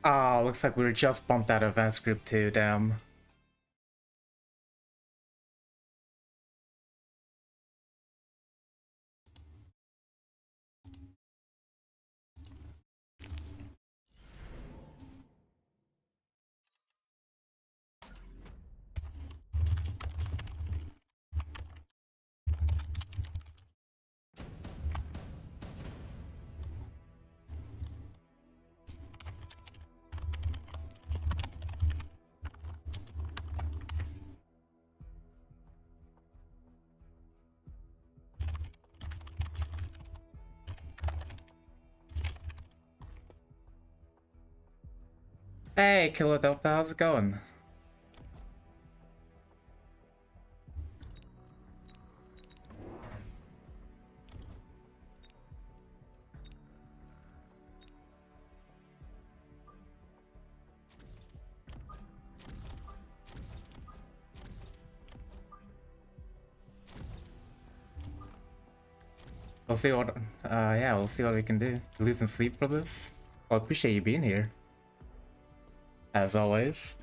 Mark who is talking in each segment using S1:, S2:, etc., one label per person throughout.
S1: Oh, looks like we were just bumped out of Advanced Group 2, damn. Hey, Killer Delta, how's it going? We'll see what, yeah, we'll see what we can do. You losing sleep for this? Well, I appreciate you being here. As always.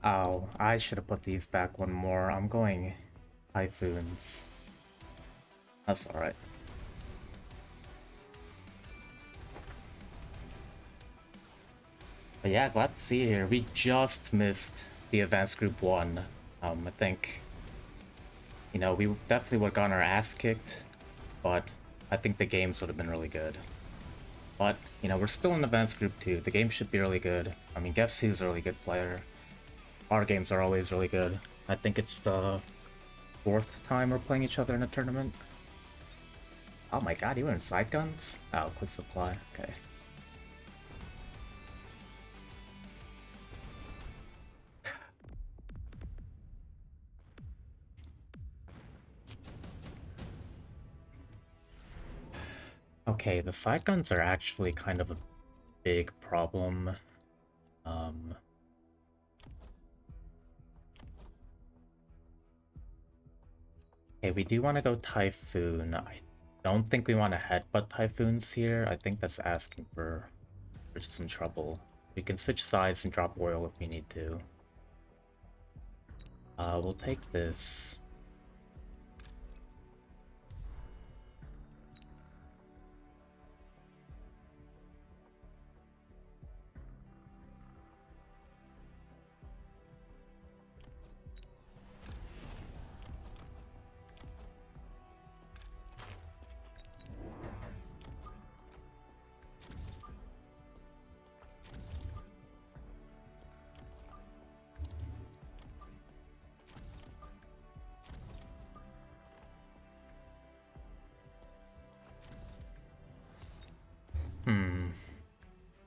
S1: Oh, I should have put these back one more. I'm going Typhoons. That's alright. But yeah, glad to see you here. We just missed the Advanced Group 1. I think, you know, we definitely would have gotten our ass kicked, but I think the games would have been really good. But, you know, we're still in Advanced Group 2. The game should be really good. I mean, guess who's a really good player? Our games are always really good. I think it's the 4th time we're playing each other in a tournament. Oh my god, you were in side guns? Oh, quick supply. Okay. Okay, the side guns are actually kind of a big problem. Okay, we do want to go Typhoon. I don't think we want to headbutt Typhoons here. I think that's asking for some trouble. We can switch sides and drop oil if we need to. We'll take this.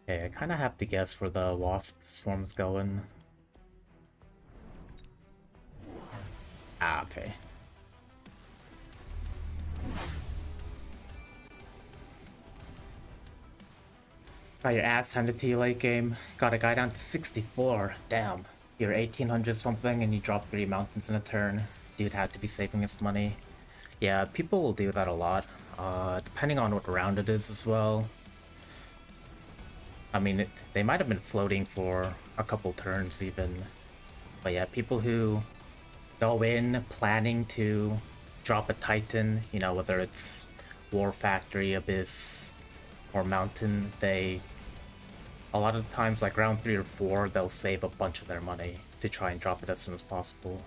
S1: Okay, I kind of have to guess where the Wasp Swarm's going. Ah, okay. Got your ass handed to you late game. Got a guy down to 64. Damn. You're 1800 something and you drop 3 mountains in a turn. Dude had to be saving his money. Yeah, people will do that a lot. Depending on what round it is as well. I mean, they might have been floating for a couple turns even. But yeah, people who go in planning to drop a Titan, you know, whether it's War Factory, Abyss, or Mountain, a lot of times, like round 3 or 4, they'll save a bunch of their money to try and drop it as soon as possible.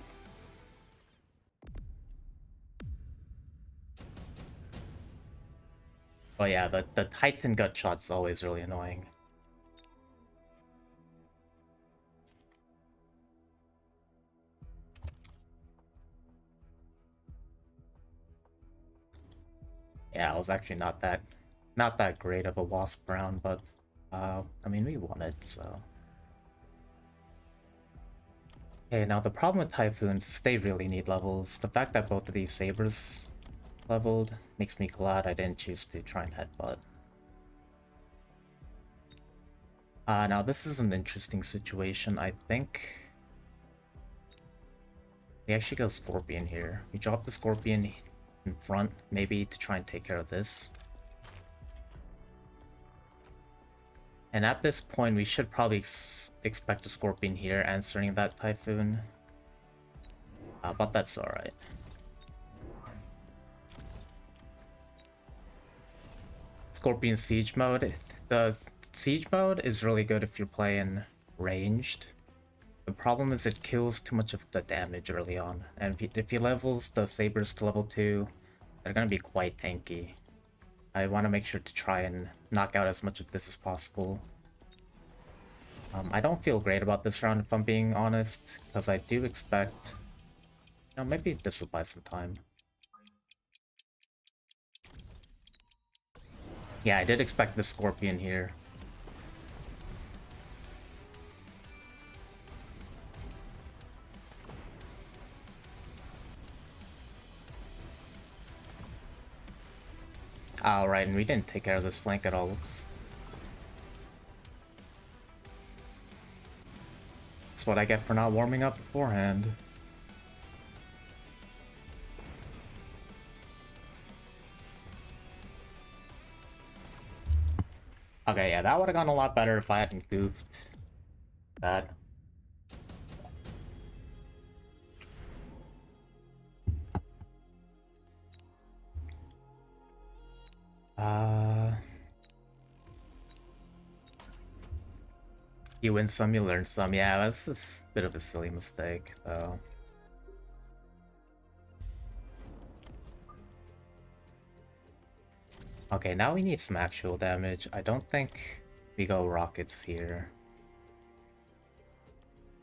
S1: But yeah, the Titan gut shot's always really annoying. Yeah, it was actually not that great of a Wasp round, but I mean, we won it, so. Okay, now the problem with Typhoons is they really need levels. The fact that both of these Sabers leveled makes me glad I didn't choose to try and headbutt. Now this is an interesting situation. I think We actually go Scorpion here. We drop the Scorpion in front, maybe to try and take care of this. And at this point, we should probably expect a Scorpion here answering that Typhoon. But that's alright. Scorpion Siege mode. The Siege mode is really good if you're playing ranged. The problem is it kills too much of the damage early on. And if he levels the Sabers to level 2, they're gonna be quite tanky. I want to make sure to try and knock out as much of this as possible. I don't feel great about this round if I'm being honest, because I do expect... You know, maybe this will buy some time. Yeah, I did expect the Scorpion here. Alright, and we didn't take care of this flank at all. Oops. That's what I get for not warming up beforehand. Okay, yeah, that would have gone a lot better if I hadn't goofed that. You win some, you learn some. Yeah, this is a bit of a silly mistake, though. Okay, now we need some actual damage. I don't think we go rockets here.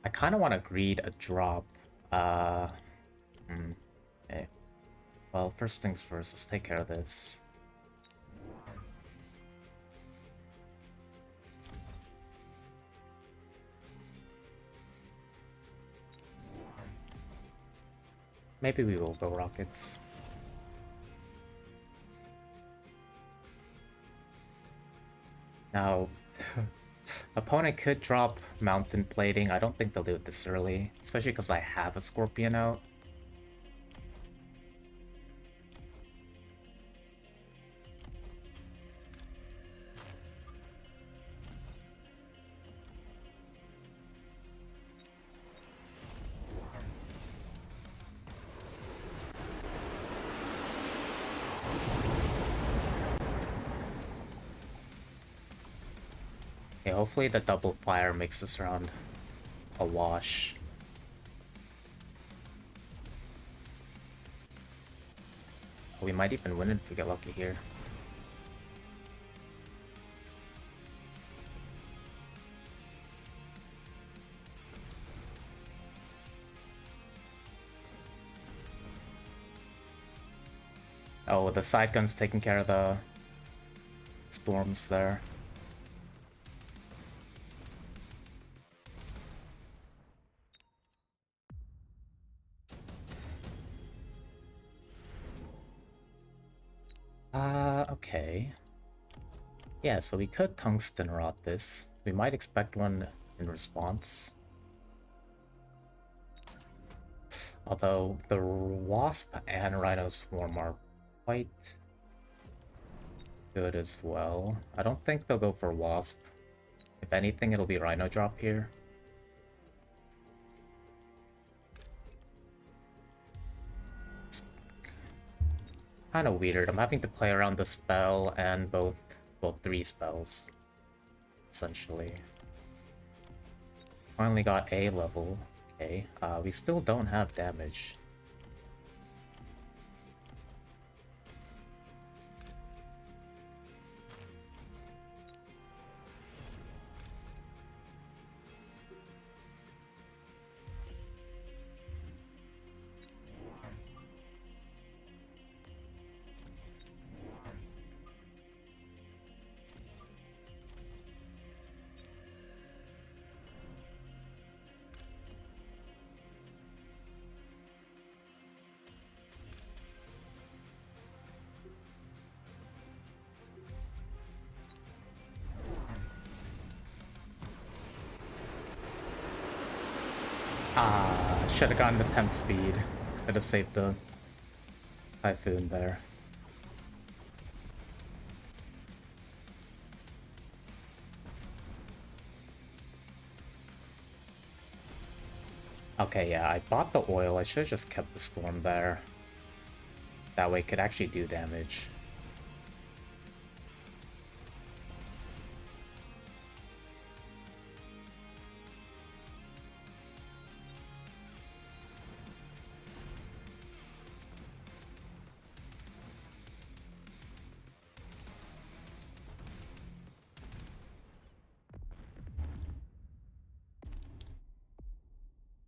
S1: I kind of want to greed a drop. Okay. Well, first things first, let's take care of this. Maybe we will go rockets. Now, opponent could drop mountain plating. I don't think they'll do it this early, especially because I have a Scorpion out. Okay, hopefully the double fire makes this round a wash. We might even win it if we get lucky here. Oh, the side gun's taking care of the storms there. Okay. Yeah, so we could tungsten rot this. We might expect one in response. Although the Wasp and Rhino Swarm are quite good as well. I don't think they'll go for Wasp. If anything, it'll be Rhino drop here. Kind of weird. I'm having to play around the spell and both, well, 3 spells, essentially. Finally got A level. Okay, we still don't have damage. Ah, should have gotten the temp speed. Could have saved the Typhoon there. Okay, yeah, I bought the oil. I should have just kept the storm there. That way it could actually do damage.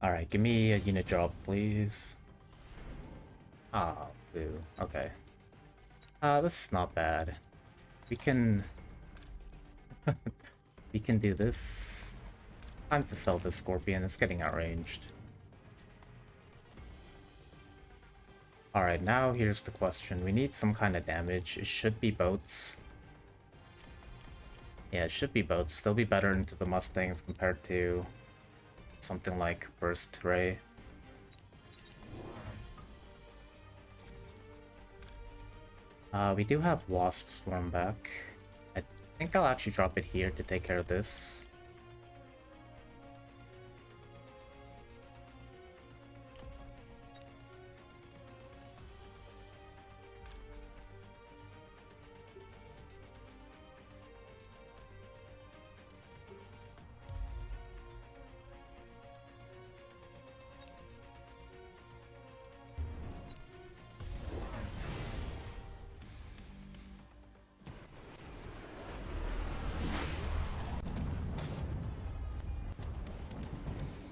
S1: Alright, give me a unit drop, please. Ah, boo. Okay. This is not bad. We can... we can do this. Time to sell this Scorpion, it's getting outranged. Alright, now here's the question. We need some kind of damage. It should be boats. Yeah, it should be boats. Still be better into the Mustangs compared to something like Burst Ray. We do have Wasp Swarm back. I think I'll actually drop it here to take care of this.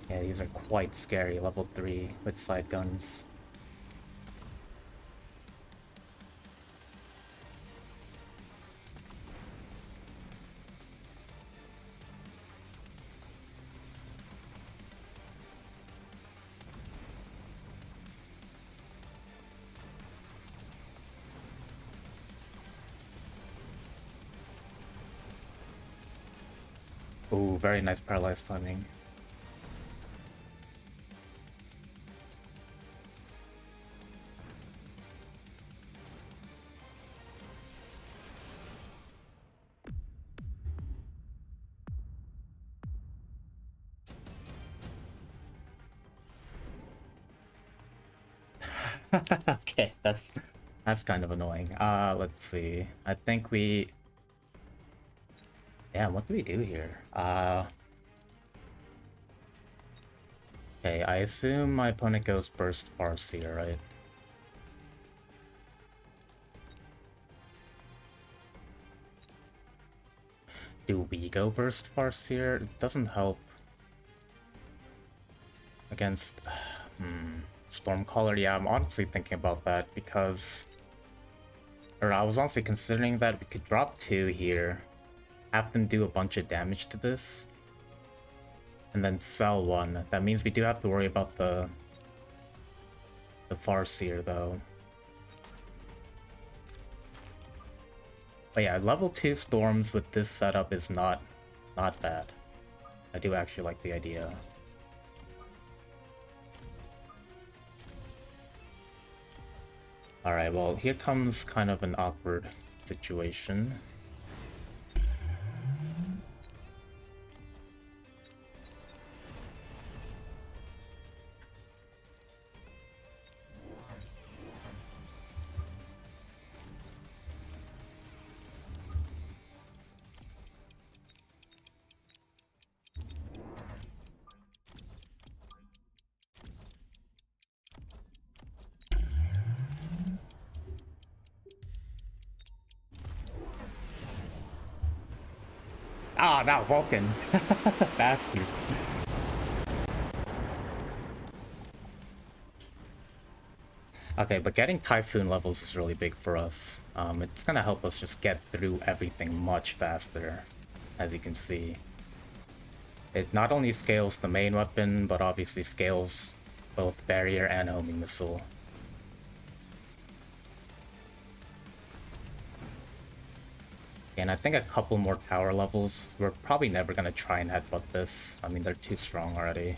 S1: Yeah, these are quite scary, level 3 with side guns. Ooh, very nice paralyzed timing. Okay, that's kind of annoying. Let's see. I think we... Damn, what do we do here? Okay, I assume my opponent goes Burst Farseer, right? Do we go Burst Farseer? It doesn't help against... Stormcaller, yeah, I'm honestly thinking about that because... Or I was honestly considering that we could drop 2 here, have them do a bunch of damage to this, and then sell 1. That means we do have to worry about the Farseer, though. But yeah, level 2 Storms with this setup is not bad. I do actually like the idea. Alright, well, here comes kind of an awkward situation. Ah, now Vulcan. Bastard. Okay, but getting Typhoon levels is really big for us. It's gonna help us just get through everything much faster, as you can see. It not only scales the main weapon, but obviously scales both barrier and homing missile. And I think a couple more tower levels. We're probably never gonna try and headbutt this. I mean, they're too strong already.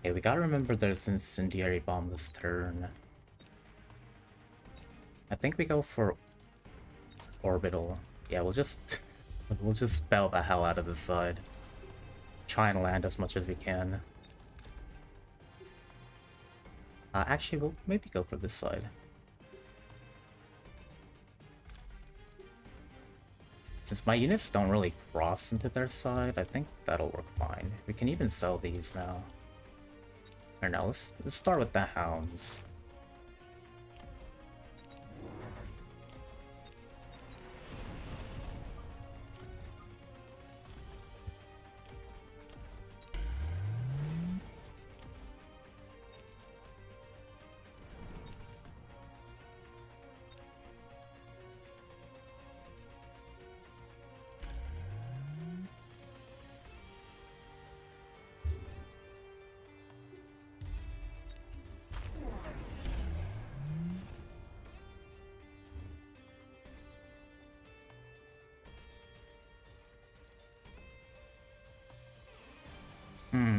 S1: Okay, we gotta remember there's incendiary bomb this turn. I think we go for orbital. Yeah, we'll just we'll just spell the hell out of this side. Try and land as much as we can. Actually, we'll maybe go for this side. Since my units don't really cross into their side, I think that'll work fine. We can even sell these now. Or no, let's start with the hounds.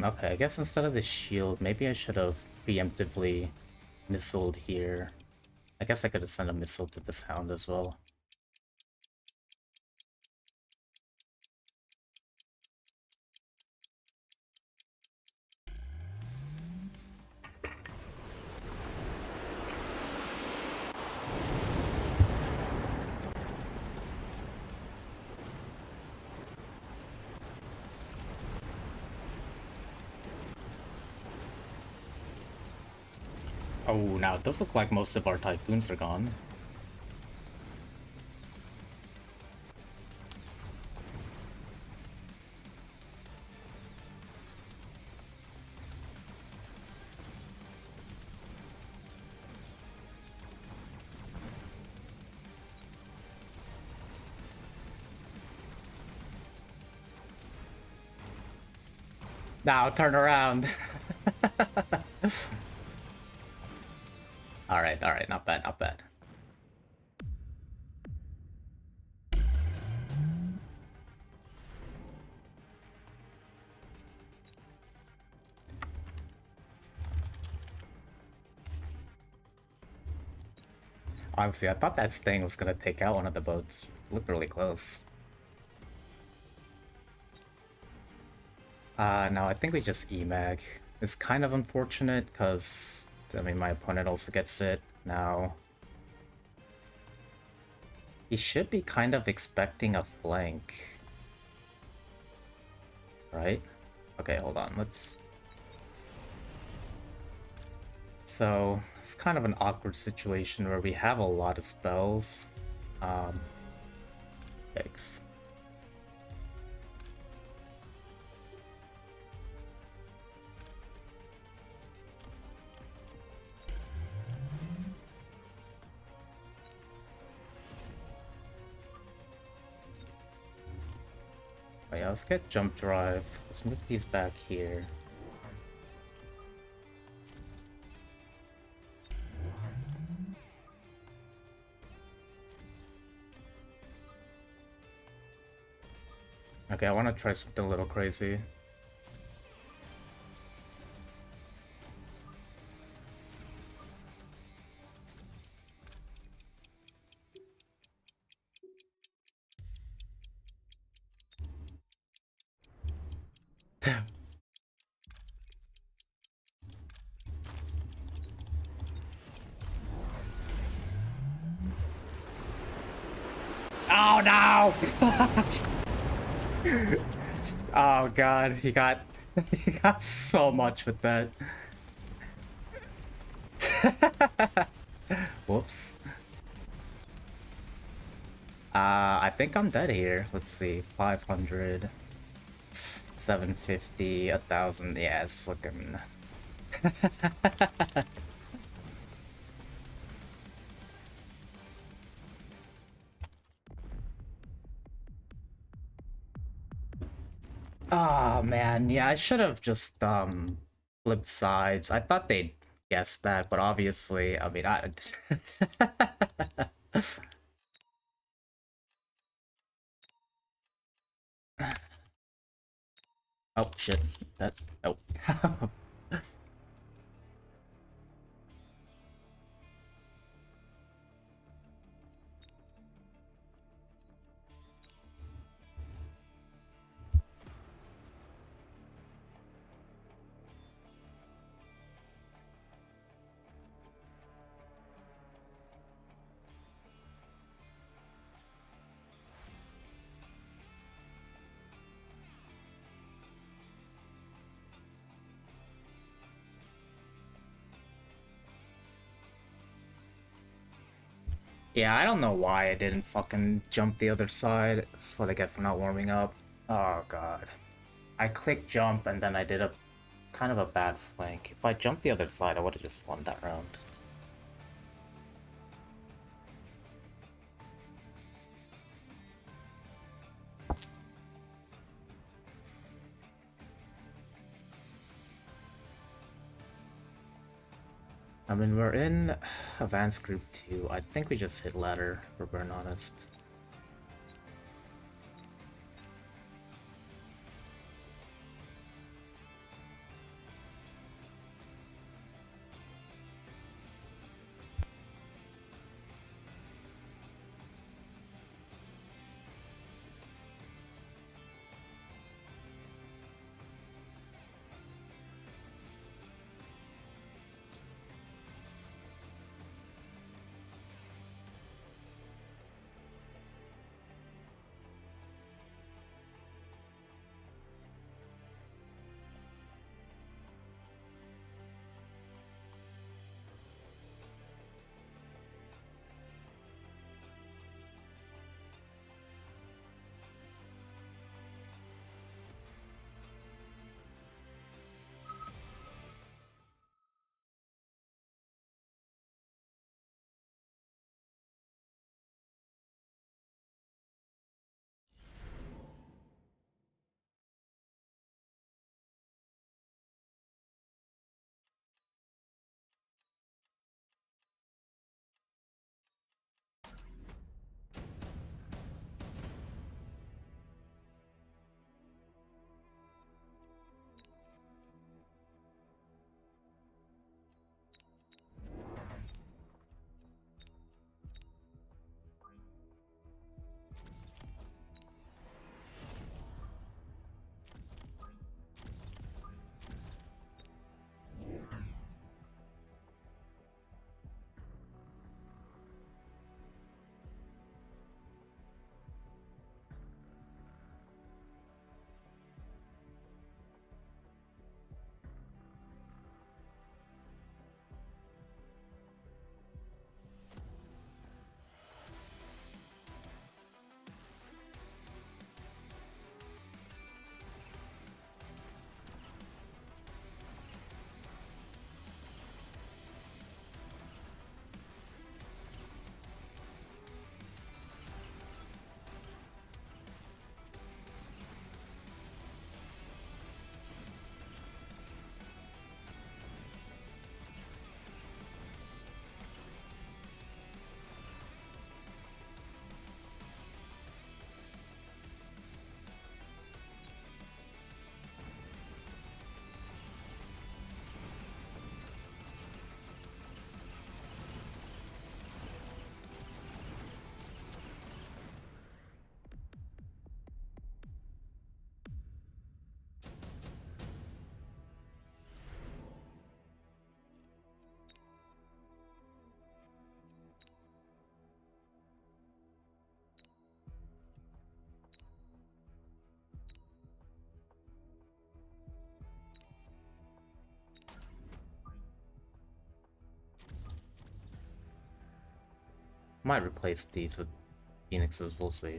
S1: Okay, I guess instead of the shield, maybe I should have preemptively missiled here. I guess I could have sent a missile to this hound as well. Oh, now it does look like most of our typhoons are gone. Now turn around. Alright, not bad, not bad. Honestly, I thought that Sting was gonna take out one of the boats. Looked really close. No, I think we just EMAG. It's kind of unfortunate, because, I mean, my opponent also gets it now. He should be kind of expecting a flank. Right? Okay, hold on, let's... So, it's kind of an awkward situation where we have a lot of spells. Yikes. Oh yeah, let's get jump drive. Let's move these back here. Okay, I want to try something a little crazy. Oh no! Oh god, he got he got so much with that. Whoops. I think I'm dead here. Let's see, 500, 750, 1,000. Yeah, it's looking. Oh man, yeah, I should have just flipped sides. I thought they'd guess that, but obviously, I mean, I Oh shit. That oh. Yeah, I don't know why I didn't fucking jump the other side. That's what I get for not warming up. Oh god. I clicked jump and then I did a kind of a bad flank. If I jumped the other side, I would have just won that round. I mean, we're in advanced group 2. I think we just hit ladder, for being honest. Might replace these with Phoenixes, we'll see.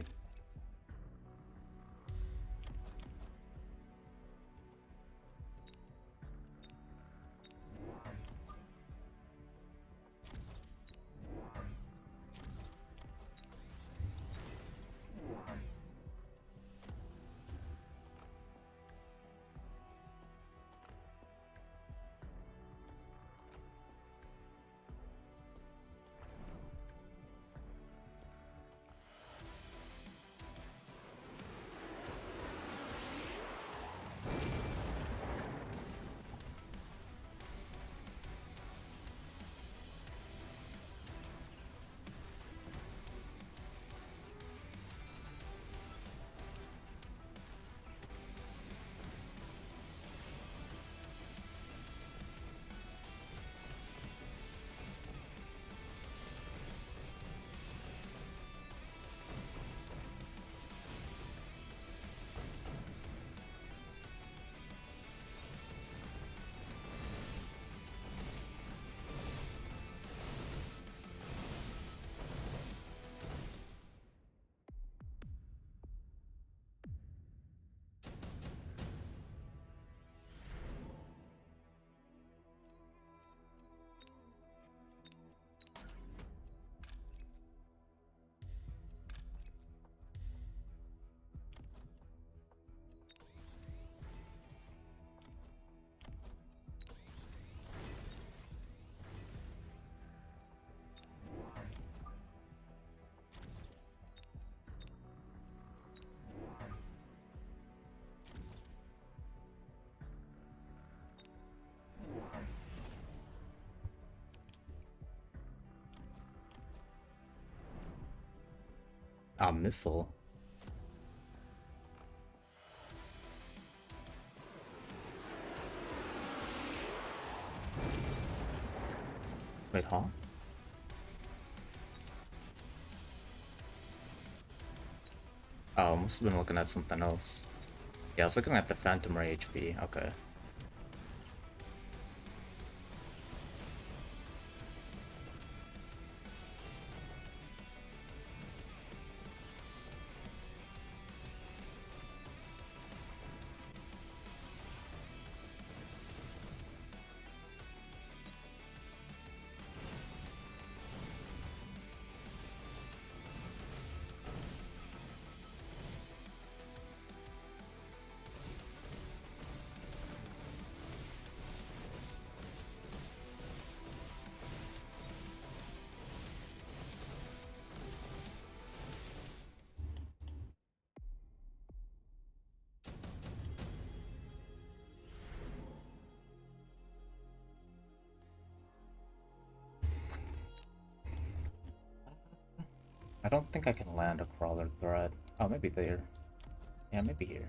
S1: Ah, missile. Wait, huh? Oh, I must have been looking at something else. Yeah, I was looking at the Phantom Ray HP. Okay. I don't think I can land a crawler threat. Oh, maybe there. Yeah, maybe here.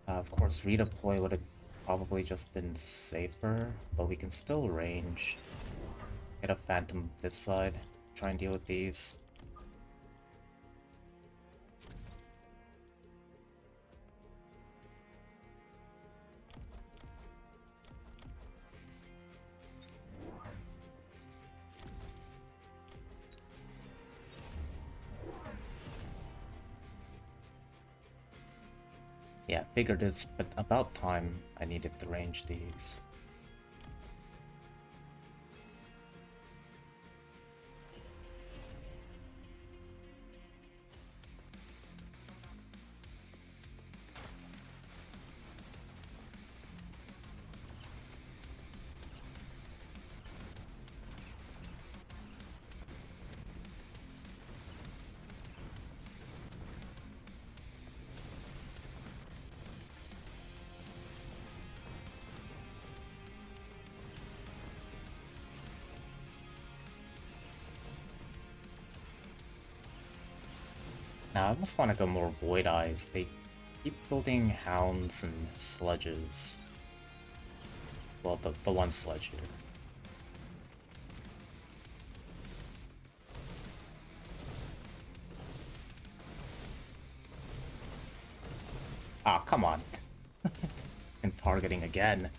S1: Of course, redeploy would have probably just been safer, but we can still range. Get a Phantom this side. Try and deal with these. Yeah, figured it's but about time I needed to range these. Now I almost want to go more Void Eyes. They keep building Hounds and Sledges. Well, the one Sledge here. Ah, come on. And targeting again.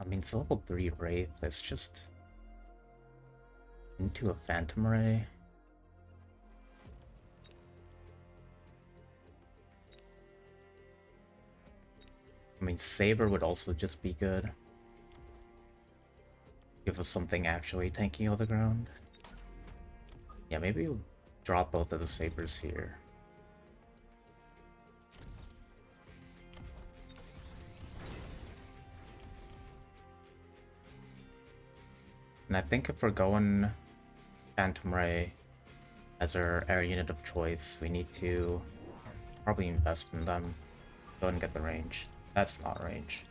S1: I mean, it's level 3 Wraith. It's just into a Phantom Ray. I mean, Saber would also just be good. Give us something actually tanky on the ground. Yeah, maybe we'll drop both of the Sabers here. And I think if we're going Phantom Ray as our air unit of choice, we need to probably invest in them. Go and get the range. That's not range.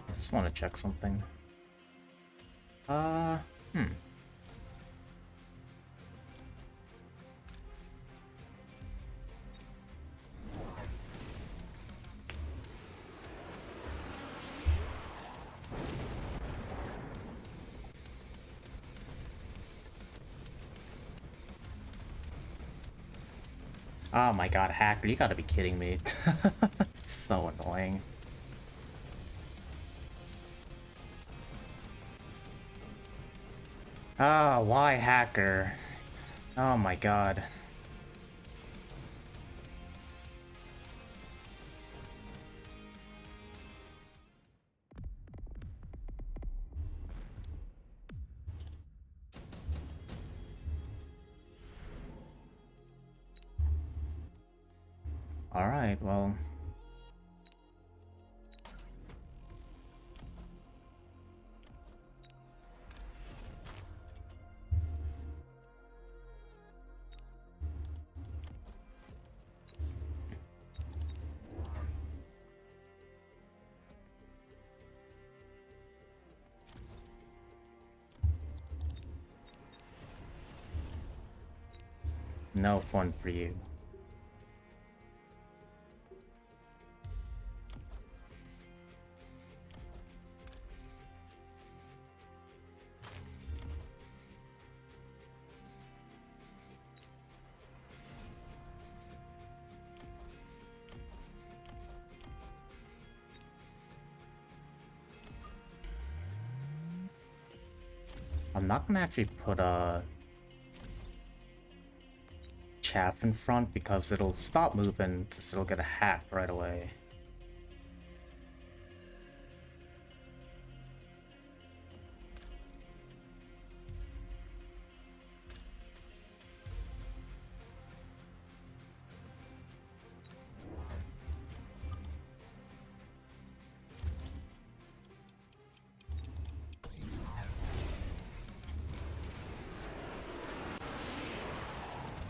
S1: I just want to check something. Hmm. Oh my god, Hacker, you gotta be kidding me. So annoying. Ah, why Hacker? Oh my god. Alright, well... no fun for you. I'm not gonna actually put a chaff in front because it'll stop moving, so it'll get a hack right away.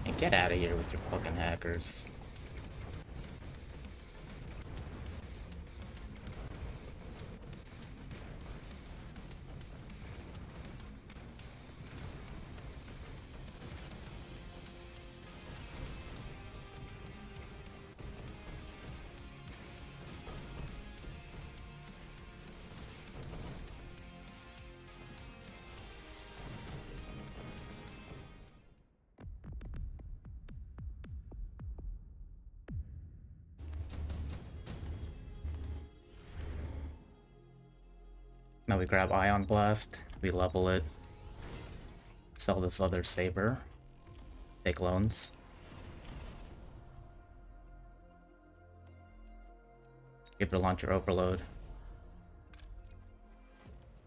S1: And get out of here with your fucking hackers. Now we grab Ion Blast, we level it, sell this other saber, take loans. Give it a launcher overload.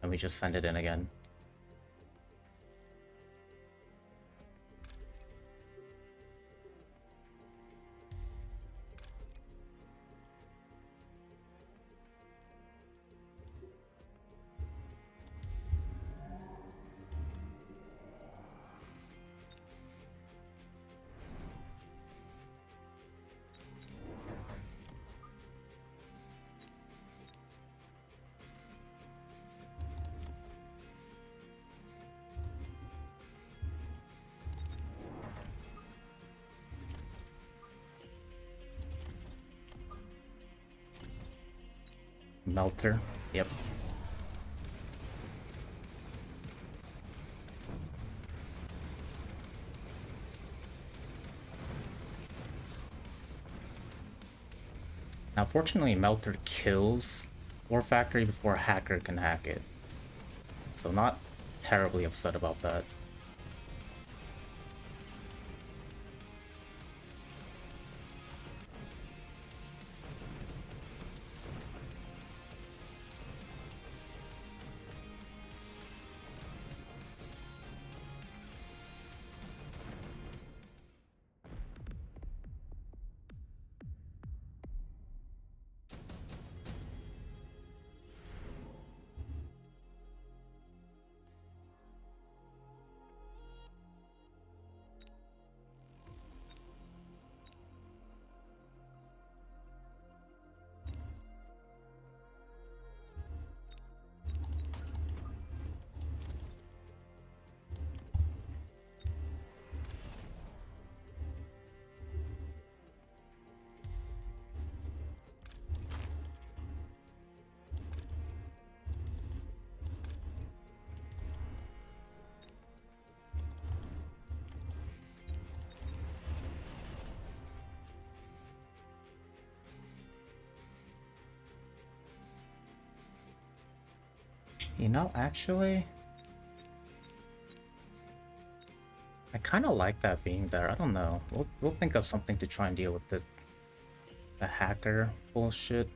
S1: And we just send it in again. Melter, yep. Now fortunately Melter kills War Factory before a hacker can hack it. So not terribly upset about that. You know, actually, I kind of like that being there. I don't know. We'll think of something to try and deal with the hacker bullshit.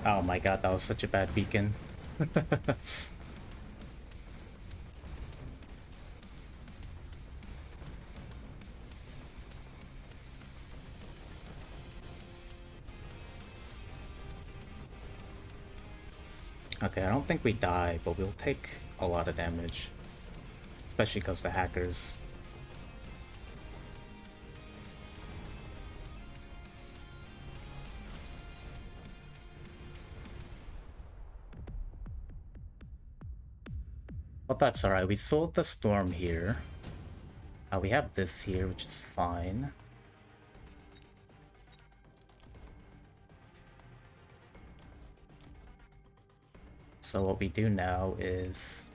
S1: Oh my god, that was such a bad beacon. Okay, I don't think we die, but we'll take a lot of damage. Especially because the hackers. But that's alright, we sold the storm here. We have this here, which is fine. So what we do now is...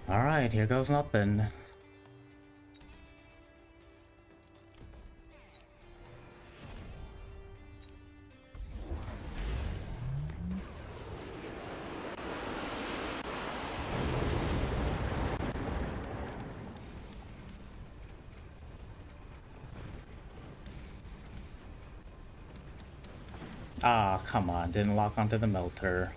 S1: Alright, here goes nothing. Ah, come on, didn't lock onto the melter.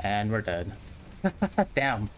S1: And we're dead. Damn.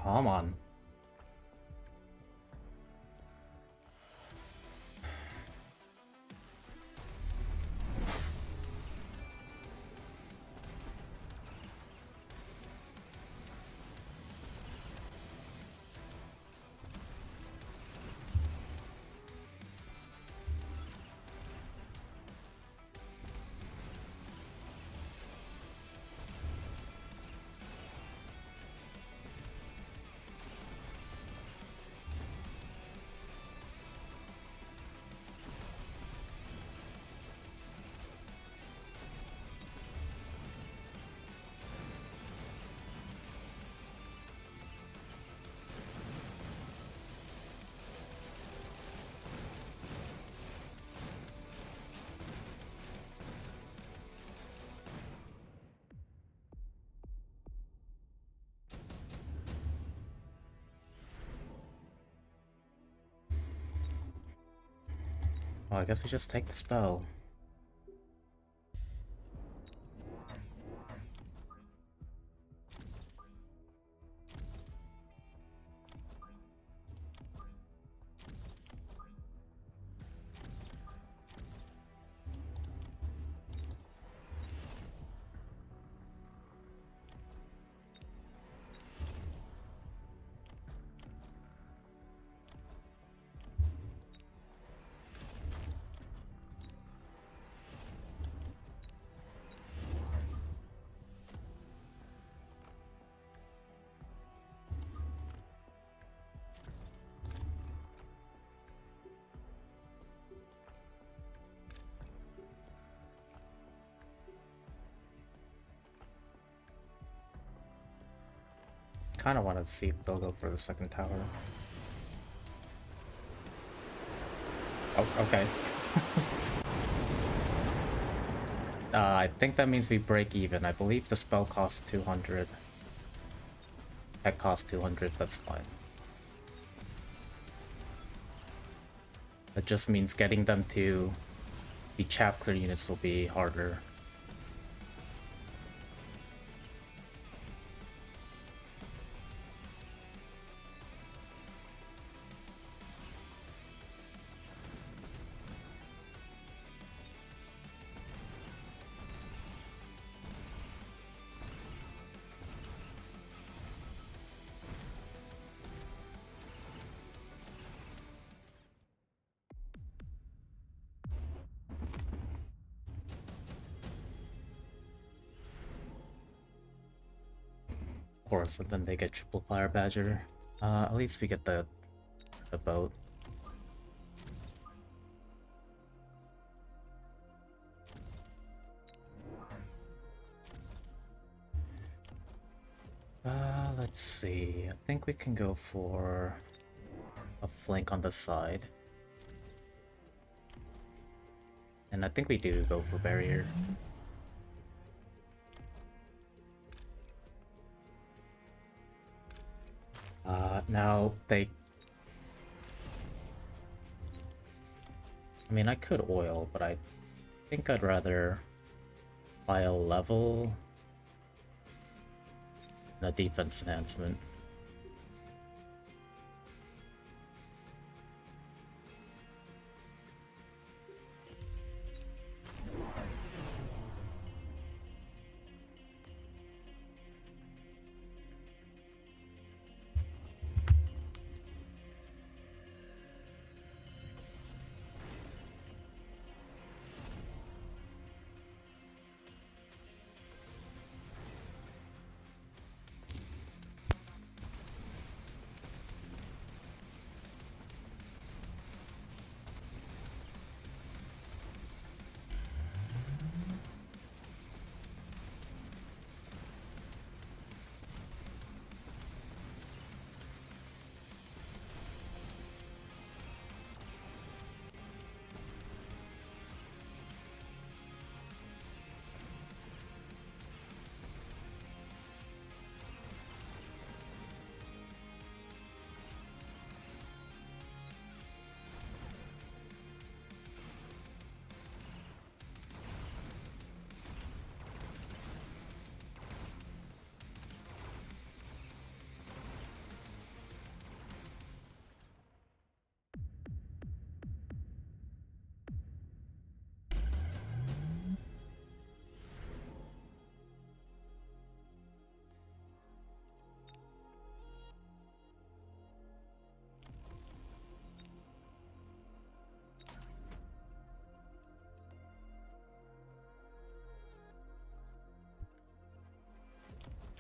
S1: Come on. Well, I guess we just take the spell. Kind of want to see if they'll go for the second tower. Oh, okay. I think that means we break even. I believe the spell costs 200. That costs 200, that's fine. That just means getting them to be chaff clear units will be harder. Of course, and then they get triple fire badger. At least we get the boat. Let's see. I think we can go for a flank on the side. And I think we do go for barrier. Now they... I mean, I could oil, but I think I'd rather buy a level and a defense enhancement.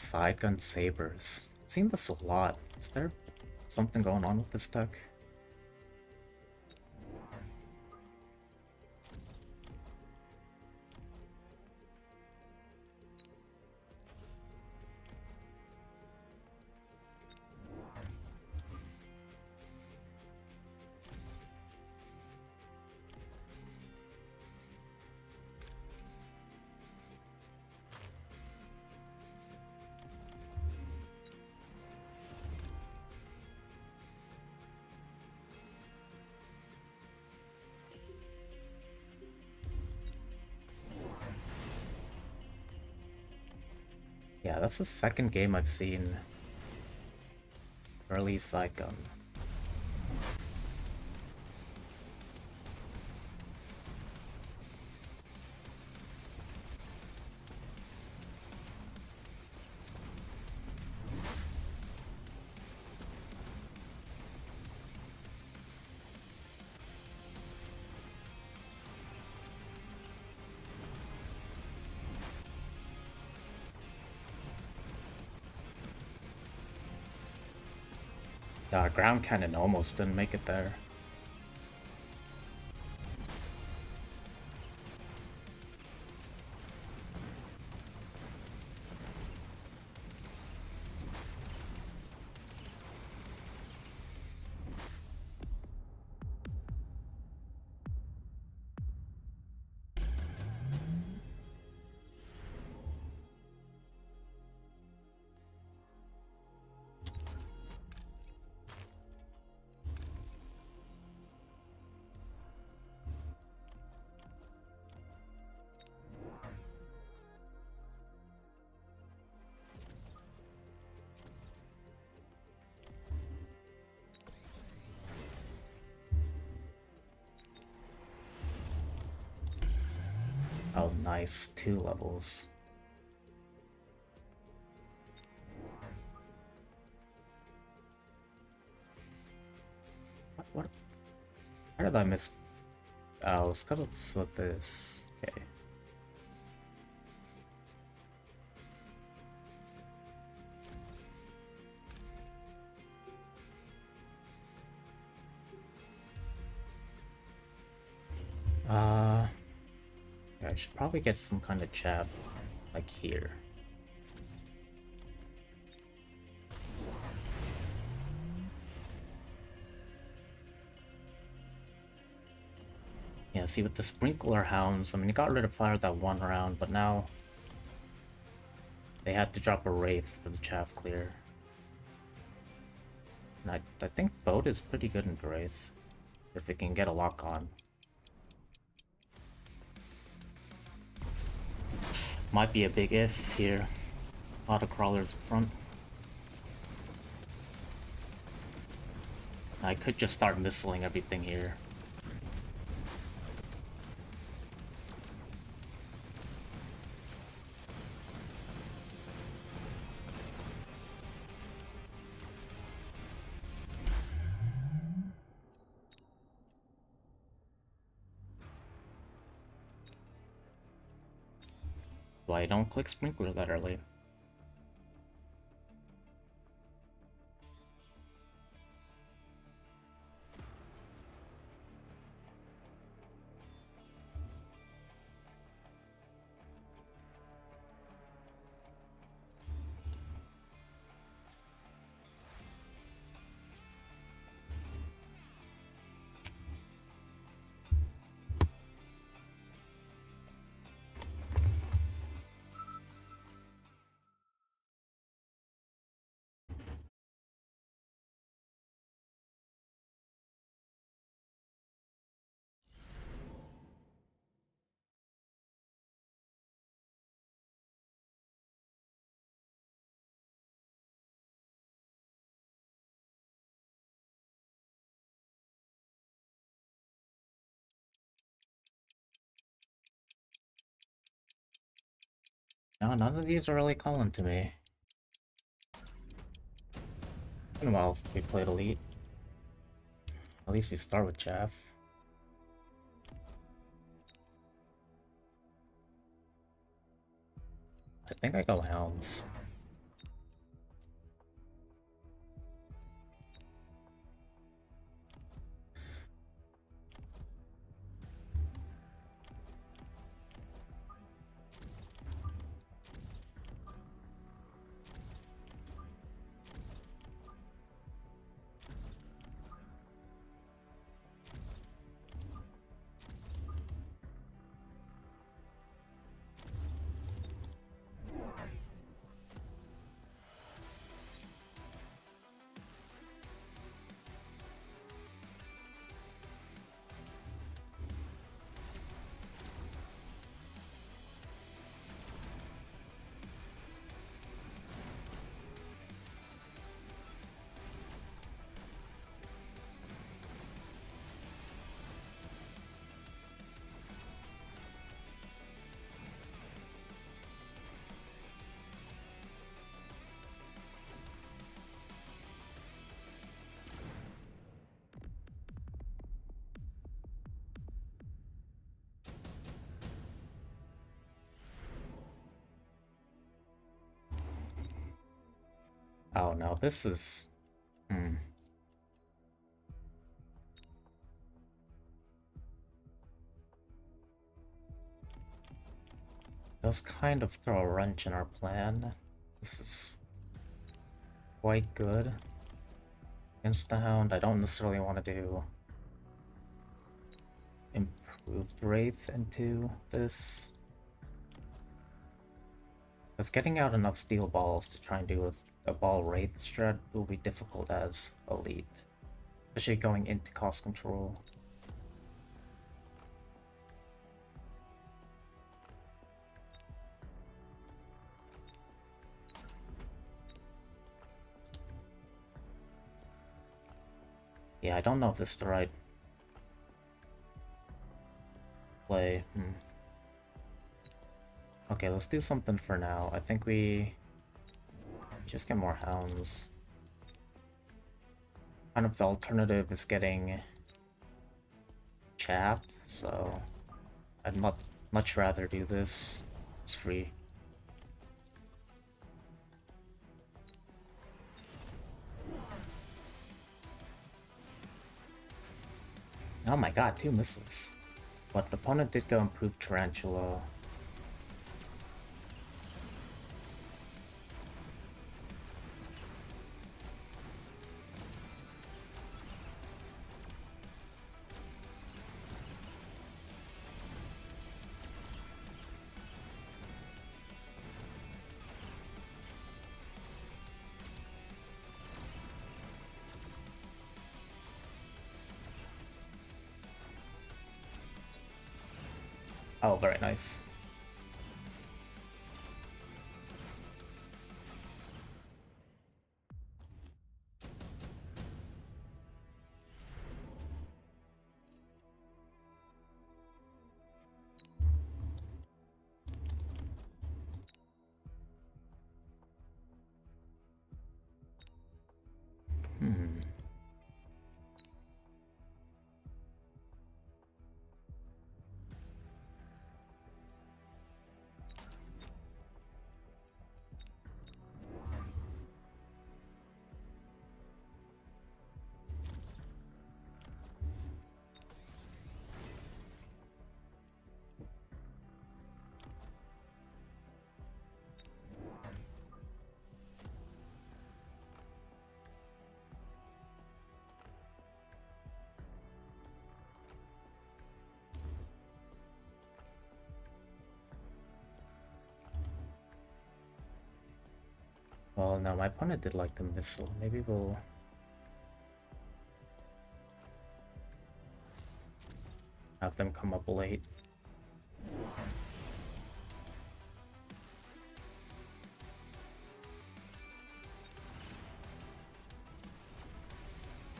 S1: Side gun sabers. I've seen this a lot. Is there something going on with this deck? Yeah, that's the second game I've seen early side gun. Ground cannon almost didn't make it there. Oh, nice. 2 levels. What? Where did I miss? Oh, Scuttle's with this. Okay. Yeah, I should probably get some kind of jab, like here. Yeah, see with the Sprinkler Hounds, I mean, he got rid of fire that one round, but now they had to drop a Wraith for the chaff clear. And I think Boat is pretty good in Wraith, if it can get a lock on. Might be a big if here. A lot of crawlers up front. I could just start missiling everything here. Why don't click Sprinkler that early? No, none of these are really calling to me. It's been a while since we played Elite. At least we start with Chaff. I think I go Hounds. Oh no, this is... Does kind of throw a wrench in our plan. This is quite good against the Hound. I don't necessarily want to do improved Wraith into this. Because getting out enough steel balls to try and do a ball Wraith strat will be difficult as Elite. Especially going into cost control. Yeah, I don't know if this is the right play. Okay, let's do something for now. I think we just get more Hounds. Kind of the alternative is getting Chaff, so I'd much rather do this. It's free. Oh my god, 2 missiles. But the opponent did go improve Tarantula. Oh, very nice. Well, no, my opponent did like the missile. Maybe we'll... have them come up late.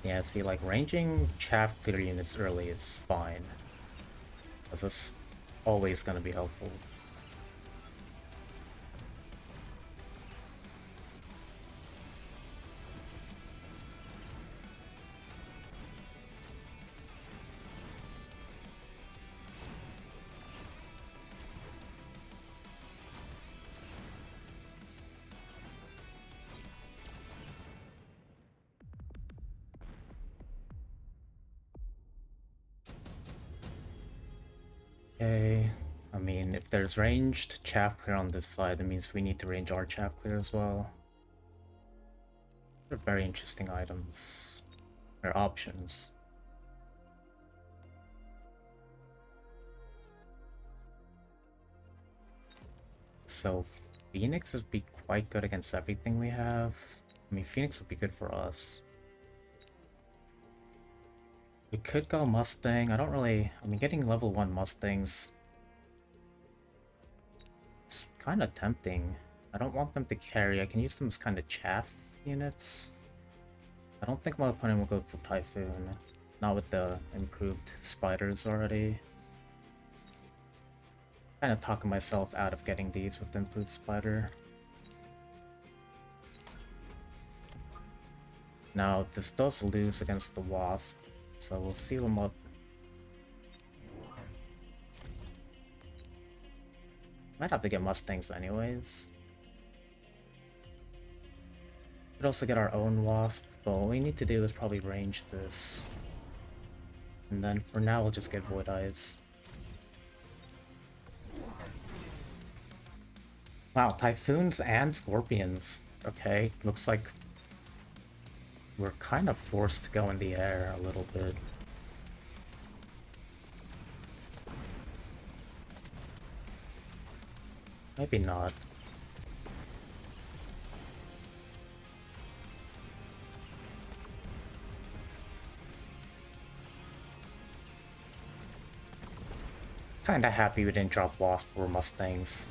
S1: Yeah, see, like, ranging chaff clear units early is fine. Because it's always gonna be helpful. Okay, I mean, if there's ranged chaff clear on this side, it means we need to range our chaff clear as well. They're very interesting items. Or options. So Phoenix would be quite good against everything we have. I mean, Phoenix would be good for us. We could go Mustang. I don't really... I mean, getting level 1 Mustangs... it's kind of tempting. I don't want them to carry. I can use them as kind of chaff units. I don't think my opponent will go for Typhoon. Not with the improved spiders already. Kind of talking myself out of getting these with the improved spider. Now, this does lose against the Wasp, so we'll seal him up. Might have to get Mustangs anyways. Could also get our own wasp, but what we need to do is probably range this. And then for now, we'll just get Void Eyes. Wow, Typhoons and Scorpions. Okay, looks like we're kind of forced to go in the air a little bit. Maybe not. Kinda happy we didn't drop Wasp or Mustangs.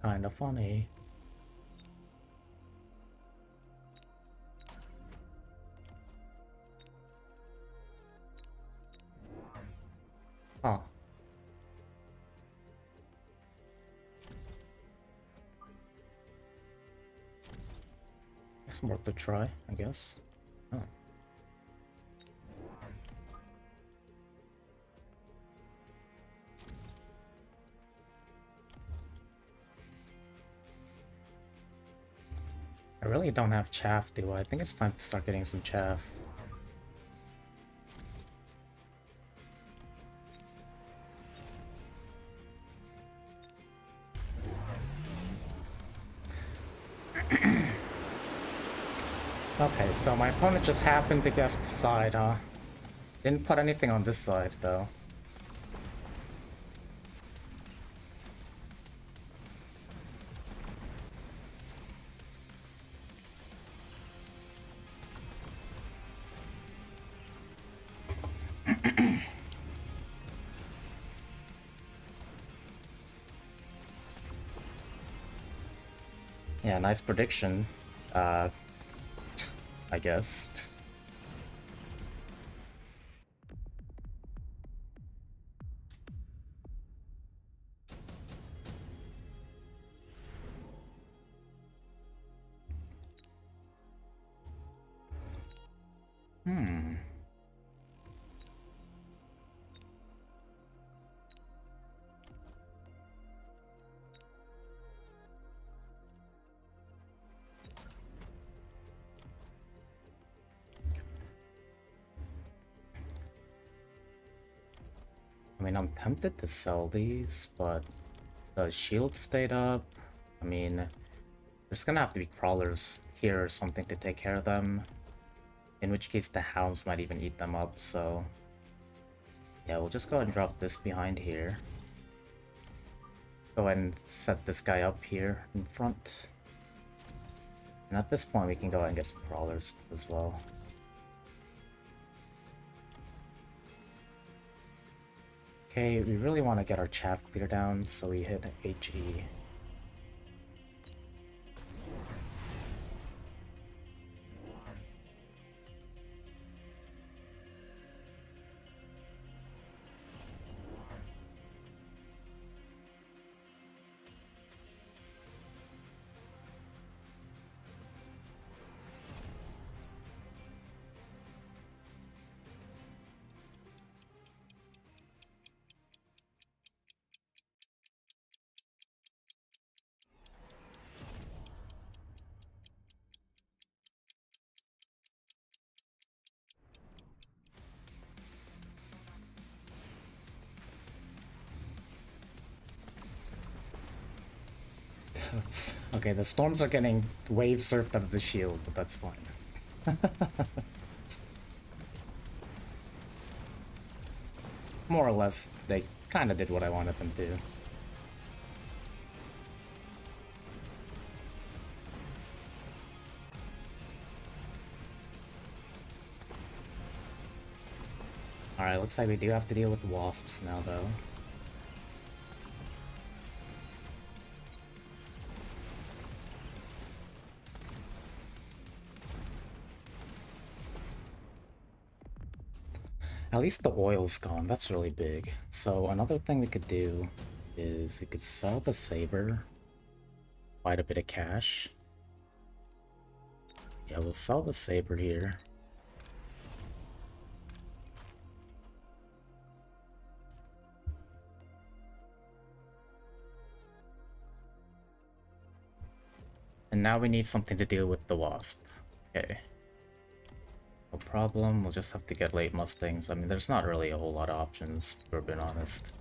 S1: Kinda funny. Huh. It's worth a try, I guess. Oh. I really don't have chaff, do I? I think it's time to start getting some chaff. Okay, so my opponent just happened to guess the side, huh? Didn't put anything on this side, though. Yeah, nice prediction. I guess. Hmm. I mean, I'm tempted to sell these, but the shield stayed up. I mean, there's gonna have to be crawlers here or something to take care of them. In which case the hounds might even eat them up, so... Yeah, we'll just go ahead and drop this behind here. Go ahead and set this guy up here in front. And at this point we can go ahead and get some crawlers as well. Okay, we really want to get our chaff clear down, so we hit HE. Okay, the storms are getting wave surfed out of the shield, but that's fine. More or less, they kind of did what I wanted them to. Alright, looks like we do have to deal with wasps now, though. At least the oil's gone, that's really big. So another thing we could do is we could sell the saber. quite a bit of cash. Yeah, we'll sell the saber here. And now we need something to deal with the wasp. Okay. No problem, we'll just have to get late Mustangs. I mean, there's not really a whole lot of options, for being honest.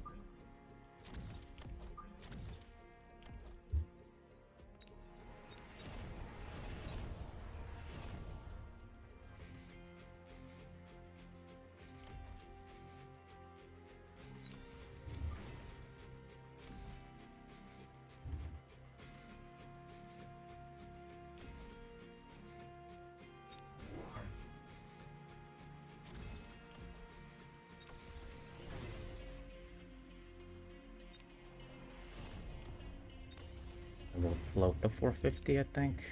S1: And we'll float the 450, I think.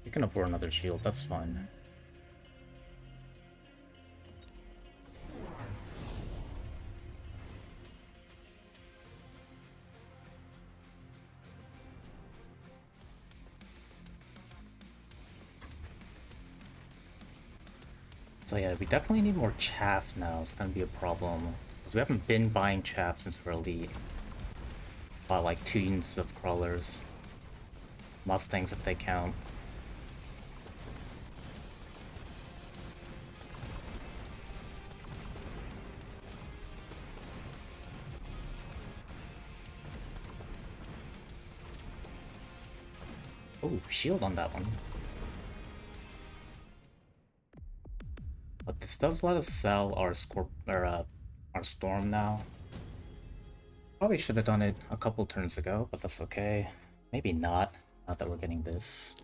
S1: You can afford another shield, that's fine. So yeah, we definitely need more chaff now. It's gonna be a problem. Because we haven't been buying chaff since we're elite. Bought like 2 units of crawlers. Mustangs if they count. Oh, shield on that one. But this does let us sell our our storm now. Probably should have done it a couple turns ago, but that's okay. Maybe not, now that we're getting this.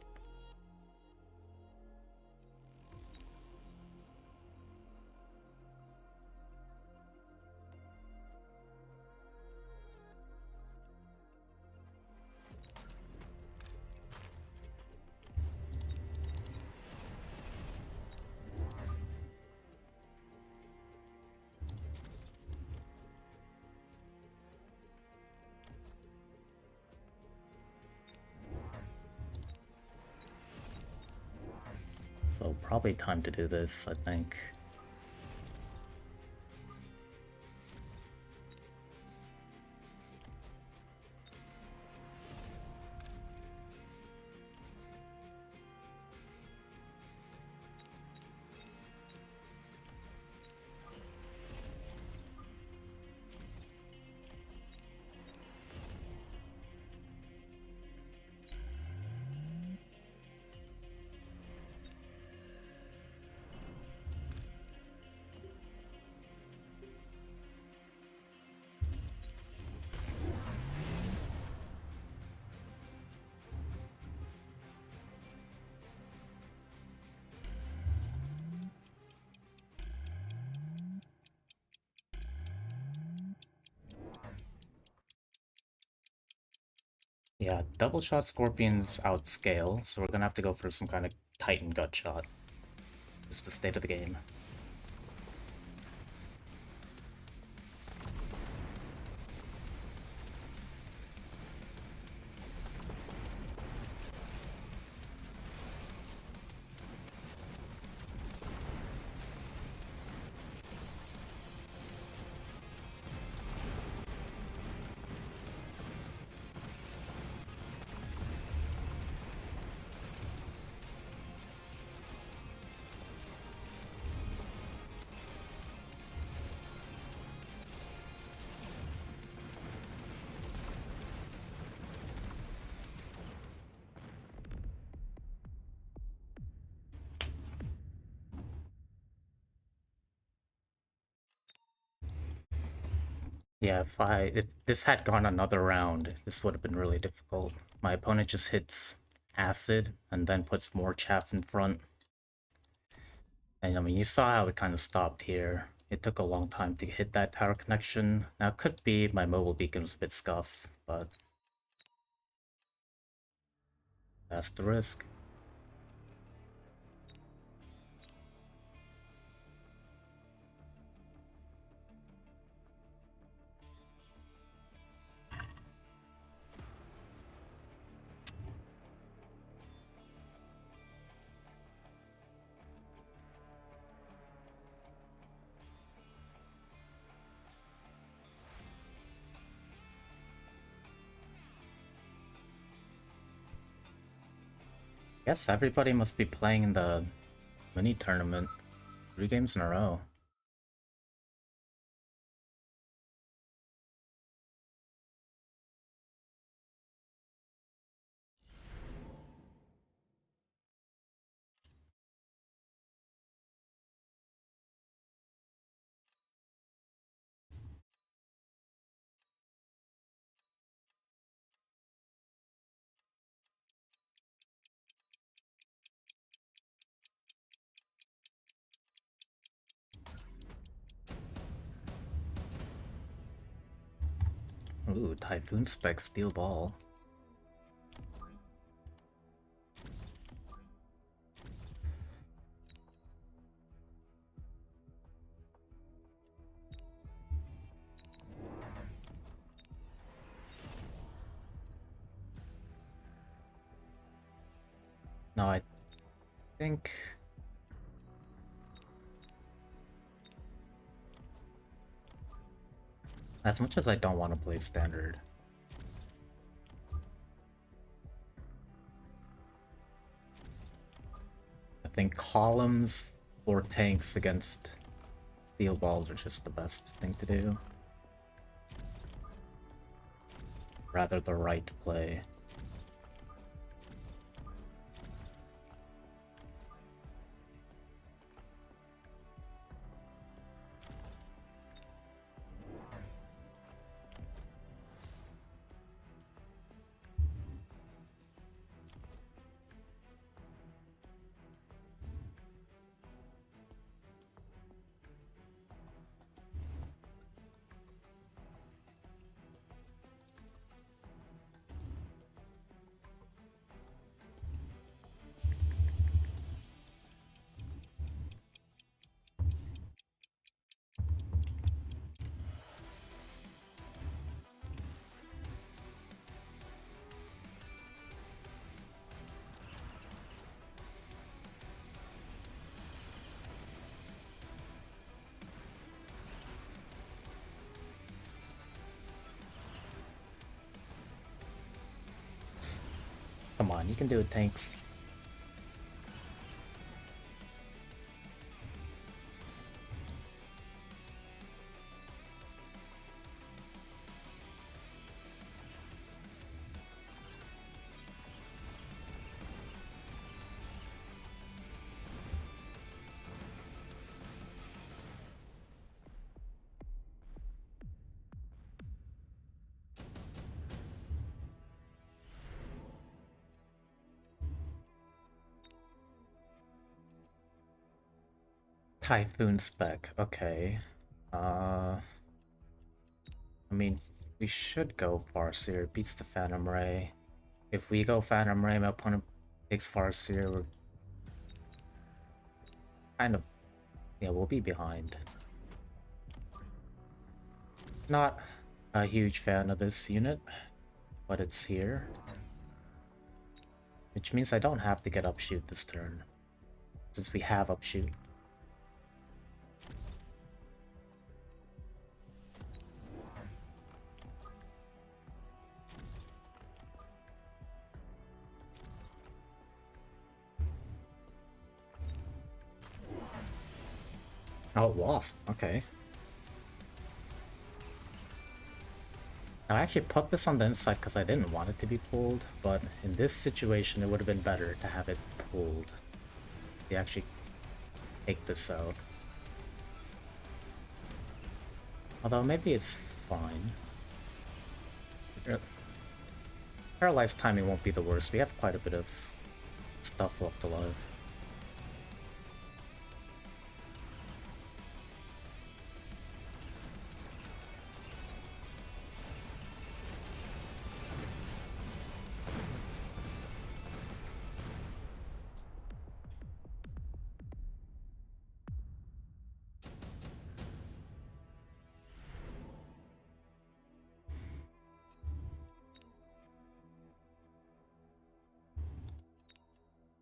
S1: So probably time to do this, I think. Yeah, double shot scorpions outscale, so we're gonna have to go for some kind of Titan gut shot. Just the state of the game. Yeah, if this had gone another round, this would have been really difficult. My opponent just hits acid and then puts more chaff in front. And I mean, you saw how it kind of stopped here. It took a long time to hit that tower connection. Now, it could be my mobile beacon was a bit scuffed, but that's the risk. Guess everybody must be playing in the mini tournament 3 games in a row. Ooh, Typhoon Spec Steel Ball. No, I think... As much as I don't want to play Standard, I think columns or tanks against steel balls are just the best thing to do. Rather the right play. Come on, you can do it, tanks. Typhoon Spec, okay. I mean, we should go Farseer, beats the Phantom Ray. If we go Phantom Ray, my opponent takes Farseer, we're kind of... yeah, we'll be behind. Not a huge fan of this unit, but it's here. Which means I don't have to get Upshoot this turn, since we have Upshoot. Oh, Wasp, okay. I actually put this on the inside because I didn't want it to be pulled, but in this situation it would have been better to have it pulled. They actually take this out. Although maybe it's fine. Paralyzed timing won't be the worst. We have quite a bit of stuff left alive.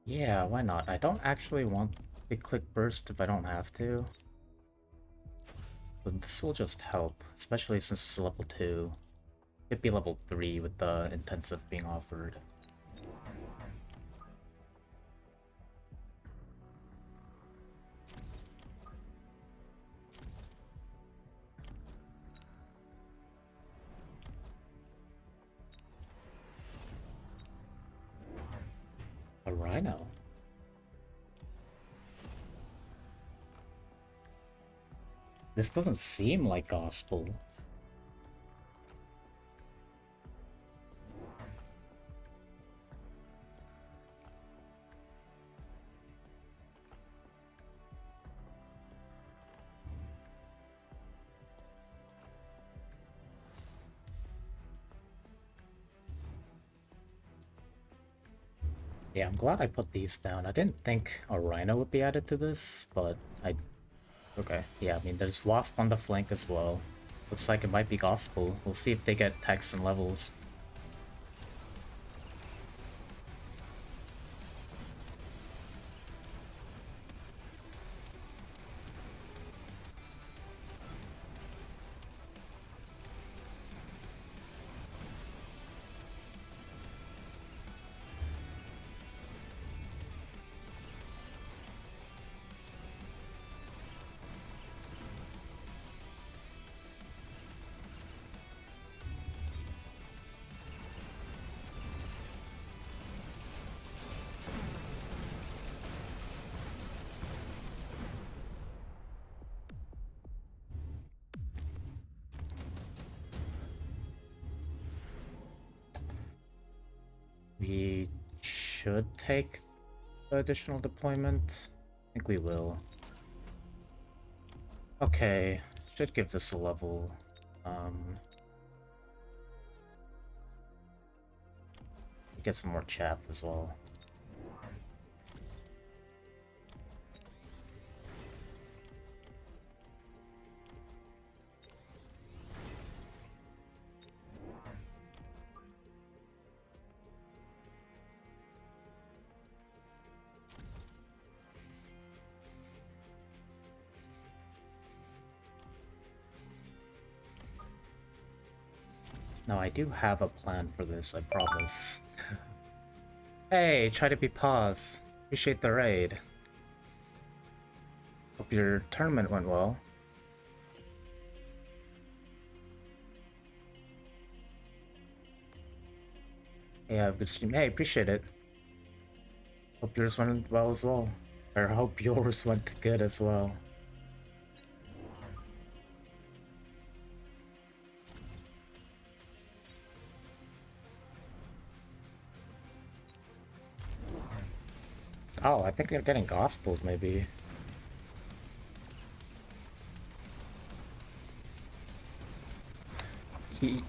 S1: Yeah, why not? I don't actually want the click burst if I don't have to. But this will just help, especially since it's level 2. Could be level 3 with the intensive being offered. Rhino. This doesn't seem like gospel. Yeah, I'm glad I put these down. I didn't think a Rhino would be added to this, but I... Okay, yeah, I mean, there's Wasp on the flank as well. Looks like it might be Gospel. We'll see if they get techs and levels. We should take the additional deployment. I think we will. Okay, should give this a level. Get some more chaff as well. No, I do have a plan for this, I promise. Hey, try to be pause. Appreciate the raid. Hope your tournament went well. Hey, have a good stream. Hey, appreciate it. Hope yours went well as well. Or hope yours went good as well. Oh, I think they're getting gospeled, maybe.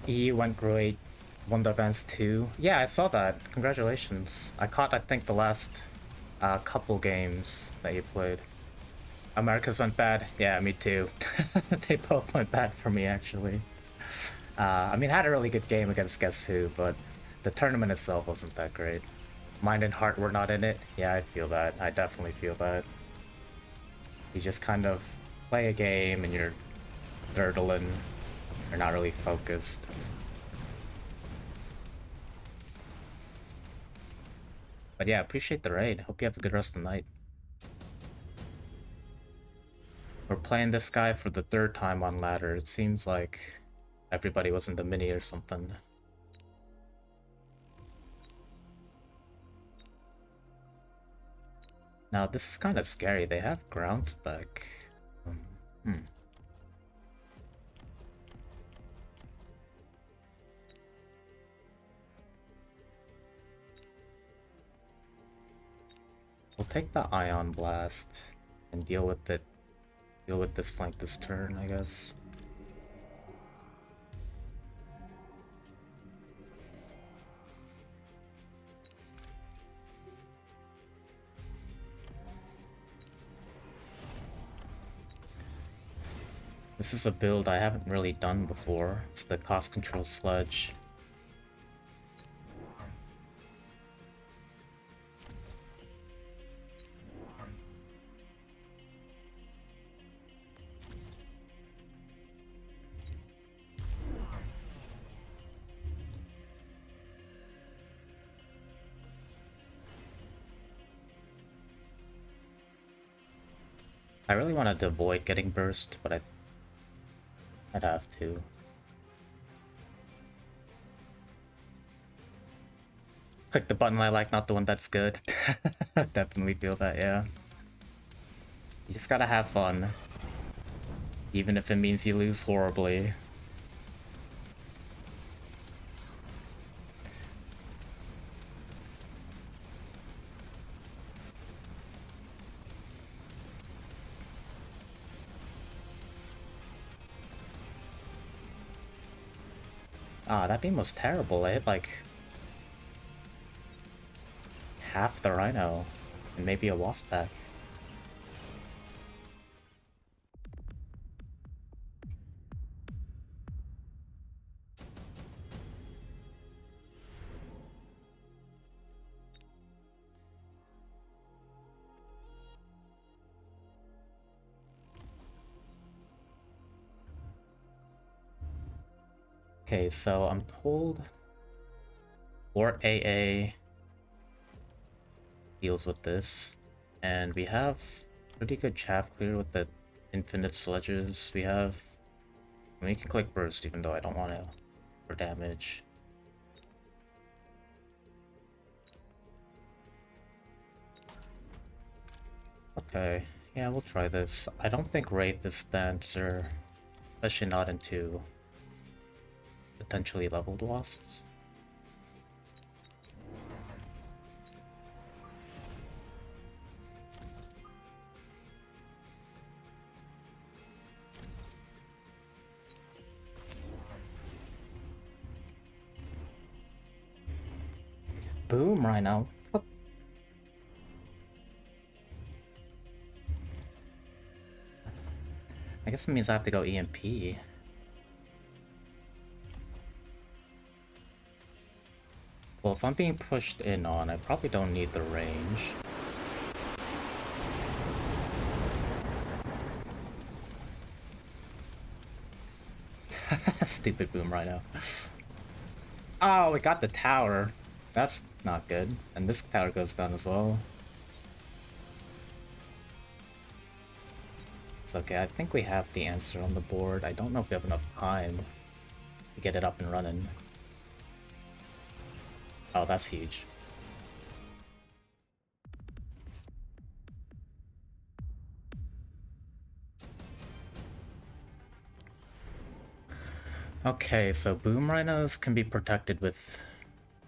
S1: He went great. Won the events too. Yeah, I saw that. Congratulations. I caught, I think, the last couple games that you played. America's went bad. Yeah, me too. They both went bad for me, actually. I mean, I had a really good game against Guess Who, but the tournament itself wasn't that great. Mind and heart were not in it. Yeah, I feel that. I definitely feel that. You just kind of play a game and you're dirtling. You're not really focused. But yeah, appreciate the raid. Hope you have a good rest of the night. We're playing this guy for the third time on ladder. It seems like everybody was in the mini or something. Now, this is kind of scary. They have ground spec. We'll take the Ion Blast and deal with it. Deal with this flank this turn, I guess. This is a build I haven't really done before. It's the cost control sludge. I really wanted to avoid getting burst, but I'd have to. Click the button I like, not the one that's good. Definitely feel that, yeah. You just gotta have fun. Even if it means you lose horribly. Ah, that beam was terrible. It hit like half the Rhino. And maybe a Wasp pack. Okay, so I'm told Fort AA deals with this, and we have pretty good chaff clear with the infinite sledges. We have, I mean, you can click burst even though I don't want to for damage. Okay, yeah, we'll try this. I don't think Wraith is the answer, especially not into potentially leveled wasps. Boom, Rhino. What? I guess it means I have to go EMP. Well, if I'm being pushed in on, I probably don't need the range. Stupid boom Rhino. Oh, we got the tower. That's not good. And this tower goes down as well. It's okay, I think we have the answer on the board. I don't know if we have enough time to get it up and running. Oh, that's huge. Okay, so boom rhinos can be protected with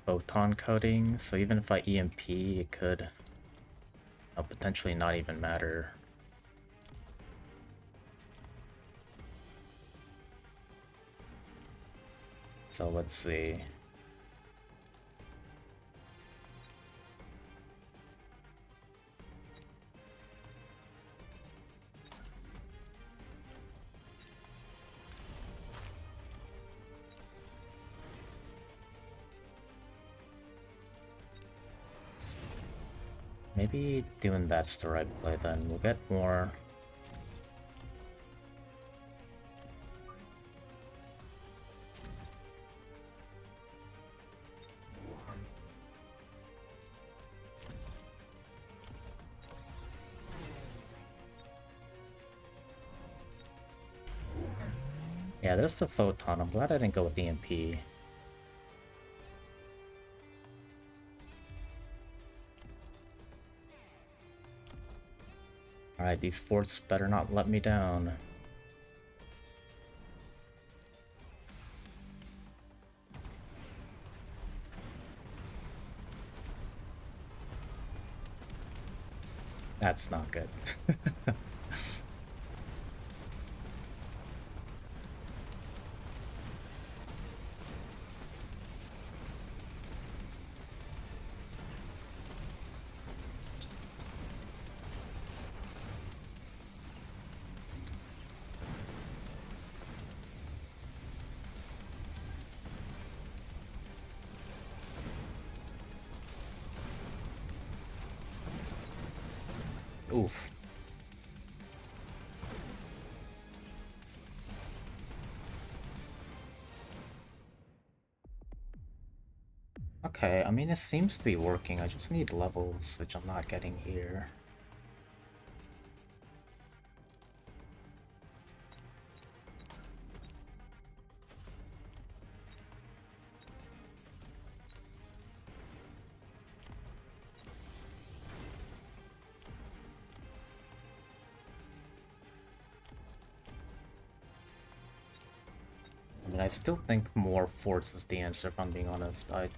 S1: photon coating, so even if I EMP, it could potentially not even matter. So let's see. Maybe doing that's the right play then. We'll get more. Yeah, there's the photon. I'm glad I didn't go with the EMP. Alright, these forts better not let me down. That's not good. Oof. Okay, I mean, it seems to be working. I just need levels, which I'm not getting here. mean, I still think more forts is the answer, if I'm being honest. I'd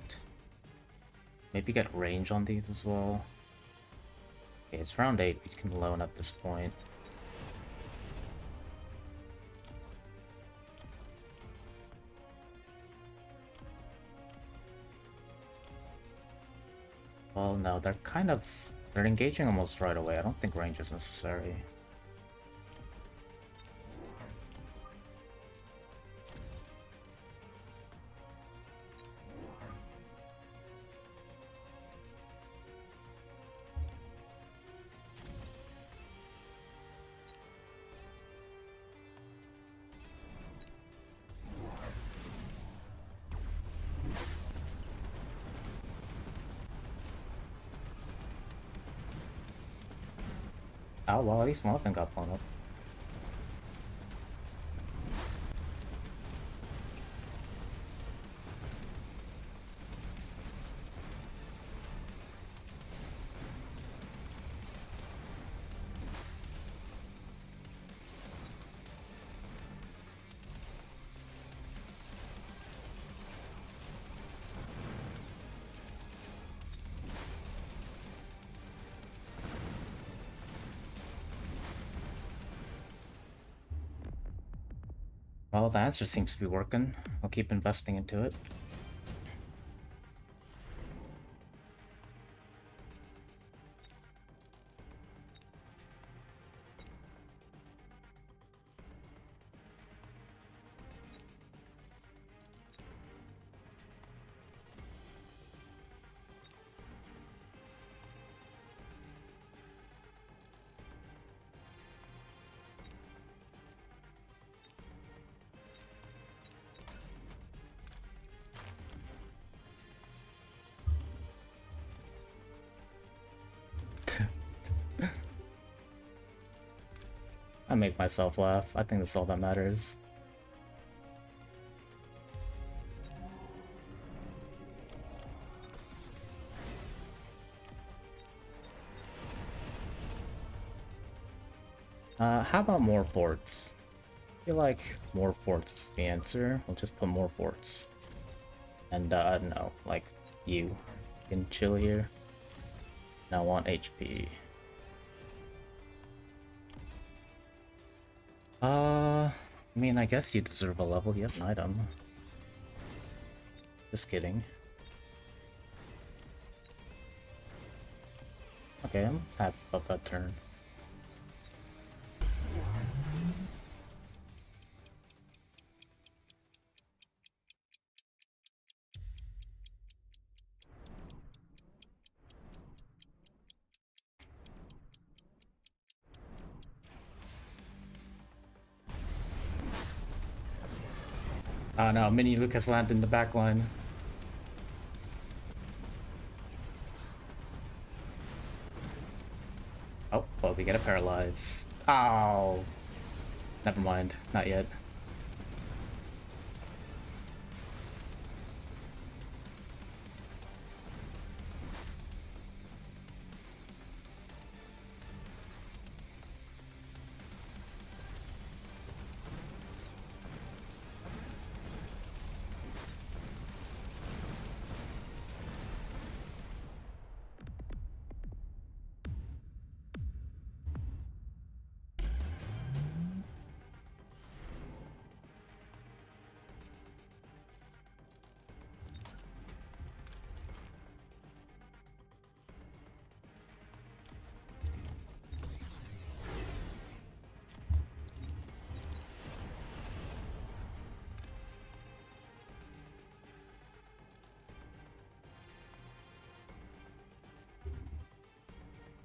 S1: maybe get range on these as well. Okay, it's round 8, we can loan at this point. Well, no, they're engaging almost right away. I don't think range is necessary. Oh, well, at least one of them got blown up. Well, the answer seems to be working. I'll keep investing into it. I make myself laugh. I think that's all that matters. How about more forts? I feel like more forts is the answer. We'll just put more forts. And, I don't know, like, you can chill here. Now I want HP. I mean, I guess you deserve a level. You have an item. Just kidding. Okay, I'm happy about that turn. Oh no, Mini Lucas landed in the back line. Oh, well, we get a paralyze. Oh, never mind, not yet.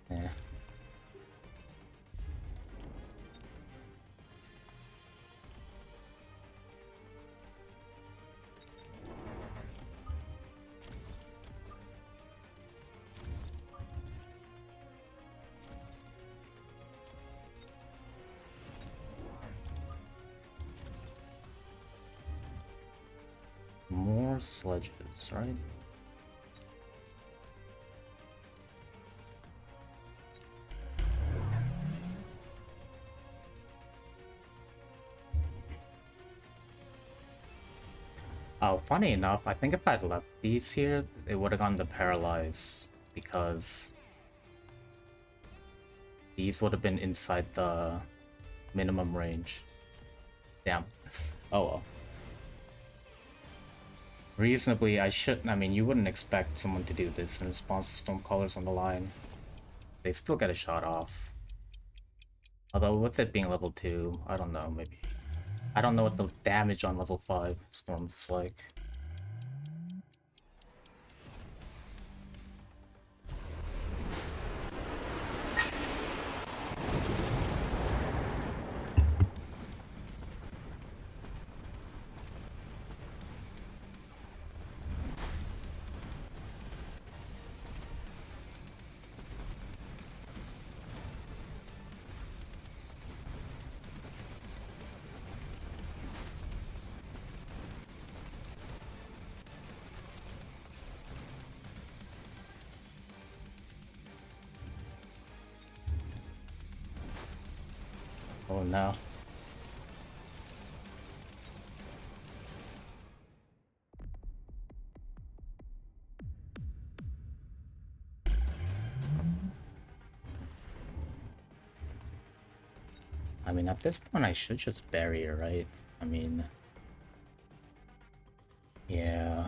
S1: Yeah. More sledges, right? Oh, funny enough, I think if I'd left these here, it would have gone to Paralyze, because these would have been inside the minimum range. Damn. Oh well. Reasonably, I mean, you wouldn't expect someone to do this in response to Stormcallers on the line. They still get a shot off. Although with it being level 2, I don't know, maybe. I don't know what the damage on level 5 Storms is like. Oh no. I mean, at this point, I should just bury her, right? I mean... Yeah...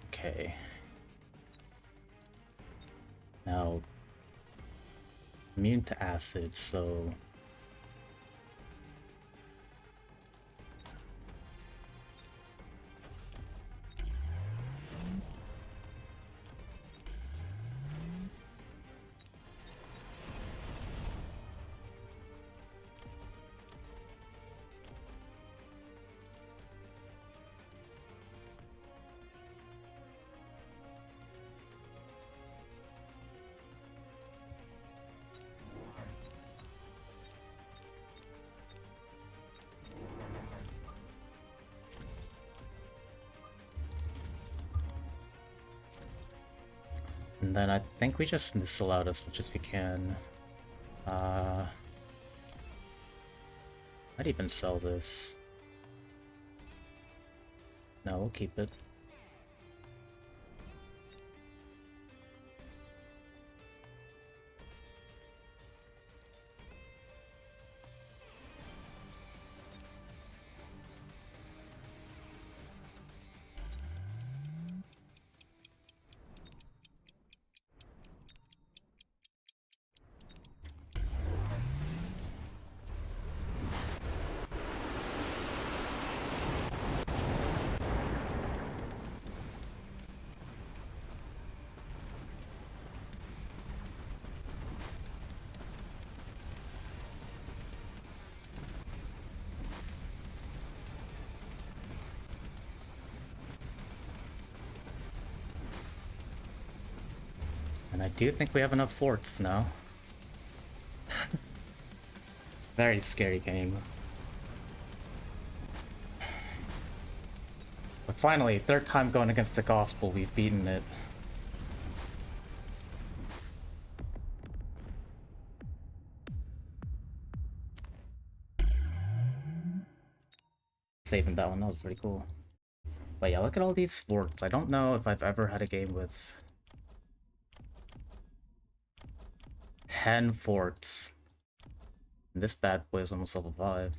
S1: Okay. Now... Immune to acid, so... And then I think we just missile out as much as we can. Might even sell this. No, we'll keep it. And I do think we have enough forts now. Very scary game. But finally, third time going against the Gospel, we've beaten it. Saving that one, that was pretty cool. But yeah, look at all these forts. I don't know if I've ever had a game with 10 forts. And this bad boy is almost level 5.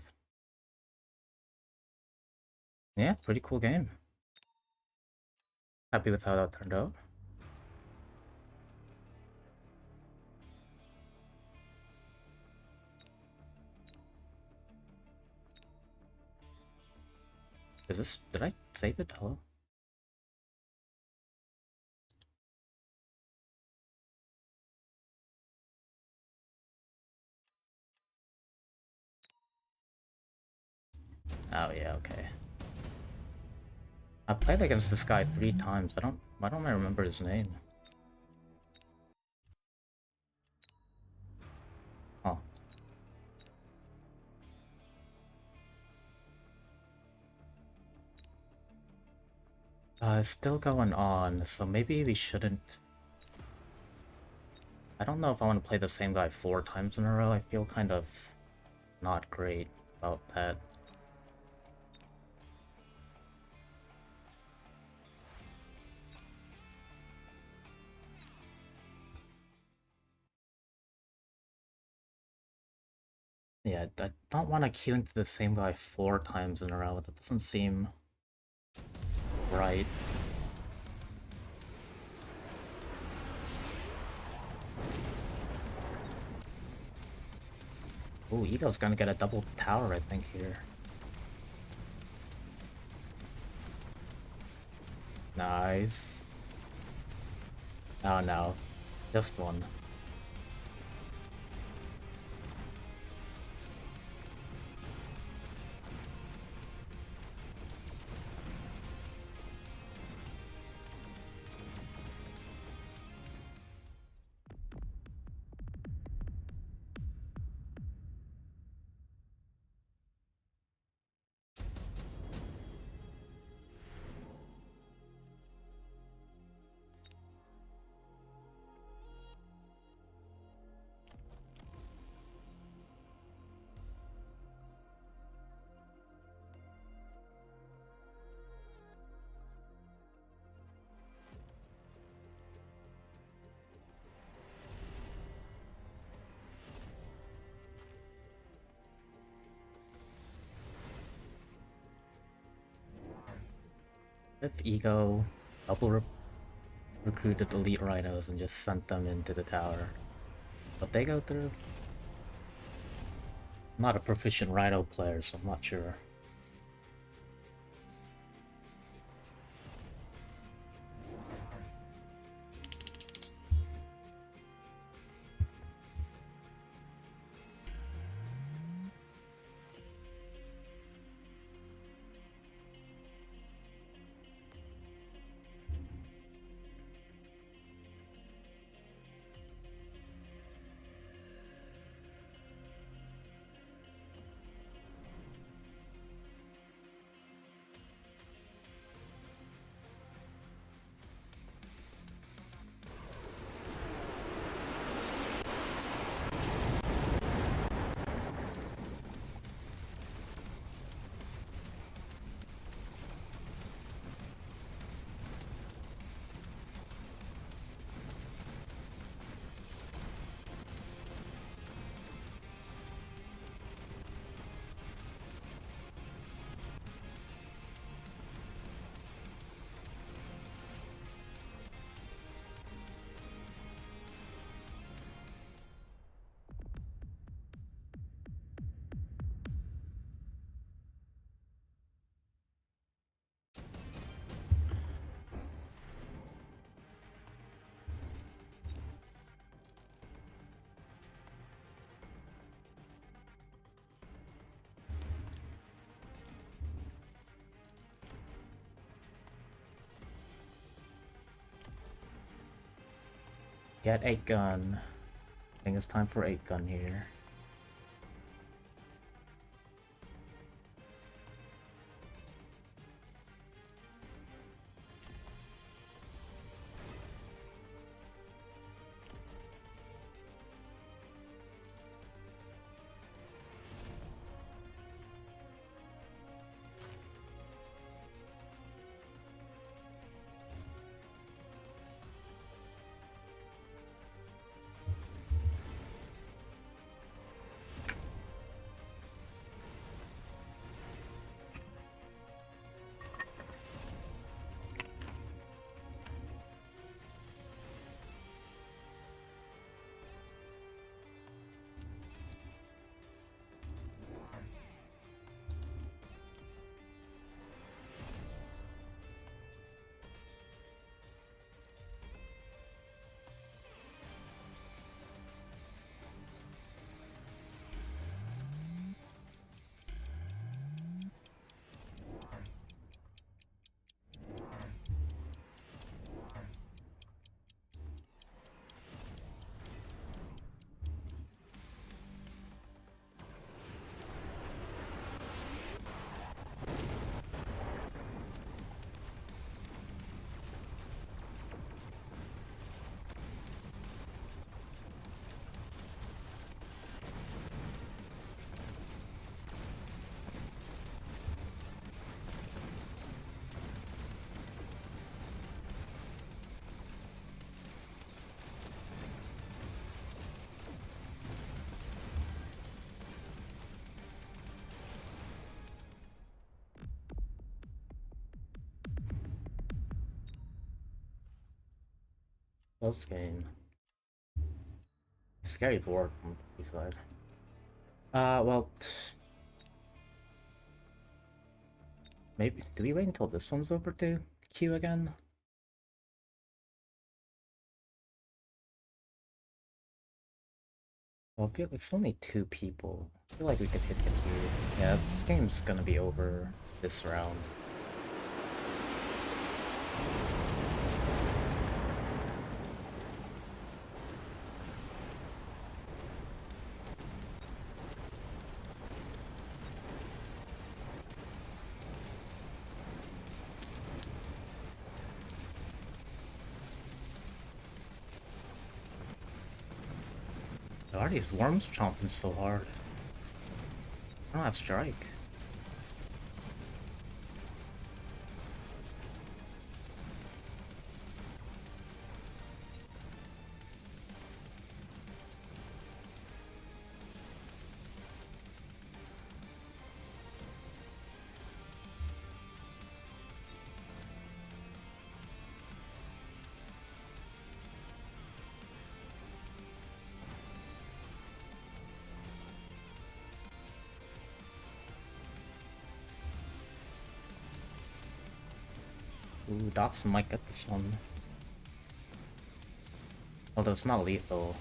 S1: Yeah, pretty cool game. Happy with how that turned out. Is this... Did I save it? Hello? Oh yeah, okay. I played against this guy 3 times. Why don't I remember his name? Oh. It's still going on, so maybe we shouldn't... I don't know if I want to play the same guy 4 times in a row. I feel kind of not great about that. Yeah, I don't want to queue into the same guy 4 times in a row. That doesn't seem right. Ooh, Ego's gonna get a double tower, I think, here. Nice. Oh no, just one. If Ego double recruited elite rhinos and just sent them into the tower, but they go through. I'm not a proficient rhino player, so I'm not sure. Get 8 gun. I think it's time for 8 gun here. Close game. Scary board from the side. Well, maybe do we wait until this one's over to queue again? Well, I feel it's only 2 people. I feel like we could hit the queue. Yeah, this game's gonna be over this round. Why are these worms chomping so hard? I don't have strike. Ooh, Dachshund might get this one. Although it's not lethal.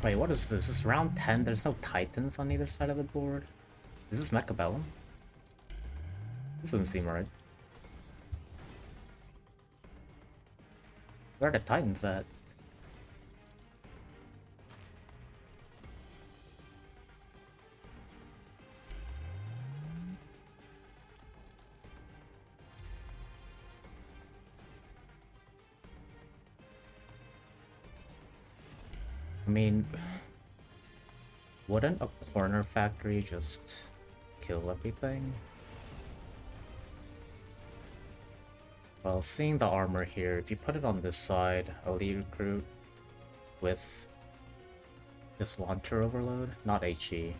S1: Wait, what is this? This is round 10? There's no titans on either side of the board? Is this Mechabellum? This doesn't seem right. Where are the titans at? I mean, wouldn't a corner factory just kill everything? Well, seeing the armor here, if you put it on this side, elite recruit with this launcher overload, not HE.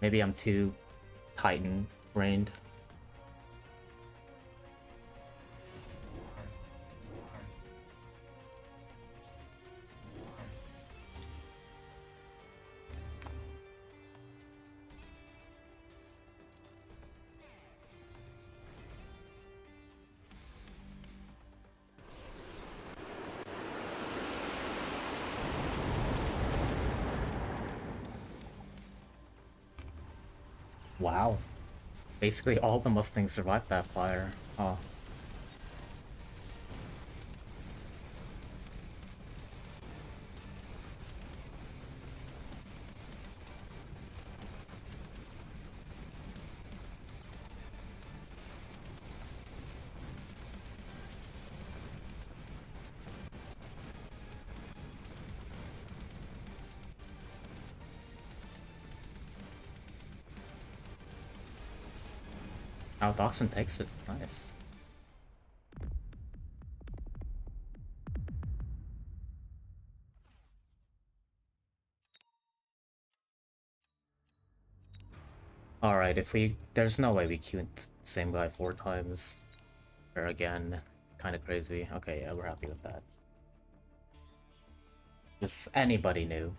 S1: Maybe I'm too Titan brained. Wow. Basically all the Mustangs survived that fire. Huh. Now Dachshund takes it. Nice. Alright, if we... There's no way we queue the same guy 4 times. Or again. Kinda crazy. Okay, yeah, we're happy with that. Just anybody new.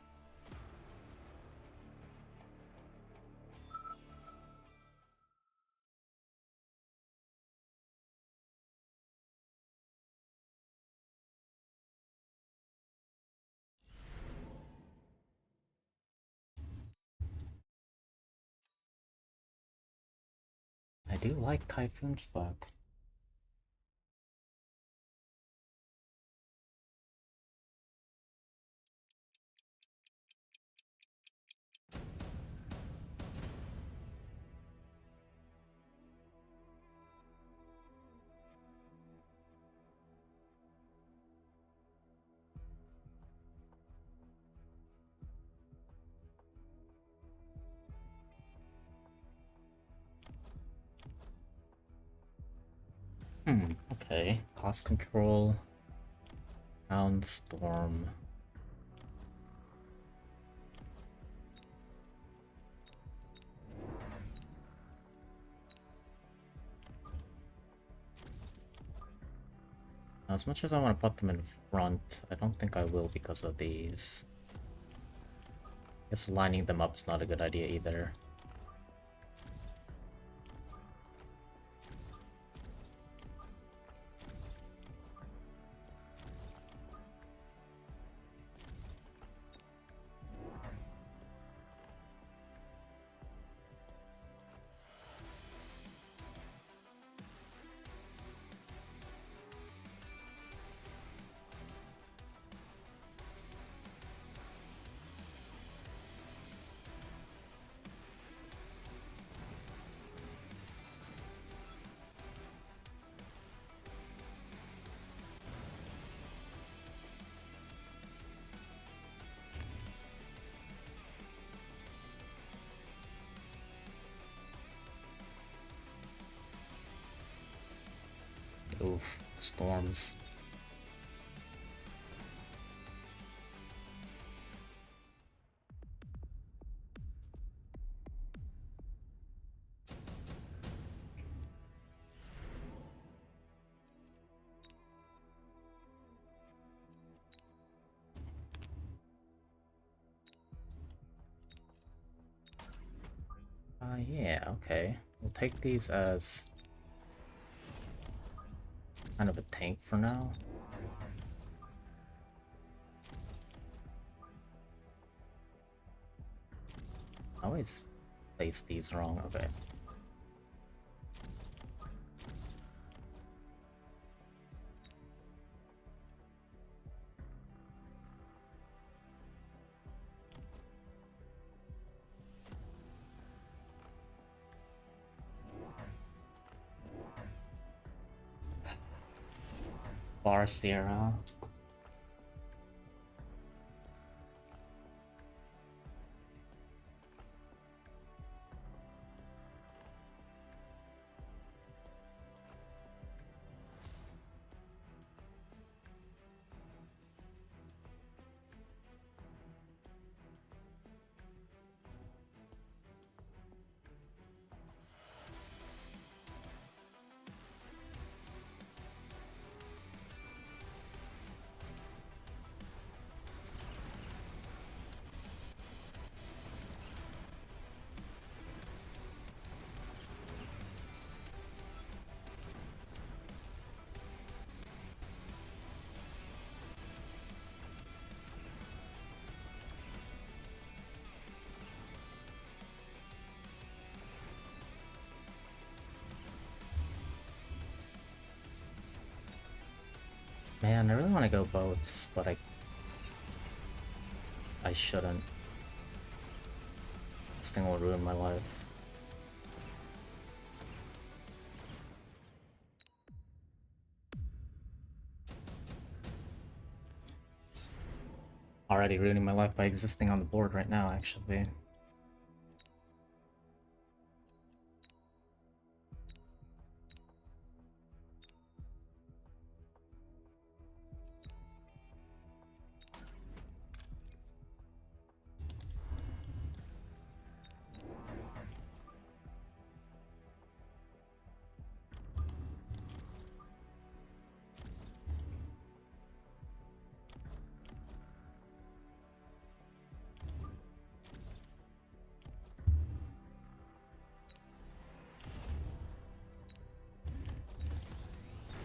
S1: I do like Typhoon's back. Okay. Cost control. Round storm. As much as I want to put them in front, I don't think I will because of these. I guess lining them up is not a good idea either. Oof, storms. Yeah, okay. We'll take these as kind of a tank for now. I always place these wrong. Okay. Bar Sierra. Man, I really want to go boats, but I shouldn't. This thing will ruin my life. It's already ruining my life by existing on the board right now, actually.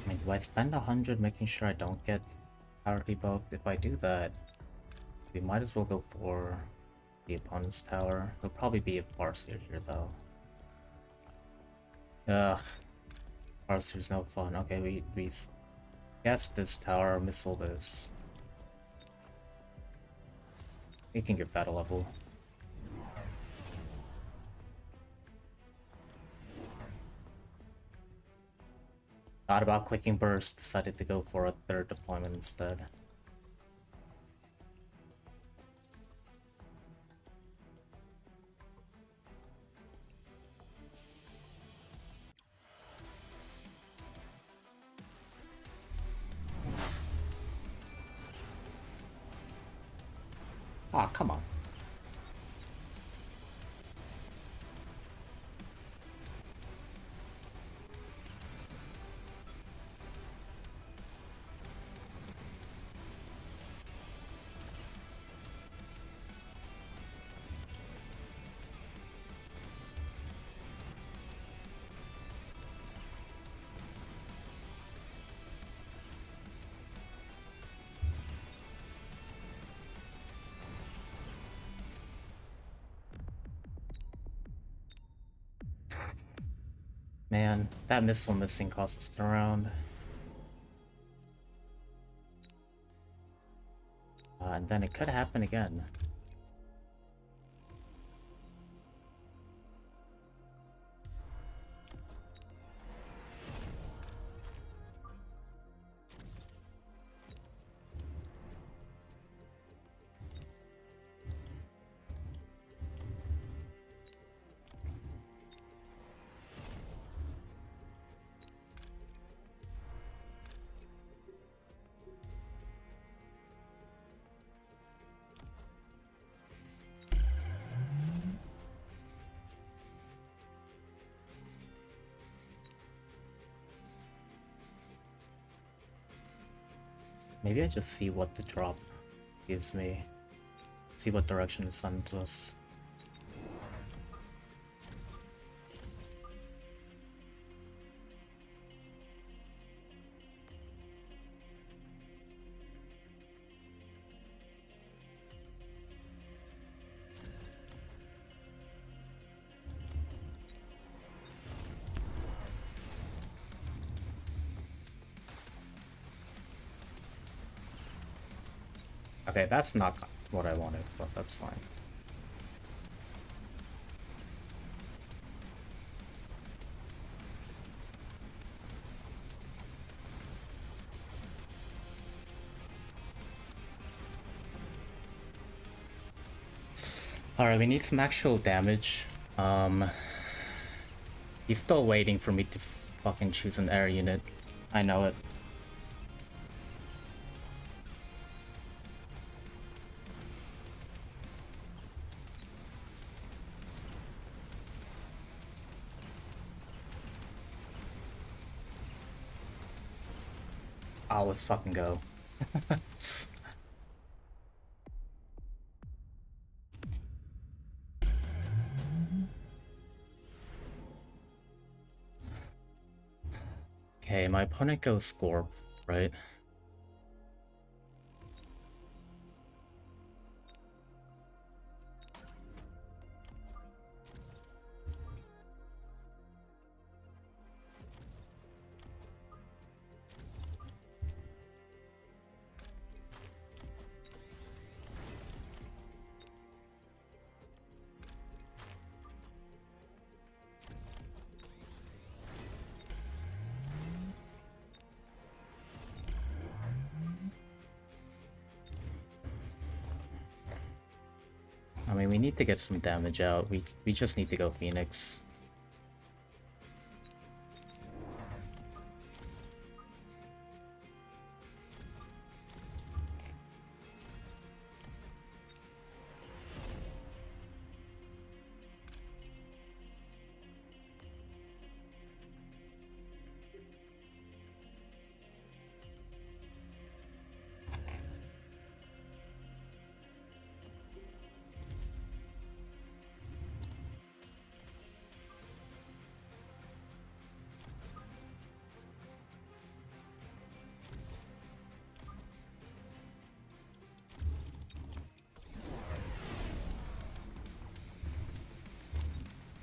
S1: I mean, do I spend 100 making sure I don't get tower debugged? If I do that, we might as well go for the opponent's tower. It'll probably be a Farseer here, though. Ugh. Farseer's no fun. Okay, we guess this tower, missile this. We can give that a level. Thought about clicking burst, decided to go for a third deployment instead. Aw, come on. Man, that missile missing cost us a round. And then it could happen again. Maybe I just see what the drop gives me. See what direction it sends us. Okay, that's not what I wanted, but that's fine. Alright, we need some actual damage. He's still waiting for me to fucking choose an air unit. I know it. Oh, let's fucking go. Okay, my opponent goes Scorp, right? I mean, we need to get some damage out. We just need to go Phoenix.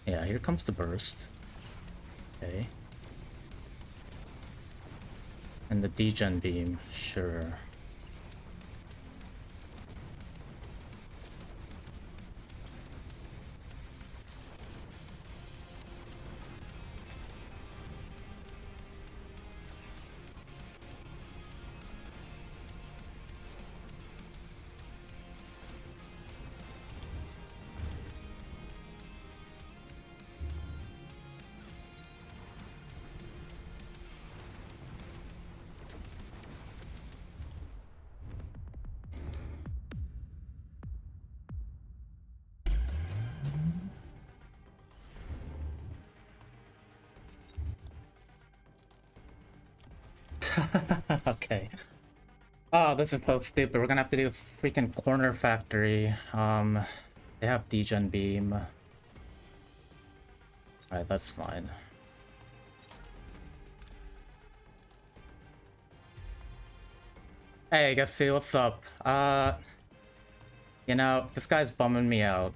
S1: Yeah, here comes the burst. Okay. And the degen beam, sure. Okay. Oh, this is so stupid. We're gonna have to do a freaking corner factory. They have degen beam. Alright, that's fine. Hey, Gassi, what's up? You know, this guy's bumming me out.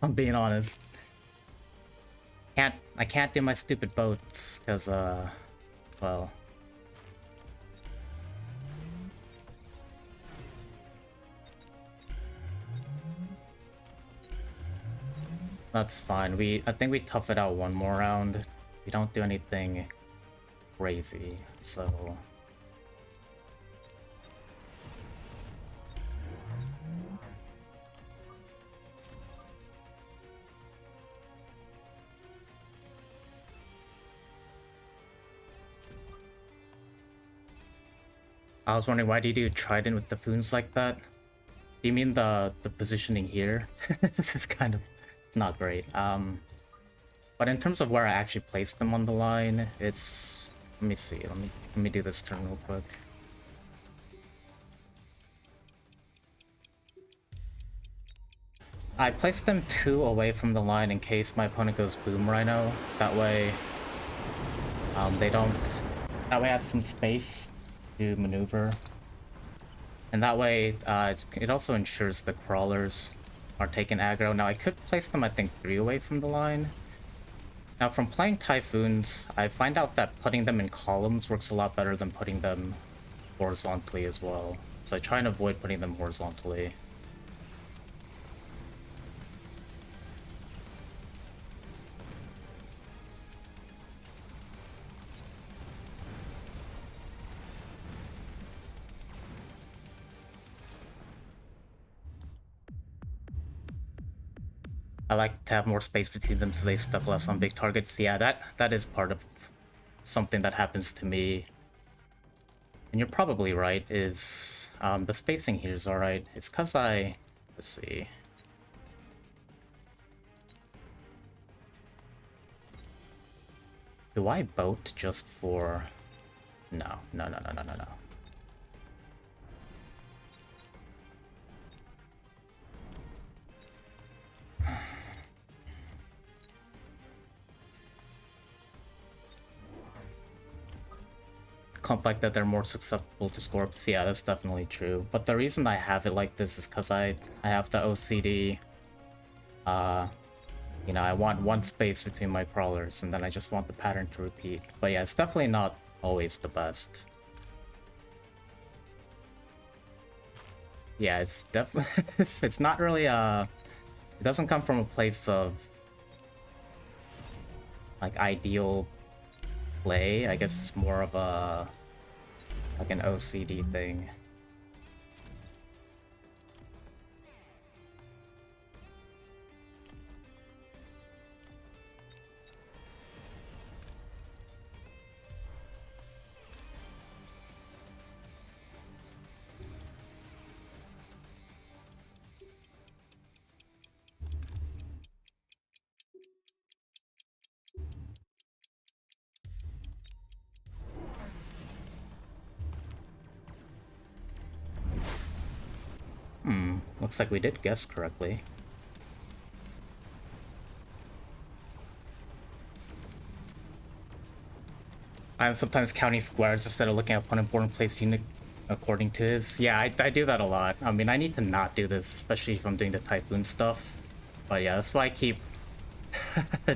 S1: I'm being honest. I can't do my stupid boats, because, well... That's fine. I think we tough it out one more round. We don't do anything crazy, so... I was wondering, why do you do Trident with the Foons like that? Do you mean the positioning here? This is kind of... It's not great. But in terms of where I actually placed them on the line, it's... Let me see. Let me do this turn real quick. I placed them 2 away from the line in case my opponent goes Boom Rhino. That way, they don't... That way I have some space to maneuver. And that way, it also ensures the crawlers are taking aggro. Now, I could place them, I think, 3 away from the line. Now, from playing Typhoons, I find out that putting them in columns works a lot better than putting them horizontally as well. So I try and avoid putting them horizontally. I like to have more space between them so they stuck less on big targets. Yeah, that is part of something that happens to me. And you're probably right, is the spacing here is alright. It's because let's see. Do I boat just for... No. Comp like that, they're more susceptible to scorps. Yeah, that's definitely true. But the reason I have it like this is because I have the OCD. You know, I want one space between my crawlers, and then I just want the pattern to repeat. But yeah, it's definitely not always the best. Yeah, it's definitely... it's not really, it doesn't come from a place of, like, ideal play. I guess it's more of a... like an OCD thing. Looks like we did guess correctly. I'm sometimes counting squares instead of looking at one important place unit according to his. Yeah, I do that a lot. I mean, I need to not do this, especially if I'm doing the Typhoon stuff. But yeah, that's why I keep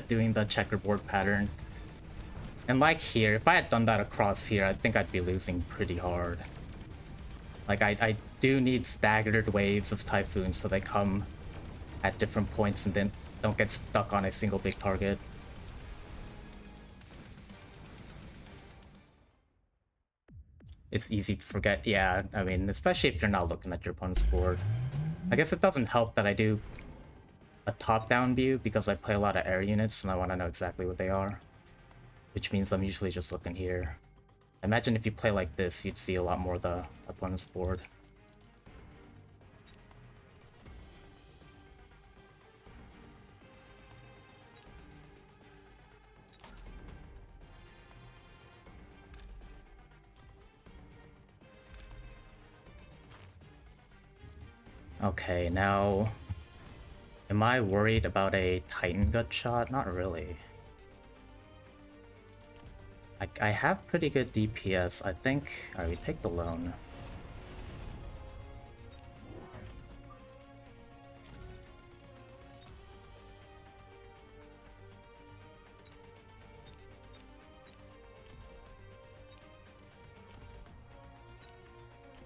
S1: doing the checkerboard pattern. And like here, if I had done that across here, I think I'd be losing pretty hard. Like, I do need staggered waves of Typhoons so they come at different points and then don't get stuck on a single big target. It's easy to forget. Yeah, I mean, especially if you're not looking at your opponent's board. I guess it doesn't help that I do a top-down view because I play a lot of air units and I want to know exactly what they are. Which means I'm usually just looking here. Imagine if you play like this, you'd see a lot more of the opponent's board. Okay, now... Am I worried about a Titan gut shot? Not really. I have pretty good DPS, I think. Alright, we take the loan.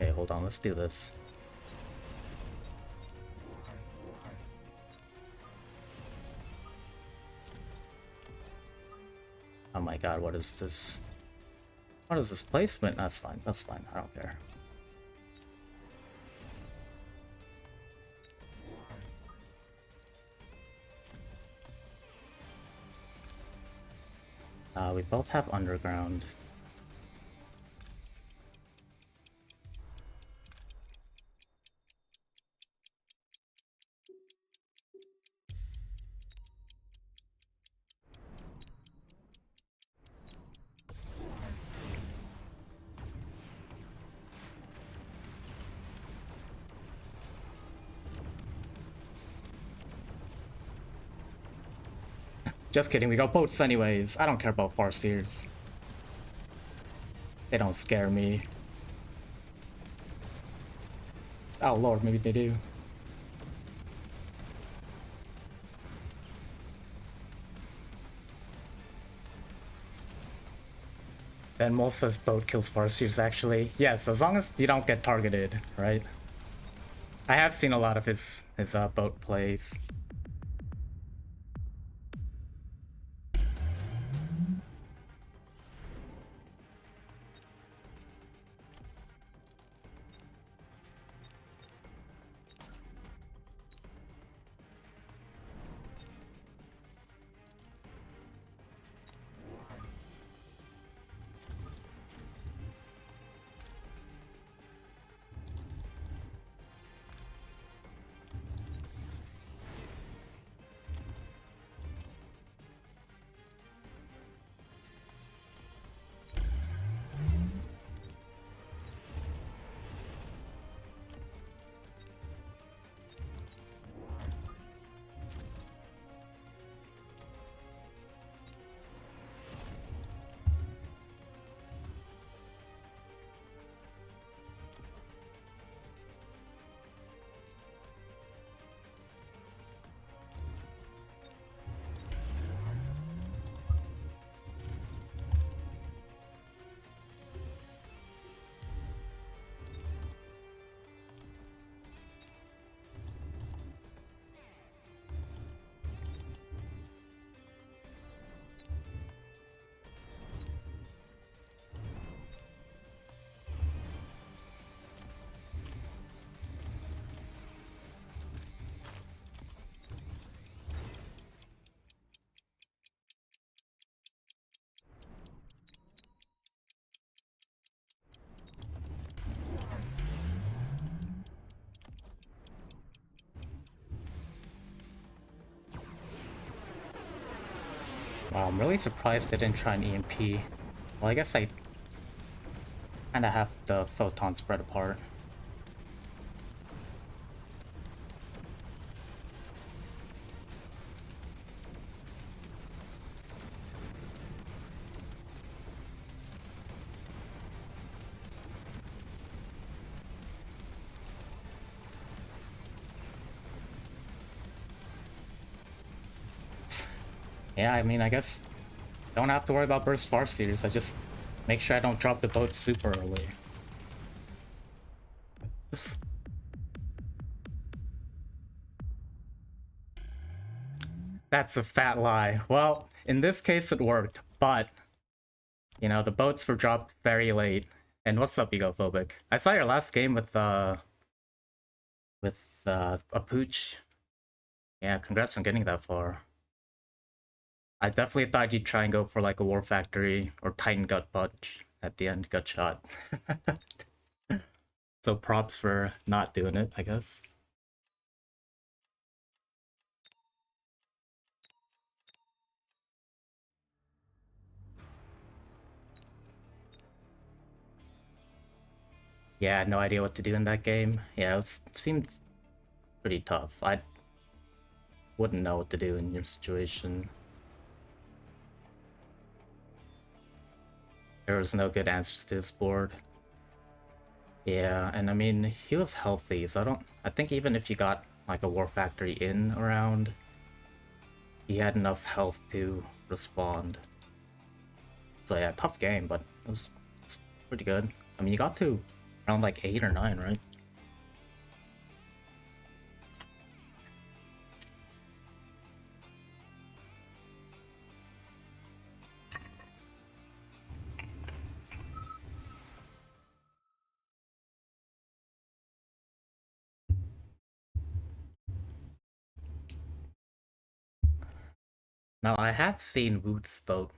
S1: Okay, hold on, let's do this. Oh my god, what is this? What is this placement? That's fine, I don't care. We both have underground. Just kidding, we got boats anyways. I don't care about Farseers. They don't scare me. Oh lord, maybe they do. Then Mol says boat kills Farseers actually. Yes, as long as you don't get targeted, right? I have seen a lot of his boat plays. Wow, I'm really surprised they didn't try an EMP. Well, I guess I kind of have the photon spread apart. Yeah, I mean, I guess don't have to worry about burst Farseers. I just make sure I don't drop the boat super early. That's a fat lie. Well, in this case it worked, but you know, the boats were dropped very late. And what's up, Egophobic? I saw your last game with a pooch. Yeah, congrats on getting that far. I definitely thought you'd try and go for like a War Factory or Titan Gut Punch at the end, gut shot. So props for not doing it, I guess. Yeah, no idea what to do in that game. Yeah, seemed pretty tough. I wouldn't know what to do in your situation. There was no good answers to this board. Yeah, and I mean, he was healthy, so I think even if you got like a War Factory in around, he had enough health to respond. So yeah, tough game, but it's pretty good. I mean, you got to around like 8 or 9, right? Now, I have seen Woot's boat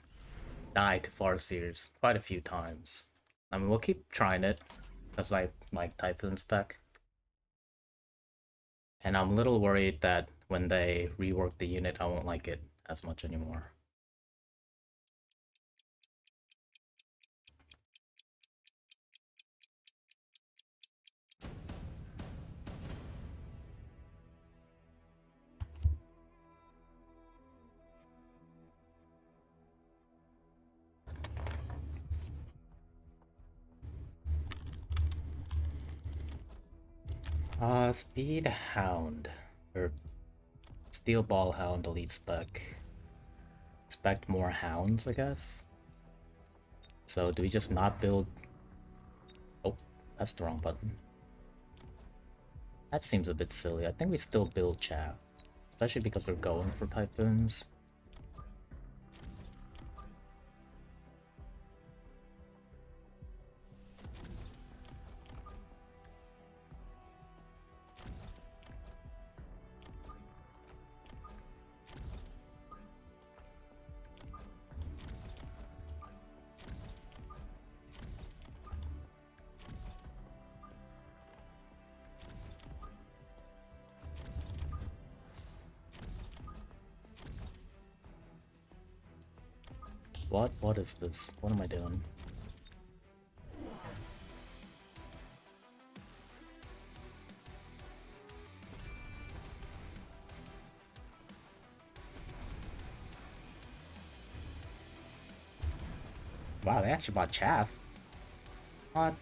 S1: die to Farseers quite a few times. I mean, we'll keep trying it, because I like Typhoon's spec. And I'm a little worried that when they rework the unit, I won't like it as much anymore. Speed Hound, or Steel Ball Hound elite spec. Expect more hounds, I guess. So do we just not build... Oh, that's the wrong button. That seems a bit silly. I think we still build Chaff, especially because we're going for Typhoons. What is this? What am I doing? Wow, they actually bought Chaff. What?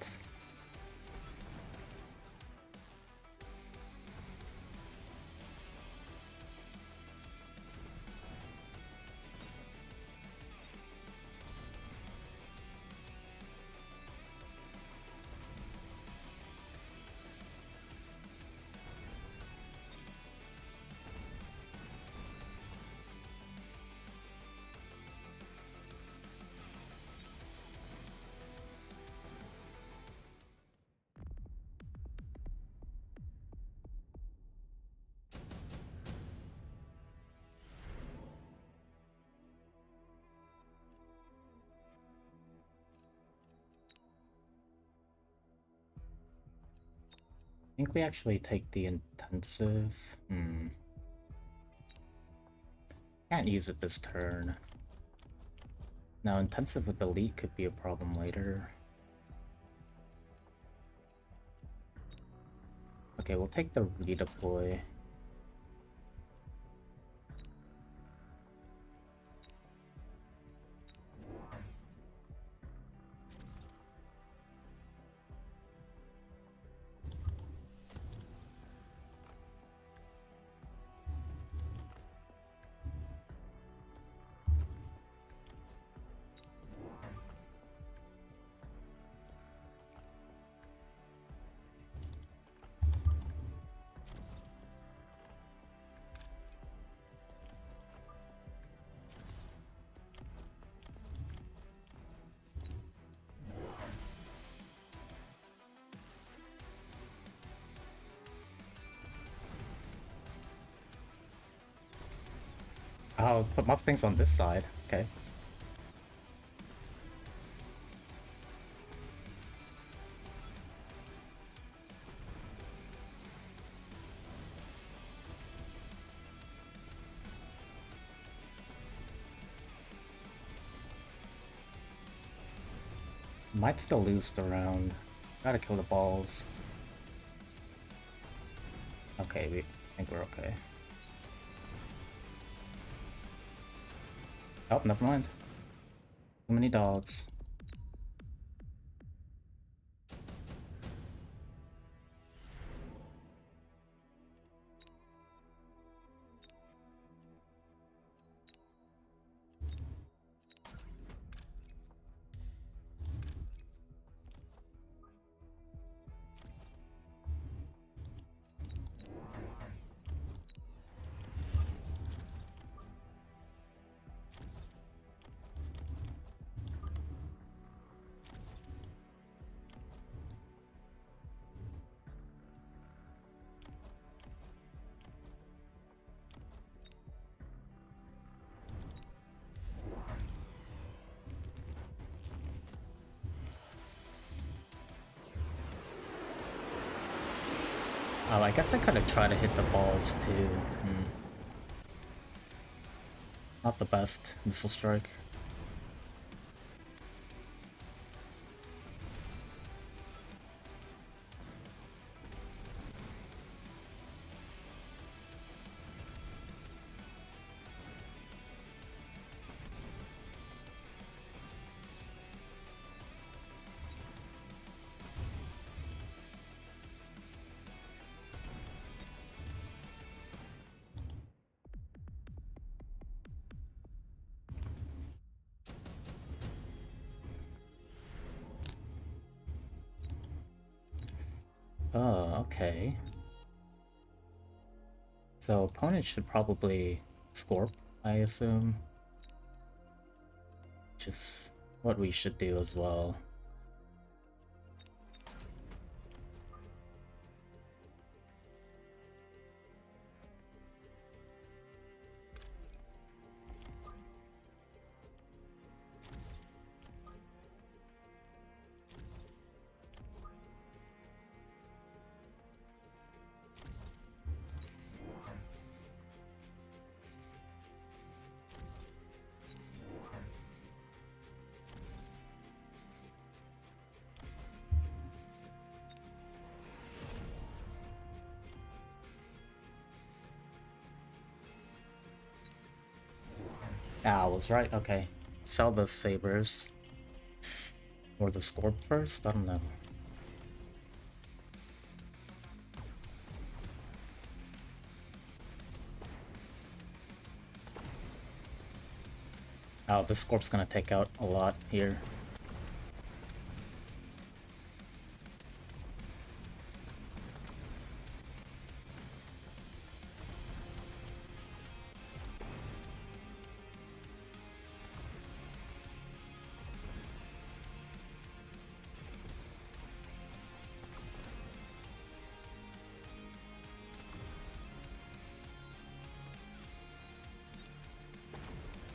S1: I think we actually take the intensive. Can't use it this turn. Now, intensive with elite could be a problem later. Okay, we'll take the redeploy. I'll put Mustangs on this side. Okay. Might still lose the round. Gotta kill the balls. Okay, think we're okay. Oh, never mind. Too many dogs. Oh, I guess I could have tried to hit the balls too. Not the best missile strike. Oh, okay. So opponent should probably Scorp, I assume. Which is what we should do as well. Ah, I was right. Okay. Sell the sabers. Or the Scorp first? I don't know. Oh, this Scorp's gonna take out a lot here.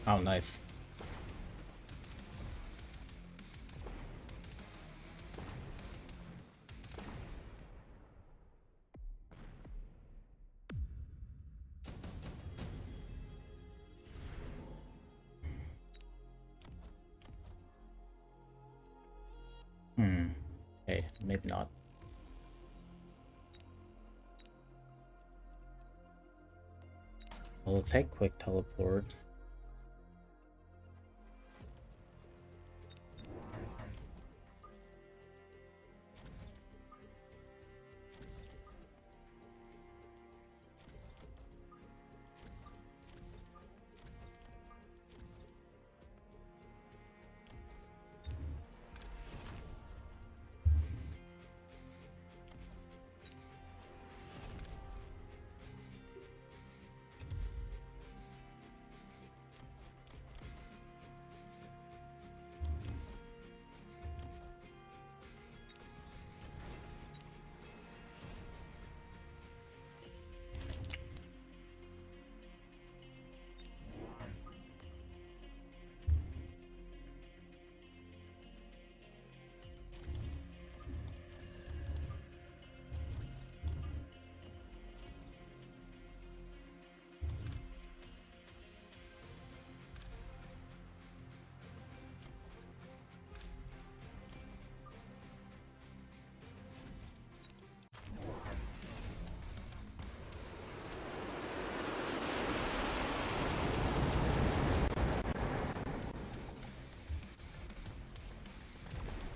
S1: Oh, nice. Okay, maybe not. We'll take quick teleport.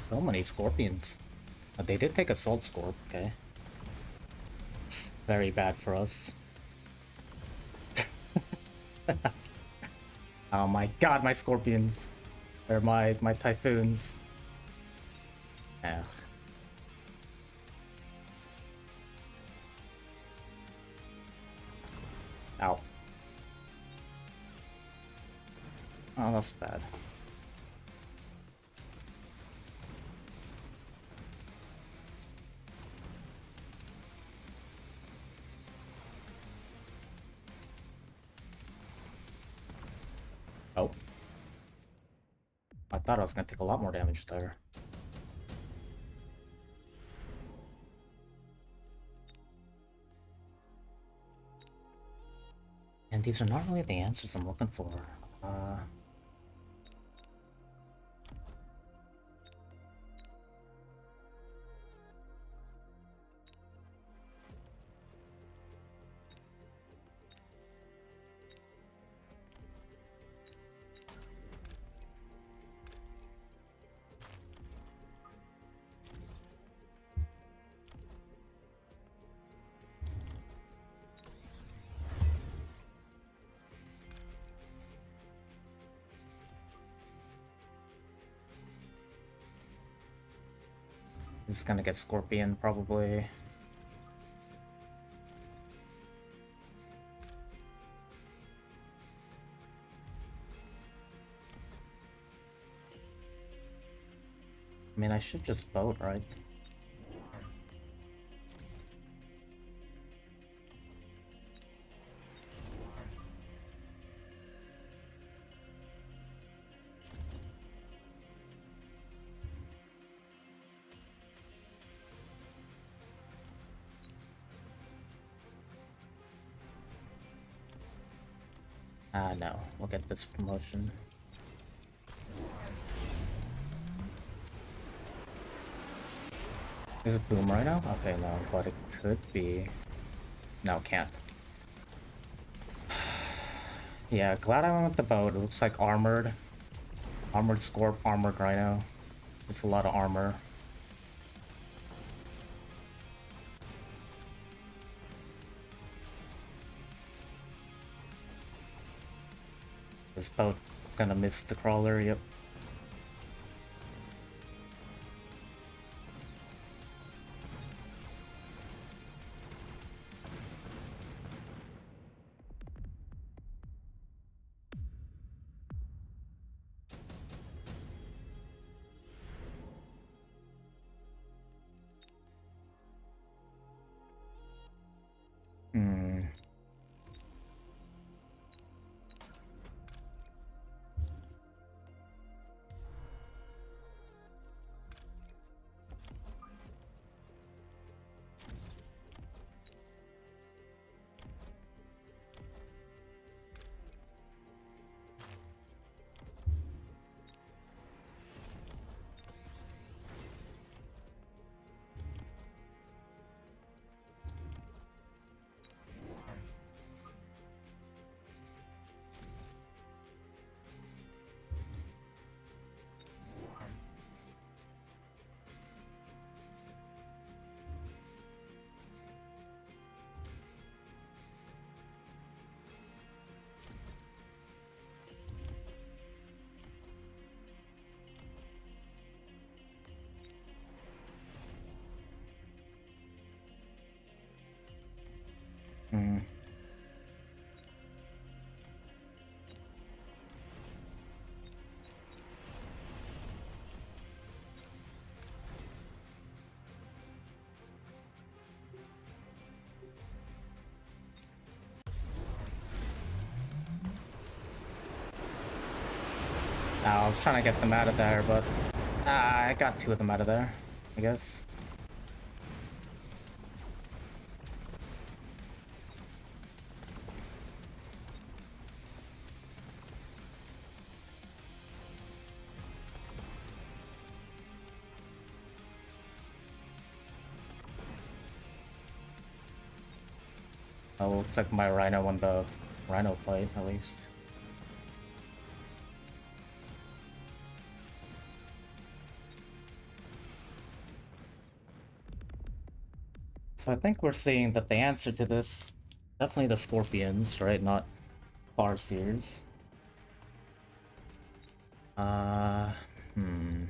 S1: So many scorpions. They did take Assault Scorp, okay. Very bad for us. Oh my god, my scorpions. Or my typhoons. Ugh. Ow. Oh, that's bad. Oh. I thought I was gonna take a lot more damage there. And these are not really the answers I'm looking for. Just gonna get Scorpion, probably. I mean, I should just boat, right? No. We'll get this promotion. Is it Boom right now? Okay, no, but it could be. No, can't. Yeah, glad I went with the boat. It looks like armored. Armored Scorp, armored Rhino. It's a lot of armor. This boat gonna miss the crawler, yep. Hmm. Hmm. I was trying to get them out of there, but I got two of them out of there, I guess. Oh, looks like my Rhino won the Rhino fight, at least. So I think we're seeing that the answer to this, definitely the Scorpions, right? Not Farseers. Uh, hmm.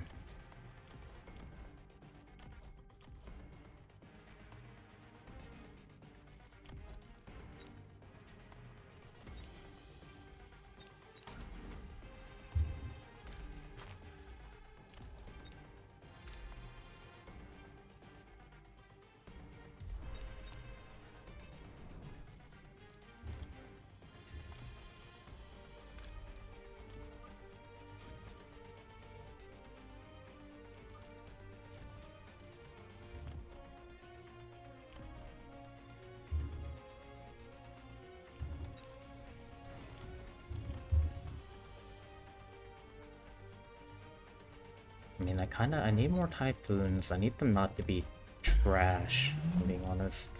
S1: I mean, I need more Typhoons. I need them not to be trash, if I'm being honest.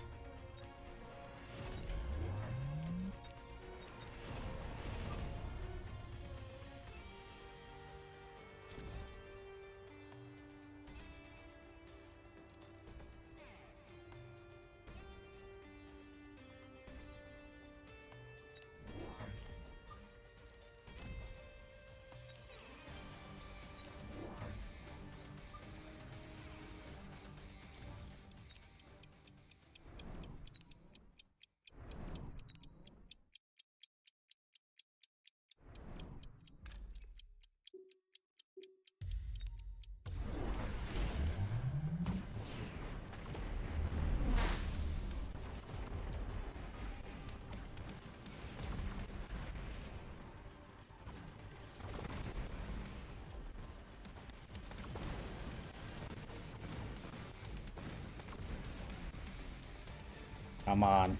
S1: Come on.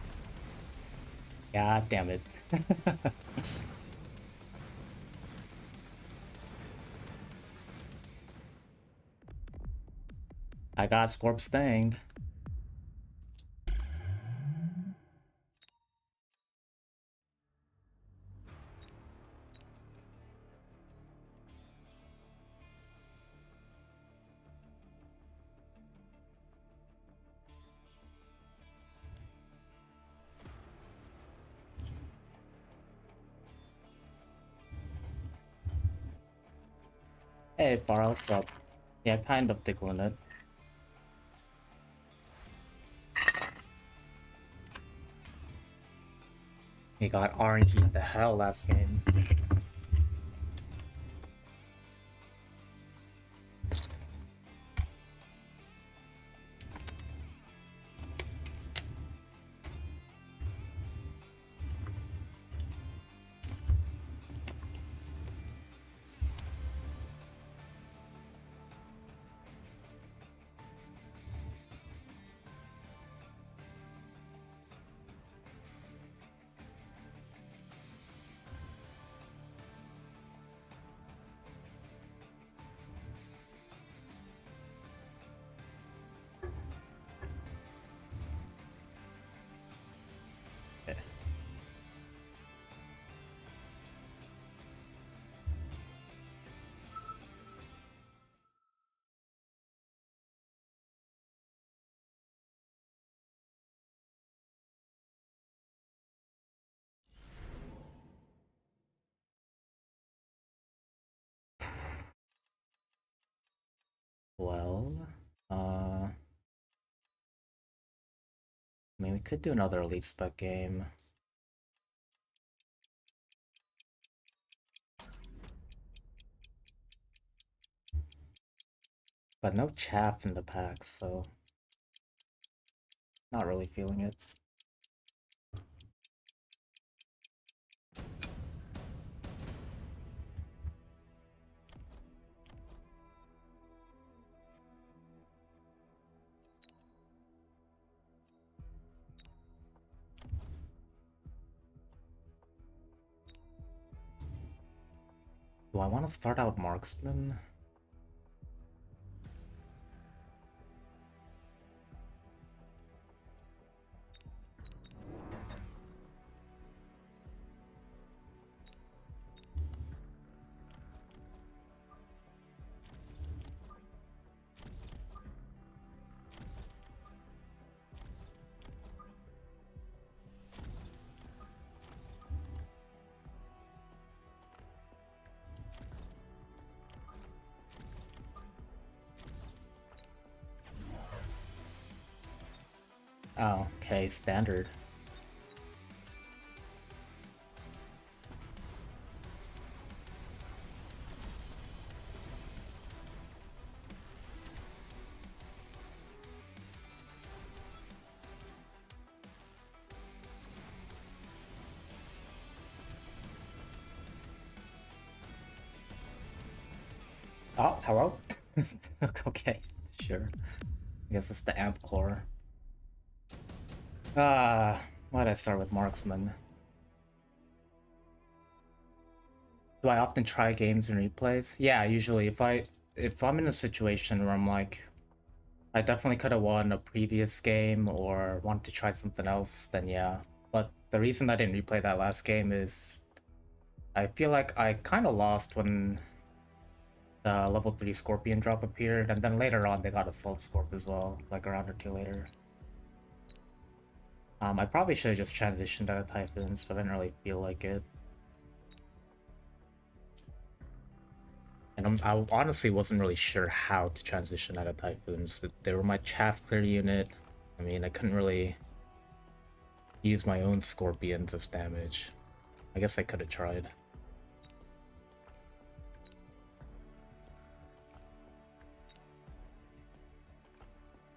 S1: God damn it. I got Scorp Stang. Hey, Far, what's up? Yeah, kind of tickling it. He got RNG the hell last game. Well, I mean, we could do another Elite Spec game. But no chaff in the pack, so not really feeling it. Do I want to start out Marksman? Oh, okay, standard. Oh, hello? Okay, sure. I guess it's the amp core. Why'd I start with marksman? Do I often try games and replays? Yeah, usually if I'm in a situation where I'm like, I definitely could have won a previous game or wanted to try something else, then yeah. But the reason I didn't replay that last game is I feel like I kind of lost when the level 3 Scorpion drop appeared, and then later on they got Assault Scorp as well, like a round or two later. I probably should have just transitioned out of Typhoons, but I didn't really feel like it. And I honestly wasn't really sure how to transition out of Typhoons. They were my chaff clear unit. I mean, I couldn't really use my own Scorpions as damage. I guess I could have tried.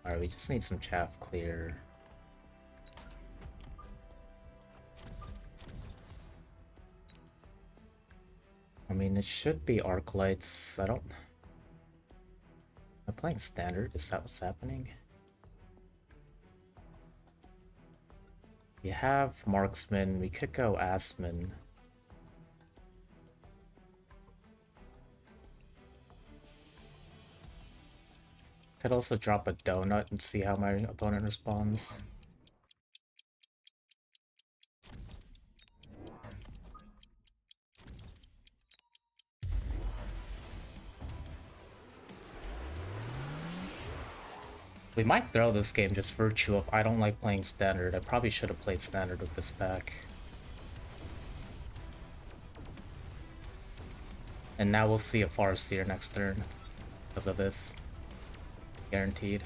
S1: Alright, we just need some chaff clear. I mean, it should be arc lights. I don't... I'm playing standard. Is that what's happening? We have marksman. We could go assman. Could also drop a donut and see how my opponent responds. We might throw this game just virtue of I don't like playing standard. I probably should have played standard with this pack. And now we'll see a Farseer next turn because of this. Guaranteed.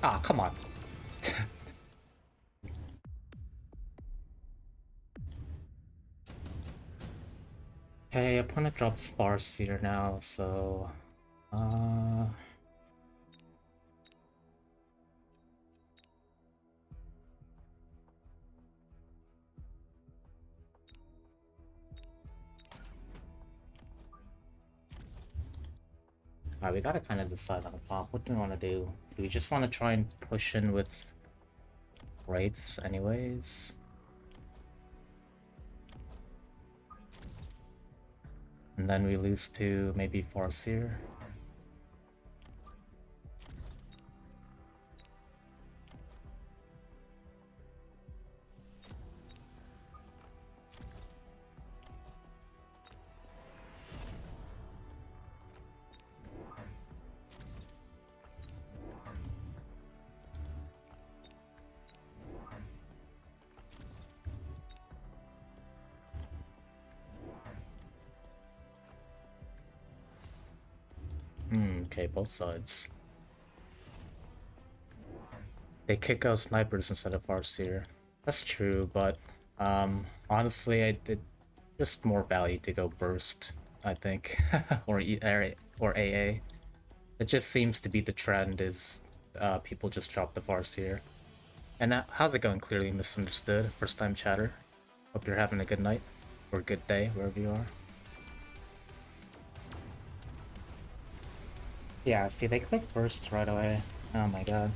S1: Ah, come on. Okay, opponent drops Farseer now, so... Alright, we gotta kind of decide on a comp. What do we want to do? Do we just want to try and push in with Wraiths anyways? And then we lose to maybe Farseer? Okay, both sides. They kick out snipers instead of Farseer. That's true, but honestly, it's just more value to go burst, I think, or AA. It just seems to be the trend is people just drop the Farseer. And how's it going? Clearly misunderstood. First time chatter. Hope you're having a good night or good day wherever you are. Yeah, see, they click bursts right away. Oh my god.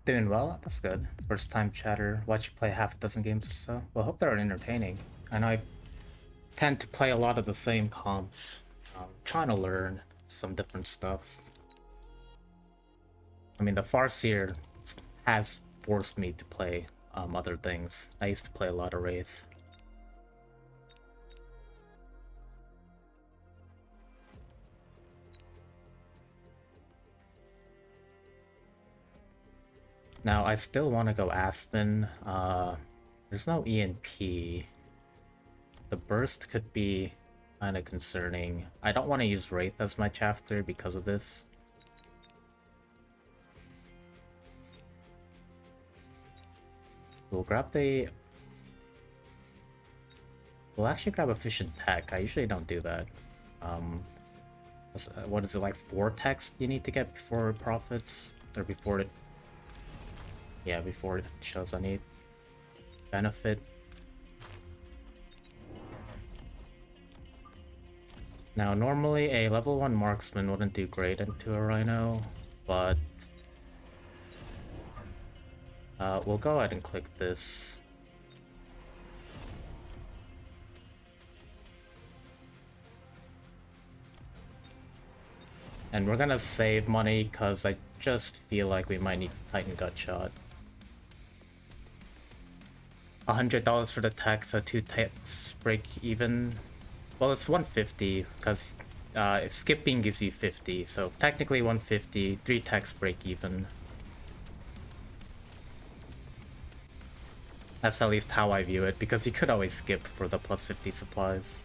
S1: Doing well, that's good. First time chatter, watch you play half a dozen games or so. Well, I hope they're entertaining. I know I tend to play a lot of the same comps. Trying to learn some different stuff. I mean, the Farseer has forced me to play other things. I used to play a lot of Wraith. Now, I still want to go Aspen. There's no ENP. The burst could be kind of concerning. I don't want to use Wraith as my chapter because of this. We'll grab the... We'll actually grab Efficient Tech. I usually don't do that. What is it, like 4 techs you need to get before it profits? Or before it... Yeah, before it shows any benefit. Now, normally a level 1 marksman wouldn't do great into a Rhino, but... we'll go ahead and click this. And we're gonna save money because I just feel like we might need Titan Gutshot. $100 for the tech, so 2 techs break even. Well, it's 150 because if skipping gives you 50, so technically 150, 3 techs break even. That's at least how I view it, because you could always skip for the plus 50 supplies.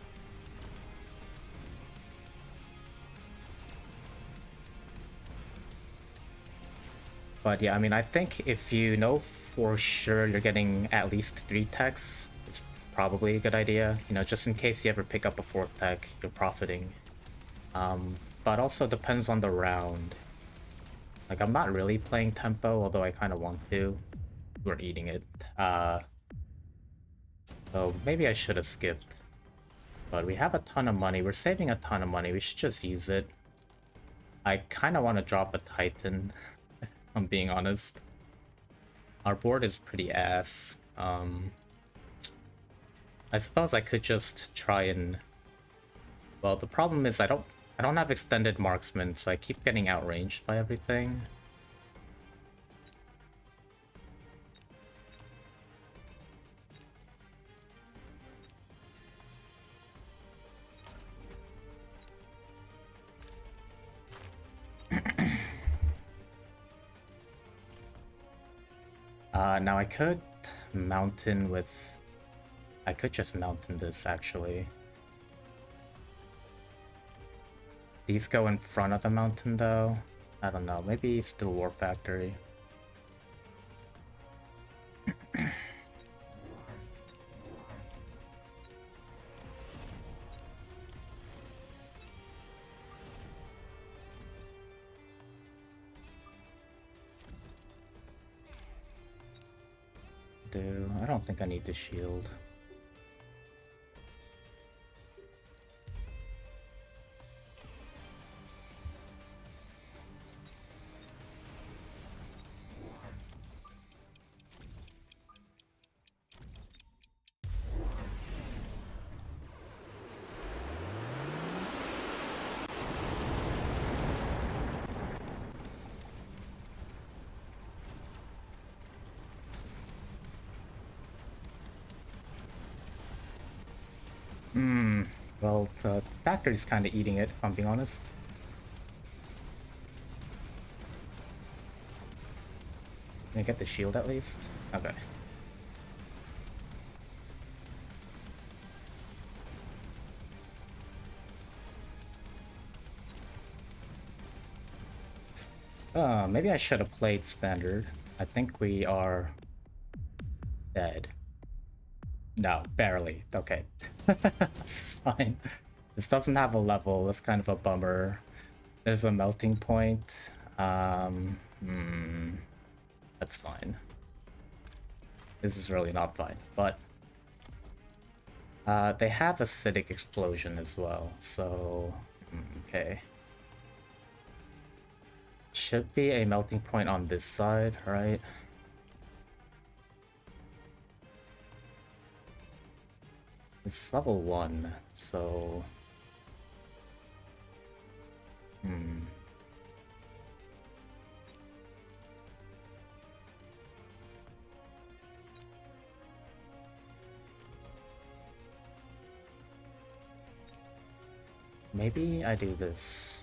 S1: But yeah, I mean, I think if you know for sure you're getting at least 3 techs, it's probably a good idea. You know, just in case you ever pick up a 4th tech, you're profiting. But also depends on the round. Like, I'm not really playing tempo, although I kind of want to. We're eating it. So maybe I should have skipped. But we have a ton of money. We're saving a ton of money. We should just use it. I kind of want to drop a Titan, if I'm being honest. Our board is pretty ass. I suppose I could just try and... Well, the problem is I don't have extended marksman, so I keep getting outranged by everything. Now I could mountain with... I could just mountain this, actually. These go in front of the mountain, though. I don't know, maybe still War Factory. I don't think I need to shield. Well, the factory's kind of eating it, if I'm being honest. Can I get the shield at least? Okay. Maybe I should have played standard. I think we are dead. No, barely. Okay. This is fine. This doesn't have a level. That's kind of a bummer. There's a melting point. That's fine. This is really not fine, but they have acidic explosion as well, so okay. Should be a melting point on this side, right? It's level 1, so... Maybe I do this.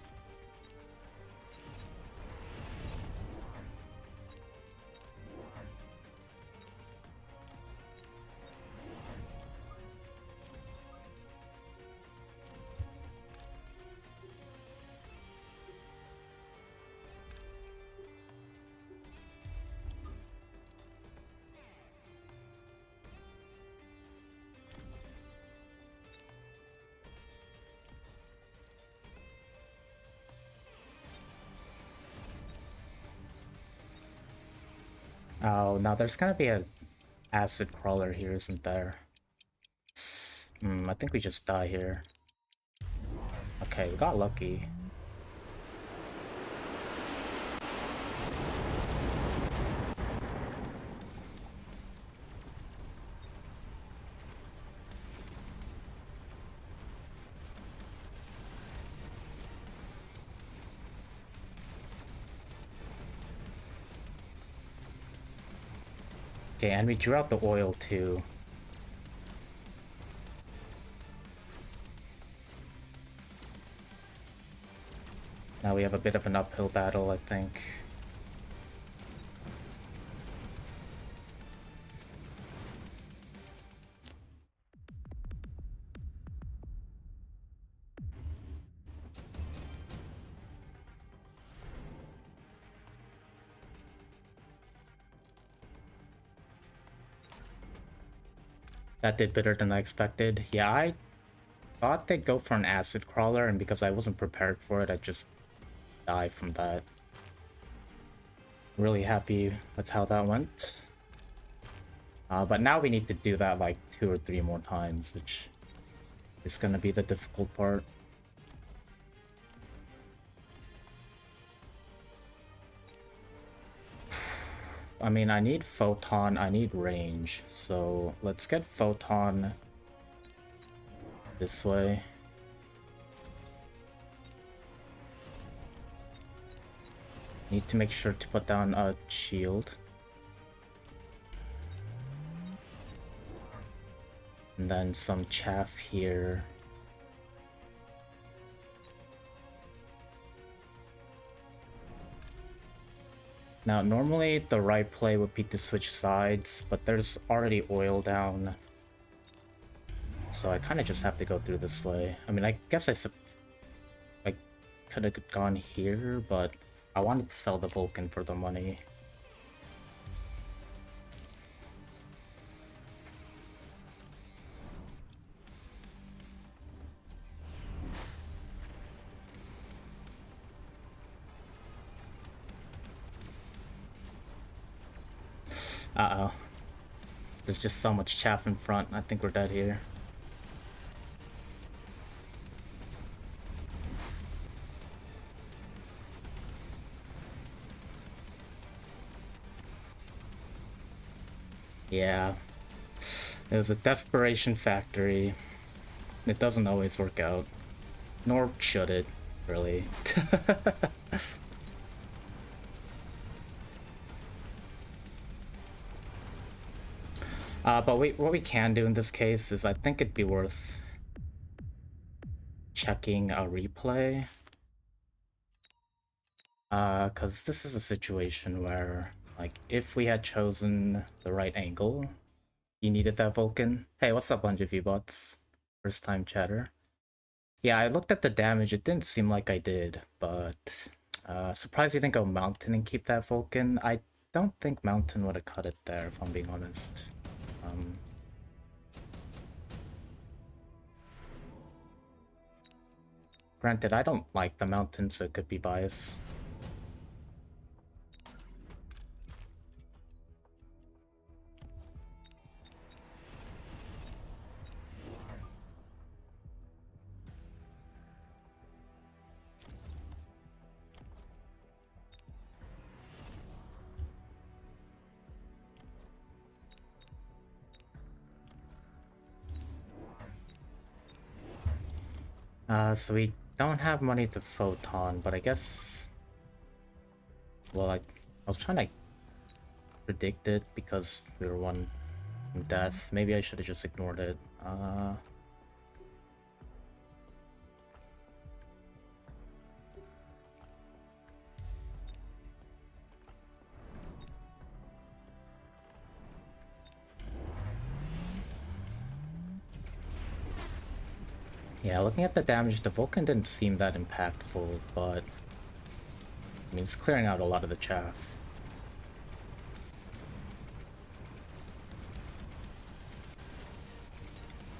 S1: Oh, now there's gonna be a acid crawler here, isn't there? I think we just die here. Okay, we got lucky. Okay, and we drew out the oil too. Now we have a bit of an uphill battle, I think. That did better than I expected. Yeah, I thought they'd go for an acid crawler, and because I wasn't prepared for it, I just died from that. Really happy with how that went. But now we need to do that like 2 or 3 more times, which is gonna be the difficult part. I mean, I need photon, I need range, so let's get photon this way. Need to make sure to put down a shield. And then some chaff here. Now, normally the right play would be to switch sides, but there's already oil down. So I kind of just have to go through this way. I mean, I guess I could have gone here, but I wanted to sell the Vulcan for the money. Uh-oh. There's just so much chaff in front. I think we're dead here. Yeah. It was a desperation factory. It doesn't always work out. Nor should it, really. But what we can do in this case is I think it'd be worth checking a replay. Because this is a situation where, like, if we had chosen the right angle, you needed that Vulcan. Hey, what's up, bunch of V-bots? First time chatter. Yeah, I looked at the damage, it didn't seem like I did, but surprised you didn't go Mountain and keep that Vulcan. I don't think Mountain would have cut it there, if I'm being honest. Granted, I don't like the Mountain, so it could be biased. So we don't have money to photon, but I guess... Well, I was trying to predict it because we were one from death. Maybe I should have just ignored it. Yeah, looking at the damage, the Vulcan didn't seem that impactful, but... I mean, it's clearing out a lot of the chaff.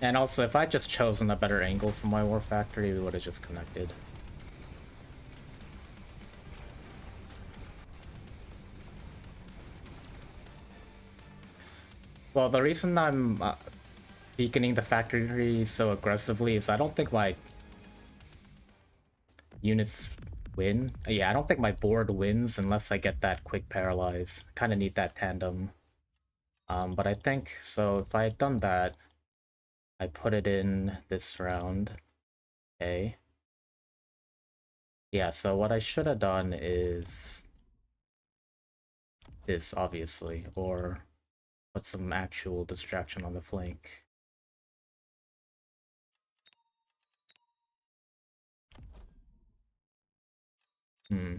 S1: And also, if I'd just chosen a better angle for my War Factory, we would have just connected. Well, the reason I'm beaconing the factory so aggressively is I don't think my units win. Yeah, I don't think my board wins unless I get that quick paralyze. Kind of need that tandem. But I think, so if I had done that, I put it in this round. Okay. Yeah, so what I should have done is this, obviously, or put some actual distraction on the flank. Hmm.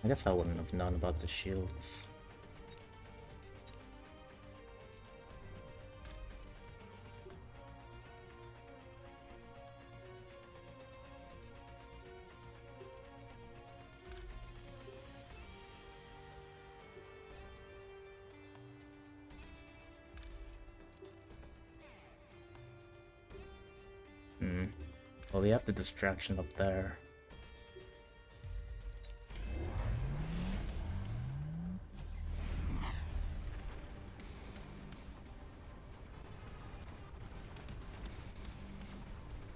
S1: I guess I wouldn't have known about the shields. Well, we have the distraction up there.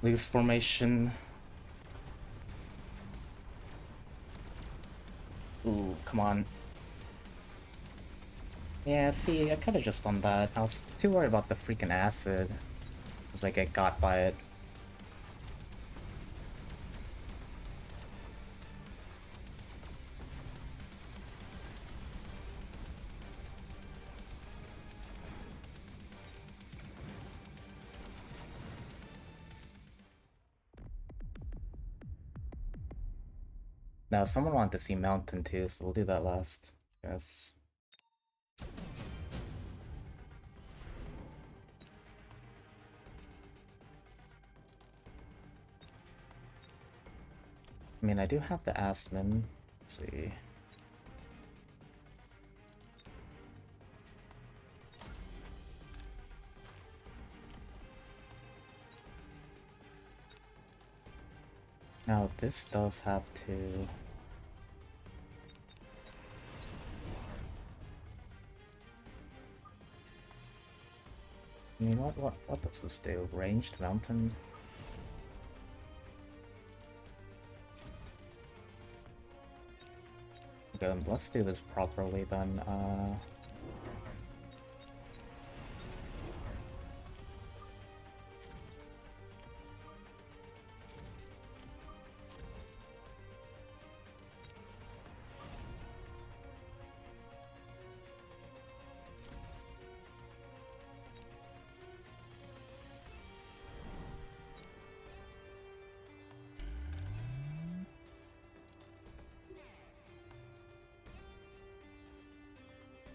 S1: Leaves formation. Ooh, come on. Yeah, see, I could have just done that. I was too worried about the freaking acid. I was like, I got by it. Now, someone wanted to see Mountain too, so we'll do that last. Yes. I mean, I do have the Aspen. Let's see. Now, this does have to... I mean, what does this do? Ranged Mountain? Okay, let's do this properly then.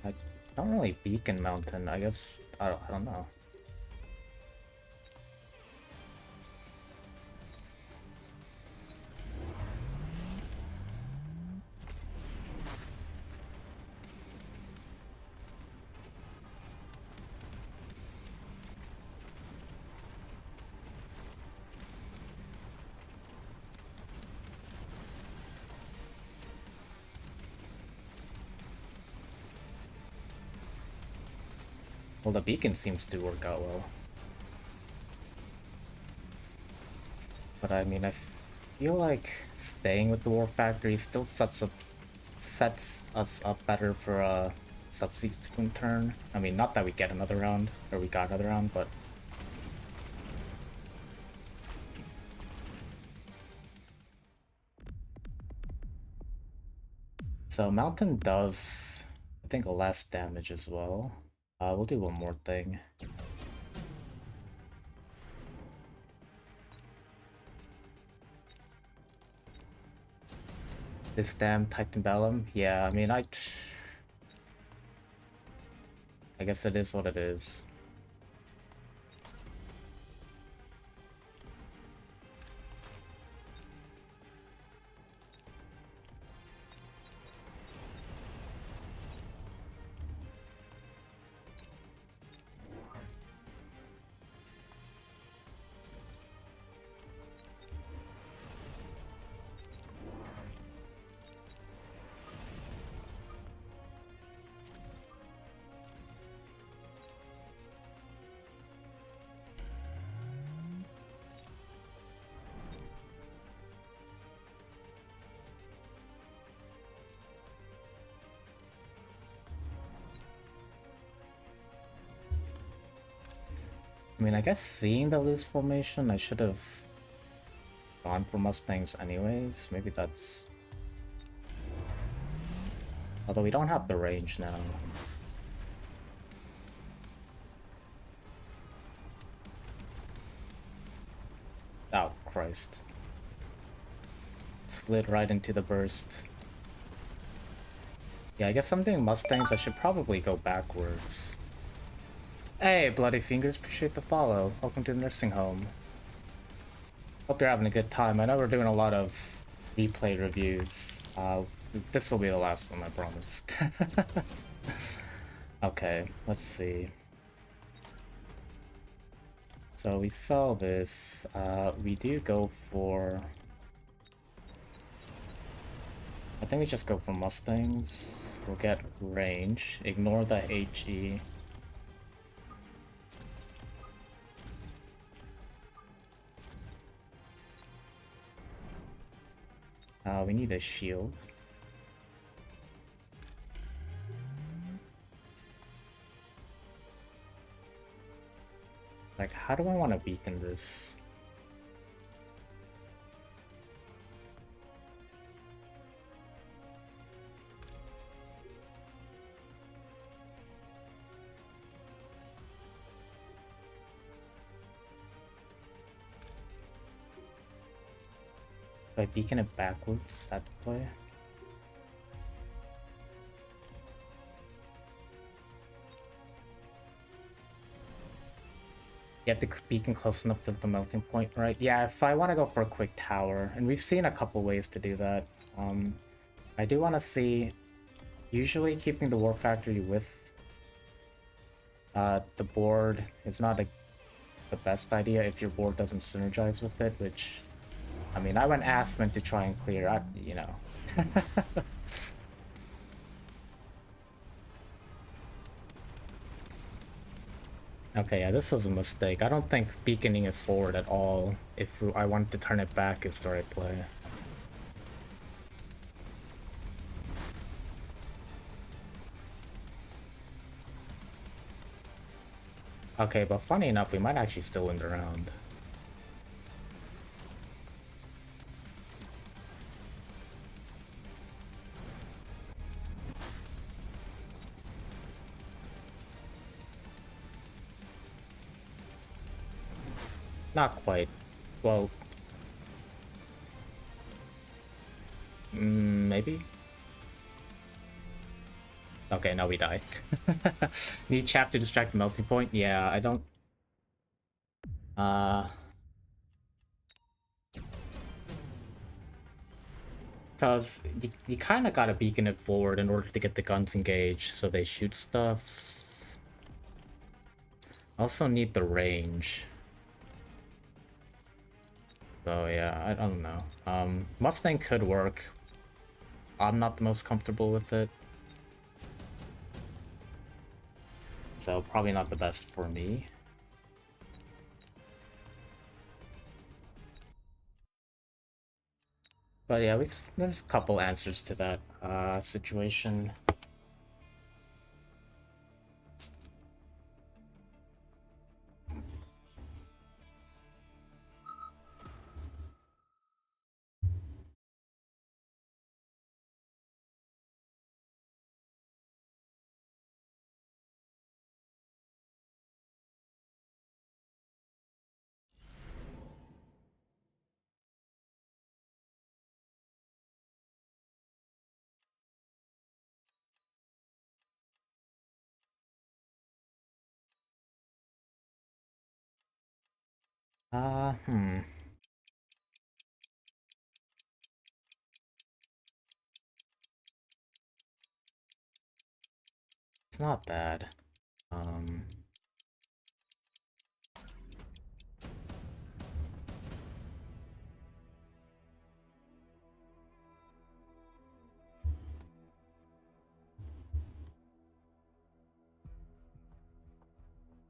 S1: I don't really beacon Mountain, I guess. I don't know. Well, the beacon seems to work out well. But I mean, I feel like staying with the War Factory still sets us up better for a subsequent turn. I mean, not that we get another round, or we got another round, but... So Mountain does, I think, less damage as well. We'll do one more thing. This damn Titan Bellum? Yeah, I mean, I guess it is what it is. I mean, I guess seeing the loose formation, I should have gone for Mustangs anyways. Maybe that's... Although we don't have the range now. Oh, Christ. Slid right into the burst. Yeah, I guess I'm doing Mustangs. I should probably go backwards. Hey, Bloody Fingers, appreciate the follow. Welcome to the nursing home. Hope you're having a good time. I know we're doing a lot of replay reviews. This will be the last one, I promise. Okay, let's see. So we saw this. We do go for... I think we just go for Mustangs. We'll get range. Ignore the HE. We need a shield. Like, how do I want to beacon this? If I beacon it backwards, is that the play? Get the beacon close enough to the melting point, right? Yeah, if I want to go for a quick tower, and we've seen a couple ways to do that. I do want to see, usually keeping the War Factory with the board is not the best idea if your board doesn't synergize with it, which, I mean, I went Aspen to try and clear, you know. Okay, yeah, this was a mistake. I don't think beaconing it forward at all, if I wanted to turn it back, is the right play. Okay, but funny enough, we might actually still win the round. Not quite. Well... maybe? Okay, now we die. Need chaff to distract the melting point? Yeah, I don't... Because you kind of gotta beacon it forward in order to get the guns engaged, so they shoot stuff. Also need the range. So yeah, I don't know. Mustang could work. I'm not the most comfortable with it. So probably not the best for me. But yeah, there's a couple answers to that situation. Hmm. It's not bad. Um,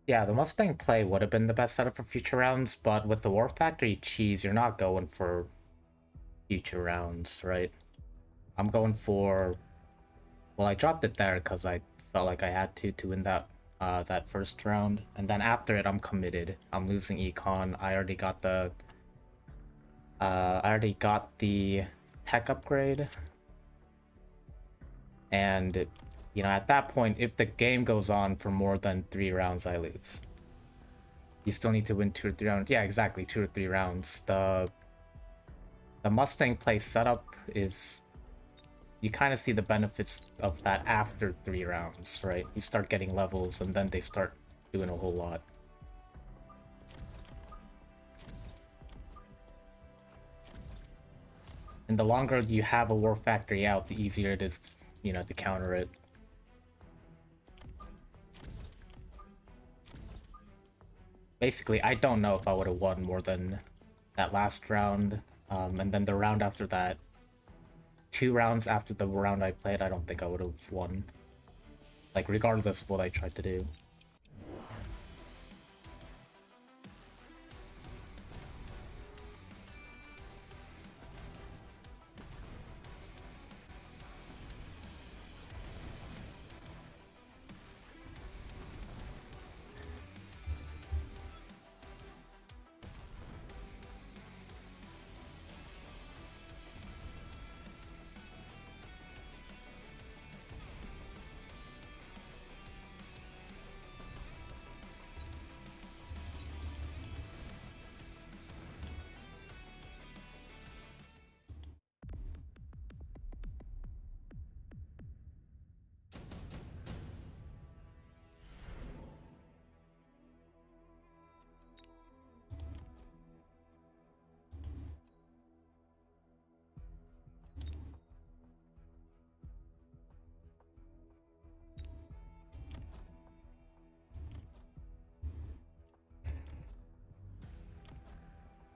S1: yeah, the Mustang play would have been the best setup for future rounds, but with the War Factory cheese, you're not going for future rounds, right? I'm going for... Well, I dropped it there because I felt like I had to win that first round, and then after it, I'm committed. I'm losing econ. I already got the tech upgrade, and you know, at that point, if the game goes on for more than 3 rounds, I lose. You still need to win 2 or 3 rounds. Yeah, exactly, 2 or 3 rounds. The Mustang play setup is, you kind of see the benefits of that after 3 rounds, right? You start getting levels, and then they start doing a whole lot. And the longer you have a War Factory out, the easier it is, you know, to counter it. Basically, I don't know if I would have won more than that last round. And then the round after that, 2 rounds after the round I played, I don't think I would have won. Like, regardless of what I tried to do.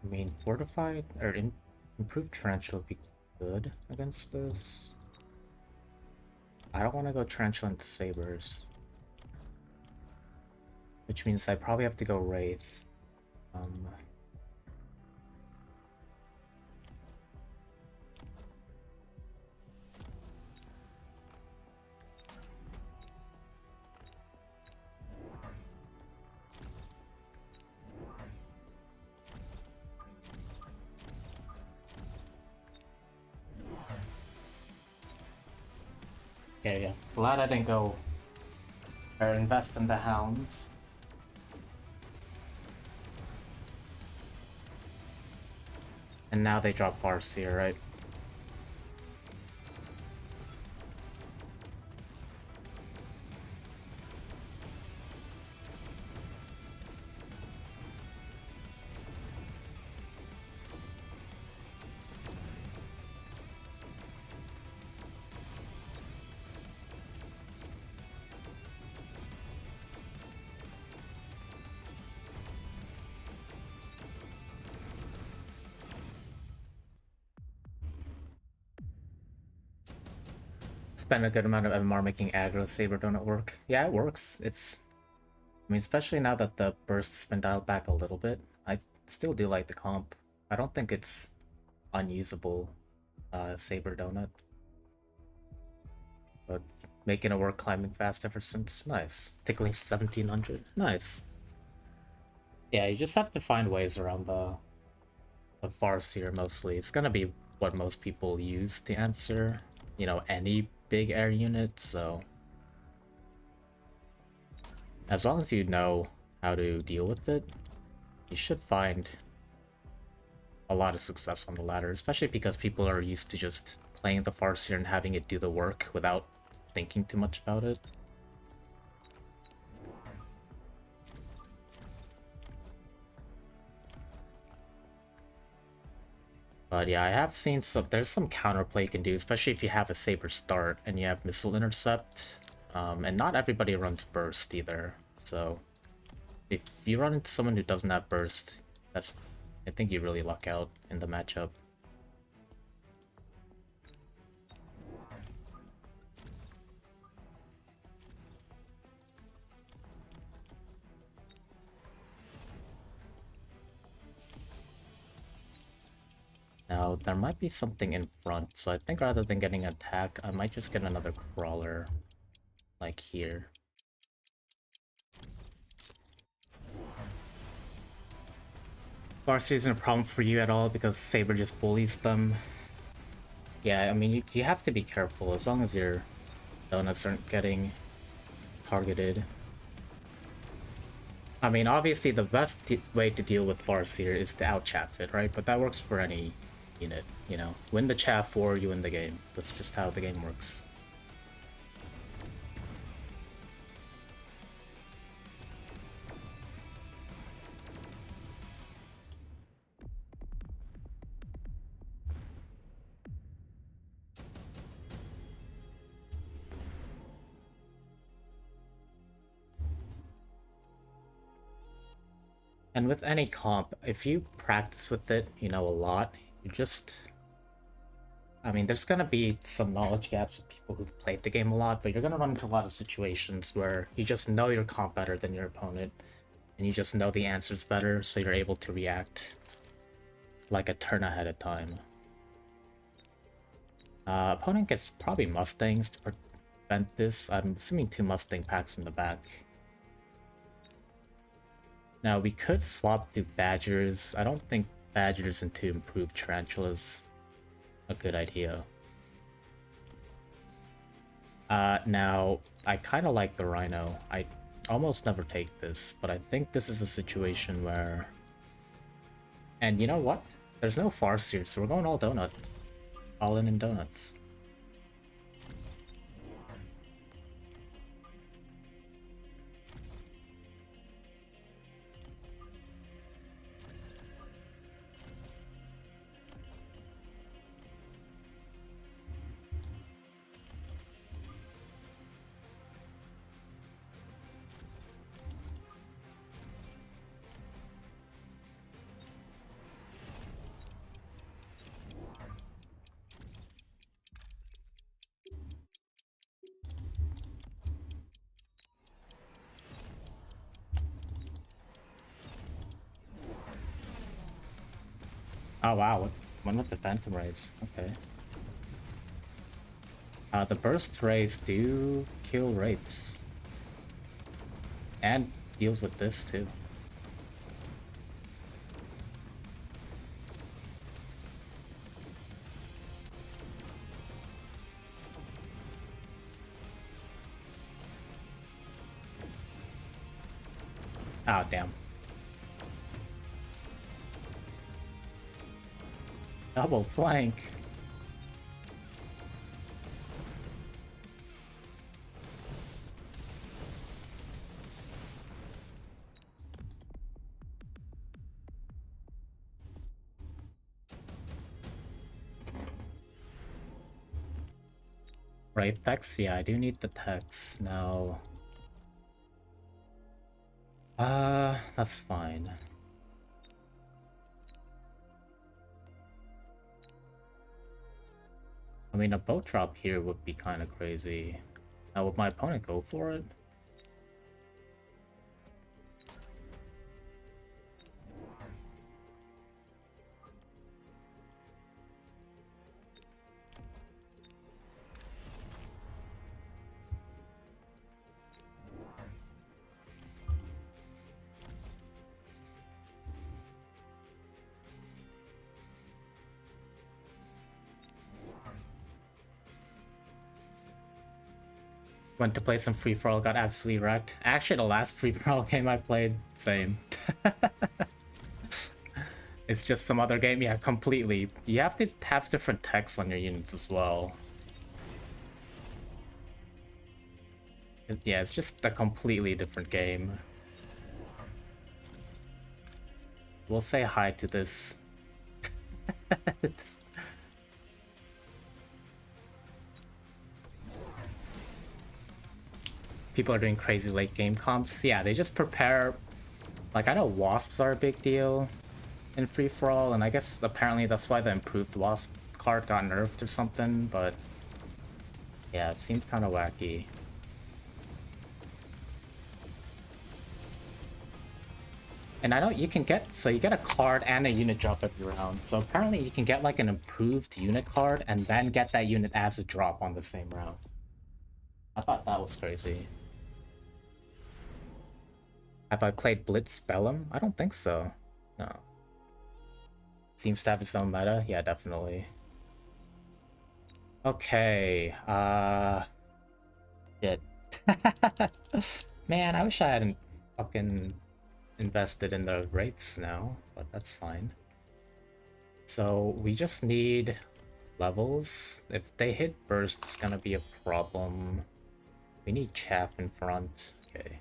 S1: I mean, fortified or improved tarantula would be good against this. I don't want to go tarantula into sabers, which means I probably have to go wraith. Okay, yeah. Glad I didn't go or invest in the hounds. And now they drop Farseer, right? Spend a good amount of MMR making aggro saber donut work. Yeah, it works. It's I mean, especially now that the burst's been dialed back a little bit, I still do like the comp. I don't think it's unusable, Saber Donut. But making it work climbing fast ever since, nice. Tickling 1700, nice. Yeah, you just have to find ways around the Farseer mostly. It's gonna be what most people use to answer, you know, any big air unit, so as long as you know how to deal with it, you should find a lot of success on the ladder, especially because people are used to just playing the Farseer and having it do the work without thinking too much about it. But yeah, I have seen there's some counterplay you can do, especially if you have a Saber start and you have Missile Intercept. And not everybody runs Burst either, so if you run into someone who doesn't have Burst, I think you really luck out in the matchup. Now, there might be something in front, so I think rather than getting an attack, I might just get another crawler, like here. Varsity isn't a problem for you at all because Saber just bullies them. Yeah, I mean, you have to be careful as long as your donuts aren't getting targeted. I mean, obviously the best way to deal with Farseer is to out-chaff it, right? But that works for any unit, you know? Win the chaff or you win the game. That's just how the game works. And with any comp, if you practice with it, you know, a lot, you just... I mean, there's gonna be some knowledge gaps with people who've played the game a lot, but you're gonna run into a lot of situations where you just know your comp better than your opponent, and you just know the answers better, so you're able to react like a turn ahead of time. Opponent gets probably Mustangs to prevent this. I'm assuming 2 Mustang packs in the back. Now, we could swap to Badgers. I don't think Badgers into improved Tarantulas a good idea. Now, I kind of like the Rhino. I almost never take this, but I think this is a situation where... And you know what? There's no Farseer, so we're going all donut. All in donuts. Oh wow, one with the Phantom Rays. Okay. The Burst Rays do kill Wraiths. And deals with this too. Oh, damn. Double flank. Right, Tex? Yeah, I do need the Tex now. That's fine. I mean, a boat drop here would be kind of crazy. Now, would my opponent go for it? Went to play some free-for-all, got absolutely wrecked. Actually, the last free-for-all game I played, same. It's just some other game, yeah, completely. You have to have different text on your units as well. Yeah, it's just a completely different game. We'll say hi to this. People are doing crazy late game comps. Yeah, they just prepare. Like, I know wasps are a big deal in free-for-all, and I guess apparently that's why the improved wasp card got nerfed or something, but yeah, it seems kind of wacky. And I know you can get, so you get a card and a unit drop every round. So apparently you can get like an improved unit card and then get that unit as a drop on the same round. I thought that was crazy. Have I played Blitz Spellum? I don't think so. No. Seems to have its own meta? Yeah, definitely. Okay, shit. Man, I wish I hadn't fucking invested in the rates now, but that's fine. So we just need levels. If they hit burst, it's gonna be a problem. We need chaff in front. Okay.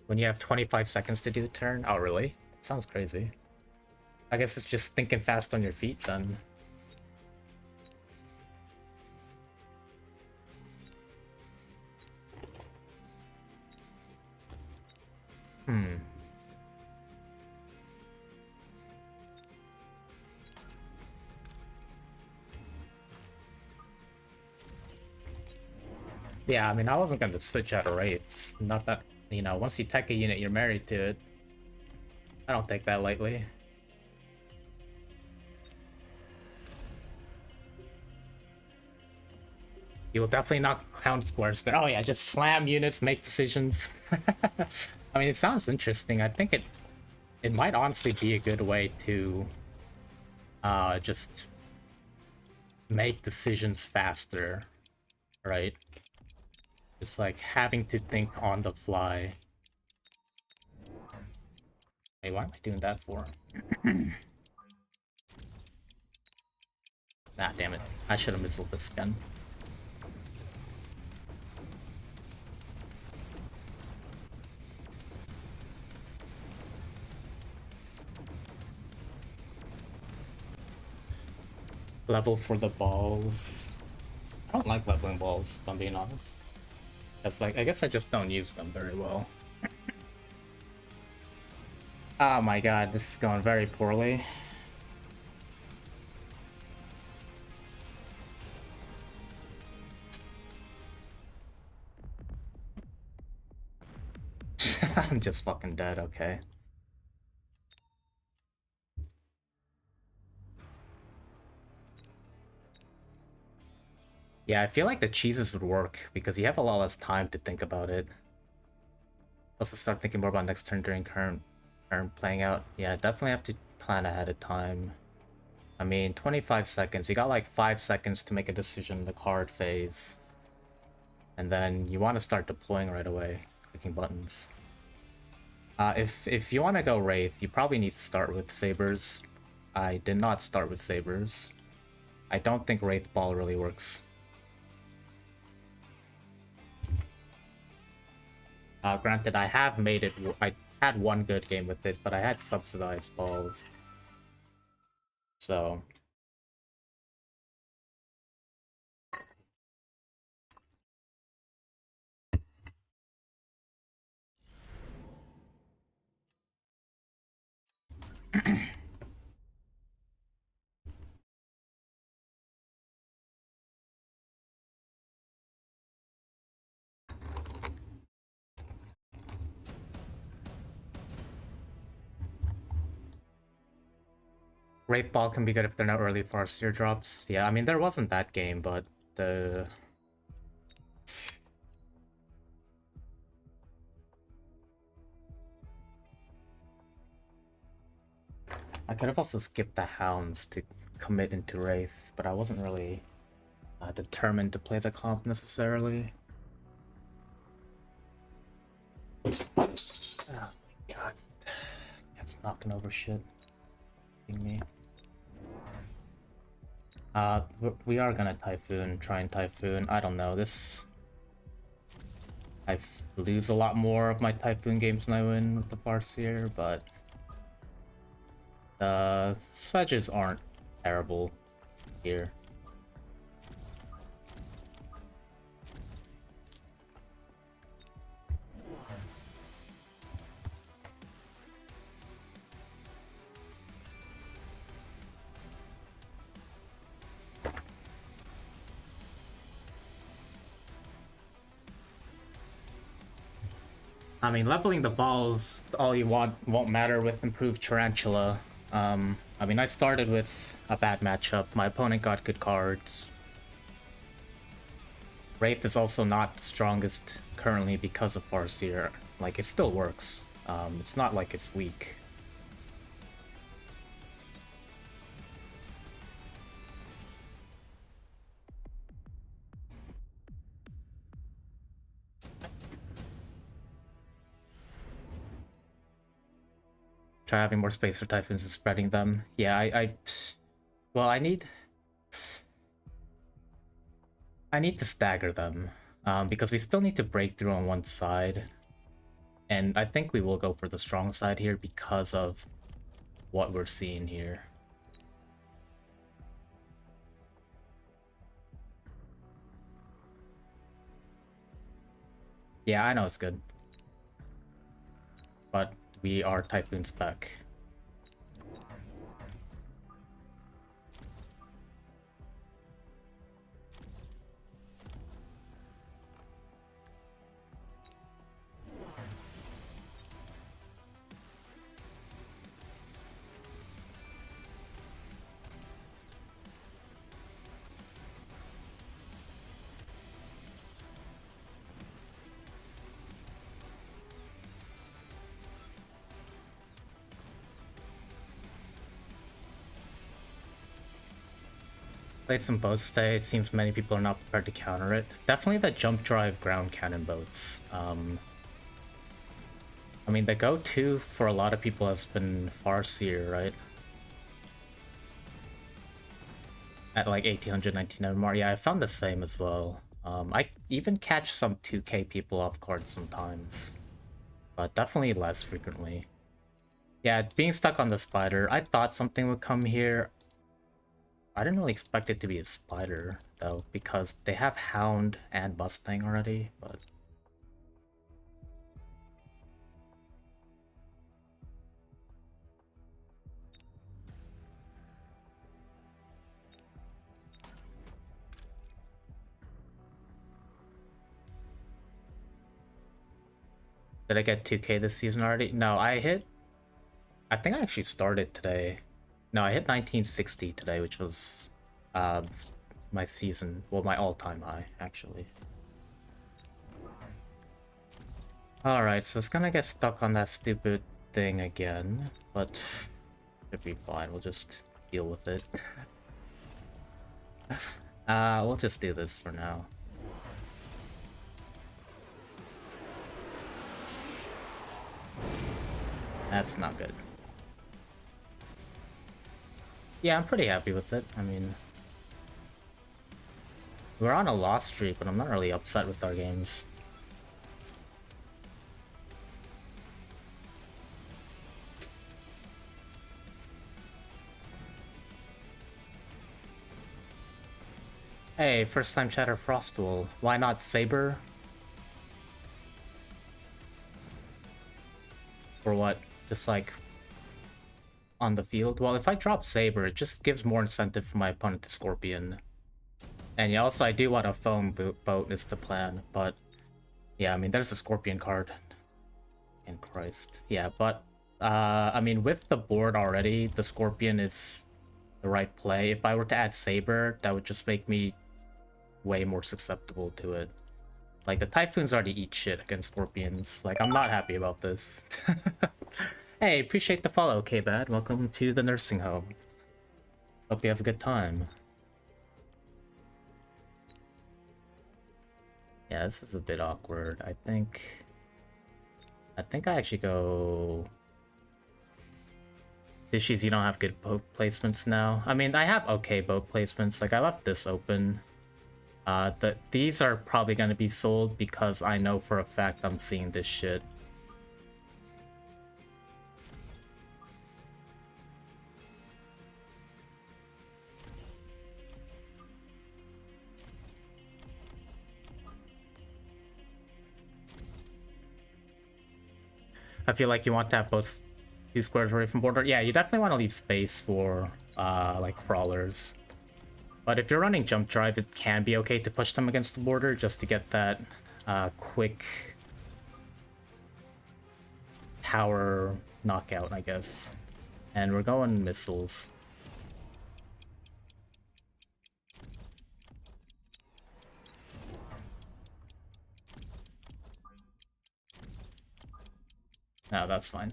S1: When you have 25 seconds to do a turn? Oh, really? That sounds crazy. I guess it's just thinking fast on your feet then. Hmm. Yeah, I mean, I wasn't gonna switch out of rates. Not that, you know, once you tech a unit, you're married to it. I don't take that lightly. You will definitely not count squares there. Oh yeah, just slam units, make decisions. I mean, it sounds interesting. I think it might honestly be a good way to just make decisions faster, right? It's like having to think on the fly. Hey, why am I doing that for? Ah, damn it. I should have missiled this again. Level for the balls. I don't like leveling balls, if I'm being honest. It's like, I guess I just don't use them very well. Oh my god, this is going very poorly. I'm just fucking dead, okay. Yeah, I feel like the cheeses would work because you have a lot less time to think about it. Let's start thinking more about next turn during current turn playing out. Yeah, definitely have to plan ahead of time. I mean, 25 seconds. You got like 5 seconds to make a decision in the card phase. And then you want to start deploying right away, clicking buttons. If you want to go Wraith, you probably need to start with Sabers. I did not start with Sabers. I don't think Wraith Ball really works. Granted, I have made it. I had one good game with it, but I had subsidized balls. So. Wraith Ball can be good if they're not early Farseer drops. Yeah, I mean, there wasn't that game, but the. I could have also skipped the Hounds to commit into Wraith, but I wasn't really determined to play the comp necessarily. Oh my god. That's knocking over shit. Me. We are gonna Typhoon, try and Typhoon. I don't know, this... I lose a lot more of my Typhoon games than I win with the Farseer, but... The sledges aren't terrible here. I mean, leveling the balls all you want won't matter with improved Tarantula. I mean, I started with a bad matchup. My opponent got good cards. Wraith is also not the strongest currently because of Farseer. Like, it still works. It's not like it's weak. Try having more space for Typhoons and spreading them. Yeah, well, I need to stagger them, because we still need to break through on one side. And I think we will go for the strong side here because of what we're seeing here. Yeah, I know it's good. But we are Typhoon spec. Played some boats today. It seems many people are not prepared to counter it. Definitely the jump drive ground cannon boats. I mean, the go-to for a lot of people has been Farseer, right? At like 1800, 1900 more. Yeah, I found the same as well. I even catch some 2k people off guard sometimes, but definitely less frequently. Yeah, being stuck on the spider, I thought something would come here. I didn't really expect it to be a spider, though, because they have Hound and Mustang already, but... Did I get 2k this season already? No, I think I actually started today. No, I hit 1960 today, which was my season, well, my all-time high, actually. Alright, so it's gonna get stuck on that stupid thing again, but should be fine. We'll just deal with it. We'll just do this for now. That's not good. Yeah, I'm pretty happy with it. I mean, we're on a loss streak, but I'm not really upset with our games. Hey, first time chatter Frostwall. Why not Saber? Or what? Just like on the field? Well, if I drop Saber, it just gives more incentive for my opponent to Scorpion. And yeah, also I do want a foam boat is the plan, but yeah, I mean, there's a Scorpion card. And Christ. Yeah, but I mean, with the board already, the Scorpion is the right play. If I were to add Saber, that would just make me way more susceptible to it. Like, the Typhoons already eat shit against Scorpions. Like, I'm not happy about this. Hey, appreciate the follow, K-Bad. Welcome to the nursing home. Hope you have a good time. Yeah, this is a bit awkward. I think I think I actually go... Dishes, you don't have good boat placements now. I mean, I have okay boat placements. Like, I left this open. These are probably going to be sold because I know for a fact I'm seeing this shit. I feel like you want to have both 2 squares away from border. Yeah, you definitely want to leave space for like crawlers. But if you're running jump drive, it can be okay to push them against the border just to get that quick tower knockout, I guess. And we're going missiles. No, that's fine.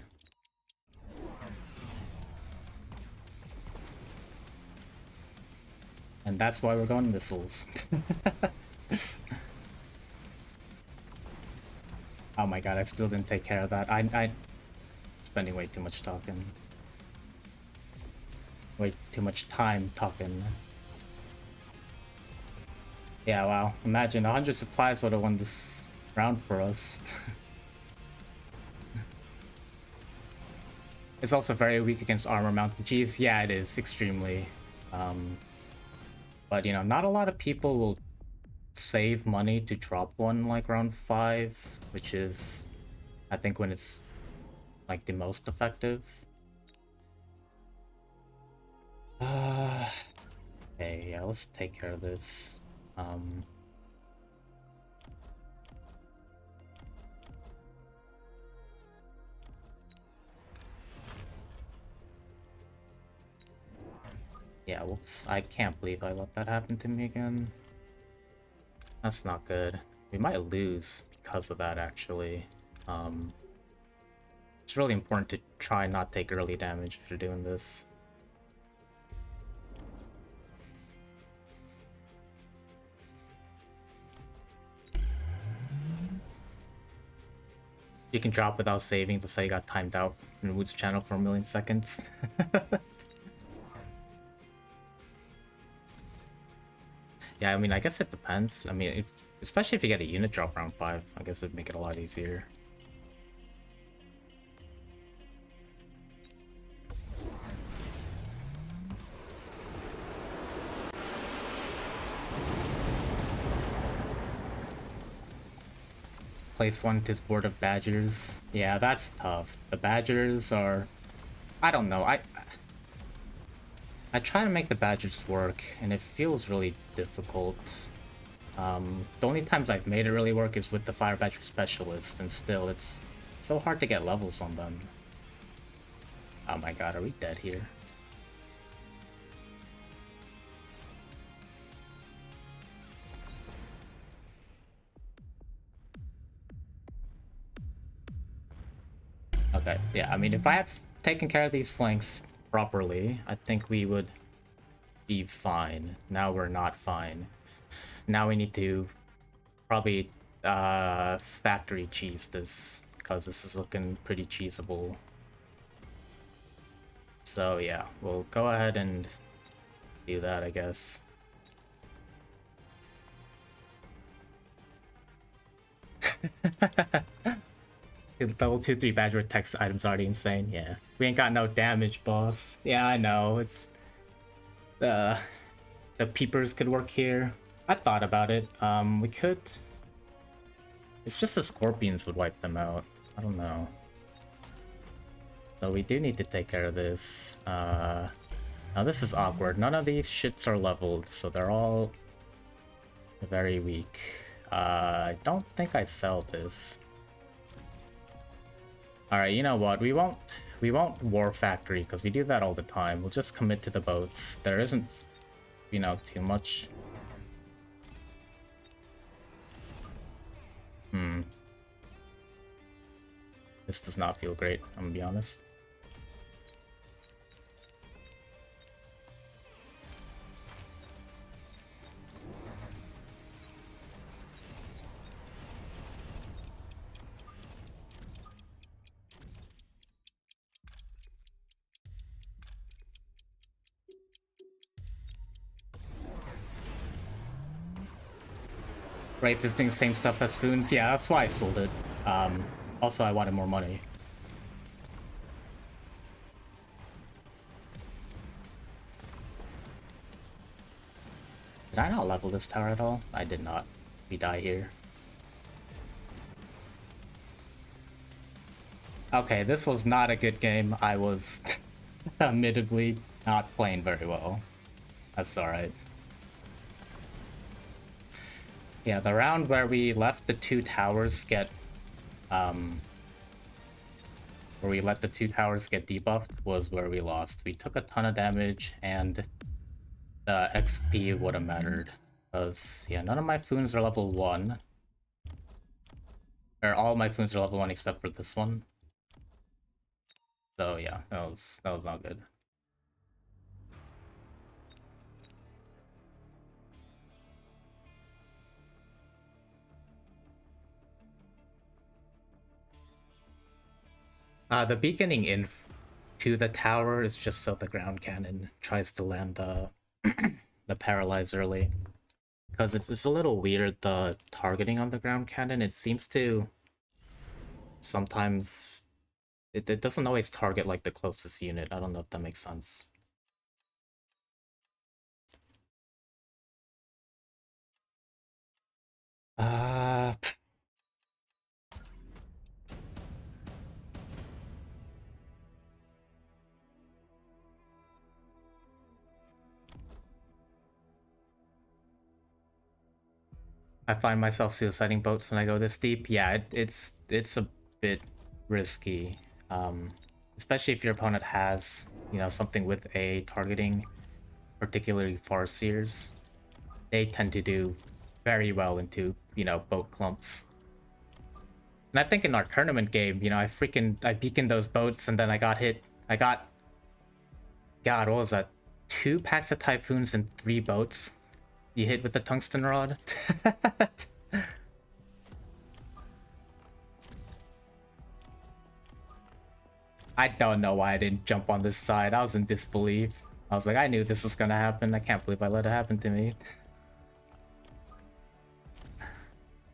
S1: And that's why we're going missiles. Oh my god, I still didn't take care of that. I spending way too much talking. Way too much time talking. Yeah, wow. Imagine 100 supplies would have won this round for us. It's also very weak against armor mounted Gs. Yeah, it is extremely. But you know, not a lot of people will save money to drop one like round 5, which is, I think, when it's like the most effective. Okay, yeah, let's take care of this. Yeah, whoops. I can't believe I let that happen to me again. That's not good. We might lose because of that, actually. It's really important to try not take early damage if you're doing this. You can drop without saving to say you got timed out in Wood's channel for 1,000,000 seconds. Yeah, I mean, I guess it depends. I mean, especially if you get a unit drop round 5, I guess it'd make it a lot easier. Place one to board of badgers. Yeah, that's tough. The badgers are... I don't know. I try to make the badgers work, and it feels really difficult. The only times I've made it really work is with the fire badger specialist, and still, it's so hard to get levels on them. Oh my god, are we dead here? Okay, yeah, I mean, if I had taken care of these flanks properly, I think we would be fine. Now we're not fine. Now we need to probably factory cheese this, because this is looking pretty cheesable. So yeah, we'll go ahead and do that, I guess. Level 2-3 badger with text items already insane. Yeah, we ain't got no damage, boss. Yeah, I know. It's the peepers could work here. I thought about it. We could. It's just the scorpions would wipe them out. I don't know. So we do need to take care of this. Now this is awkward. None of these shits are leveled, so they're all very weak. I don't think I sell this. Alright, you know what? We won't war factory because we do that all the time. We'll just commit to the boats. There isn't, you know, too much. This does not feel great, I'm gonna be honest. Right, just doing the same stuff as Foons. Yeah, that's why I sold it. Also, I wanted more money. Did I not level this tower at all? I did not. We die here. Okay, this was not a good game. I was admittedly not playing very well. That's alright. Yeah, the round where we left the two towers get where we let the two towers get debuffed was where we lost. We took a ton of damage and the XP would have mattered. Because, yeah, none of my Foons are level 1. Or all my Foons are level 1 except for this one. So yeah, that was not good. The beaconing in to the tower is just so the ground cannon tries to land the the paralyze early. Because it's a little weird, the targeting on the ground cannon. It seems to sometimes it doesn't always target like the closest unit. I don't know if that makes sense. Uh I find myself suiciding boats when I go this deep. Yeah, it's a bit risky. Especially if your opponent has, you know, something with a targeting, particularly Farseers. They tend to do very well into, you know, boat clumps. And I think in our tournament game, you know, I beaconed those boats and then I got hit. I got, God, what was that? 2 packs of Typhoons and 3 boats. You hit with the tungsten rod. I don't know why I didn't jump on this side. I was in disbelief. I was like, I knew this was gonna happen. I can't believe I let it happen to me.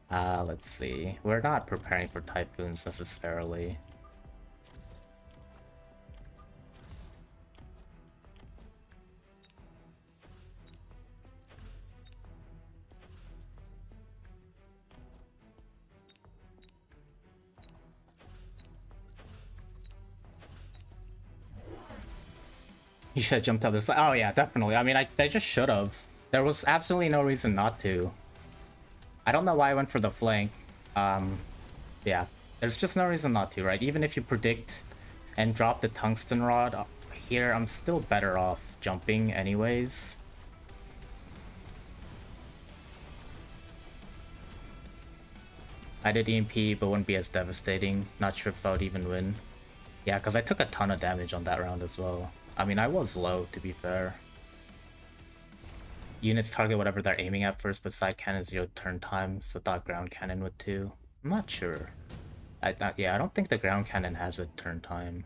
S1: Let's see. We're not preparing for Typhoons necessarily. You should have jumped out the side. Oh yeah, definitely. I mean, I just should have. There was absolutely no reason not to. I don't know why I went for the flank. Yeah. There's just no reason not to, right? Even if you predict and drop the tungsten rod here, I'm still better off jumping anyways. I did EMP, but wouldn't be as devastating. Not sure if I would even win. Yeah, because I took a ton of damage on that round as well. I mean, I was low, to be fair. Units target whatever they're aiming at first, but side cannon 0 turn time, so thought ground cannon would too. I'm not sure. Yeah, I don't think the ground cannon has a turn time.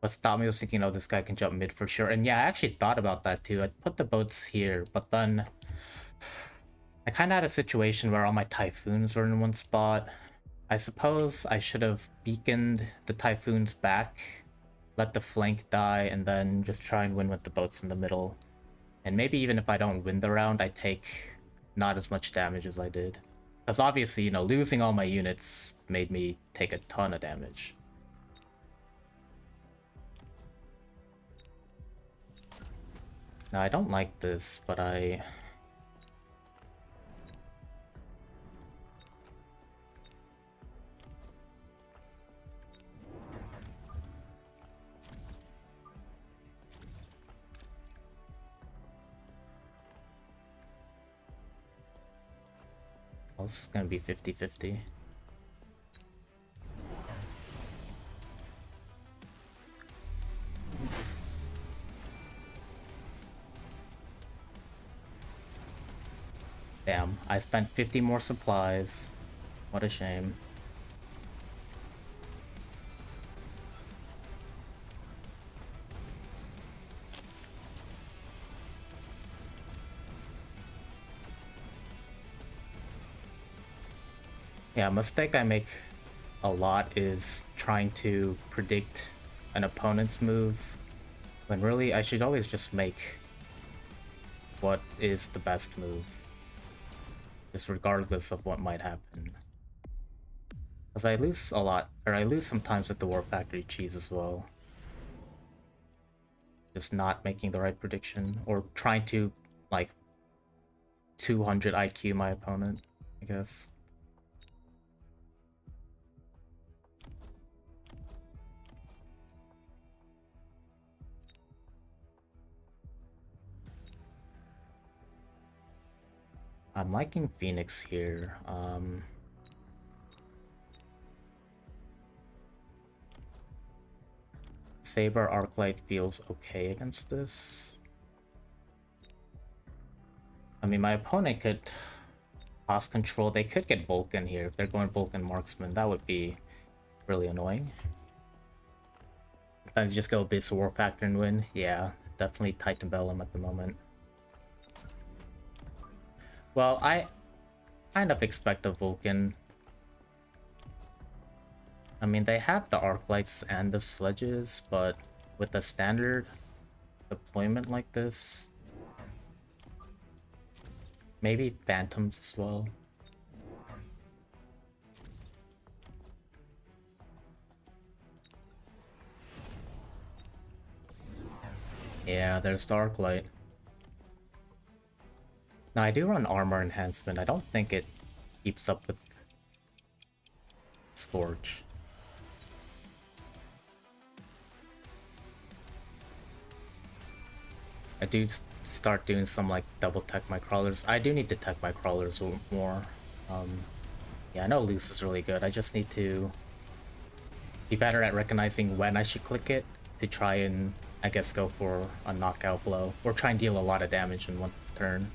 S1: What stopped me was thinking, oh, this guy can jump mid for sure. And yeah, I actually thought about that too. I put the boats here, but then I kind of had a situation where all my Typhoons were in one spot. I suppose I should have beaconed the Typhoons back, let the flank die, and then just try and win with the boats in the middle. And maybe even if I don't win the round, I take not as much damage as I did. Because obviously, you know, losing all my units made me take a ton of damage. Now, I don't like this, but I it's gonna be 50-50. Damn, I spent 50 more supplies. What a shame. Yeah, a mistake I make a lot is trying to predict an opponent's move, when really I should always just make what is the best move, just regardless of what might happen. Because I lose a lot, or I lose sometimes with the War Factory cheese as well. Just not making the right prediction, or trying to, like, 200 IQ my opponent, I guess. I'm liking Phoenix here. Saber Arclight feels okay against this. I mean, my opponent could toss control. They could get Vulcan here. If they're going Vulcan Marksman, that would be really annoying. Sometimes just go base War Factor and win. Yeah, definitely Titan Bellum at the moment. Well, I kind of expect a Vulcan. I mean, they have the arc lights and the sledges, but with a standard deployment like this, maybe Phantoms as well. Yeah, there's the arc light. Now, I do run armor enhancement. I don't think it keeps up with Scorch. I do start doing some like double tech my crawlers. I do need to tech my crawlers more. Yeah, I know loose is really good. I just need to be better at recognizing when I should click it to try and, I guess, go for a knockout blow or try and deal a lot of damage in one turn.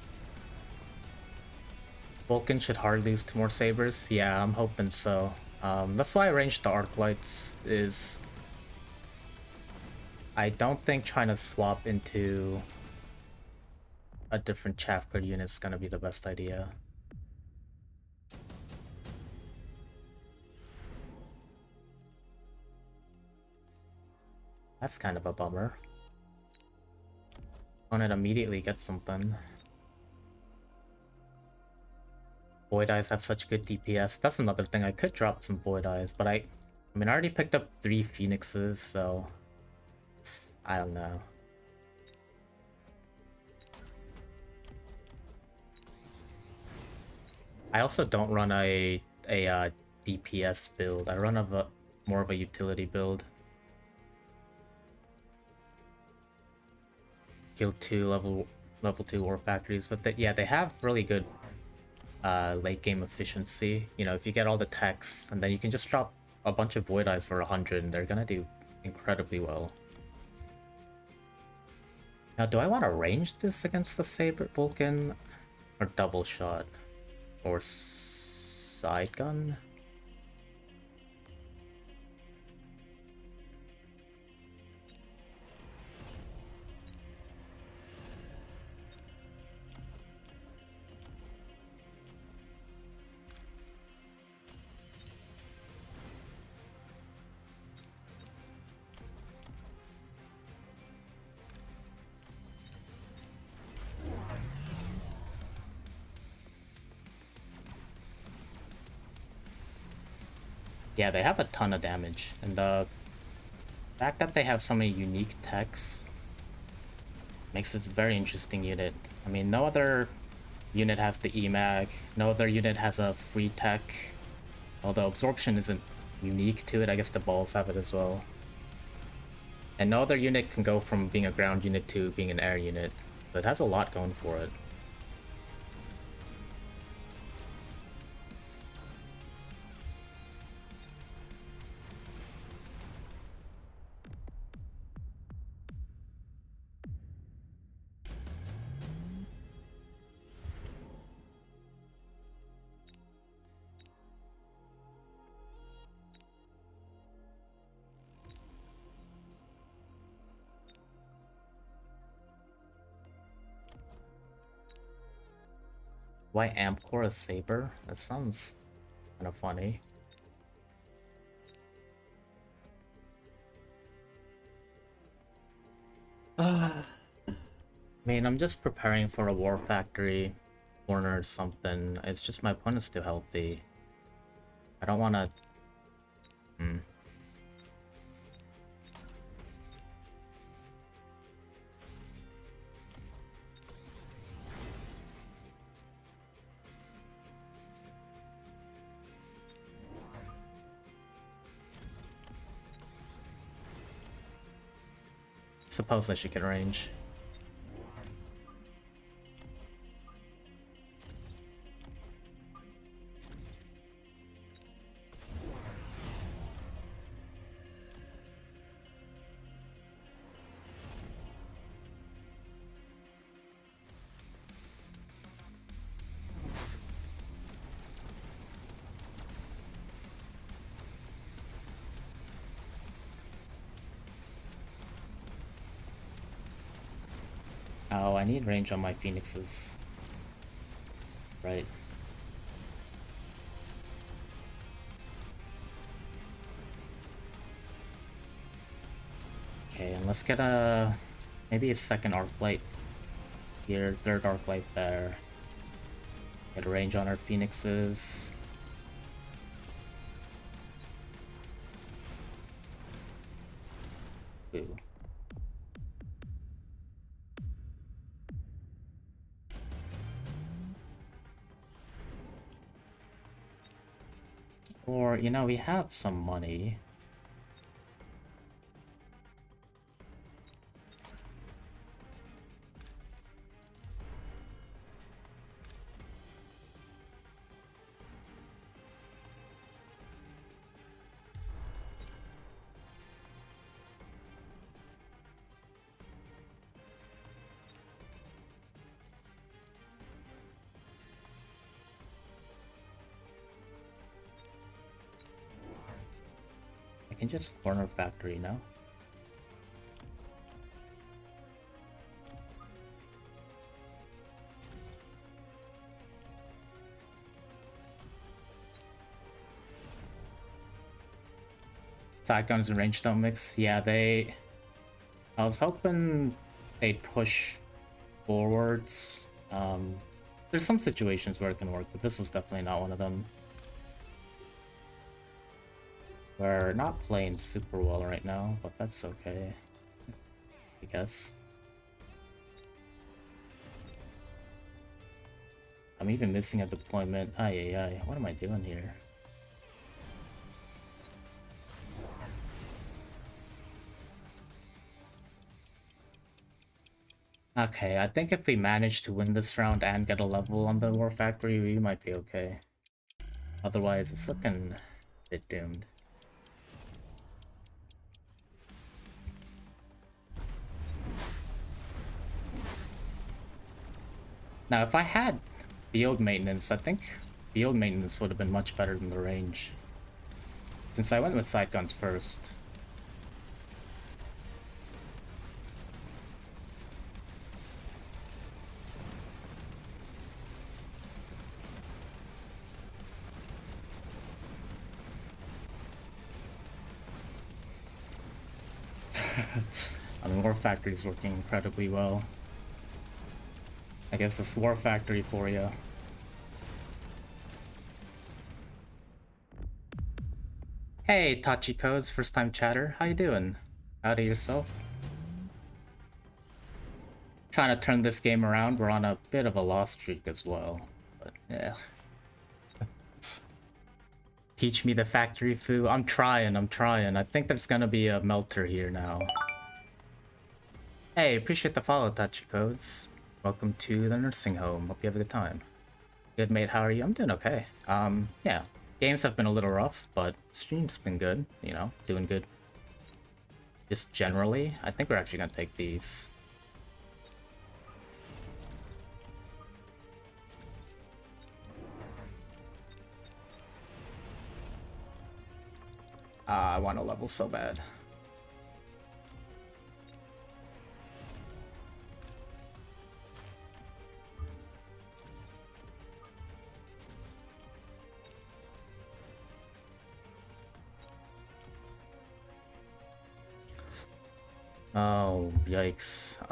S1: Vulcan should hard lose to more sabers. Yeah, I'm hoping so. That's why I ranged the arc lights. Is I don't think trying to swap into a different chaff clear unit is gonna be the best idea. That's kind of a bummer. On it immediately get something. Void Eyes have such good DPS. That's another thing. I could drop some Void Eyes, but I mean, I already picked up 3 Phoenixes, so I don't know. I also don't run a DPS build. I run more of a utility build. Kill 2 level 2 war factories, but yeah, they have really good late game efficiency. You know, if you get all the techs, and then you can just drop a bunch of Void Eyes for 100, and they're gonna do incredibly well. Now, do I want to range this against the Saber Vulcan, or double shot, or side gun? Yeah, they have a ton of damage, and the fact that they have so many unique techs makes it a very interesting unit. I mean, no other unit has the EMAG, no other unit has a free tech, although Absorption isn't unique to it. I guess the balls have it as well. And no other unit can go from being a ground unit to being an air unit, but it has a lot going for it. Why Amp Core a Saber? That sounds Kind of funny. I mean, I'm just preparing for a War Factory corner or something. It's just my opponent's too healthy. I don't want to... Suppose I should get range. Oh, I need range on my phoenixes. Right. Okay, and let's get maybe a second arc light here, third arc light there. Get a range on our phoenixes. Ooh. Or, you know, we have some money. I can just corner factory now. Side guns and range don't mix. Yeah, I was hoping they'd push forwards. There's some situations where it can work, but this was definitely not one of them. We're not playing super well right now, but that's okay, I guess. I'm even missing a deployment. Ay, ay, ay. What am I doing here? Okay, I think if we manage to win this round and get a level on the War Factory, we might be okay. Otherwise, it's looking a bit doomed. Now, if I had field maintenance, I think field maintenance would have been much better than the range. Since I went with sight guns first. I mean, War Factory is working incredibly well. I guess this War Factory for you. Hey, Tachiko's first time chatter. How you doing? Out of yourself? Trying to turn this game around. We're on a bit of a loss streak as well. But yeah. Teach me the factory foo. I'm trying. I think there's gonna be a melter here now. Hey, appreciate the follow, Tachiko's. Welcome to the nursing home. Hope you have a good time. Good, mate. How are you? I'm doing okay. Yeah. Games have been a little rough, but stream's been good. You know, doing good. Just generally, I think we're actually gonna take these. I want to level so bad. Oh, yikes.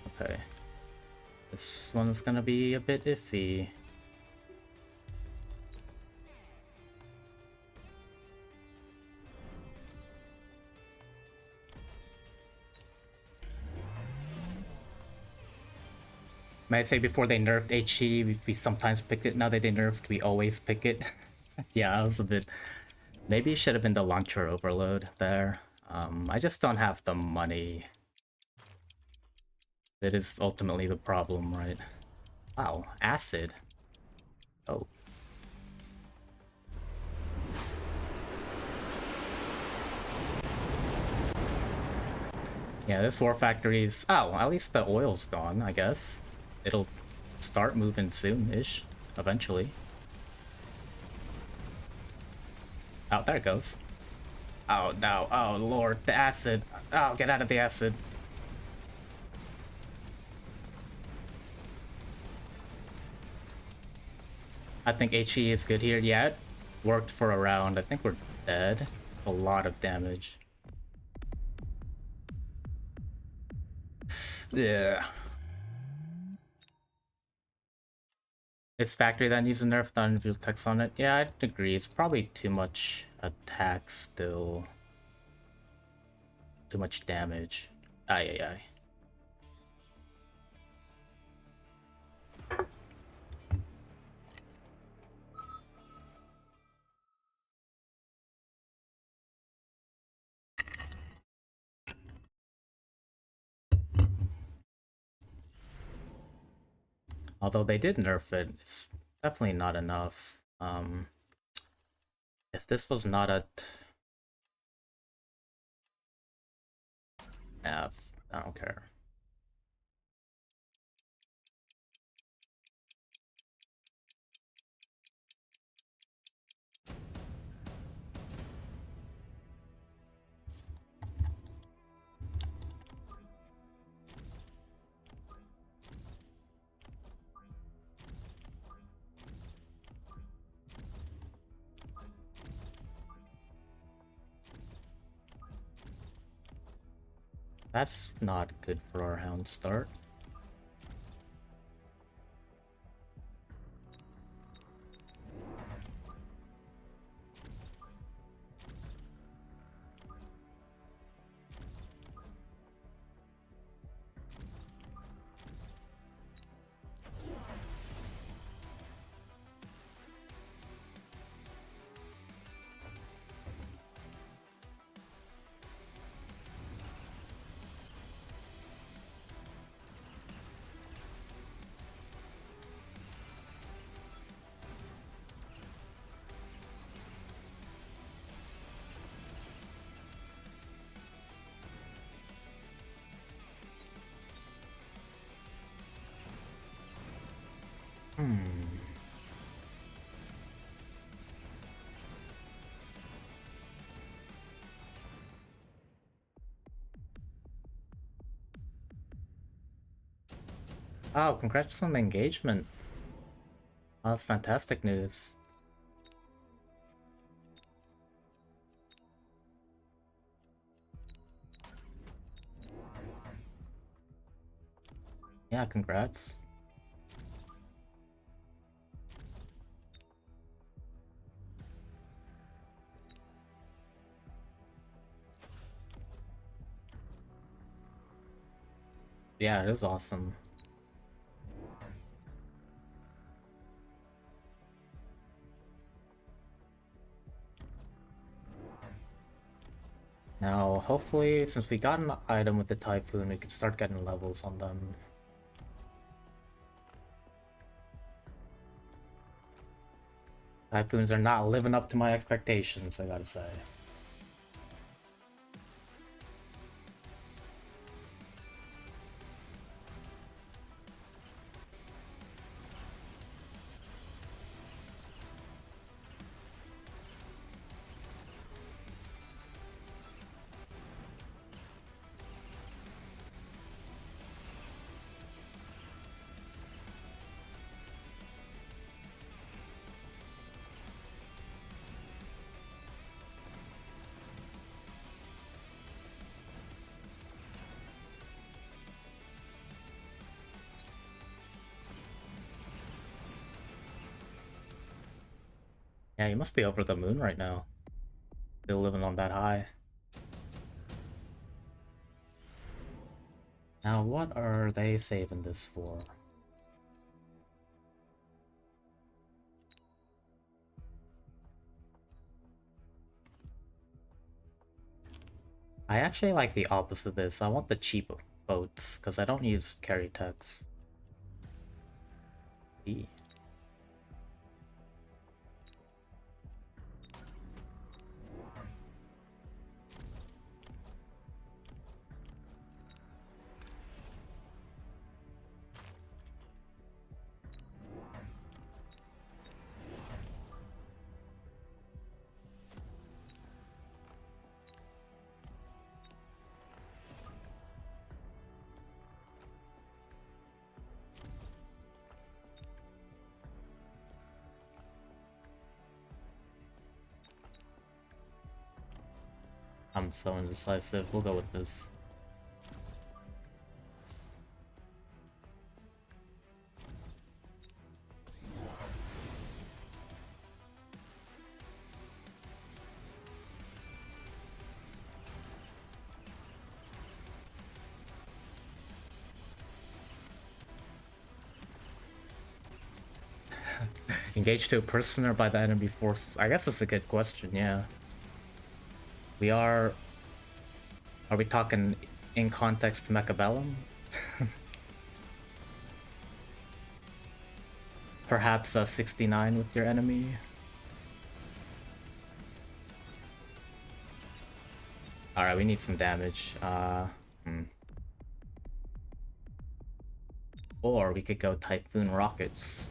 S1: Okay. This one's gonna be a bit iffy. May I say before they nerfed HE, we sometimes picked it. Now that they nerfed, we always pick it. Yeah, that was a bit... Maybe it should have been the launcher overload there. I just don't have the money. That is ultimately the problem, right? Wow, acid. Oh. Yeah, this War Factory's... Oh, at least the oil's gone, I guess. It'll start moving soon-ish, eventually. Oh, there it goes. Oh, no. Oh, lord. The acid. Oh, get out of the acid. I think HE is good here. Yeah, it worked for a round. I think we're dead. A lot of damage. Yeah. Is Factory that needs a nerf on view text on it? Yeah, I'd agree. It's probably too much attack still. Too much damage. Aye, aye, aye. Although they did nerf it, it's definitely not enough. If this was not a F, I don't care. That's not good for our hound start. Oh, congrats on the engagement. Oh, that's fantastic news. Yeah, congrats. Yeah, it is awesome. Now, hopefully, since we got an item with the Typhoon, we can start getting levels on them. Typhoons are not living up to my expectations, I gotta say. Yeah, you must be over the moon right now. Still living on that high. Now, what are they saving this for? I actually like the opposite of this. I want the cheap boats, because I don't use carry techs. E. I'm so indecisive. We'll go with this. Engaged to a person or by the enemy forces? I guess that's a good question, yeah. We are... Are we talking in context to Mechabellum? Perhaps a 69 with your enemy? Alright, we need some damage. Or we could go Typhoon Rockets.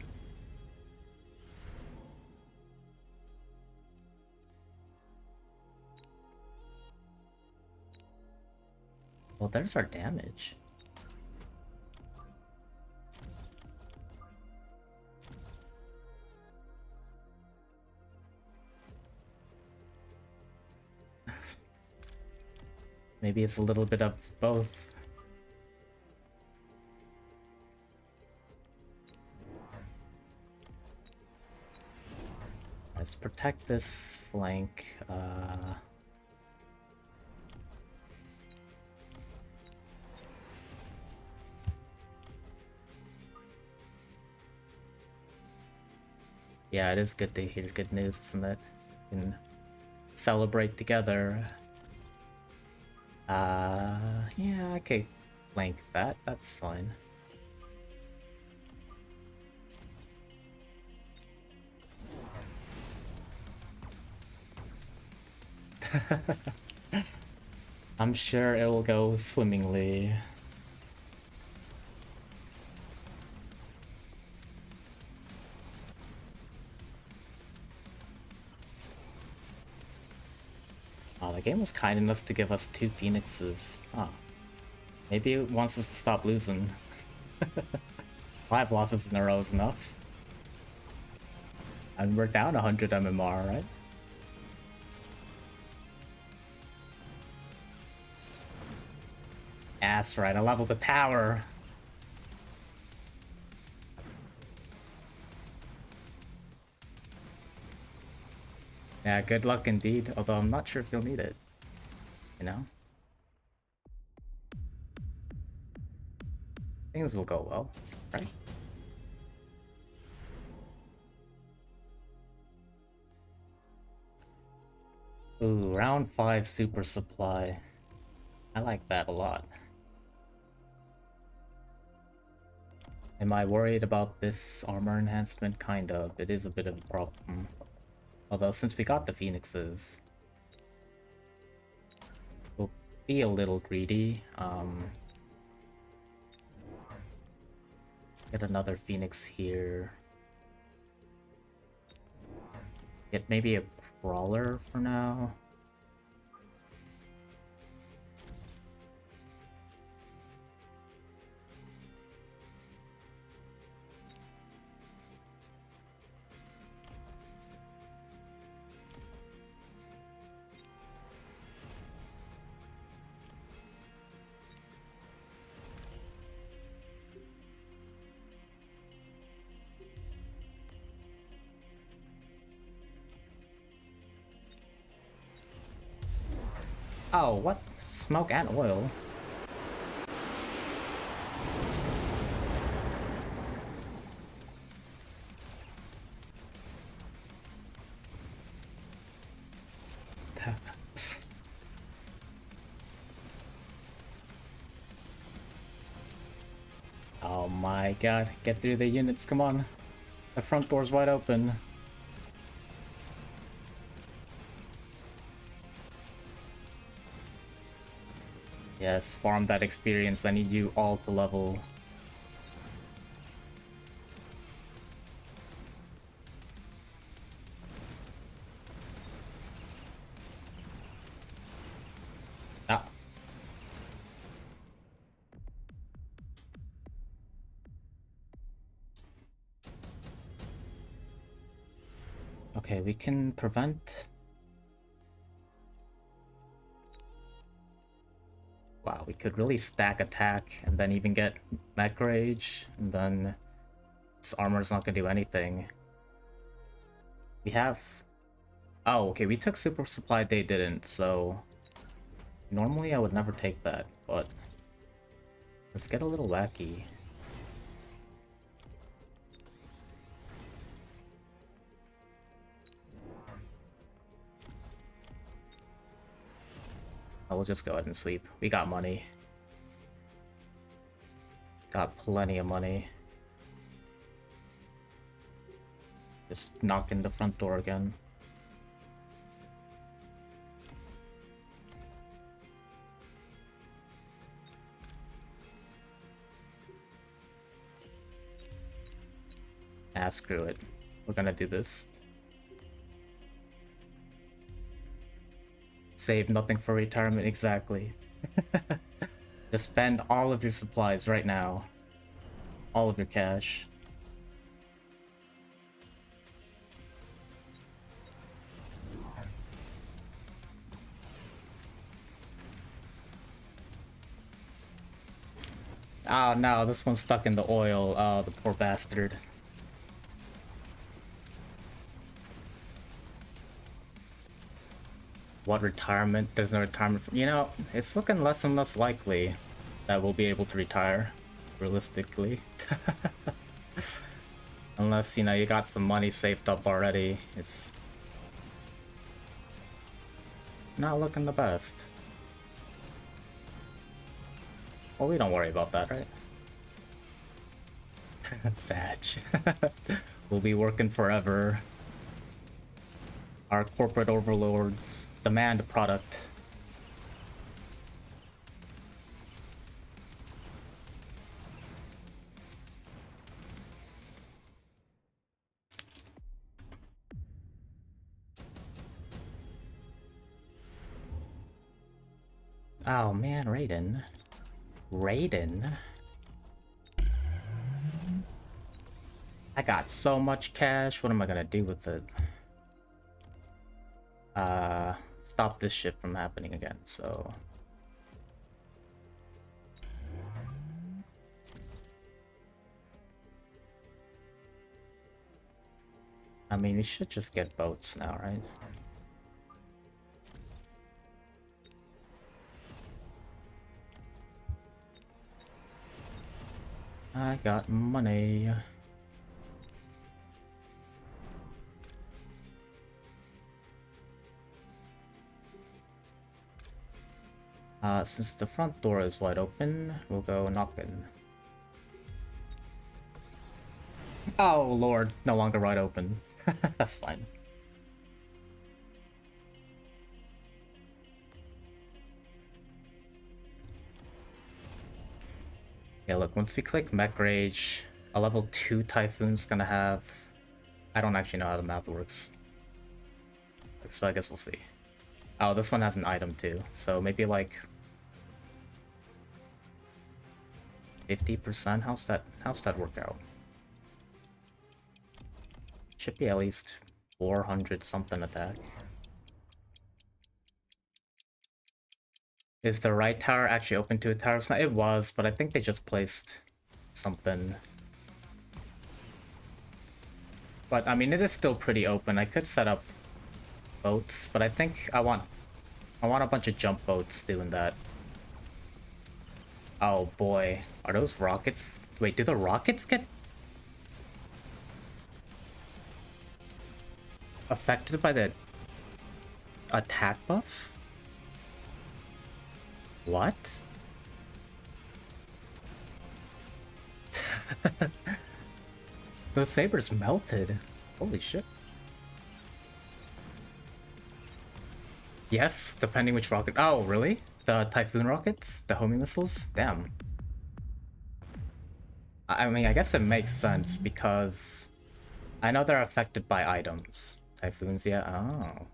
S1: Well, there's our damage. Maybe it's a little bit of both. Let's protect this flank. Yeah, it is good to hear good news, isn't it? We can celebrate together. Yeah, I could flank that. That's fine. I'm sure it'll go swimmingly. Oh, the game was kind enough to give us 2 phoenixes. Oh. Maybe it wants us to stop losing. 5 losses in a row is enough. And we're down 100 MMR, right? That's right, I leveled the tower. Yeah, good luck indeed, although I'm not sure if you'll need it. You know? Things will go well, right? Ooh, round 5 super supply. I like that a lot. Am I worried about this armor enhancement? Kind of. It is a bit of a problem. Although, since we got the phoenixes, we'll be a little greedy. Get another phoenix here. Get maybe a crawler for now. Oh, what? Smoke and oil? Oh my god, get through the units, come on. The front door's wide open. Yes, farm that experience. I need you all to level. Ah. Okay, we can prevent. Wow, we could really stack attack and then even get mech rage, and then this armor's not gonna do anything. We have... Oh, okay, we took super supply, they didn't, so... Normally I would never take that, but... Let's get a little wacky. I will just go ahead and sleep. We got money. Got plenty of money. Just knocking the front door again. Ah, screw it. We're gonna do this. Save nothing for retirement, exactly. Just spend all of your supplies right now. All of your cash. Oh no, this one's stuck in the oil. Oh, the poor bastard. What retirement? There's no retirement for, you know, it's looking less and less likely that we'll be able to retire, realistically. Unless, you know, you got some money saved up already. It's not looking the best. Well, we don't worry about that, right? Sag. We'll be working forever. Our corporate overlords demand a product. Oh man, Raiden. Raiden? I got so much cash, what am I gonna do with it? Stop this shit from happening again, so... I mean, we should just get boats now, right? I got money. Since the front door is wide open, we'll go knocking. Oh lord, no longer wide open. That's fine. Yeah, look, once we click Mech Rage, a level 2 Typhoon's gonna have... I don't actually know how the math works. So I guess we'll see. Oh, this one has an item too, so maybe like... 50%? How's that work out? Should be at least 400 something attack. Is the right tower actually open to a tower? It was, but I think they just placed something. But I mean, it is still pretty open. I could set up boats, but I think I want I want a bunch of jump boats doing that. Oh boy. Are those rockets? Wait, do the rockets get affected by the attack buffs? What? Those sabers melted. Holy shit. Yes, depending which rocket. Oh, really? The Typhoon rockets? The homing missiles? Damn. I mean, I guess it makes sense because I know they're affected by items. Typhoons, yeah. Oh,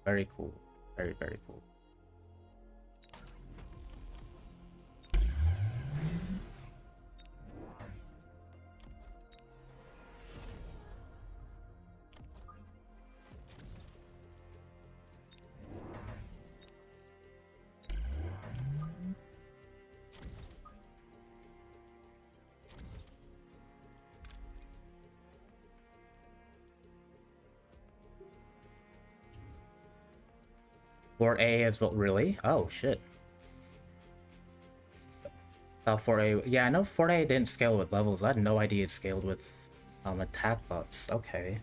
S1: very cool. Very, very cool. Fort A as well, really? Oh, shit. Fort A, yeah, I know Fort A didn't scale with levels. I had no idea it scaled with attack buffs. Okay.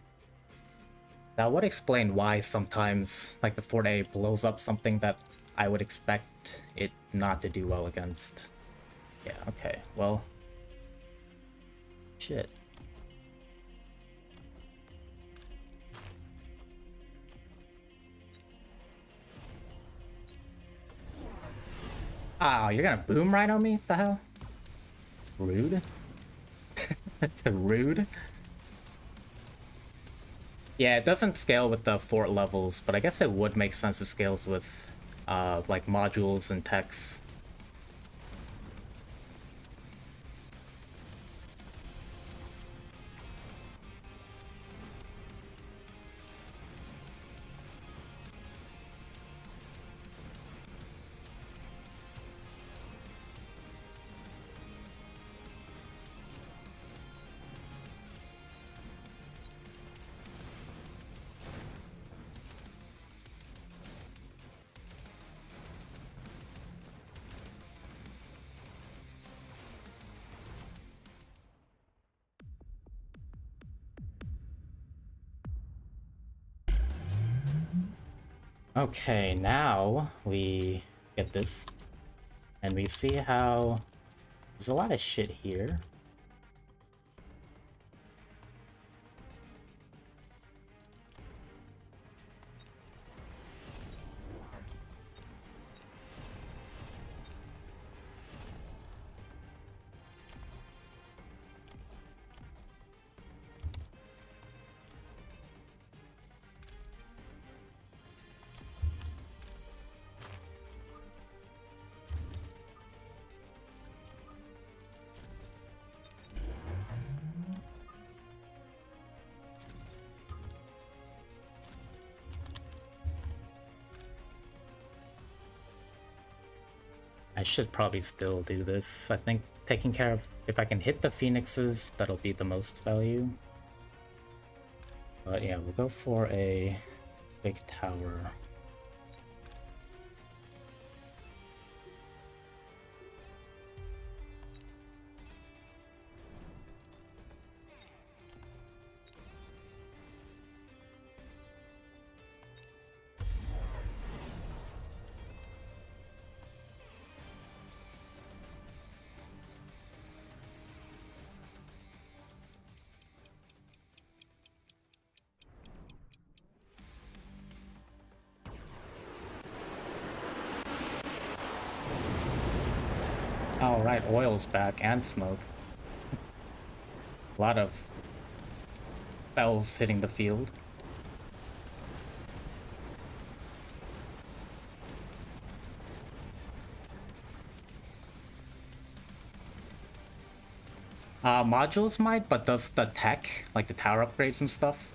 S1: That would explain why sometimes, like, the Fort A blows up something that I would expect it not to do well against. Yeah, okay, well... Shit. Oh, you're gonna boom right on me? The hell? Rude? Rude? Yeah, it doesn't scale with the fort levels, but I guess it would make sense to scale with, like, modules and techs. Okay, now we get this, and we see how there's a lot of shit here. I should probably still do this. I think taking care of... If I can hit the phoenixes, that'll be the most value. But yeah, we'll go for a big tower. Oh, right, oil's back and smoke. A lot of bells hitting the field. Modules might, but does the tech, like the tower upgrades and stuff?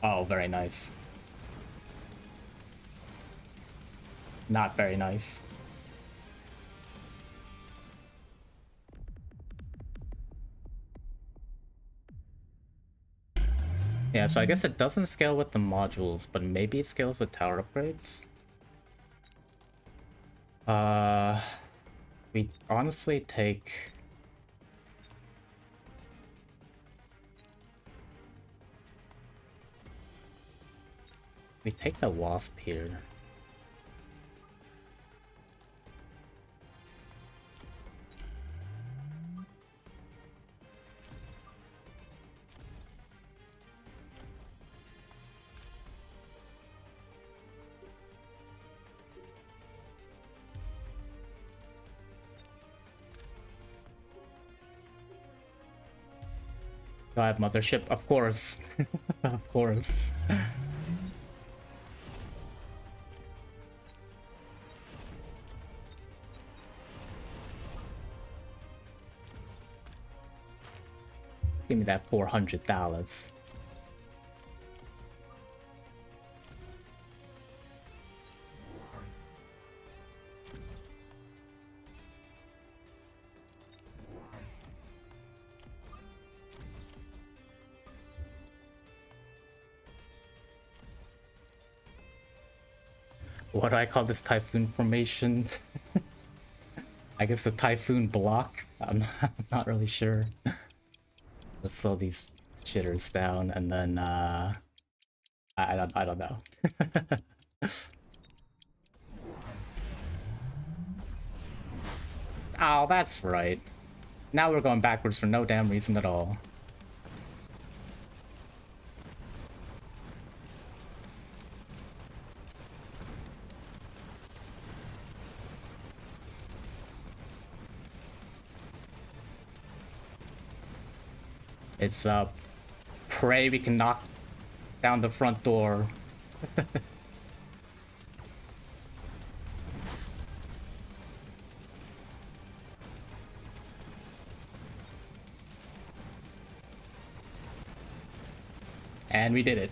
S1: Oh, very nice. Not very nice. Yeah, so I guess it doesn't scale with the modules, but maybe it scales with tower upgrades. We honestly take... We take the Wasp here. Do I have Mothership? Of course. Of course. Give me that $400. What do I call this typhoon formation? I guess the typhoon block? I'm not really sure. Let's slow these shitters down and then I don't know. Oh, that's right. Now we're going backwards for no damn reason at all. It's pray we can knock down the front door. And we did it.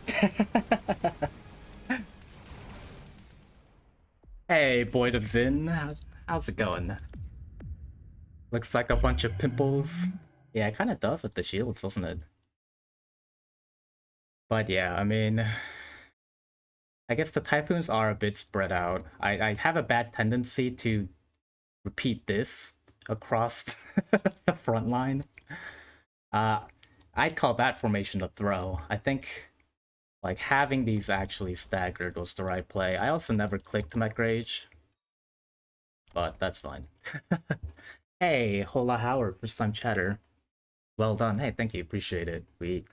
S1: Hey, Void of Zin, how's it going? Looks like a bunch of pimples. Yeah, it kind of does with the shields, doesn't it? But yeah, I mean, I guess the typhoons are a bit spread out. I have a bad tendency to repeat this across the front line. I'd call that formation a throw. I think like having these actually staggered was the right play. I also never clicked Mech Rage, but that's fine. Hey, Hola Howard, first time chatter. Well done. Hey, thank you. Appreciate it. We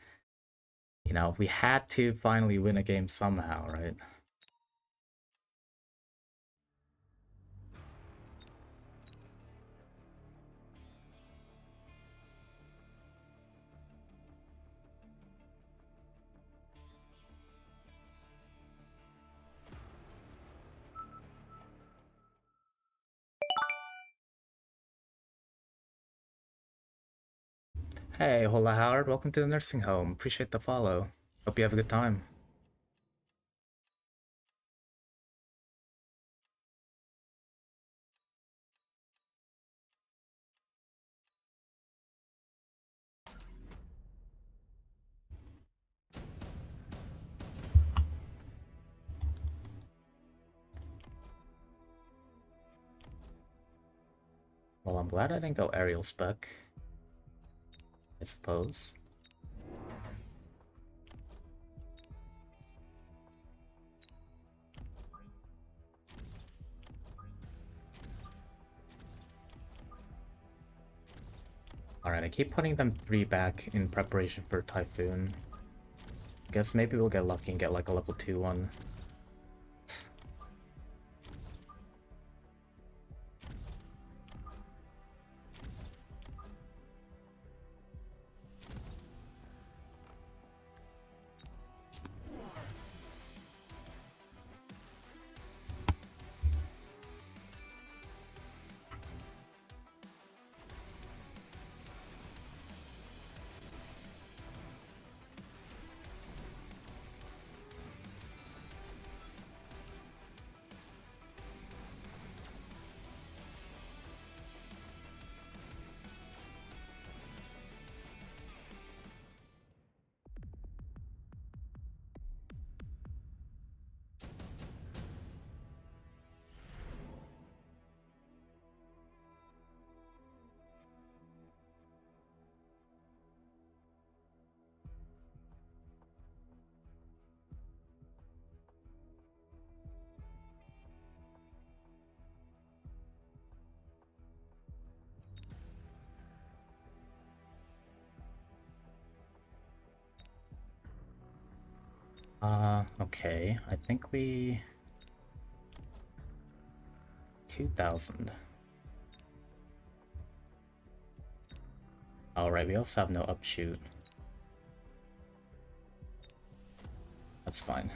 S1: had to finally win a game somehow, right? Hey, Hola Howard, welcome to the nursing home. Appreciate the follow. Hope you have a good time. Well, I'm glad I didn't go aerial spec, I suppose. Alright, I keep putting them 3 back in preparation for Typhoon. Guess maybe we'll get lucky and get like a level 2 one. Okay. I think we... 2,000. Alright, we also have no upshoot. That's fine.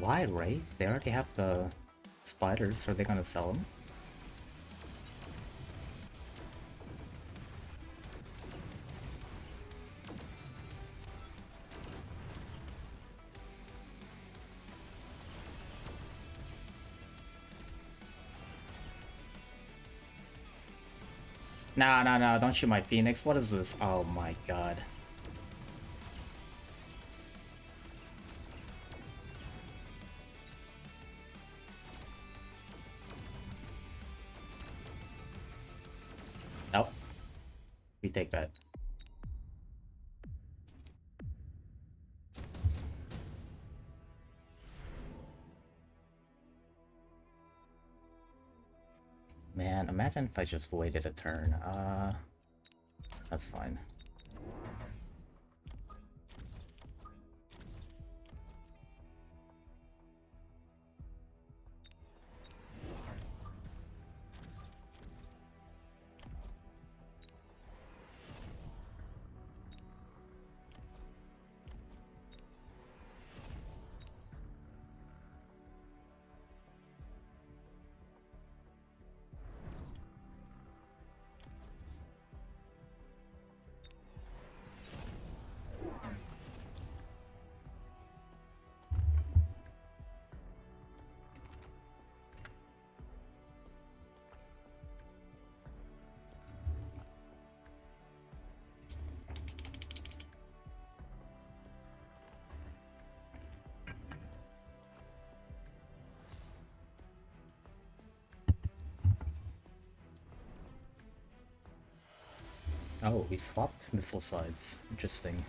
S1: Why, right? They already have the spiders. Are they gonna sell them? Nah, nah, nah, don't shoot my Phoenix. What is this? Oh my god. Nope. We take that. Man, imagine if I just waited a turn. That's fine. Oh, we swapped missile sides. Interesting.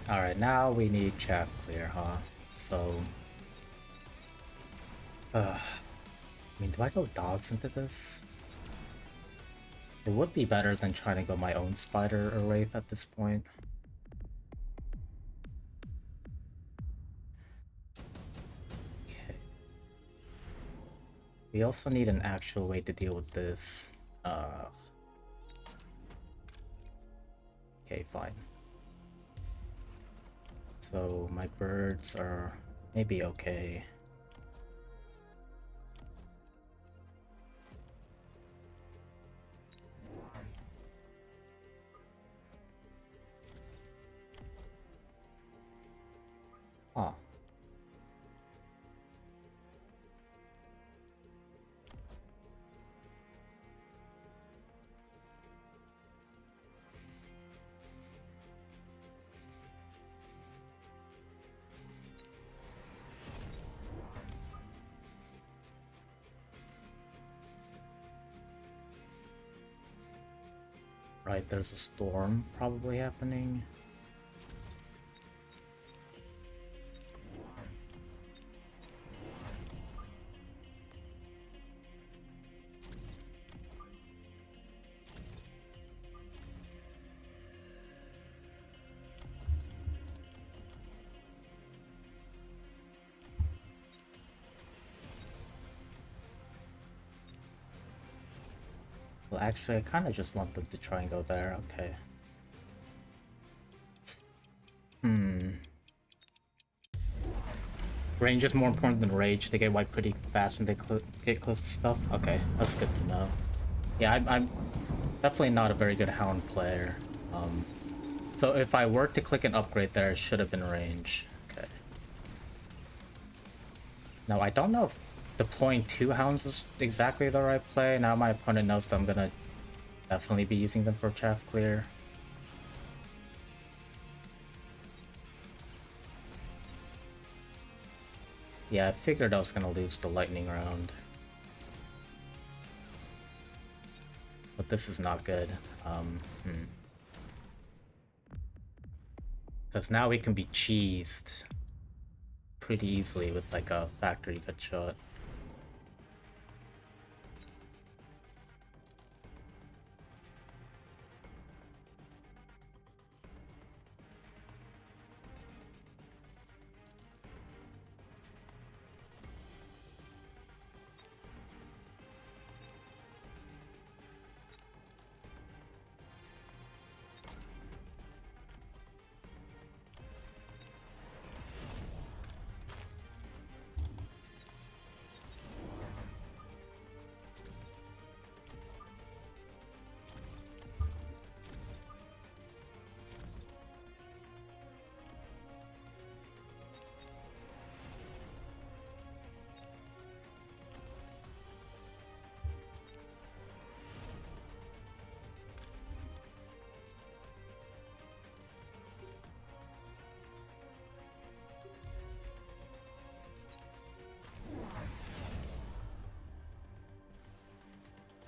S1: Alright, now we need chaff clear, huh? So... I mean, do I go dogs into this? It would be better than trying to go my own spider or wraith at this point. Okay. We also need an actual way to deal with this. Okay, fine. So my birds are maybe okay. Huh. Right, there's a storm probably happening. Well, actually, I kind of just want them to try and go there. Okay. Range is more important than rage. They get wiped pretty fast when they get close to stuff. Okay, that's good to know. Yeah, I'm definitely not a very good Hound player. So if I were to click an upgrade there, it should have been range. Okay. Now, I don't know if deploying 2 hounds is exactly the right play. Now my opponent knows that I'm gonna definitely be using them for chaff clear. Yeah, I figured I was gonna lose the lightning round. But this is not good. Because now we can be cheesed pretty easily with like a factory cut shot.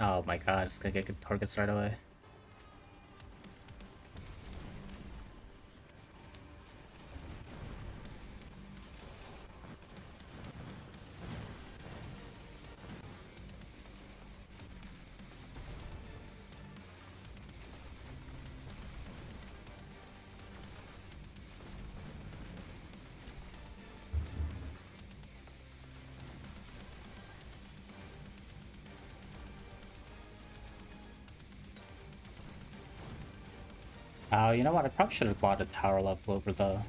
S1: Oh my god, it's gonna get good targets right away. Oh, you know what? I probably should have bought a tower level over the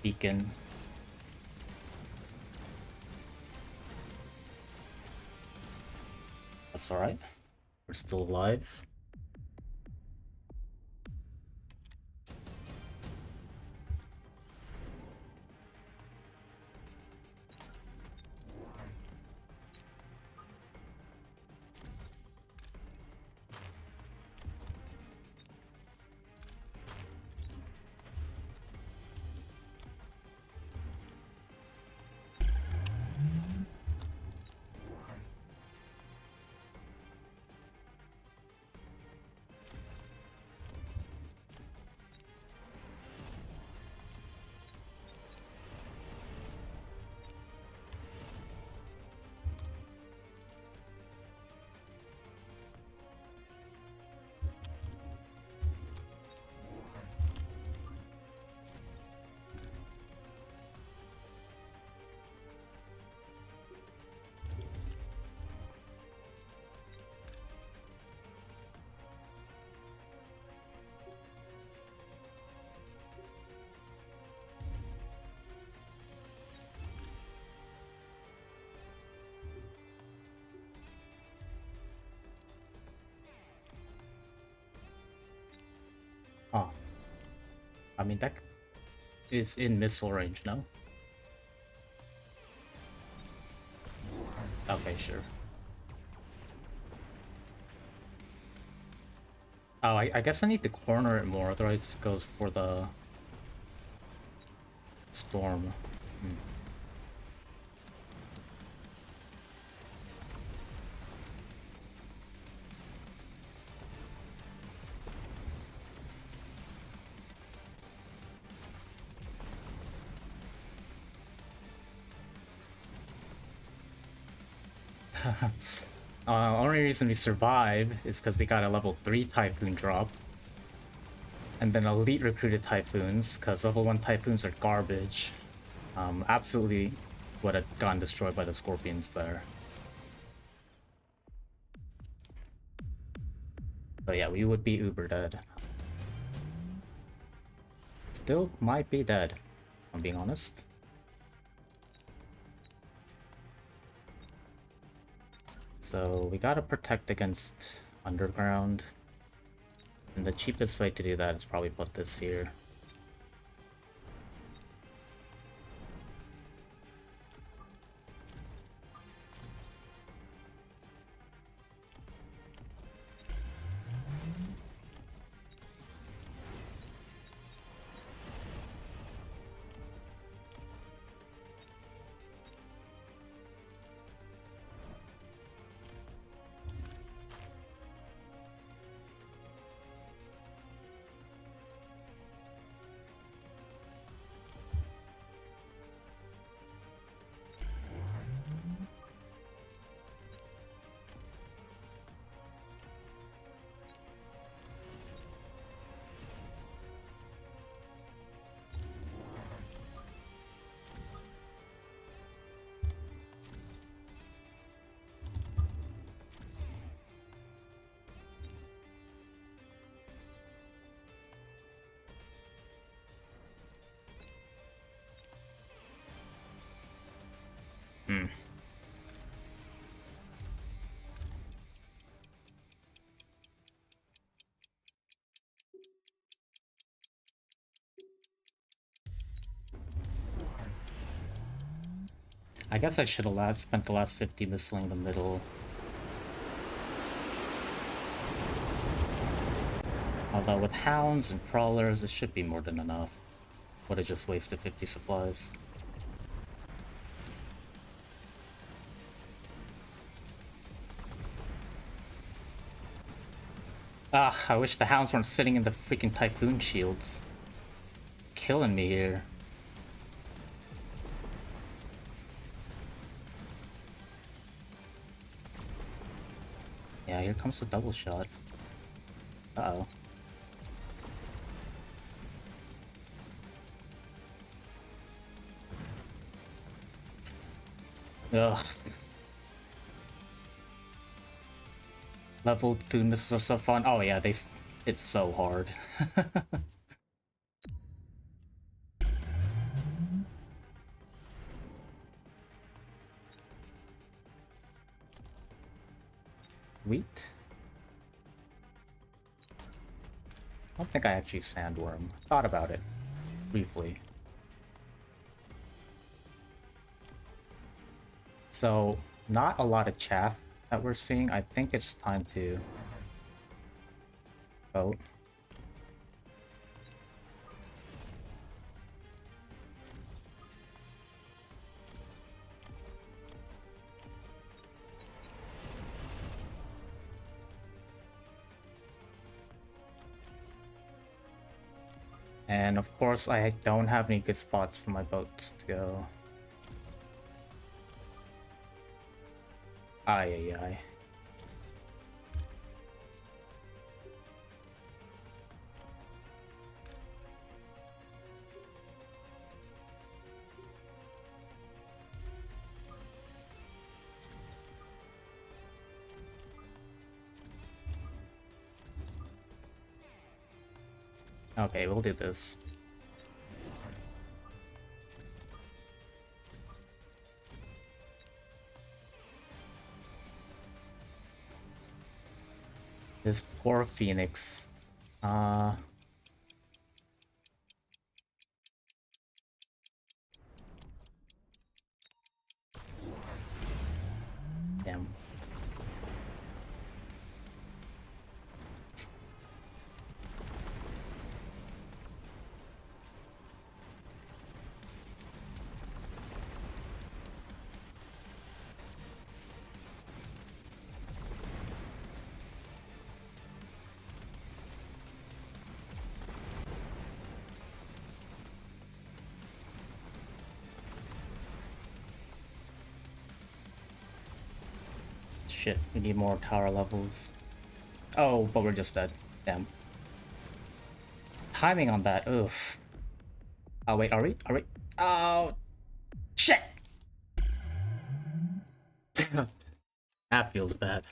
S1: beacon. That's alright. We're still alive. Oh. I mean, that is in missile range, no? Okay, sure. Oh, I guess I need to corner it more, otherwise it goes for the storm. Only reason we survive is because we got a level 3 Typhoon drop. And then elite recruited Typhoons, because level 1 Typhoons are garbage. Absolutely would have gotten destroyed by the Scorpions there. But yeah, we would be uber dead. Still might be dead, if I'm being honest. So we gotta protect against underground. And the cheapest way to do that is probably put this here. Hmm. I guess I should have spent the last 50 missiling the middle. Although with hounds and crawlers, it should be more than enough. Would have just wasted 50 supplies. Ah, I wish the hounds weren't sitting in the freaking typhoon shields. Killing me here. Yeah, here comes the double shot. Uh-oh. Ugh. Leveled food missiles are so fun. Oh yeah, it's so hard. Wheat? I don't think I actually sandworm. Thought about it. Briefly. So, not a lot of chaff that we're seeing. I think it's time to vote. And of course, I don't have any good spots for my boats to go. Ay ay ay. Okay, we'll do this. This poor Phoenix. Damn. Shit, we need more tower levels. Oh, but we're just dead. Damn. Timing on that, oof. Oh wait, are we? Are we? Oh, shit! That feels bad.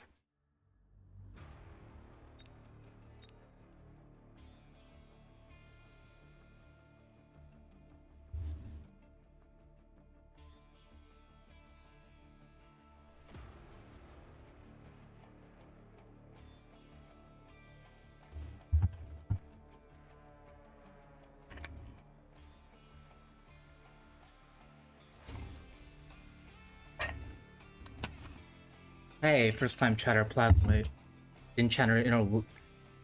S1: Hey, first time chatter plasma. Didn't chatter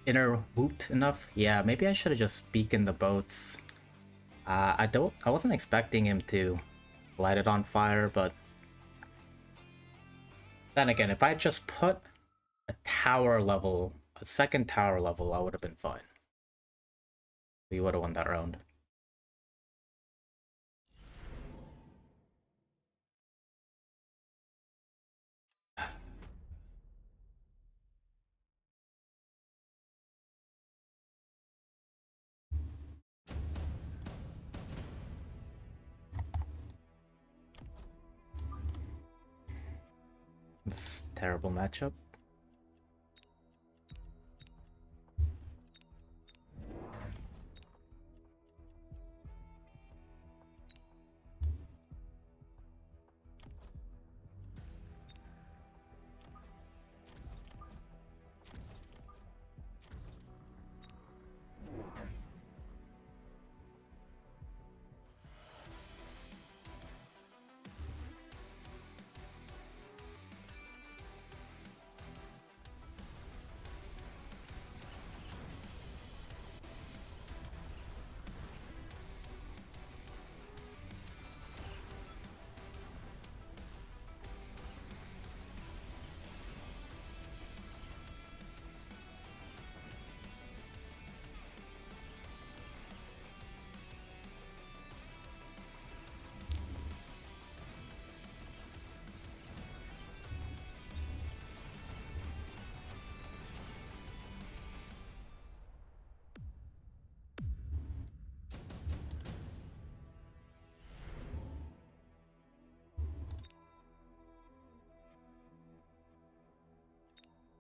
S1: inner woot enough? Yeah, maybe I should have just beaconed the boats. I wasn't expecting him to light it on fire, but then again, if I just put a tower level, a second tower level, I would have been fine. We would have won that round. This terrible matchup.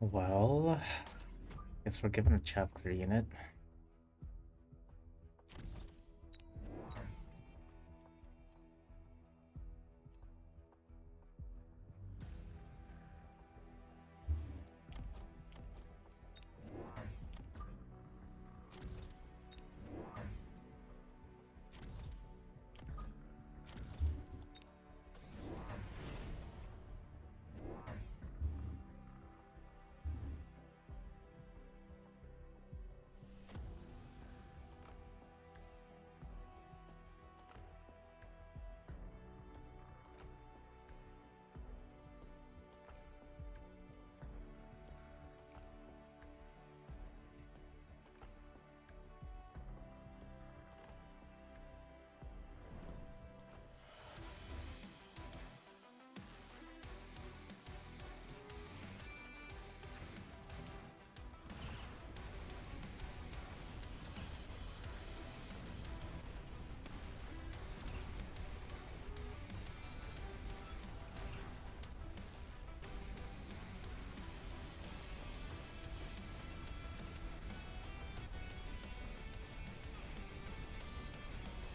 S1: Well, guess we're given a chapter unit.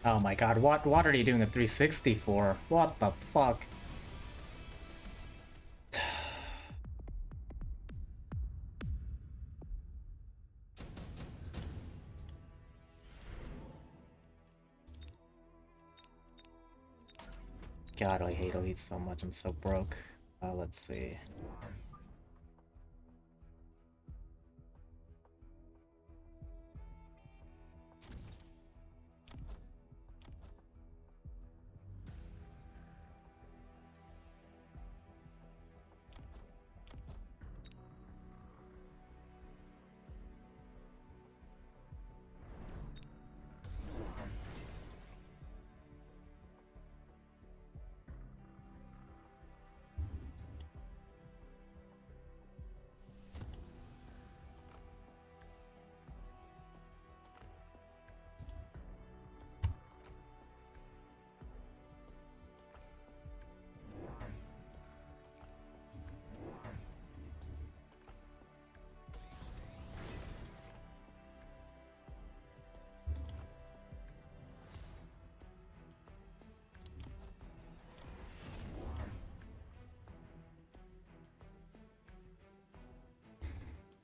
S1: Oh my god, what are you doing a 360 for? What the fuck? God, I hate Elite so much, I'm so broke. Let's see.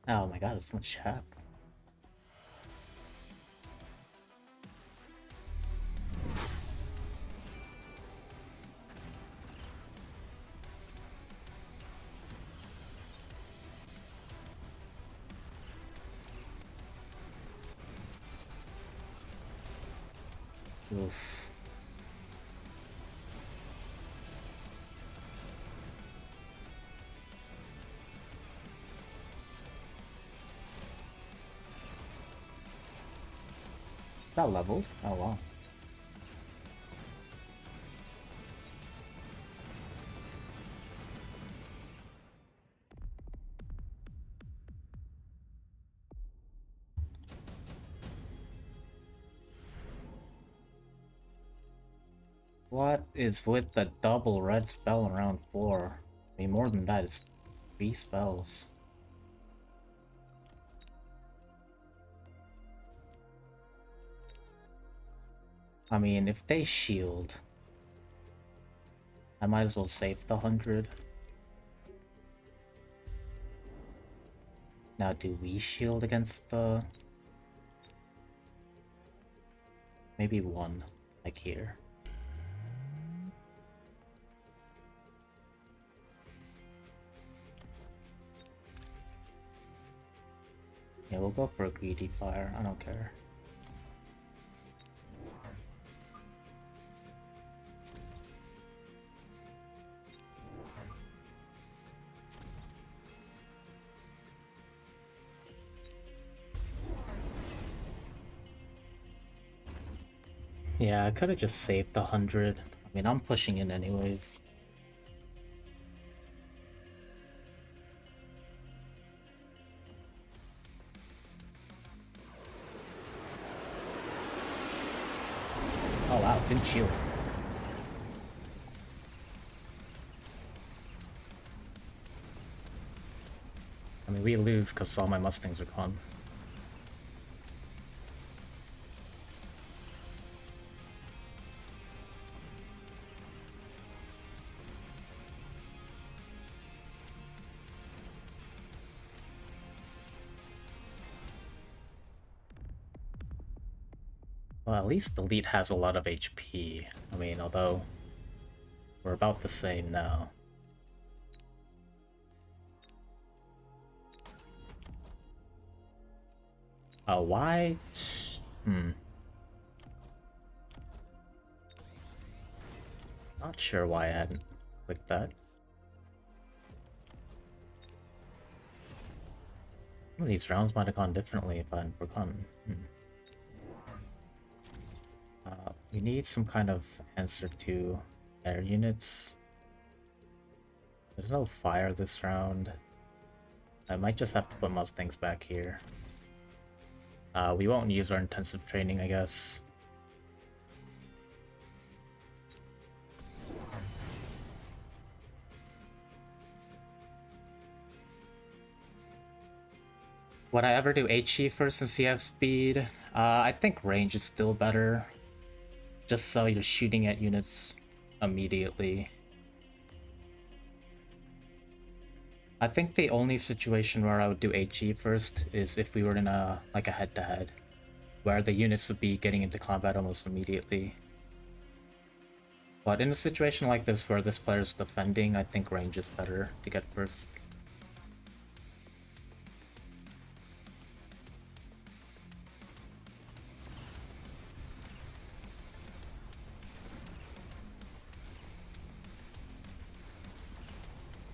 S1: Oh my god, there's so much chat. Oof. That leveled? Oh wow. What is with the double red spell in round 4? I mean, more than that, it's 3 spells. I mean, if they shield, I might as well save the 100. Now, do we shield against the... Maybe 1, like here. Yeah, we'll go for a greedy fire, I don't care. Yeah, I could have just saved the 100. I mean, I'm pushing in anyways. Oh wow, didn't shield. I mean, we lose because all my Mustangs are gone. Well, at least the lead has a lot of HP. I mean, although we're about the same now. Why? Not sure why I hadn't clicked that. Some of these rounds might have gone differently if I hadn't forgotten. We need some kind of answer to air units. There's no fire this round. I might just have to put Mustangs back here. We won't use our intensive training, I guess. Would I ever do HE first since you have speed? I think range is still better. Just so you're shooting at units immediately. I think the only situation where I would do HE first is if we were in a head-to-head, where the units would be getting into combat almost immediately. But in a situation like this where this player is defending, I think range is better to get first.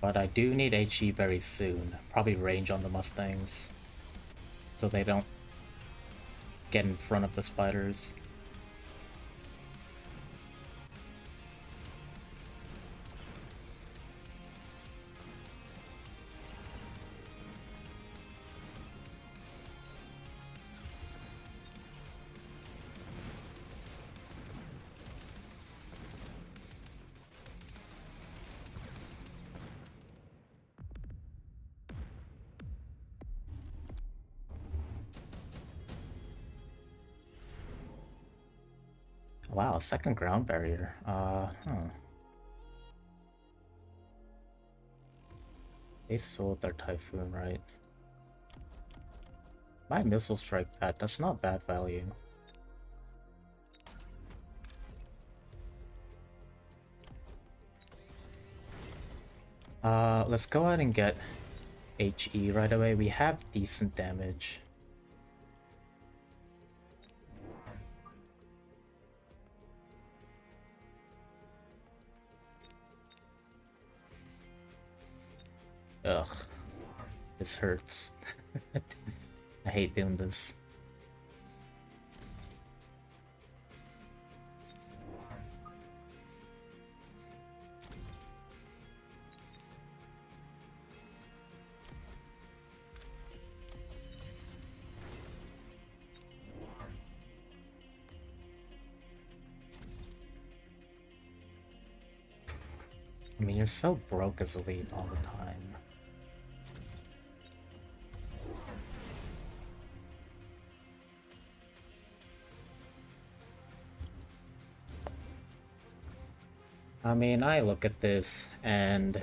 S1: But I do need HE very soon. Probably range on the Mustangs, so they don't get in front of the spiders. Wow, second ground barrier. They sold their Typhoon, right? My missile strike that, that's not bad value. Let's go ahead and get HE right away. We have decent damage. Ugh, this hurts. I hate doing this. I mean, you're so broke as a lead all the time. I mean, I look at this and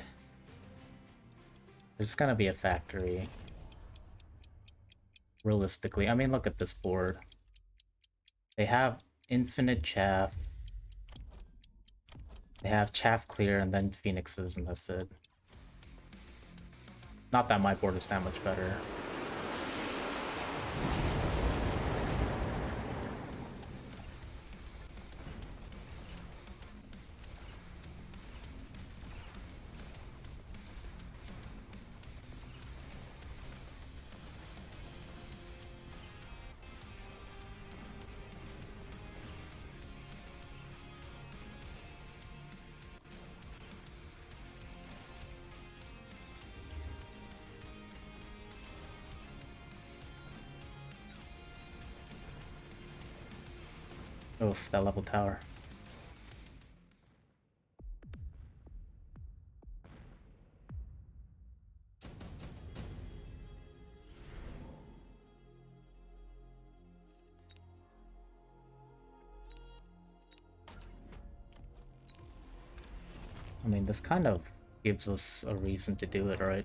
S1: there's gonna be a factory. Realistically, I mean, look at this board. They have infinite chaff. They have chaff clear and then phoenixes, and that's it. Not that my board is that much better. Oof, that level tower. I mean, this kind of gives us a reason to do it, right?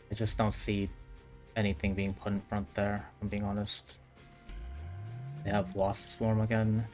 S1: I just don't see anything being put in front there, if I'm being honest. They have Wasp Swarm again.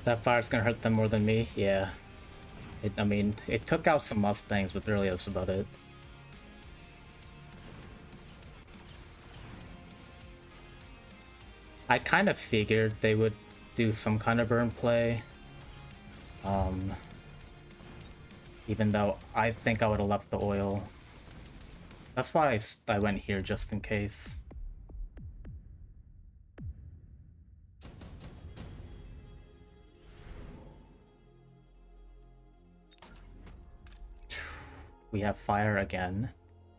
S1: That fire's gonna hurt them more than me, yeah. I mean, it took out some Mustangs, but really that's about it. I kind of figured they would do some kind of burn play. Even though I think I would have left the oil. That's why I went here just in case. We have fire again.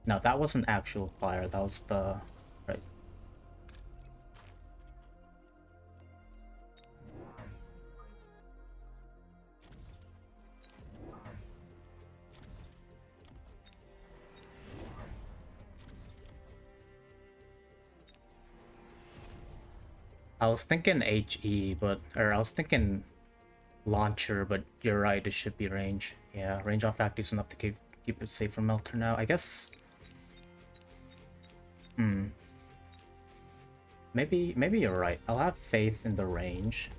S1: No, that wasn't actual fire, that was the... right. I was thinking HE, but... or I was thinking launcher, but you're right, it should be range. Yeah, range off active's enough to keep it safe from Melter now. I guess... Maybe you're right. I'll have faith in the range.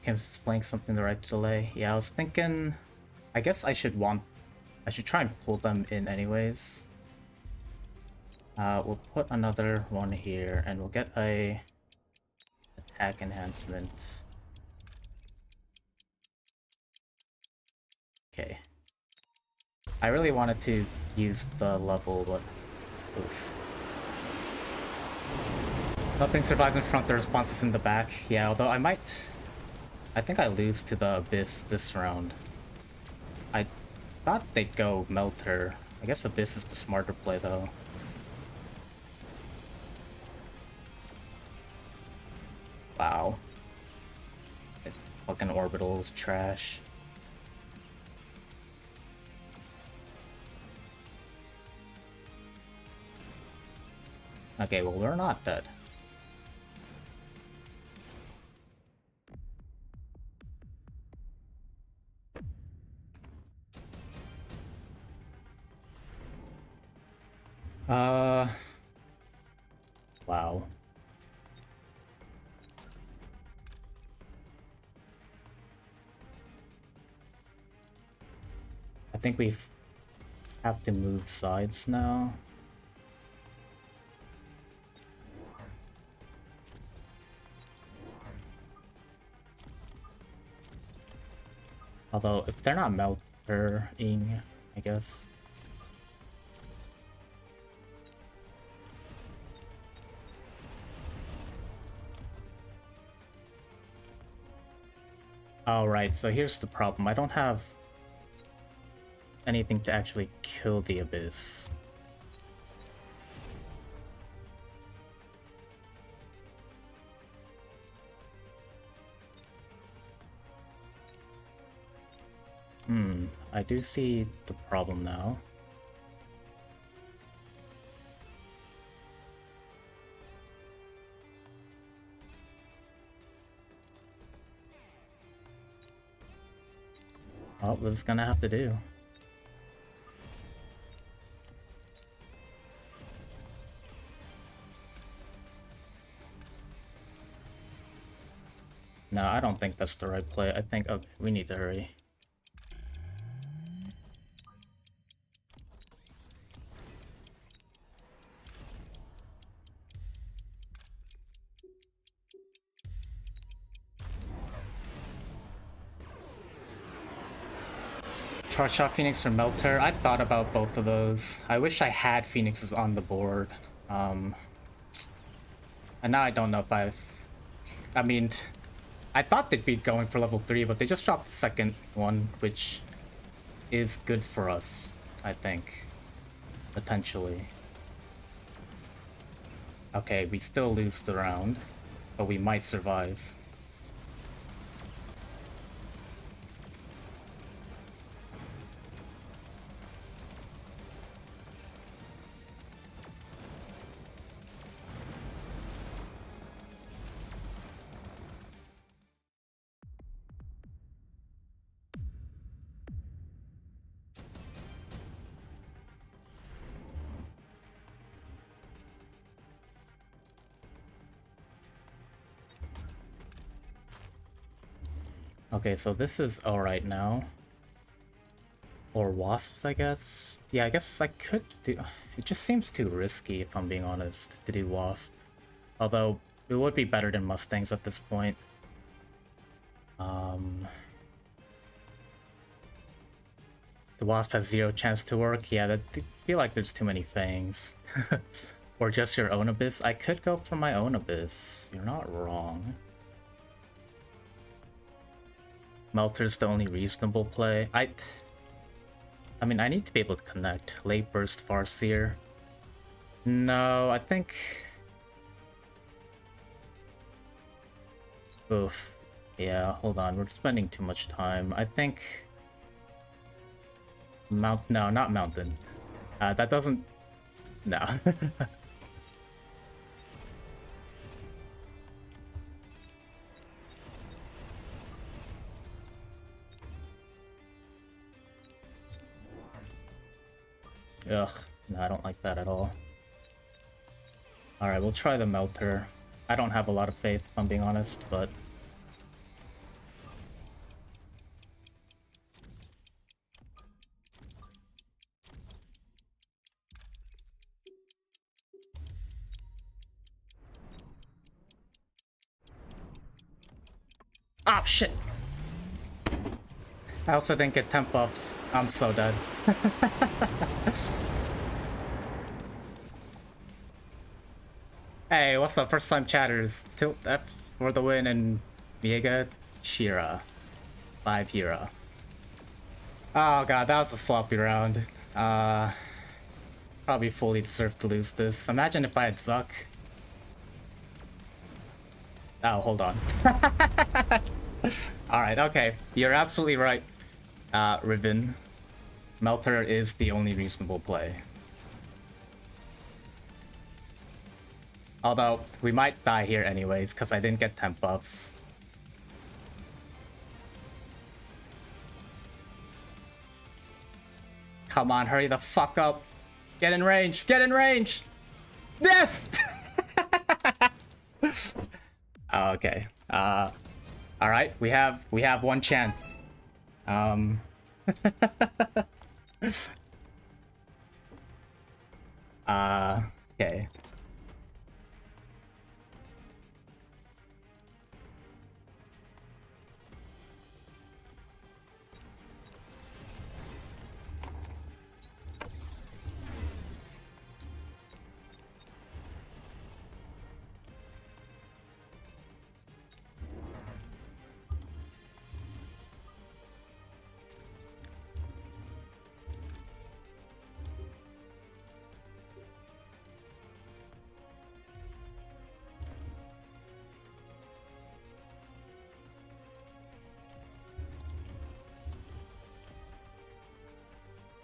S1: Kim's playing something the right delay. Yeah, I was thinking... I guess I should try and pull them in anyways. We'll put another one here, and we'll get a attack enhancement. Okay. I really wanted to use the level, but oof. Nothing survives in front, the response is in the back. Yeah, although I think I lose to the Abyss this round. I thought they'd go Melter. I guess Abyss is the smarter play, though. Wow. Fucking Orbital is trash. Okay, well, we're not dead. Wow. I think we have to move sides now. Although, if they're not meltering, I guess. Alright, so here's the problem. I don't have anything to actually kill the Abyss. I do see the problem now. Oh, this is gonna have to do. No, I don't think that's the right play. I think, okay, we need to hurry. Charge Shot Phoenix or Melter? I thought about both of those. I wish I had Phoenixes on the board. And now I don't know if I mean, I thought they'd be going for level 3, but they just dropped the second one, which is good for us, I think. Potentially. Okay, we still lose the round, but we might survive. Okay, so this is alright now. Or wasps, I guess? Yeah, I guess I could do... It just seems too risky, if I'm being honest, to do wasp. Although, it would be better than Mustangs at this point. The wasp has 0 chance to work. Yeah, I feel like there's too many fangs. Or just your own Abyss. I could go for my own Abyss. You're not wrong. Melter's the only reasonable play. I mean, I need to be able to connect. Late Burst Farseer. No, I think... Oof. Yeah, hold on. We're spending too much time. I think... No, not Mountain. That doesn't... No. Ugh, no, I don't like that at all. Alright, we'll try the Melter. I don't have a lot of faith, if I'm being honest, but... Oh shit! I also didn't get temp buffs. I'm so dead. Hey, what's up, first time chatters? Tilt F for the win and Miega Shira. 5 Hero. Oh god, that was a sloppy round. Probably fully deserved to lose this. Imagine if I had Zuck. Oh, hold on. Alright, okay. You're absolutely right, Riven. Melter is the only reasonable play. Although, we might die here anyways, because I didn't get temp buffs. Come on, hurry the fuck up. Get in range! Get in range! Yes! Okay. Alright, we have one chance. Okay.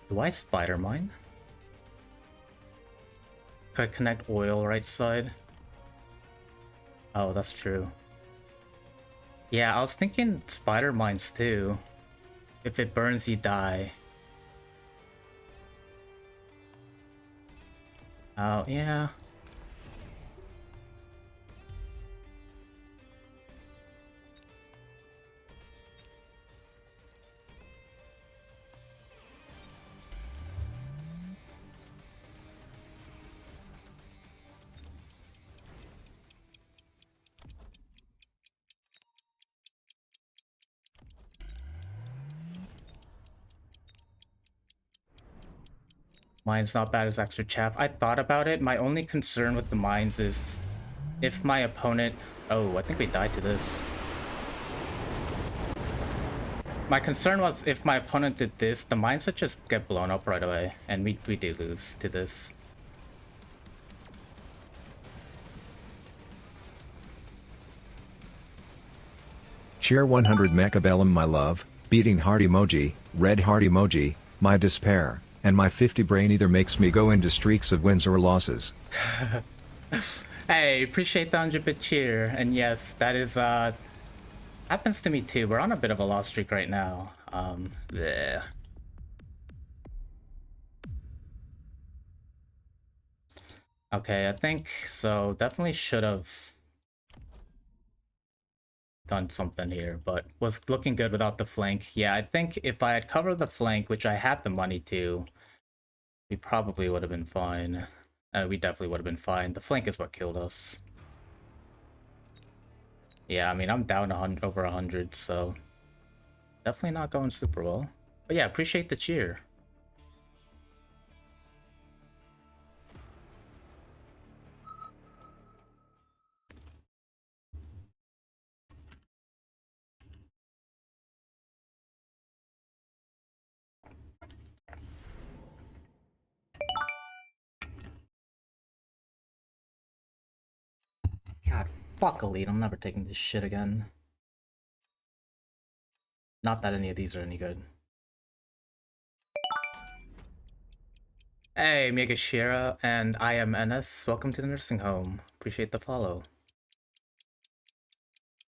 S1: Do I spider mine? Could connect oil right side. Oh, that's true. Yeah, I was thinking spider mines too. If it burns, you die. Oh, yeah. Mine's not bad as extra chaff. I thought about it. My only concern with the mines is if my opponent... Oh, I think we died to this. My concern was if my opponent did this, the mines would just get blown up right away. And we did lose to this.
S2: Cheer 100 Mechabellum my love, beating heart emoji, red heart emoji, my despair, and my 50 brain either makes me go into streaks of wins or losses.
S1: Hey, appreciate the 100-bit cheer. And yes, that is, happens to me too. We're on a bit of a loss streak right now. Bleh. Okay, I think so. Definitely should have done something here, but was looking good without the flank. Yeah, I think if I had covered the flank, which I had the money to, we probably would have been fine. We definitely would have been fine. The flank is what killed us. Yeah, I mean, I'm down over 100, so definitely not going super well. But yeah, appreciate the cheer. God, fuck Elite. I'm never taking this shit again. Not that any of these are any good. Hey, Megashira and I am NS. Welcome to the nursing home. Appreciate the follow.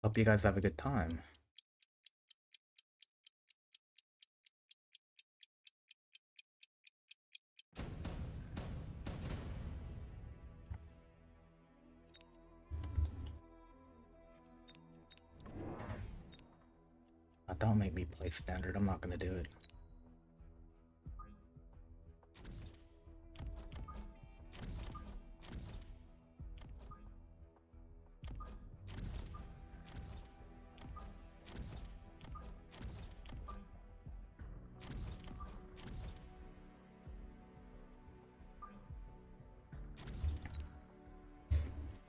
S1: Hope you guys have a good time. Don't make me play standard. I'm not gonna do it.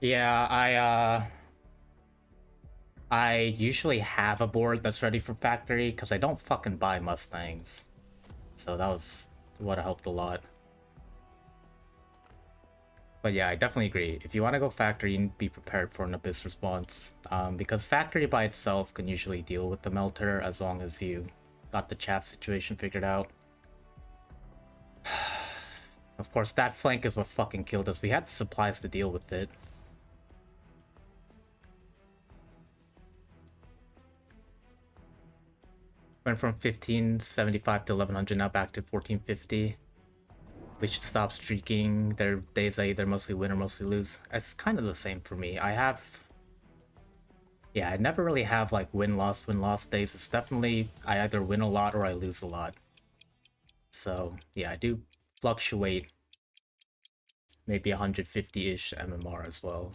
S1: Yeah, I usually have a board that's ready for factory because I don't fucking buy Mustangs. So that was what helped a lot. But yeah, I definitely agree. If you want to go factory, you need to be prepared for an Abyss response. Because factory by itself can usually deal with the melter as long as you got the chaff situation figured out. Of course, that flank is what fucking killed us. We had the supplies to deal with it. Went from 1575 to 1100, now back to 1450. We should stop streaking. There are days I either mostly win or mostly lose. It's kind of the same for me. Yeah, I never really have like win-loss days. It's definitely I either win a lot or I lose a lot. So yeah, I do fluctuate maybe 150-ish MMR as well.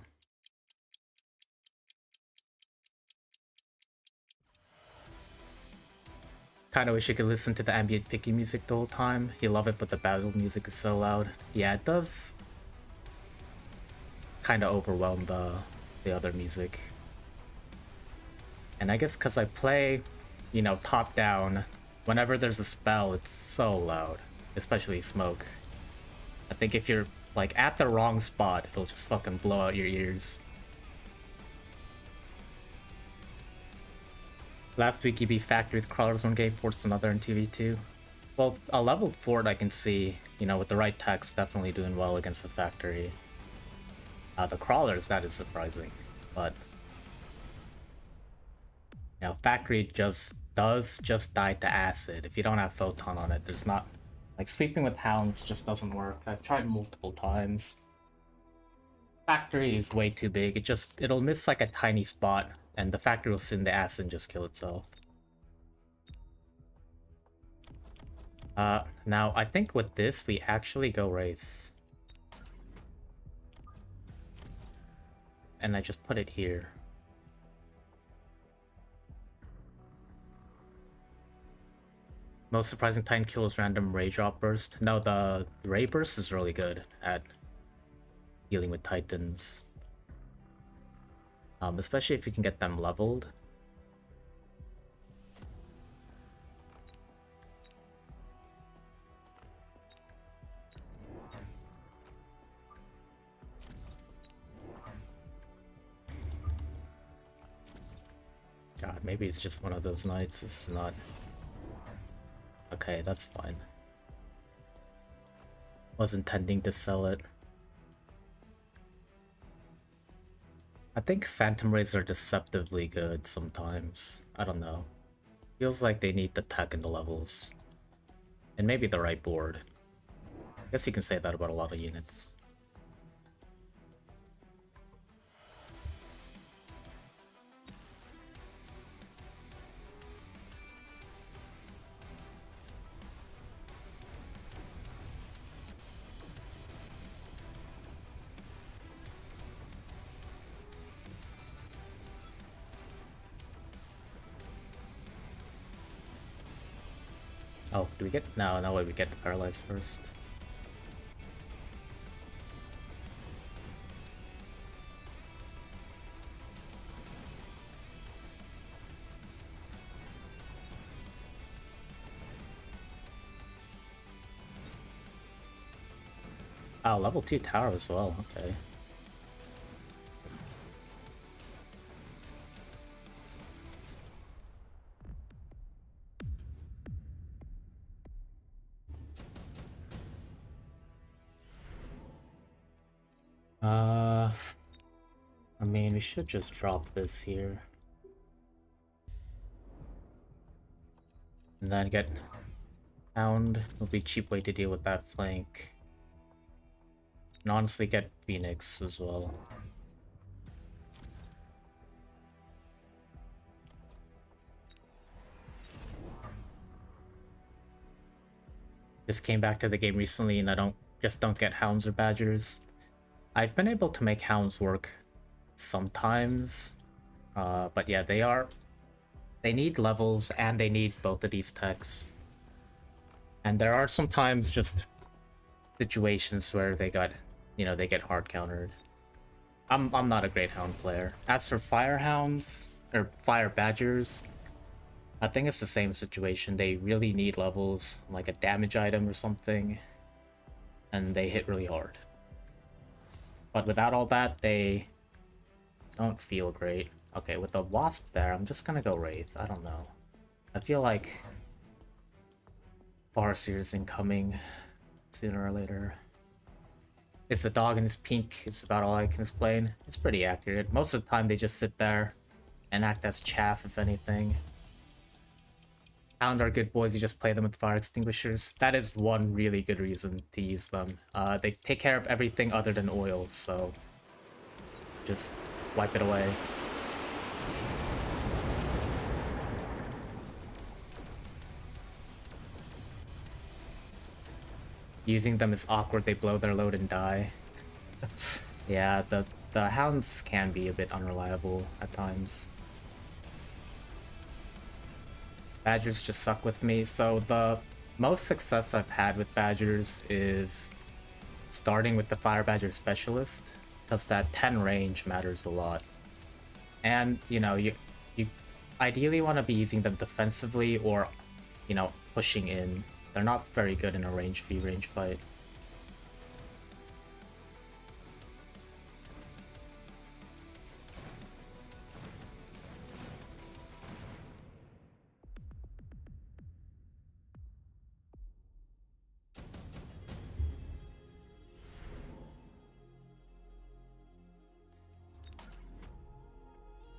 S1: Kinda wish you could listen to the ambient picky music the whole time. You love it, but the battle music is so loud. Yeah, it does kinda overwhelm the other music. And I guess because I play, you know, top down, whenever there's a spell, it's so loud. Especially smoke. I think if you're like at the wrong spot, it'll just fucking blow out your ears. Last week you beat Factory with crawlers one game, forced another in 2v2. Well, a leveled fort I can see, you know, with the right text, definitely doing well against the Factory. The crawlers, that is surprising. But, you know, Factory does just die to acid. If you don't have Photon on it, there's not... Like, sweeping with Hounds just doesn't work. I've tried multiple times. Factory is way too big. It'll miss like a tiny spot, and the Factory will sit in the acid and just kill itself. Now, I think with this, we actually go Wraith. And I just put it here. Most surprising Titan kill is random Ray Drop Burst. No, the Ray Burst is really good at dealing with Titans. Especially if you can get them leveled. God, maybe it's just one of those nights. This is not... Okay, that's fine. Was intending to sell it. I think Phantom Rays are deceptively good sometimes. I don't know. Feels like they need the tech and the levels. And maybe the right board. I guess you can say that about a lot of units. Oh, do we get... No, wait, we get the Paralyzed first. Oh, level 2 tower as well, okay. I mean, we should just drop this here. And then get Hound. Will be a cheap way to deal with that flank. And honestly get Phoenix as well. Just came back to the game recently and I don't get Hounds or Badgers. I've been able to make Hounds work sometimes. But yeah, they need levels and they need both of these techs. And there are sometimes just situations where they got, you know, they get hard countered. I'm not a great hound player. As for fire hounds or fire badgers, I think it's the same situation. They really need levels, like a damage item or something, and they hit really hard. But without all that, they don't feel great. Okay, with the wasp there, I'm just gonna go wraith. I don't know. I feel like Farseer is incoming sooner or later. It's a dog and it's pink. It's about all I can explain. It's pretty accurate. Most of the time they just sit there and act as chaff, if anything. Hound are good boys, you just play them with fire extinguishers. That is one really good reason to use them. They take care of everything other than oils, so just wipe it away. Using them is awkward, they blow their load and die. Yeah, the hounds can be a bit unreliable at times. Badgers just suck with me, so the most success I've had with Badgers is starting with the Fire Badger Specialist, because that 10 range matters a lot. And, you know, you ideally want to be using them defensively or, you know, pushing in. They're not very good in a range fight.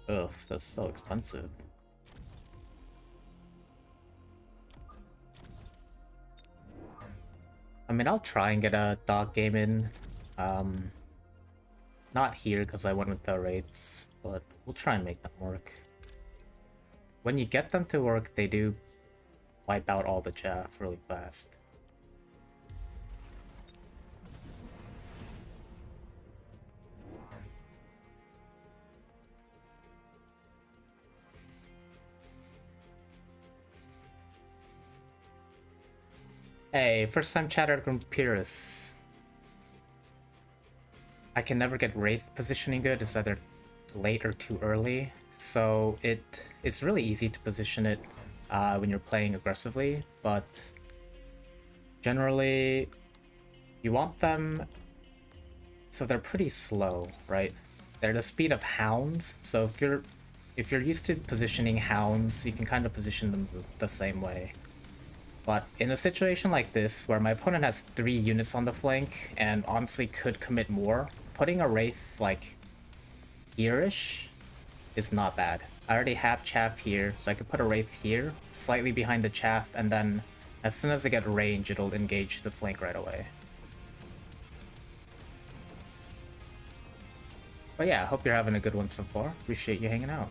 S1: Ugh, that's so expensive. I mean, I'll try and get a dog game in. Not here because I went with the wraiths, but we'll try and make them work. When you get them to work, they do wipe out all the chaff really fast. Hey, first time chatter from Pyrrhus. I can never get Wraith positioning good. It's either late or too early. So it's really easy to position it when you're playing aggressively, but generally you want them so they're pretty slow, right? They're the speed of hounds, so if you're used to positioning hounds, you can kind of position them the same way. But in a situation like this, where my opponent has 3 units on the flank and honestly could commit more, putting a Wraith, like, here-ish is not bad. I already have chaff here, so I could put a Wraith here, slightly behind the chaff, and then as soon as I get range, it'll engage the flank right away. But yeah, I hope you're having a good one so far. Appreciate you hanging out.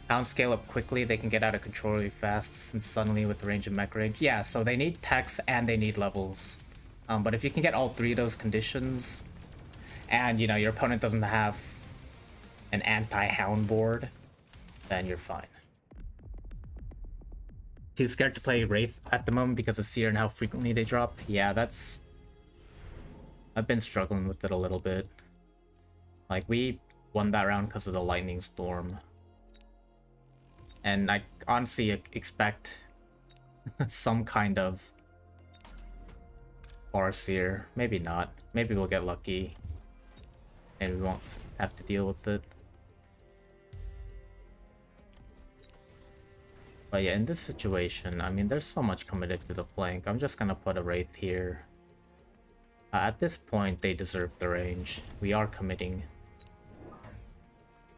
S1: Hounds scale up quickly, they can get out of control really fast, and suddenly with the range and mech range. Yeah, so they need techs and they need levels. But if you can get all 3 of those conditions, and, you know, your opponent doesn't have an anti-hound board, then you're fine. Too scared to play Wraith at the moment because of Seer and how frequently they drop? Yeah, that's... I've been struggling with it a little bit. Like, we won that round because of the Lightning Storm. And I honestly expect some kind of Farseer. Maybe not. Maybe we'll get lucky and we won't have to deal with it. But yeah, in this situation, I mean, there's so much committed to the flank. I'm just gonna put a Wraith here. At this point, they deserve the range. We are committing.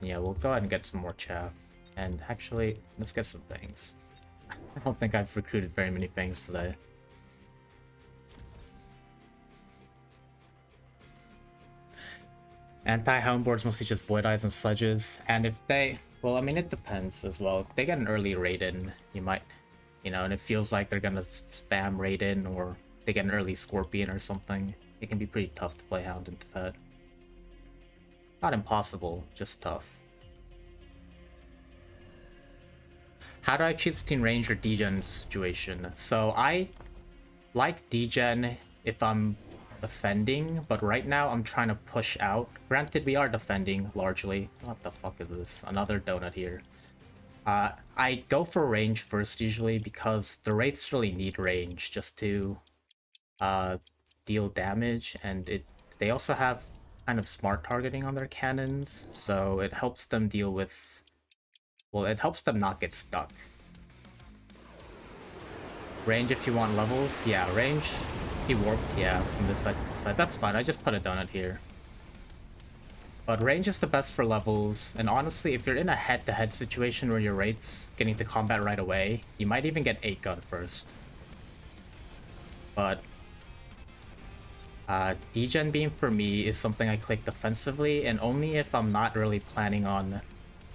S1: Yeah, we'll go ahead and get some more chaff. And actually, let's get some things. I don't think I've recruited very many things today. Anti-hound boards mostly just Void Eyes and Sledges. And if they... Well, I mean, it depends as well. If they get an early raid in, you might... You know, and it feels like they're gonna spam raid in, or they get an early Scorpion or something. It can be pretty tough to play Hound into that. Not impossible, just tough. How do I choose between range or degen situation? So I like degen if I'm defending, but right now I'm trying to push out. Granted, we are defending largely. What the fuck is this? Another donut here. I go for range first usually because the wraiths really need range just to deal damage, and they also have kind of smart targeting on their cannons, so it helps them deal with, well, it helps them not get stuck. Range if you want levels, yeah, range. He warped, yeah, from this side to this side. That's fine, I just put a donut here. But range is the best for levels, and honestly, if you're in a head-to-head situation where your wraiths getting to combat right away, you might even get 8 gun first. But Degen Beam for me is something I click defensively, and only if I'm not really planning on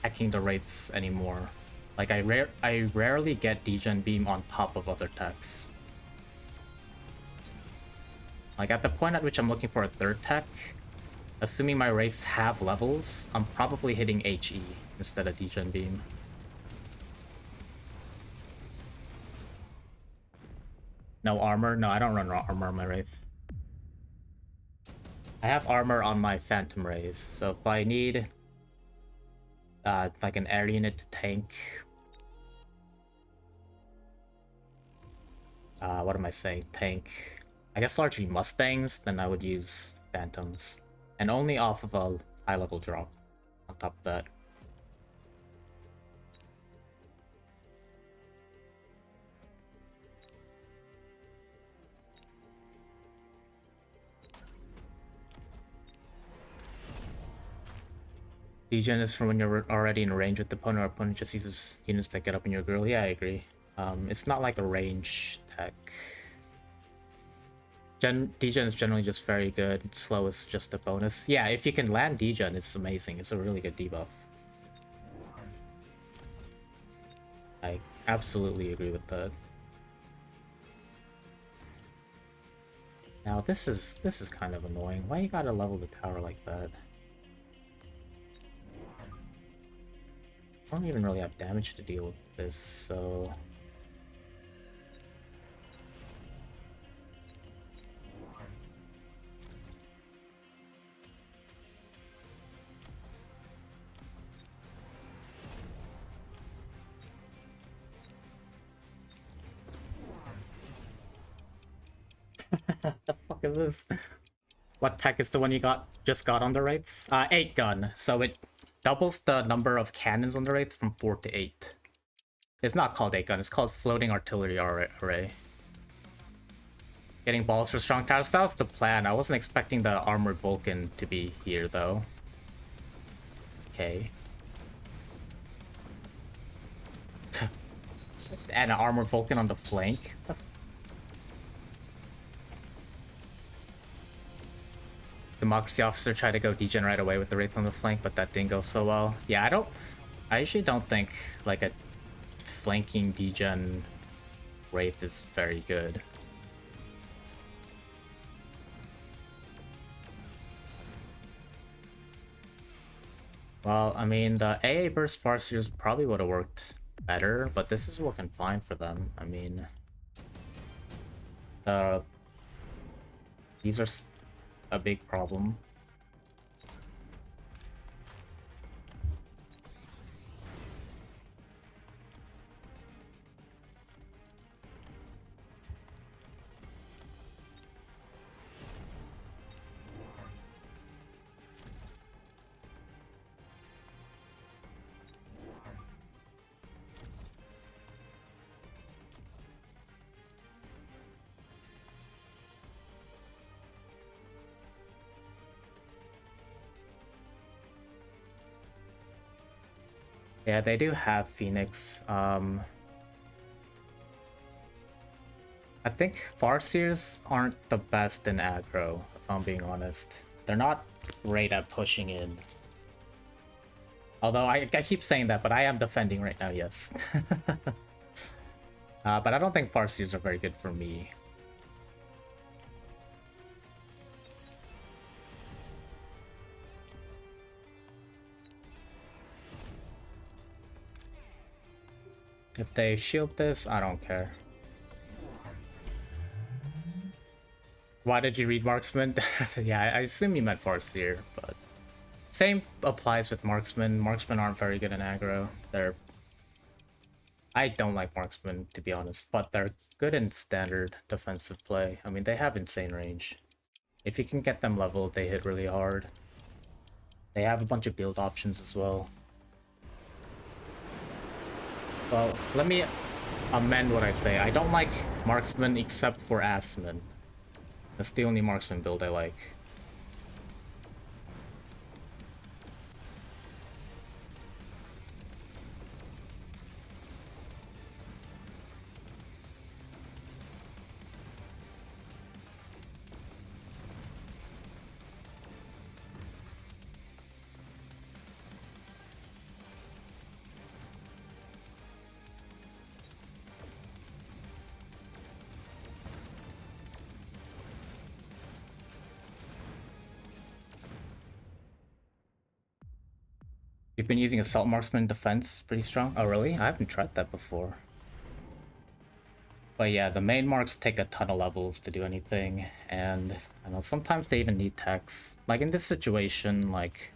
S1: hacking the wraiths anymore. Like, I rarely get Degen Beam on top of other techs. Like, at the point at which I'm looking for a third tech, assuming my wraiths have levels, I'm probably hitting HE instead of Degen Beam. No armor? No, I don't run armor on my wraith. I have armor on my Phantom Rays, so if I need like an air unit to tank, what am I saying? Tank, I guess largely Mustangs, then I would use Phantoms, and only off of a high level drop on top of that. Degen is for when you're already in range with the opponent, or opponent just uses units that get up in your grill. Yeah, I agree. It's not like a range tech. Degen is generally just very good. Slow is just a bonus. Yeah, if you can land Degen, it's amazing. It's a really good debuff. I absolutely agree with that. Now this is kind of annoying. Why you gotta level the tower like that? I don't even really have damage to deal with this, so... the fuck is this? What tech is the one you just got on the wraiths? 8 gun, so it doubles the number of cannons on the wraith from 4 to 8. It's not called 8 gun, it's called floating artillery array. Getting balls for strong towers, that was the plan. I wasn't expecting the armored Vulcan to be here though. Okay. And an armored Vulcan on the flank. Democracy officer tried to go degen right away with the wraith on the flank, but that didn't go so well. Yeah, I usually don't think like a flanking degen wraith is very good. Well, I mean, the AA burst Farseers probably would have worked better, but this is working fine for them. I mean, these are a big problem. Yeah, they do have Phoenix. I think Farseers aren't the best in aggro, if I'm being honest. They're not great at pushing in. Although I keep saying that, but I am defending right now, yes. But I don't think Farseers are very good for me. If they shield this, I don't care. Why did you read Marksman? Yeah, I assume you meant Farseer, but same applies with Marksman. Marksmen aren't very good in aggro. I don't like Marksman, to be honest, but they're good in standard defensive play. I mean, they have insane range. If you can get them leveled, they hit really hard. They have a bunch of build options as well. Well, let me amend what I say. I don't like Marksman except for Assman. That's the only Marksman build I like. You've been using Assault Marksman defense pretty strong? Oh, really? I haven't tried that before. But yeah, the main marks take a ton of levels to do anything, and I know sometimes they even need techs. Like in this situation, like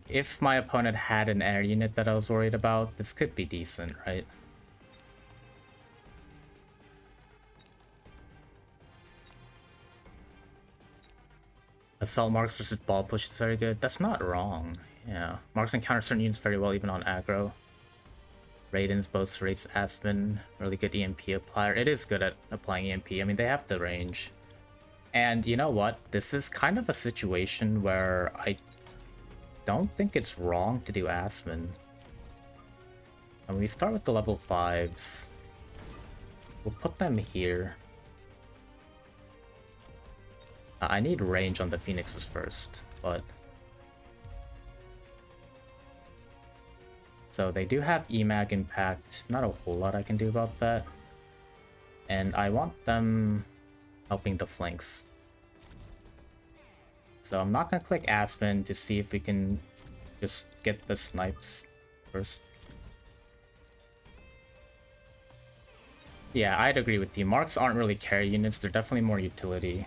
S1: if my opponent had an air unit that I was worried about, this could be decent, right? Assault marks versus ball push is very good. That's not wrong. Yeah, marksman counter certain units very well, even on aggro. Raiden's both rates Aspen, really good EMP applier. It is good at applying EMP. I mean, they have the range. And you know what? This is kind of a situation where I don't think it's wrong to do Aspen. And we start with the level 5s. We'll put them here. I need range on the Phoenixes first, but... So they do have EMAG impact. Not a whole lot I can do about that. And I want them helping the flanks. So I'm not gonna click Aspen to see if we can just get the snipes first. Yeah, I'd agree with you. Marks aren't really carry units, they're definitely more utility.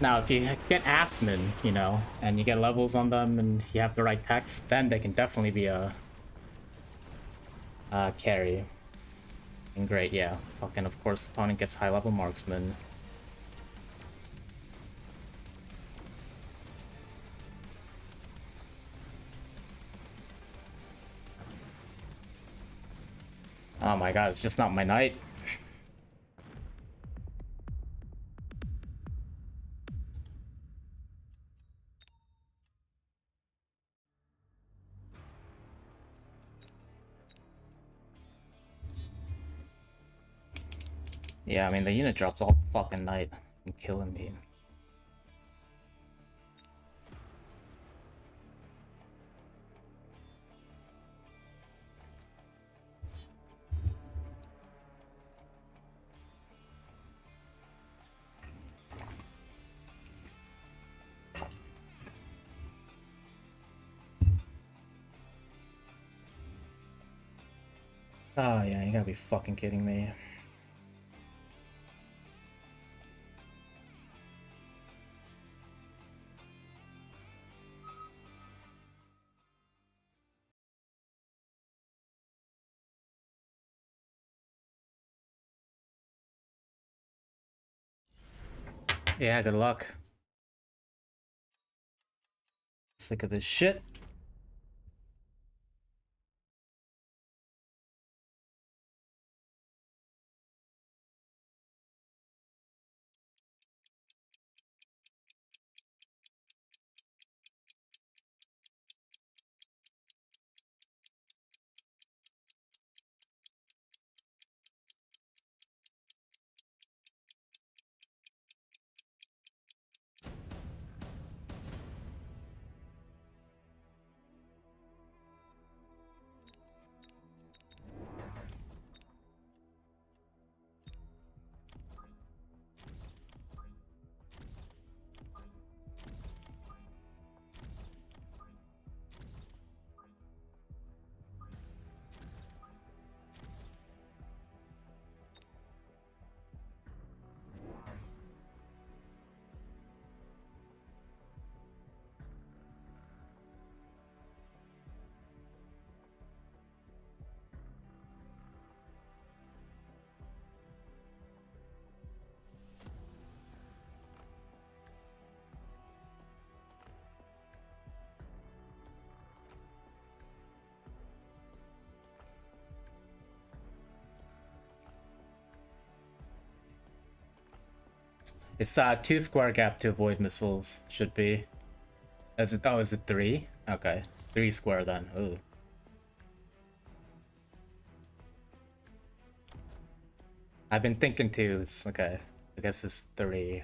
S1: Now, if you get Aspen, you know, and you get levels on them and you have the right text, then they can definitely be a carry. And great, yeah. Fucking, of course, opponent gets high-level marksman. Oh my god, it's just not my night. Yeah, I mean, the unit drops all fucking night and killing me. Oh yeah, you gotta be fucking kidding me. Yeah, good luck. Sick of this shit. It's 2 square gap to avoid missiles, should be. Is it, oh, is it 3? Okay. 3 square then. Ooh. I've been thinking too, it's okay. I guess it's 3.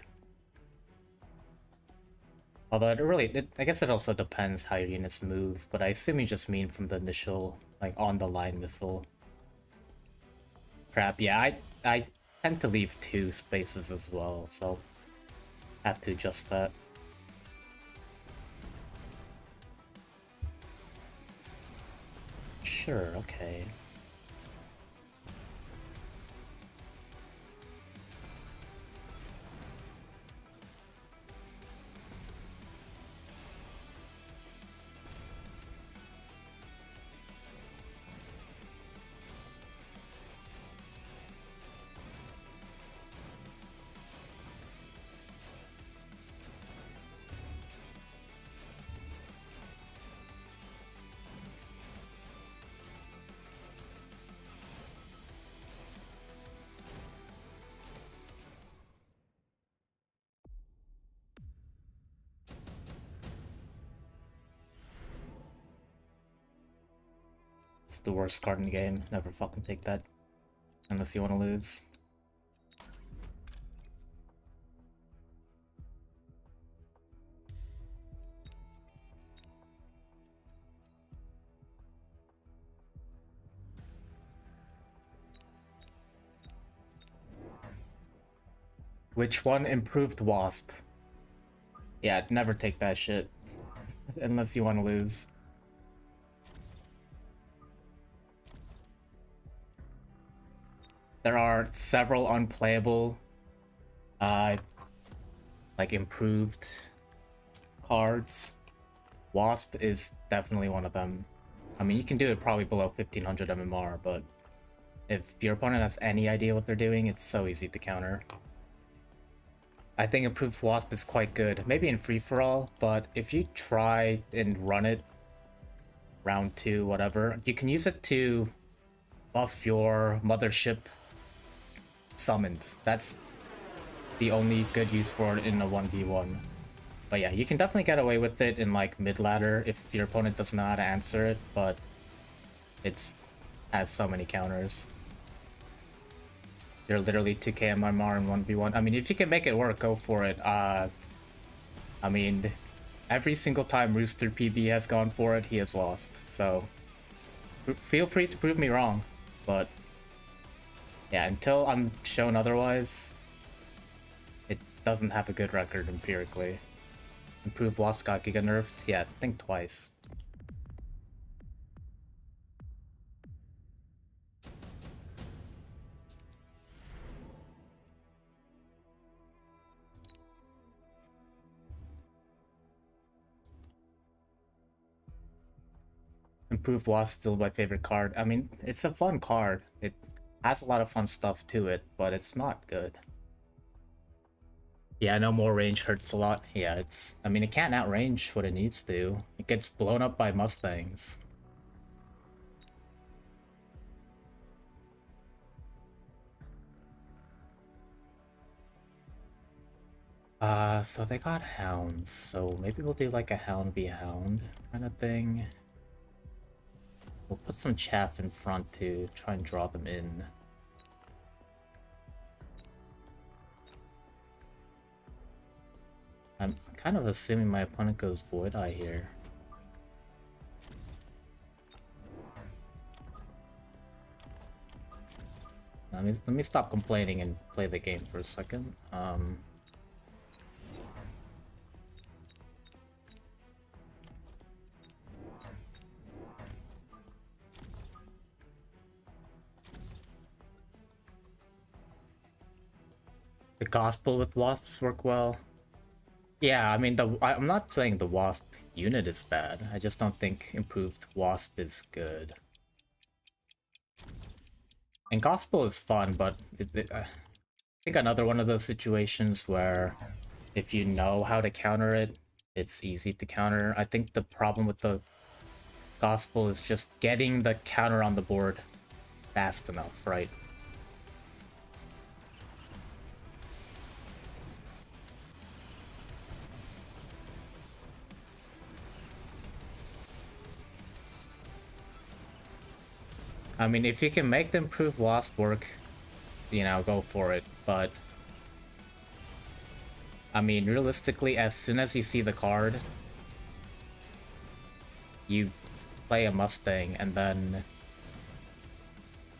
S1: Although I guess it also depends how your units move, but I assume you just mean from the initial, like, on-the-line missile. Crap, yeah, I tend to leave 2 spaces as well, so have to adjust that. Sure, okay. It's the worst card in the game. Never fucking take that. Unless you want to lose. Which one? Improved Wasp. Yeah, never take that shit. Unless you want to lose. There are several unplayable, like improved cards. Wasp is definitely one of them. I mean, you can do it probably below 1500 MMR, but if your opponent has any idea what they're doing, it's so easy to counter. I think improved Wasp is quite good. Maybe in free-for-all, but if you try and run it round 2, whatever, you can use it to buff your mothership summons. That's the only good use for it in a 1v1. But yeah, you can definitely get away with it in like mid-ladder if your opponent doesn't know how to answer it, but it's has so many counters. You're literally 2k MMR in 1v1. I mean, if you can make it work, go for it. I mean, every single time Rooster PB has gone for it, he has lost. So, feel free to prove me wrong. But, yeah, until I'm shown otherwise, it doesn't have a good record empirically. Improved Wasp got Giga nerfed? Yeah, think twice. Improved Wasp still my favorite card. I mean, it's a fun card. It has a lot of fun stuff to it, but it's not good. Yeah, I know more range hurts a lot. Yeah, it's... I mean, it can't outrange what it needs to. It gets blown up by Mustangs. So they got hounds, so maybe we'll do like a hound v hound kind of thing. We'll put some chaff in front to try and draw them in. I'm kind of assuming my opponent goes Void Eye here. Let me stop complaining and play the game for a second. The Gospel with Wasps work well. Yeah, I mean, I'm not saying the Wasp unit is bad. I just don't think improved Wasp is good. And Gospel is fun, but I think another one of those situations where if you know how to counter it, it's easy to counter. I think the problem with the Gospel is just getting the counter on the board fast enough, right? I mean, if you can make the improved wasp work, you know, go for it. But I mean, realistically, as soon as you see the card, you play a Mustang, and then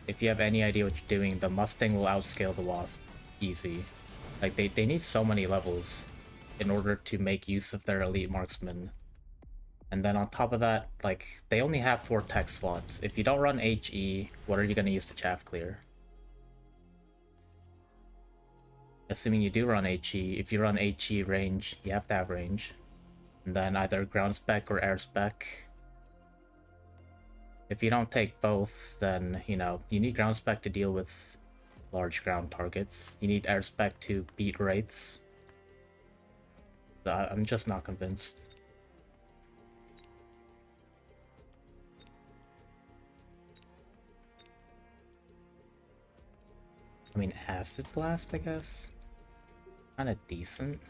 S1: if you have any idea what you're doing, the Mustang will outscale the Wasp easy. Like, they need so many levels in order to make use of their elite marksman. And then on top of that, like, they only have 4 tech slots. If you don't run HE, what are you going to use to chaff clear? Assuming you do run HE, if you run HE range, you have to have range. And then either ground spec or air spec. If you don't take both, then, you know, you need ground spec to deal with large ground targets. You need air spec to beat wraiths. I'm just not convinced. I mean, Acid Blast, I guess? Kinda decent.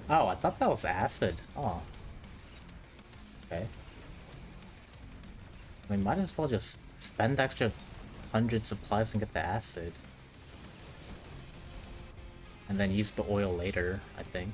S1: Oh, I thought that was acid. Oh. Okay. I mean, might as well just spend extra 100 supplies and get the acid. And then use the oil later, I think.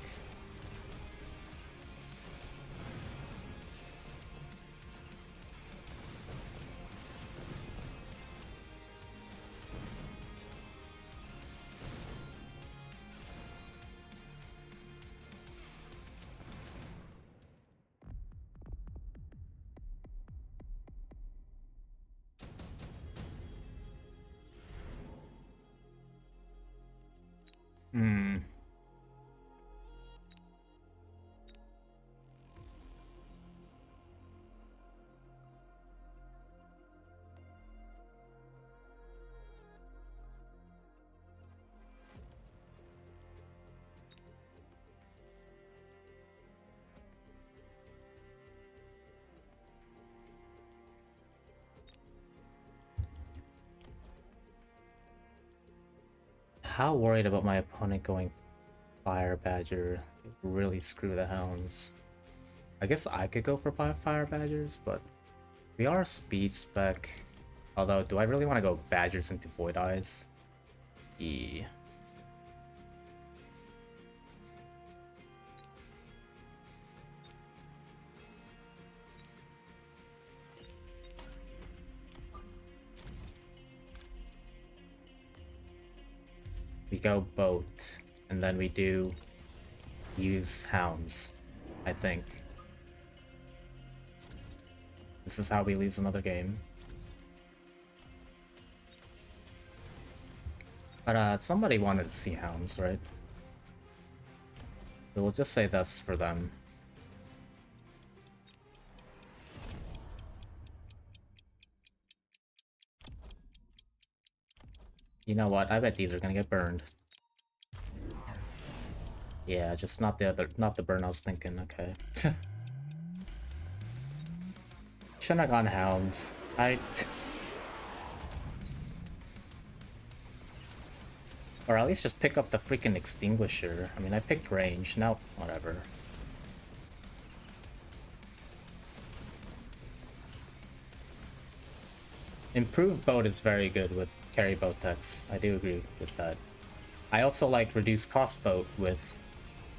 S1: Hmm. How worried about my opponent going Fire Badger really screw the hounds. I guess I could go for Fire Badgers, but we are speed spec. Although, do I really want to go Badgers into Void Eyes? Yeah. We go boat, and then we do use hounds, I think. This is how we lose another game. But somebody wanted to see hounds, right? So we'll just say that's for them. You know what? I bet these are gonna get burned. Yeah, just not the burn I was thinking. Okay. Shouldn't have gone hounds. Or at least just pick up the freaking extinguisher. I mean, I picked range. No, whatever. Improved boat is very good with carry boat techs. I do agree with that. I also like reduced cost boat with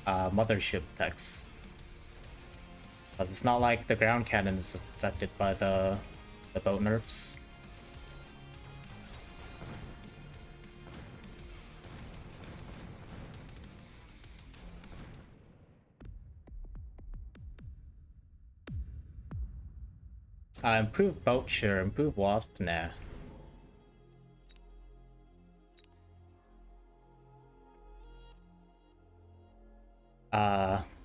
S1: mothership techs. Because it's not like the ground cannon is affected by the boat nerfs. Improve boat, sure. Improve wasp, nah.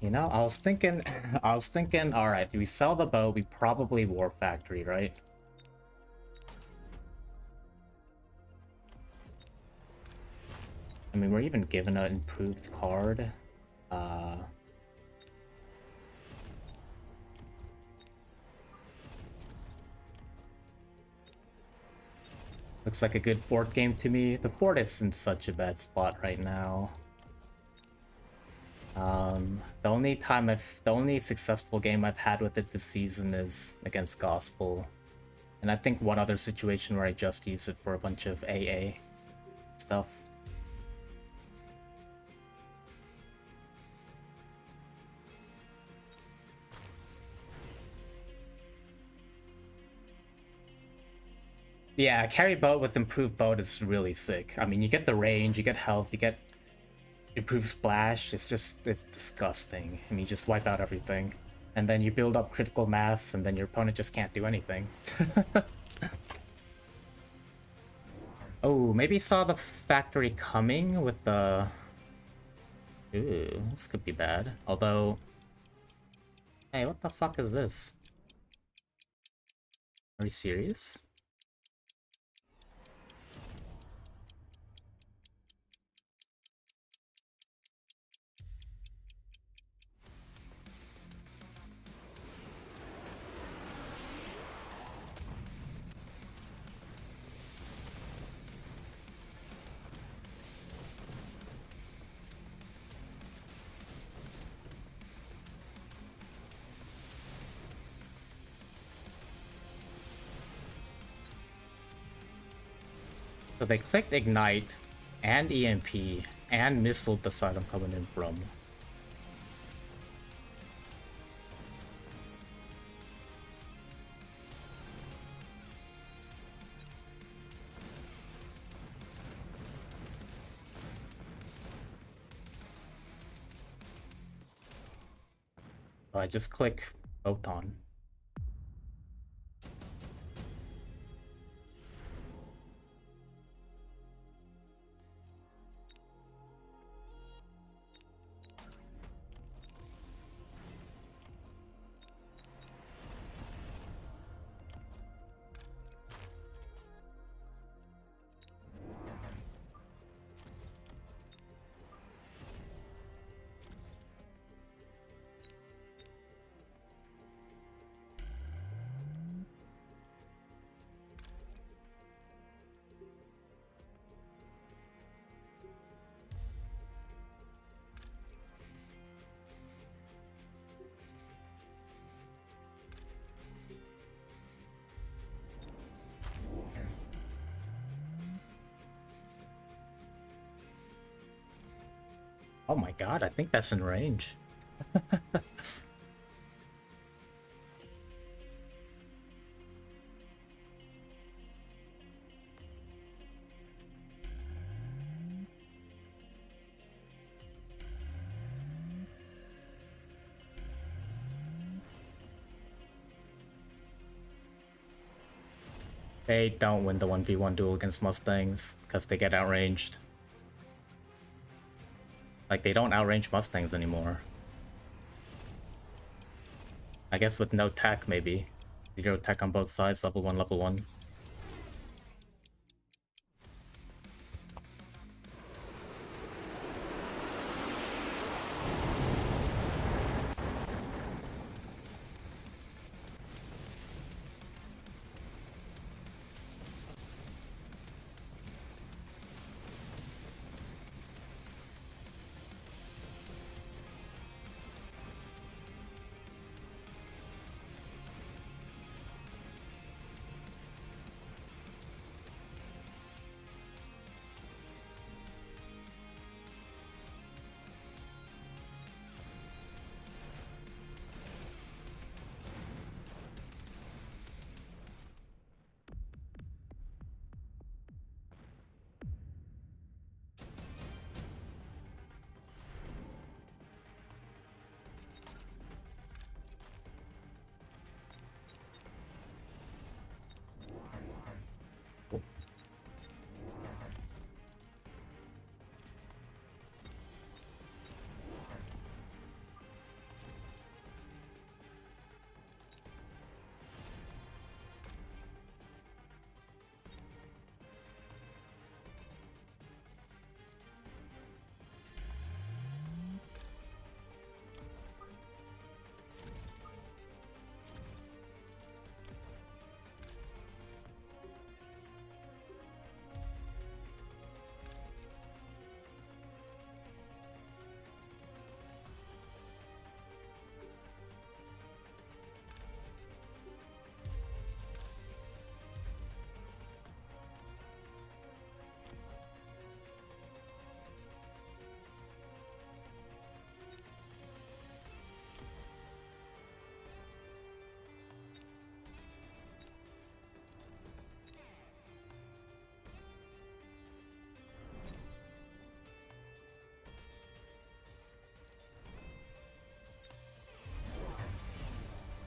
S1: You know, I was thinking, all right, do we sell the bow? We probably War Factory, right? I mean, we're even given an improved card. Looks like a good fort game to me. The fort is in such a bad spot right now. The only successful game I've had with it this season is against Gospel. And I think one other situation where I just used it for a bunch of AA stuff. Yeah, carry boat with improved boat is really sick. I mean, you get the range, you get health, you get improved splash. It's disgusting. I mean, you just wipe out everything. And then you build up critical mass, and then your opponent just can't do anything. Oh, maybe saw the factory coming with the... Ooh, this could be bad. Although... Hey, what the fuck is this? Are you serious? So they clicked Ignite, and EMP, and missiled the side I'm coming in from. So I just click Photon. Oh my god, I think that's in range. They don't win the 1v1 duel against Mustangs because they get outranged. Like, they don't outrange Mustangs anymore. I guess with no tech, maybe. 0 tech on both sides, level 1, level 1.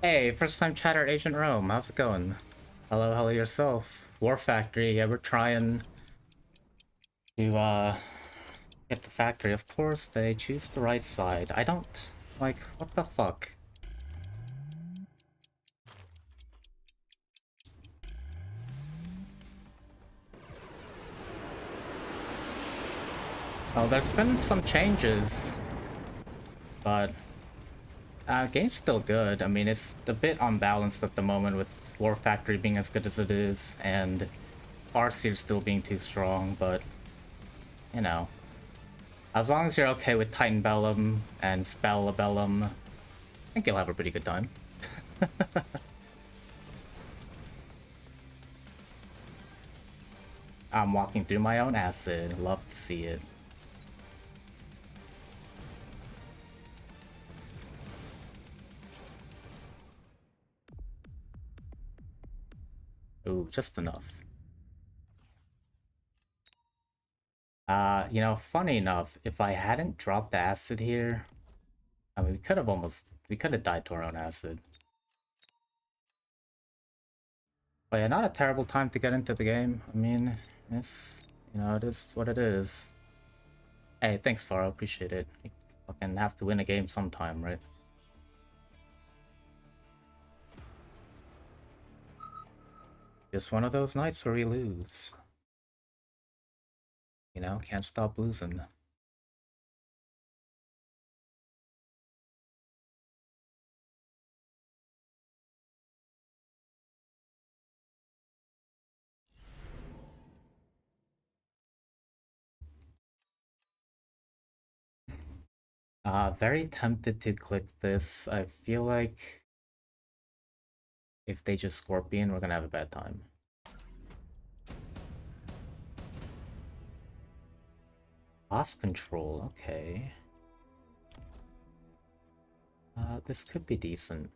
S1: Hey, first time chatter Agent Rome, how's it going? Hello yourself. War Factory, yeah, we're trying to get the factory. Of course, they choose the right side. I don't like what the fuck. Oh, there's been some changes, but game's still good. I mean, it's a bit unbalanced at the moment with War Factory being as good as it is, and Farseer still being too strong, but, you know. As long as you're okay with Titan Bellum and Spellabellum, I think you'll have a pretty good time. I'm walking through my own acid. Love to see it. Ooh, just enough. You know, funny enough, if I hadn't dropped the acid here, I mean, we could have died to our own acid. But yeah, not a terrible time to get into the game. I mean, it's, you know, it is what it is. Hey, thanks, Faro, appreciate it. You fucking have to win a game sometime, right? Just one of those nights where we lose. You know, can't stop losing. Very tempted to click this. I feel like if they just Scorpion, we're gonna have a bad time. Boss control, okay. This could be decent.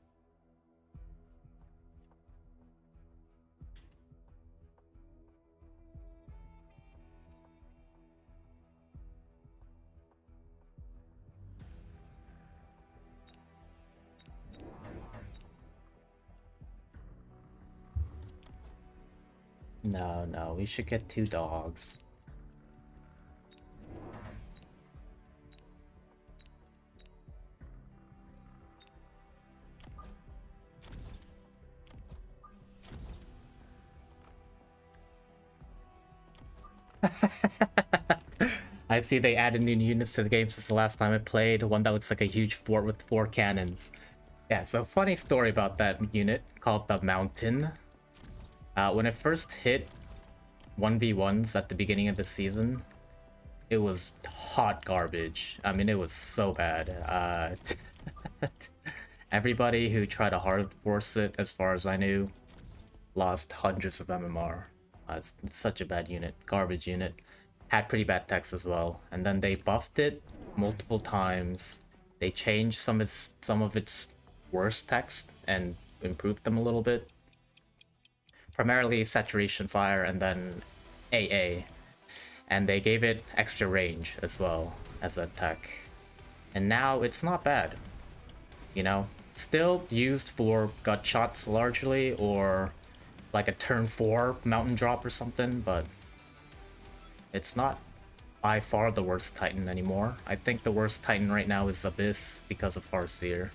S1: No, we should get 2 dogs. I see they added new units to the game since the last time I played. One that looks like a huge fort with 4 cannons. Yeah, so funny story about that unit called the Mountain. When it first hit 1v1s at the beginning of the season, it was hot garbage. I mean, it was so bad. Everybody who tried to hard force it, as far as I knew, lost hundreds of MMR. It's such a bad unit, garbage unit. Had pretty bad text as well, and then they buffed it multiple times. They changed some of its worst text and improved them a little bit. Primarily saturation fire and then AA, and they gave it extra range as well as a tech. And now it's not bad. You know, still used for gut shots largely, or like a turn 4 mountain drop or something, but it's not by far the worst Titan anymore. I think the worst Titan right now is Abyss because of Farseer.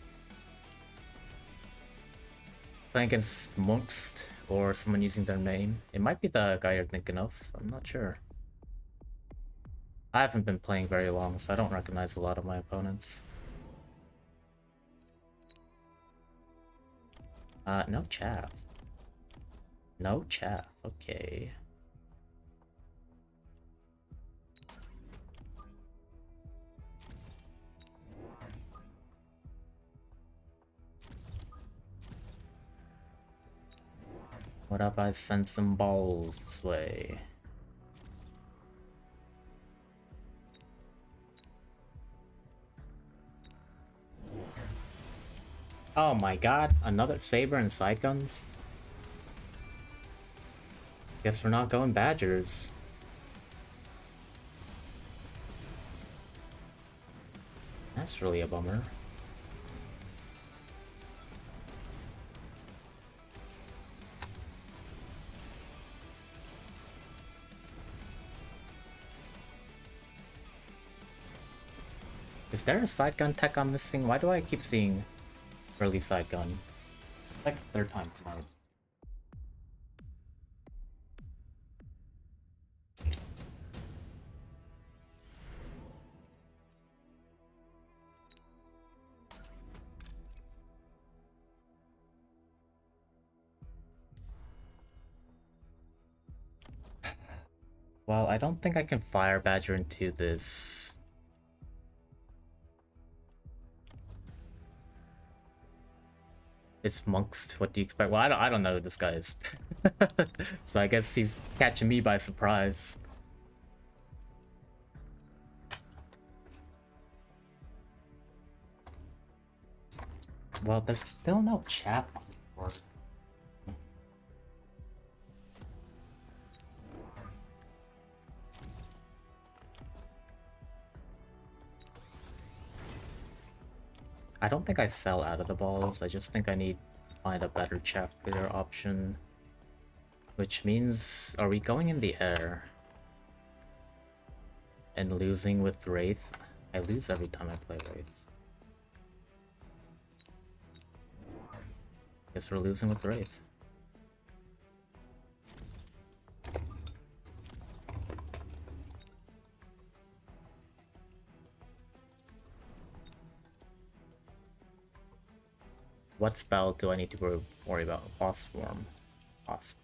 S1: Playing against Monks or someone using their name. It might be the guy you're thinking of, I'm not sure. I haven't been playing very long, so I don't recognize a lot of my opponents. No chaff. No chaff, okay. What if I send some balls this way? Oh my god, another Saber and side guns? Guess we're not going Badgers. That's really a bummer. Is there a side gun tech I'm missing? Why do I keep seeing early side gun? Like third time tonight. Well, I don't think I can fire Badger into this. It's monks. What do you expect? Well, I don't know who this guy is. So I guess he's catching me by surprise. Well, there's still no chat on the board. I don't think I sell out of the balls. I just think I need to find a better chat clear option. Which means, are we going in the air? And losing with Wraith? I lose every time I play Wraith. Guess we're losing with Wraith. What spell do I need to worry about? Boss form. Wasp.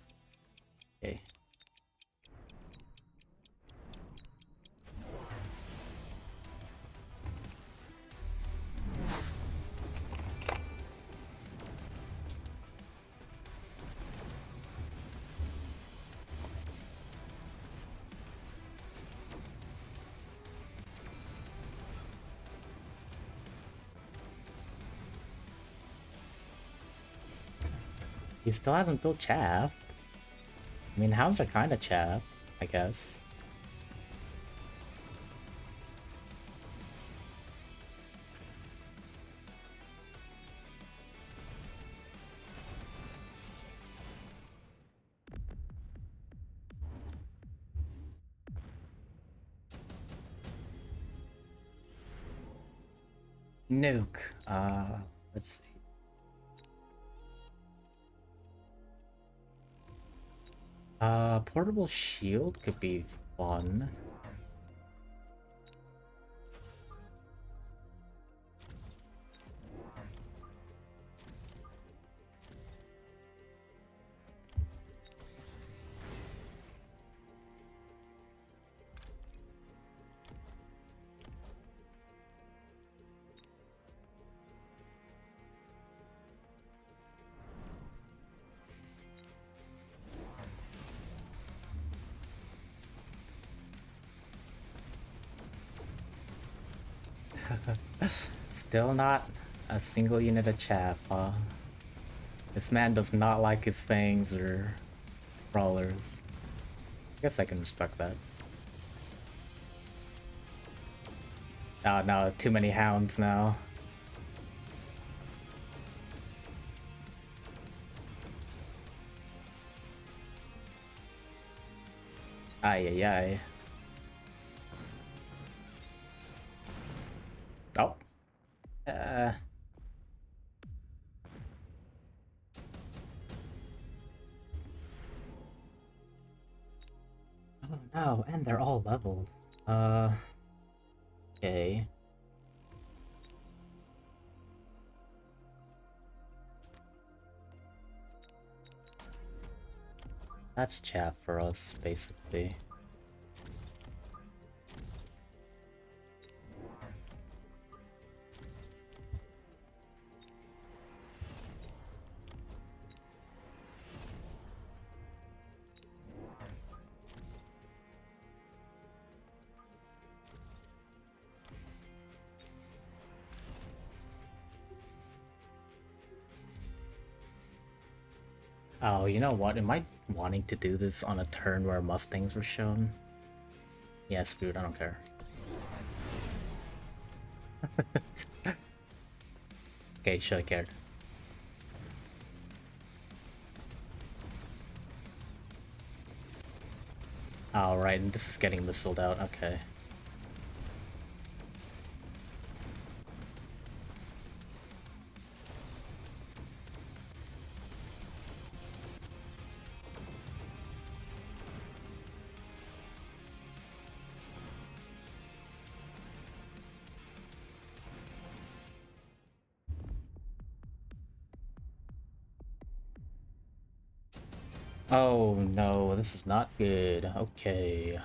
S1: Okay. He still hasn't built chaff. I mean, hounds are kind of chaff, I guess. Nuke. Let's see. Portable shield could be fun. Still not a single unit of chaff, huh? This man does not like his fangs or crawlers. I guess I can respect that. Oh no, too many hounds now. Ay ay ay. Oh. Oh no, and they're all leveled. Okay. That's chaff for us, basically. Oh, you know what? Am I wanting to do this on a turn where Mustangs were shown? Yeah, screwed, I don't care. Okay, should have cared. Alright, and this is getting missiled out, okay. Oh no, this is not good. Okay.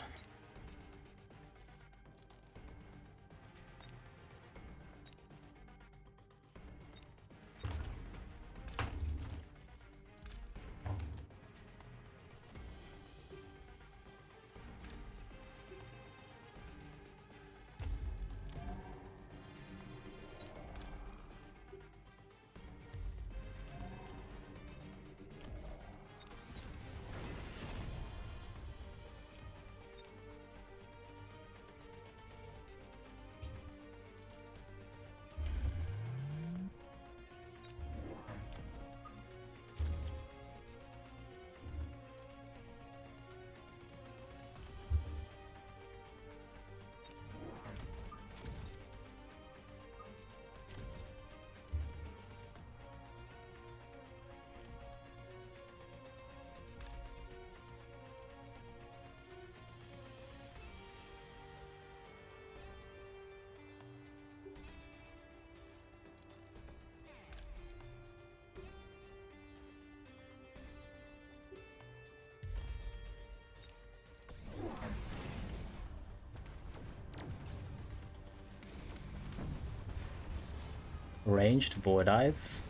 S1: Ranged Void Eyes.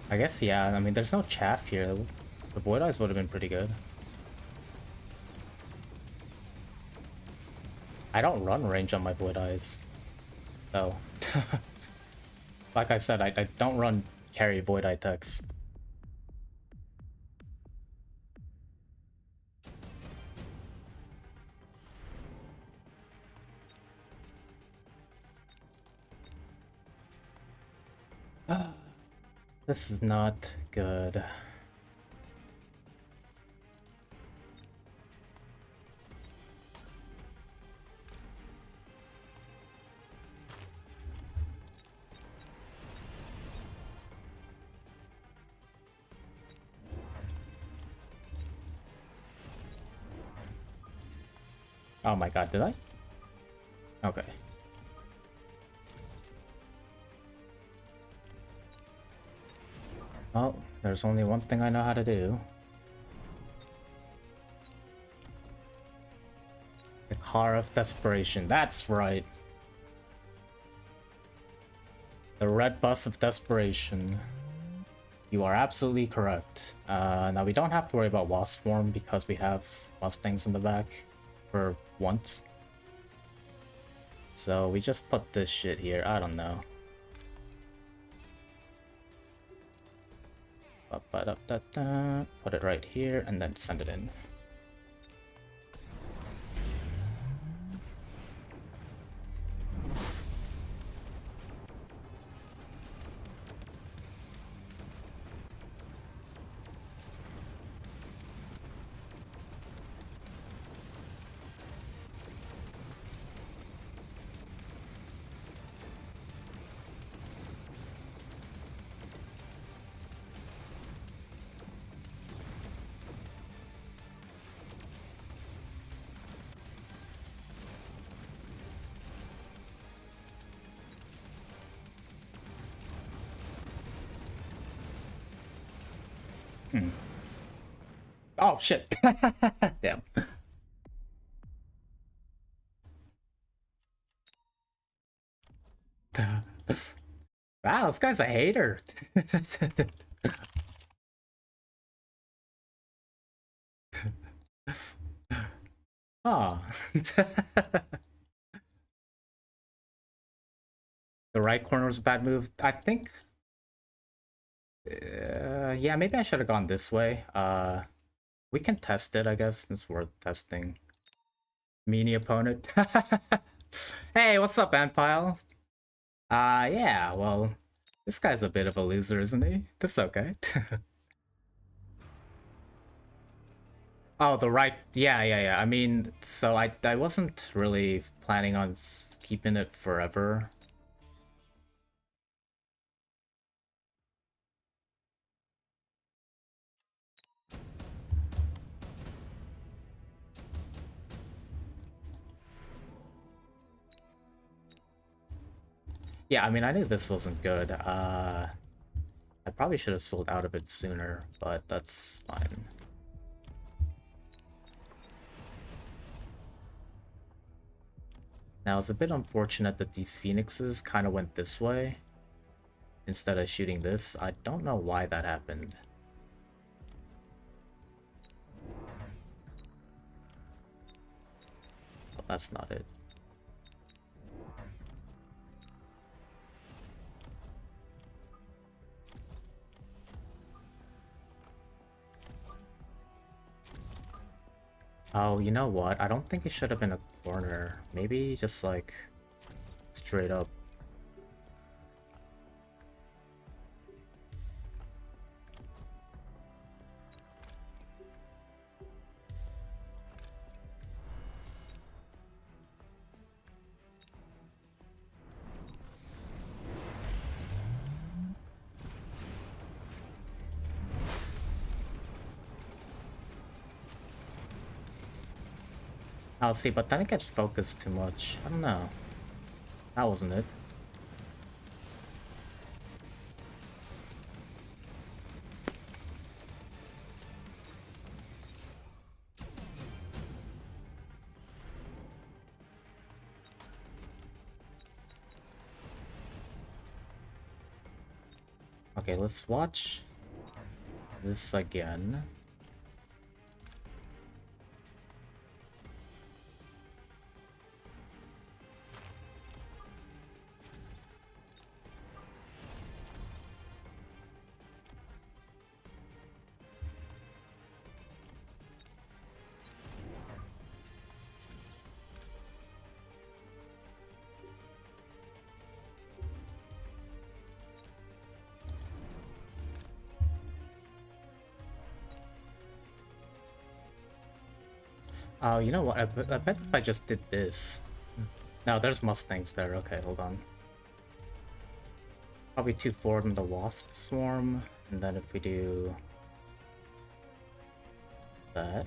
S1: I guess, yeah, I mean, there's no chaff here. The Void Eyes would have been pretty good. I don't run range on my Void Eyes, though. Like I said, I don't run carry Void Eye techs. This is not good. Oh my god, did I? Okay. Well, there's only one thing I know how to do. The Car of Desperation, that's right. The red bus of desperation. You are absolutely correct. Now we don't have to worry about Wasp Swarm because we have Mustangs in the back for once. So we just put this shit here, I don't know. Put it right here and then send it in. Oh shit. Damn. Wow, this guy's a hater. Oh. The right corner was a bad move. I think. Yeah, maybe I should have gone this way. We can test it, I guess. It's worth testing. Meanie opponent. Hey, what's up, Antpile? Yeah, well, this guy's a bit of a loser, isn't he? That's okay. Oh, the right. Yeah. I mean, so I wasn't really planning on keeping it forever. Yeah, I mean, I knew this wasn't good. I probably should have sold out of it sooner, but that's fine. Now, it's a bit unfortunate that these phoenixes kind of went this way instead of shooting this. I don't know why that happened. But that's not it. Oh, you know what? I don't think it should have been a corner. Maybe just like straight up. I'll see, but then it gets focused too much. I don't know. That wasn't it. Okay, let's watch this again. Oh, you know what? I bet if I just did this. No, there's Mustangs there. Okay, hold on. Probably 2 forward in the Wasp Swarm, and then if we do that.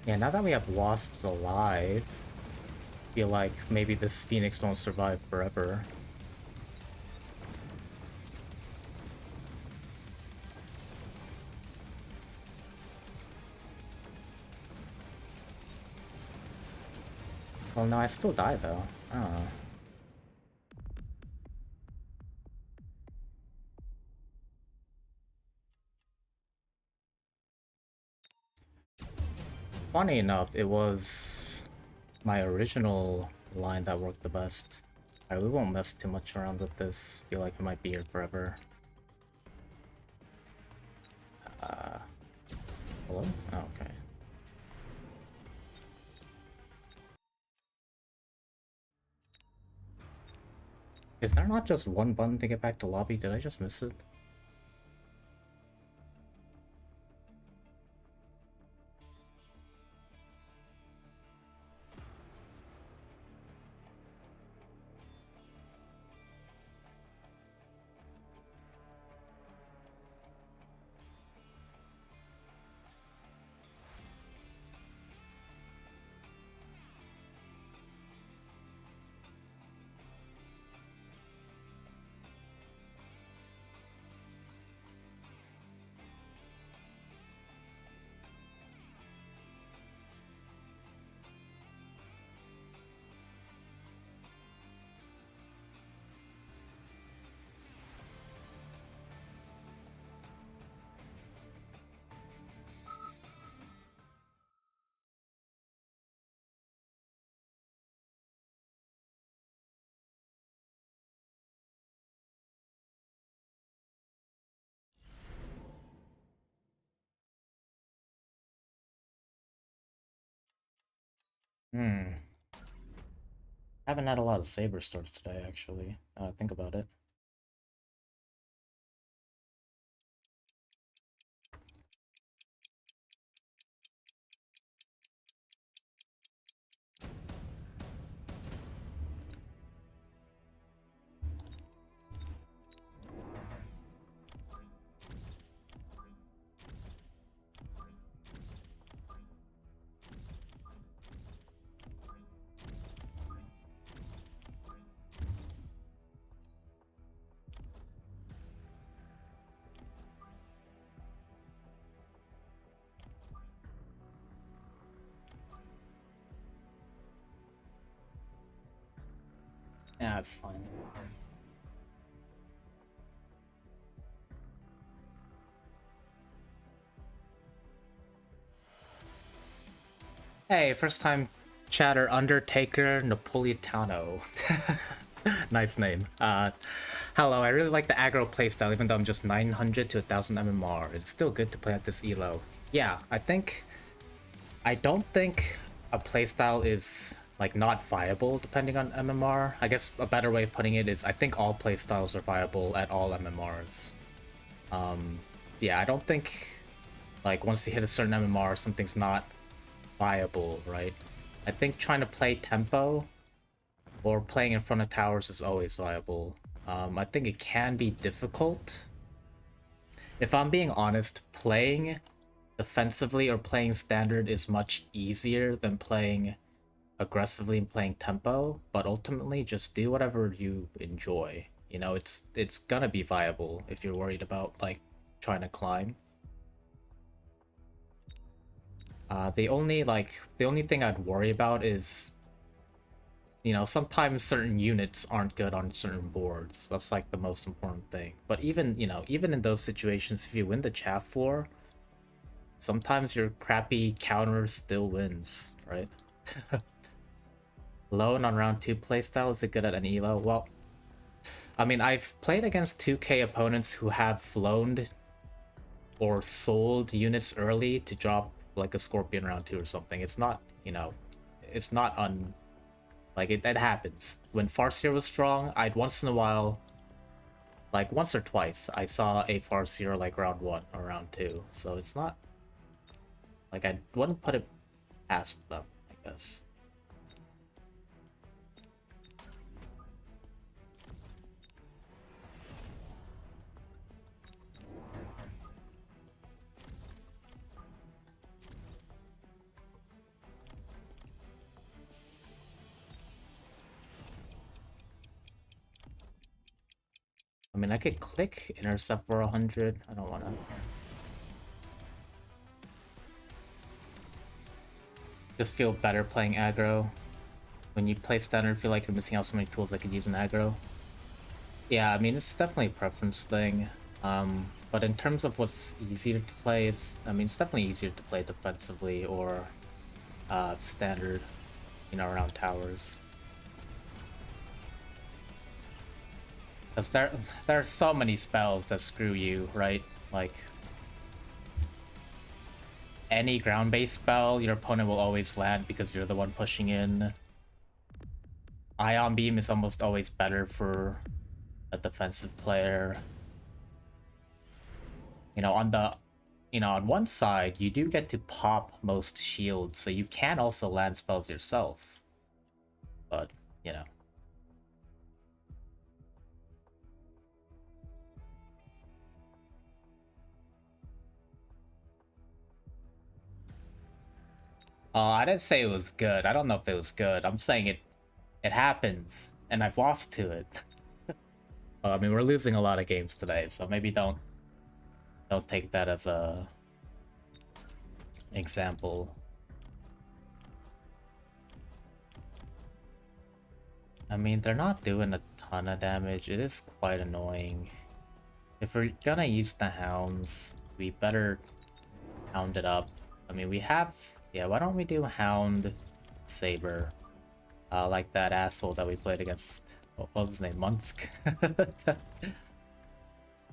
S1: Yeah, now that we have Wasps alive, I feel like maybe this Phoenix won't survive forever. Well, no, I still die though. I don't know. Funny enough, it was my original line that worked the best. Alright, we won't mess too much around with this. Feel like it might be here forever. Hello? Oh, okay. Is there not just one button to get back to lobby? Did I just miss it? Hmm. Haven't had a lot of Saber starts today, actually. Think about it. That's fine. Hey, first time chatter Undertaker Napolitano. Nice name. Hello, I really like the aggro playstyle even though I'm just 900 to 1000 MMR. It's still good to play at this elo. Yeah, I don't think a playstyle is like not viable depending on MMR. I guess a better way of putting it is I think all playstyles are viable at all MMRs. Yeah, I don't think like once you hit a certain MMR something's not viable, right? I think trying to play tempo or playing in front of towers is always viable. I think it can be difficult. If I'm being honest, playing defensively or playing standard is much easier than playing aggressively and playing tempo, but ultimately just do whatever you enjoy. You know, it's gonna be viable if you're worried about like trying to climb. The only thing I'd worry about is, you know, sometimes certain units aren't good on certain boards. That's like the most important thing. But even, you know, even in those situations, if you win the chaff war, sometimes your crappy counter still wins, right? Lone on round 2 playstyle, is it good at an elo? Well, I mean, I've played against 2k opponents who have loaned or sold units early to drop like a Scorpion round 2 or something. It's not, you know, it's not like that happens. When Farseer was strong, I'd once in a while, like once or twice, I saw a Farseer like round 1 or round 2. So it's not like I wouldn't put it past them, I guess. I mean, I could click intercept for 100. I don't want to. Just feel better playing aggro. When you play standard, feel like you're missing out so many tools I could use in aggro. Yeah, I mean, it's definitely a preference thing. But in terms of what's easier to play, I mean, it's definitely easier to play defensively or standard, you know, around towers. Because there are so many spells that screw you, right? Like, any ground-based spell, your opponent will always land because you're the one pushing in. Ion Beam is almost always better for a defensive player. You know, on one side, you do get to pop most shields, so you can also land spells yourself. But, you know. I didn't say it was good. I don't know if it was good. I'm saying it happens, and I've lost to it. I mean, we're losing a lot of games today, so maybe don't take that as a example. I mean, they're not doing a ton of damage. It is quite annoying. If we're gonna use the hounds, we better hound it up. I mean, we have... Yeah, why don't we do Hound Saber? Like that asshole that we played against... What was his name? Munsk?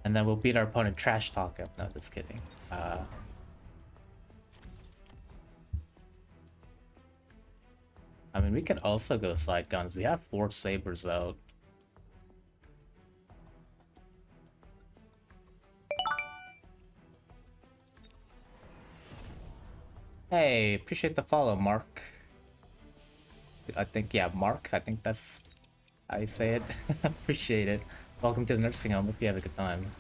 S1: And then we'll beat our opponent trash talk him. No, just kidding. I mean, we could also go side guns. We have 4 sabers out. Hey, appreciate the follow, Mark. I think, yeah, Mark. I think that's how you say it. Appreciate it. Welcome to the nursing home. Hope you have a good time.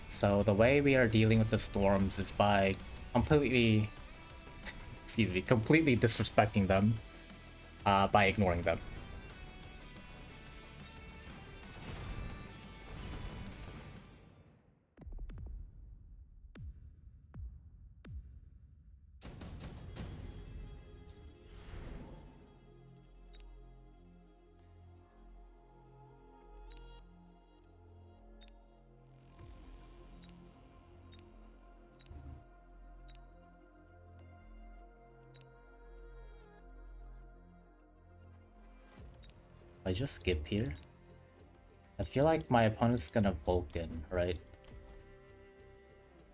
S1: So the way we are dealing with the storms is by completely excuse me, completely disrespecting them by ignoring them. I just skip here. I feel like my opponent's gonna Vulcan, right?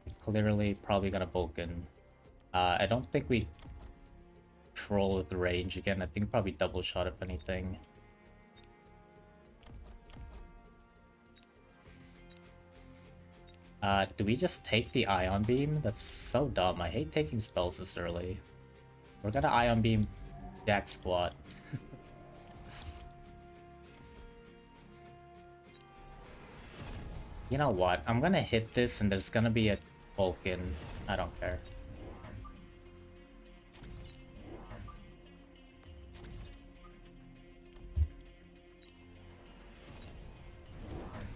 S1: He's clearly probably gonna Vulcan. I don't think we troll with the range again. I think probably double shot if anything. Do we just take the Ion Beam? That's so dumb. I hate taking spells this early. We're gonna Ion Beam Jack Squat. You know what? I'm gonna hit this and there's gonna be a Vulcan. I don't care.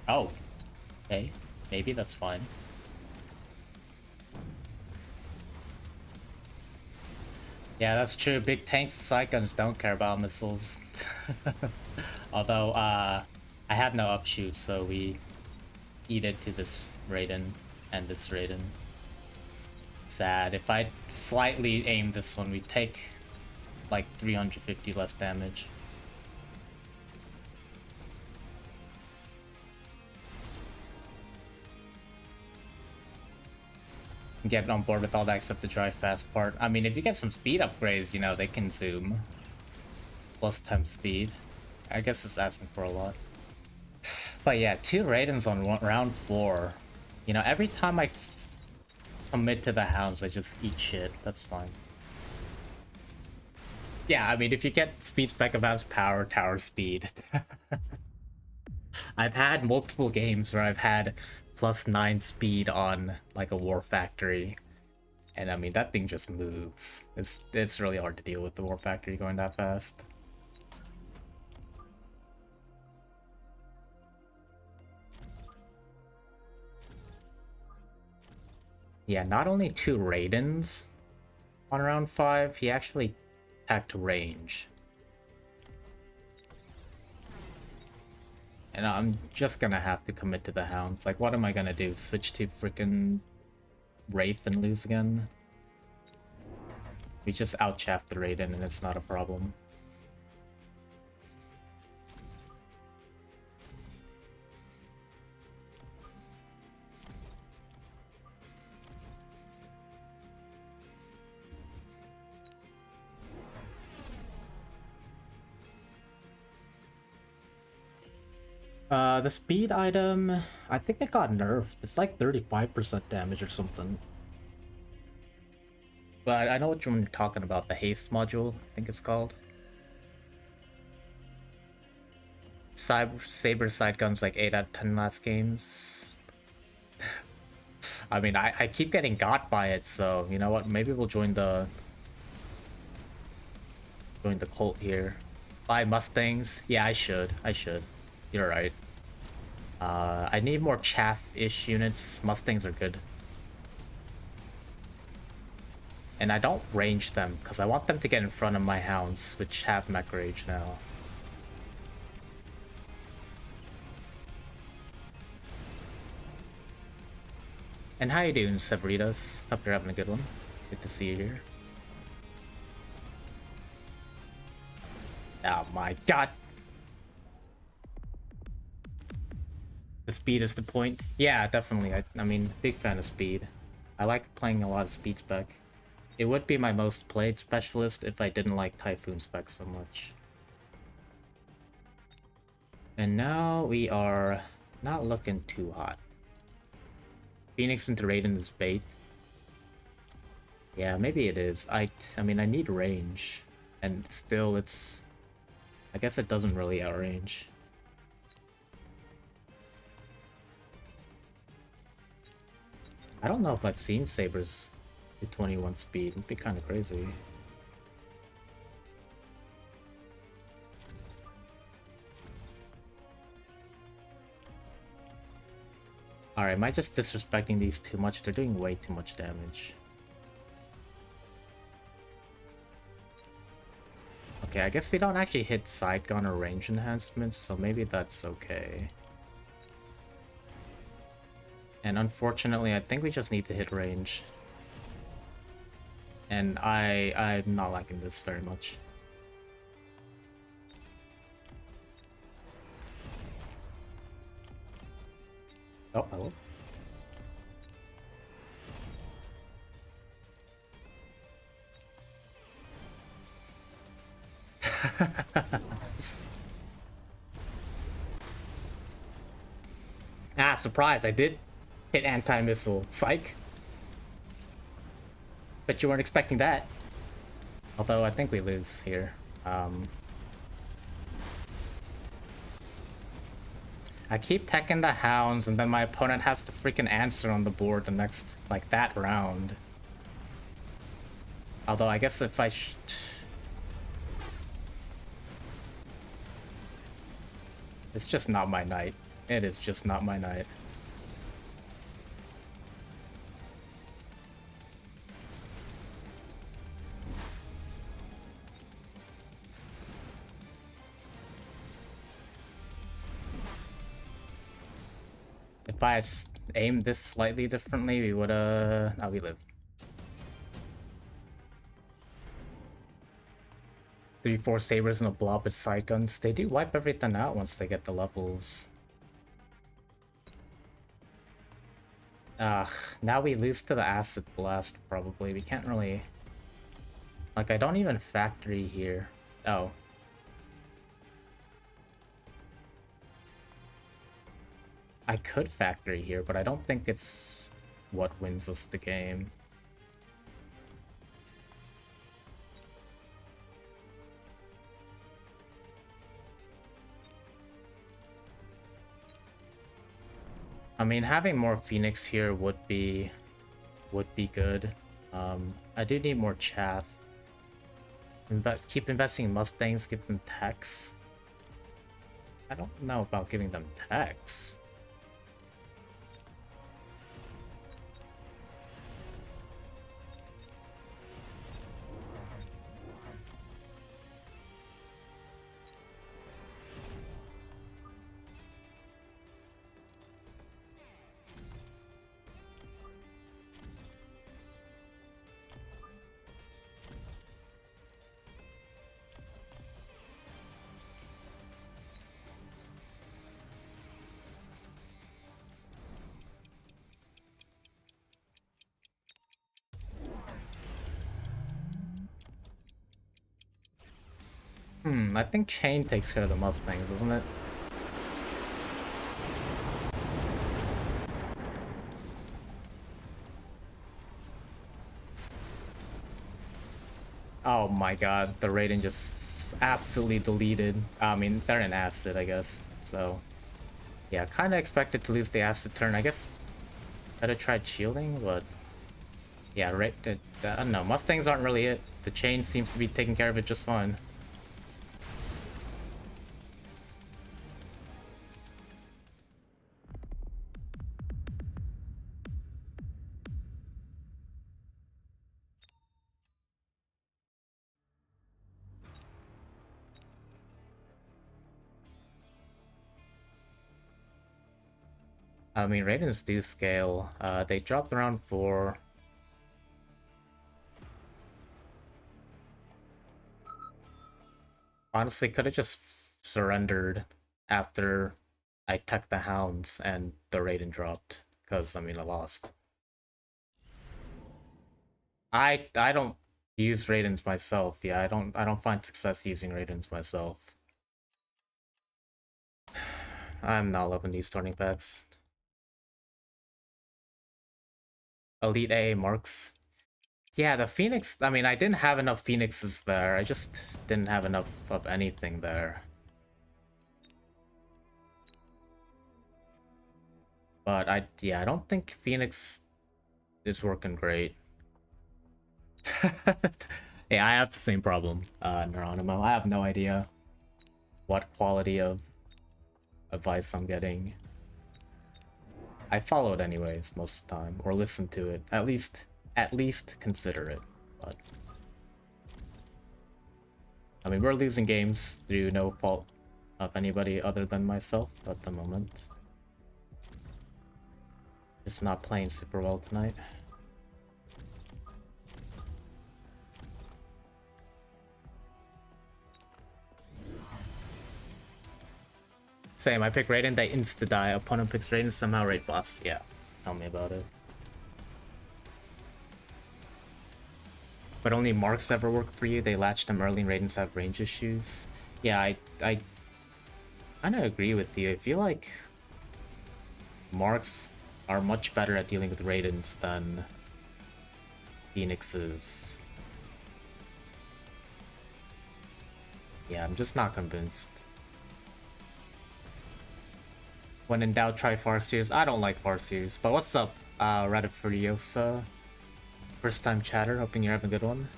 S1: Oh. Okay. Maybe that's fine. Yeah, that's true. Big tanks and side guns don't care about missiles. Although, I have no upshoot, so we eat it to this Raiden and this Raiden. Sad. If I slightly aim this one, we take like 350 less damage. Get on board with all that except the drive fast part. I mean, if you get some speed upgrades, you know, they can zoom. Plus 10 speed. I guess it's asking for a lot. But yeah, 2 Raidens on round 4. You know, every time I commit to the hounds, I just eat shit. That's fine. Yeah, I mean, if you get speed spec of power, tower speed. I've had multiple games where I've had +9 speed on like a War Factory. And I mean, that thing just moves. It's really hard to deal with the War Factory going that fast. Yeah, not only 2 Raidens on round 5, he actually attacked range. And I'm just gonna have to commit to the hounds. Like, what am I gonna do? Switch to freaking Wraith and lose again? We just outchaff the Raiden and it's not a problem. The speed item, I think it got nerfed. It's like 35% damage or something. But I know what you're talking about, the haste module, I think it's called. Saber side guns like 8 out of 10 last games. I mean, I keep getting got by it, so you know what? Maybe we'll join the cult here. Buy Mustangs? Yeah, I should. You're right. I need more chaff-ish units. Mustangs are good. And I don't range them, because I want them to get in front of my hounds, which have mech rage now. And how you doing, Severitas? Hope you're having a good one. Good to see you here. Oh my god! The speed is the point. Yeah, definitely. I mean, big fan of speed. I like playing a lot of speed spec. It would be my most played specialist if I didn't like Typhoon spec so much. And now we are not looking too hot. Phoenix into Raiden is bait. Yeah, maybe it is. I mean, I need range. And still, it's... I guess it doesn't really outrange. I don't know if I've seen Sabers to 21 speed. It'd be kind of crazy. Alright, am I just disrespecting these too much? They're doing way too much damage. Okay, I guess we don't actually hit side gun or range enhancements, so maybe that's okay. And unfortunately, I think we just need to hit range. And I'm not liking this very much. Oh, hello. Ah, surprise, I did hit anti-missile. Psych. Bet you weren't expecting that. Although I think we lose here. I keep teching the hounds and then my opponent has to freaking answer on the board the next, like, that round. Although I guess if I it's just not my night. It is just not my night. If I had aimed this slightly differently, we would now we live. 3-4 sabers and a blob with side guns. They do wipe everything out once they get the levels. Now we lose to the acid blast probably. We can't really, like, I don't even factory here. Oh. I could factory here, but I don't think it's what wins us the game. I mean, having more Phoenix here would be good. I do need more chaff. Keep investing in Mustangs, give them techs. I don't know about giving them techs. I think Chain takes care of the Mustangs, doesn't it? Oh my god, the rating just absolutely deleted. I mean, they're in acid, I guess. So, yeah, kind of expected to lose the acid turn. I guess I'd have tried shielding, but yeah, right. I don't know. Mustangs aren't really it. The Chain seems to be taking care of it just fine. I mean, Raidens do scale. They dropped around 4. Honestly, could have just surrendered after I teched the hounds and the Raiden dropped. Because, I mean, I lost. I don't use Raidens myself. Yeah, I don't find success using Raidens myself. I'm not loving these turning packs. Elite AA marks. Yeah, the Phoenix, I mean, I didn't have enough Phoenixes there. I just didn't have enough of anything there. But yeah, I don't think Phoenix is working great. Yeah, I have the same problem, Neuronimo. I have no idea what quality of advice I'm getting. I follow it anyways most of the time, or listen to it. At least consider it. But I mean, we're losing games through no fault of anybody other than myself at the moment. Just not playing super well tonight. Same, I pick Raiden, they insta-die. Opponent picks Raiden, somehow raid boss. Yeah, tell me about it. But only marks ever work for you? They latch them early and Raidens have range issues? Yeah, I kind of agree with you. I feel like marks are much better at dealing with Raidens than Phoenixes. Yeah, I'm just not convinced. When in doubt, try Farseers. I don't like Farseers, but what's up, Reddit Furiosa? First time chatter, hoping you're having a good one.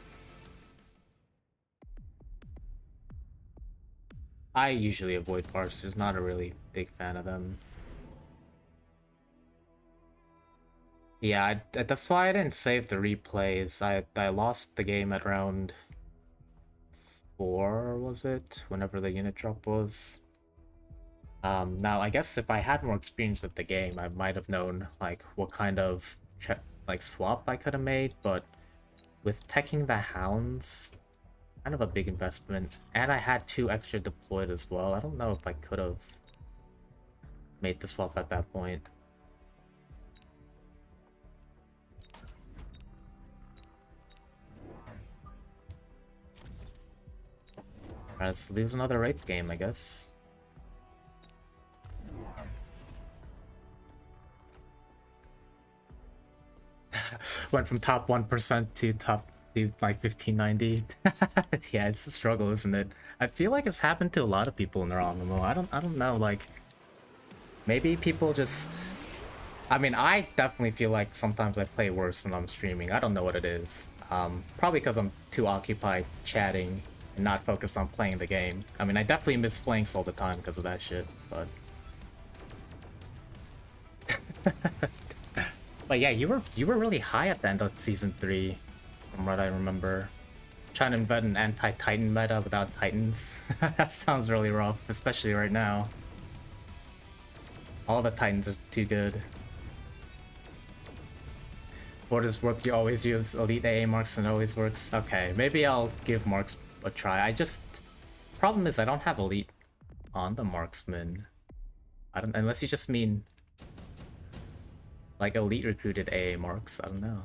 S1: I usually avoid Farseers, not a really big fan of them. Yeah, that's why I didn't save the replays. I lost the game at round 4, was it? Whenever the unit drop was. Now I guess if I had more experience with the game, I might have known like what kind of swap I could have made, but with teching the hounds, kind of a big investment, and I had 2 extra deployed as well. I don't know if I could have made the swap at that point. Alright, let's lose another raid game, I guess. Went from top 1% to top to like 1590. Yeah, it's a struggle, isn't it? I feel like it's happened to a lot of people in their MMO. I don't know, like maybe people just, I mean, I definitely feel like sometimes I play worse when I'm streaming. I don't know what it is. Probably because I'm too occupied chatting and not focused on playing the game. I mean, I definitely miss flanks all the time because of that shit, but but yeah, you were really high at the end of season 3, from what I remember. Trying to invent an anti-Titan meta without Titans. That sounds really rough, especially right now. All the Titans are too good. For what is worth, you always use elite AA marks and it always works. Okay, maybe I'll give marks a try. Problem is I don't have elite on the marksman. Unless you just mean like elite recruited AA marks, I don't know.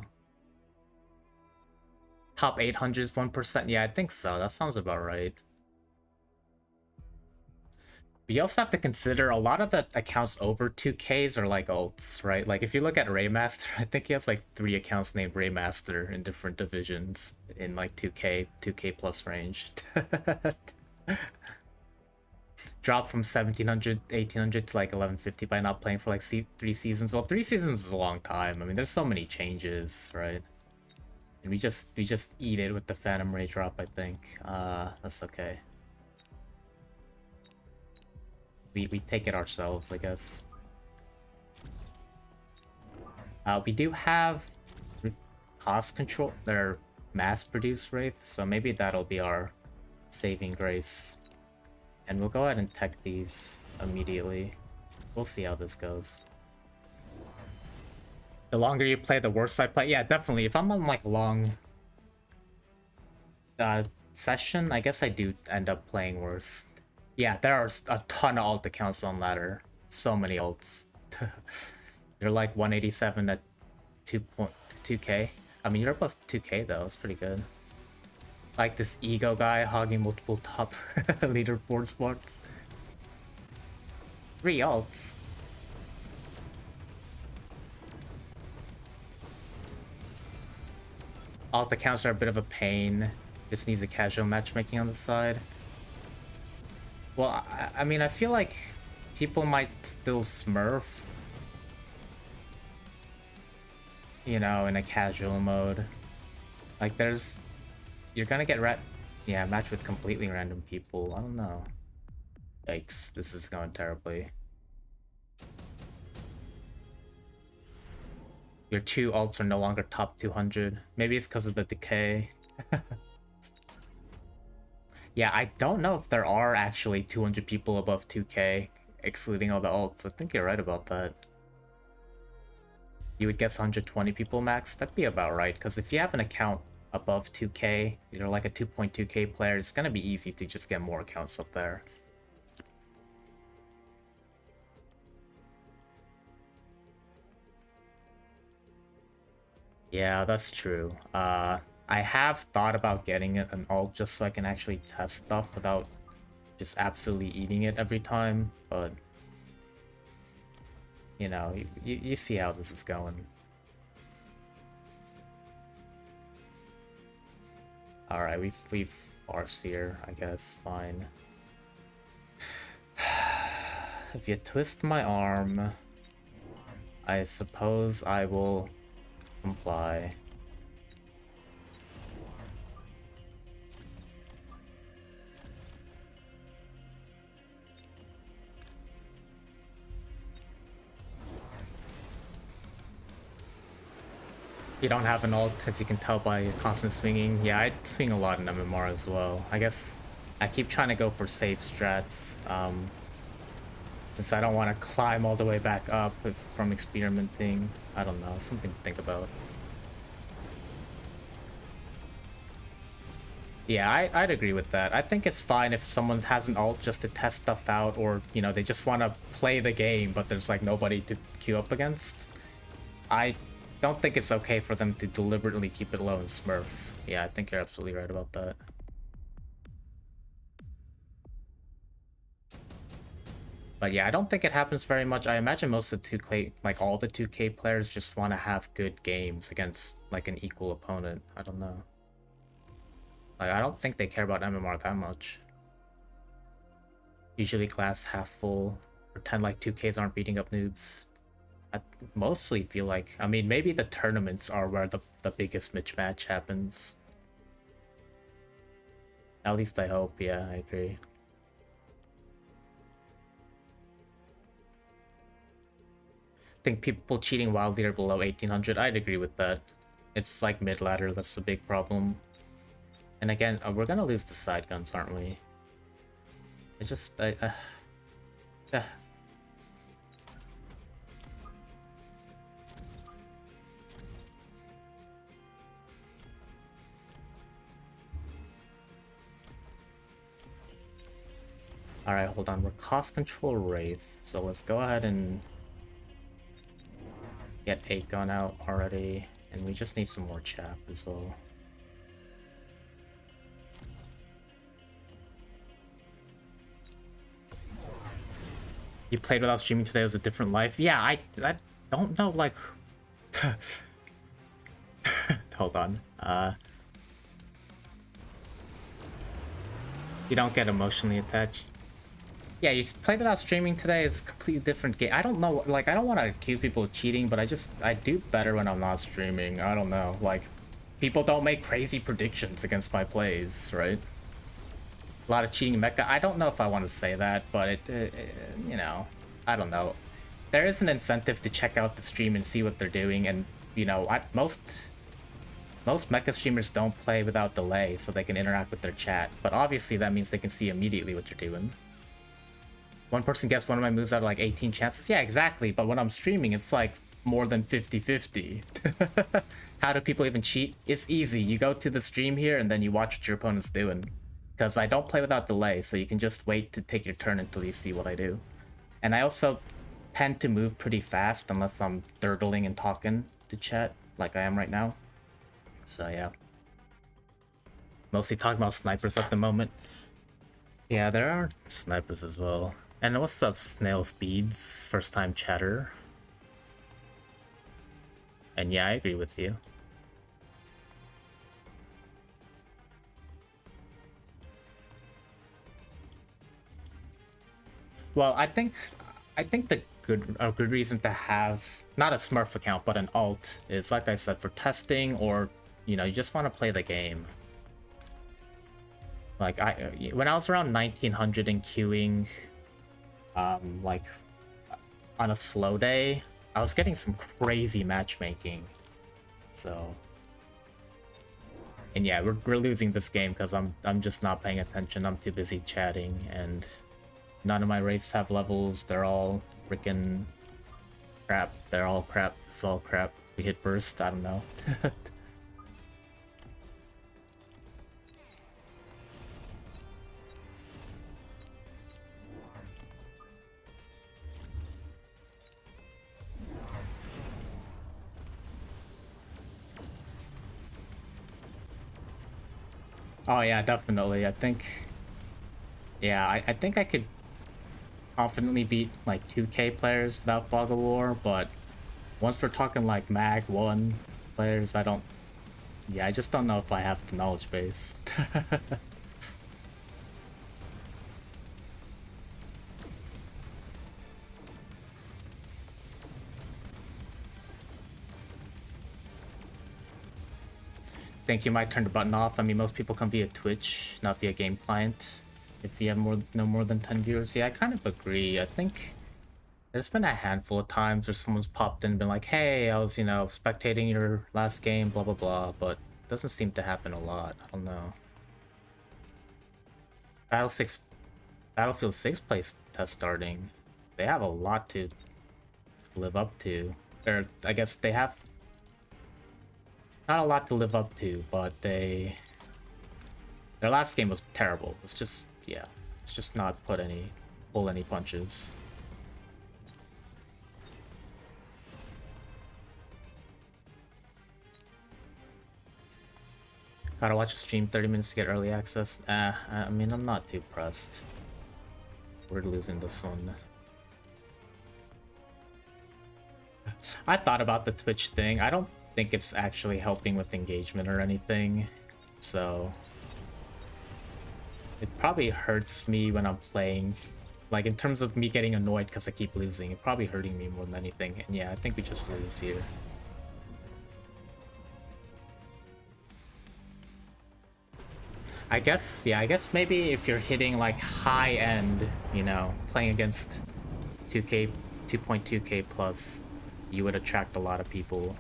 S1: Top 800s 1%? Yeah, I think so. That sounds about right. But you also have to consider a lot of the accounts over 2Ks are like ults, right? Like if you look at Raymaster, I think he has like 3 accounts named Raymaster in different divisions in like 2K plus range. Drop from 1700, 1800 to like 1150 by not playing for like 3 seasons. Well, 3 seasons is a long time. I mean, there's so many changes, right? And we just eat it with the Phantom Ray drop, I think. That's okay. We take it ourselves, I guess. We do have cost control. They're mass-produced Wraith, so maybe that'll be our saving grace. And we'll go ahead and tech these immediately. We'll see how this goes. The longer you play, the worse I play. Yeah, definitely. If I'm on like long session, I guess I do end up playing worse. Yeah, there are a ton of alt accounts on ladder. So many alts. You're like 187 at 2K. I mean, you're above 2K though. It's pretty good. Like this ego guy hogging multiple top leaderboard spots. 3 alts. Alt accounts are a bit of a pain. Just needs a casual matchmaking on the side. Well, I mean, I feel like people might still smurf, you know, in a casual mode. Like, you're gonna get matched with completely random people. I don't know. Yikes, this is going terribly. Your two ults are no longer top 200. Maybe it's because of the decay. Yeah, I don't know if there are actually 200 people above 2k, excluding all the ults. I think you're right about that. You would guess 120 people max? That'd be about right, because if you have an account above 2k, you're like a 2.2k player, it's gonna be easy to just get more accounts up there. Yeah, that's true. I have thought about getting an alt just so I can actually test stuff without just absolutely eating it every time, but you know, you see how this is going. Alright, we've Farseer, I guess, fine. If you twist my arm, I suppose I will comply. You don't have an ult, as you can tell by your constant swinging. Yeah, I swing a lot in MMR as well. I guess I keep trying to go for safe strats, since I don't want to climb all the way back up from experimenting. I don't know, something to think about. Yeah, I'd agree with that. I think it's fine if someone has an ult just to test stuff out, or, you know, they just want to play the game, but there's like nobody to queue up against. I don't think it's okay for them to deliberately keep it low and smurf. Yeah, I think you're absolutely right about that. But yeah, I don't think it happens very much. I imagine most of the 2K, like all the 2K players just want to have good games against like an equal opponent. I don't know. Like, I don't think they care about MMR that much. Usually glass half full. Pretend like 2Ks aren't beating up noobs. I mostly feel like, I mean, maybe the tournaments are where the biggest mismatch happens. At least I hope, yeah, I agree. I think people cheating wildly are below 1800, I'd agree with that. It's like mid-ladder, that's the big problem. And again, we're gonna lose the side guns, aren't we? I just, Alright, hold on, we're cost control Wraith, so let's go ahead and get 8 gun out already, and we just need some more chap as well. You played without streaming today was a different life? Yeah, I don't know, like... Hold on. You don't get emotionally attached. Yeah, you played without streaming today is a completely different game. I don't know, like, I don't want to accuse people of cheating, but I do better when I'm not streaming. I don't know, like, people don't make crazy predictions against my plays, right? A lot of cheating mecha. I don't know if I want to say that, but you know, I don't know. There is an incentive to check out the stream and see what they're doing, and, you know, most mecha streamers don't play without delay, so they can interact with their chat. But obviously that means they can see immediately what you're doing. One person gets one of my moves out of like 18 chances. Yeah, exactly. But when I'm streaming, it's like more than 50-50. How do people even cheat? It's easy. You go to the stream here and then you watch what your opponent's doing. Because I don't play without delay, so you can just wait to take your turn until you see what I do. And I also tend to move pretty fast unless I'm dirtling and talking to chat like I am right now. So yeah. Mostly talking about snipers at the moment. Yeah, there are snipers as well. And what's up, Snail Speeds, first time chatter? And yeah, I agree with you. Well, I think the good reason to have not a Smurf account but an alt is, like I said, for testing, or, you know, you just want to play the game. Like, when I was around 1900 and queuing, like on a slow day, I was getting some crazy matchmaking, so. And yeah, we're losing this game because I'm just not paying attention. I'm too busy chatting, and none of my races have levels. They're all freaking crap. They're all crap. It's all crap. We hit burst. I don't know. Oh yeah, definitely. I think. Yeah, I think I could confidently beat like 2K players without Fog of War, but once we're talking like Mag 1 players, I don't. Yeah, I just don't know if I have the knowledge base. Think you might turn the button off. I mean, most people come via Twitch, not via game client. If you have no more than 10 viewers, yeah, I kind of agree. I think there's been a handful of times where someone's popped in and been like, "Hey, I was, spectating your last game, blah blah blah," but it doesn't seem to happen a lot. I don't know. Battle 6, Battlefield 6 place test starting. They have a lot to live up to. Or I guess they have not a lot to live up to, but their last game was terrible. It's just, yeah, it's just not pull any punches. Gotta watch a stream 30 minutes to get early access. I mean, I'm not too pressed. We're losing this one. I thought about the Twitch thing. I don't think it's actually helping with engagement or anything, so it probably hurts me when I'm playing. Like, in terms of me getting annoyed because I keep losing, it's probably hurting me more than anything. And yeah, I think we just lose here. I guess, yeah, I guess maybe if you're hitting like high end, playing against 2K, 2.2K plus, you would attract a lot of people.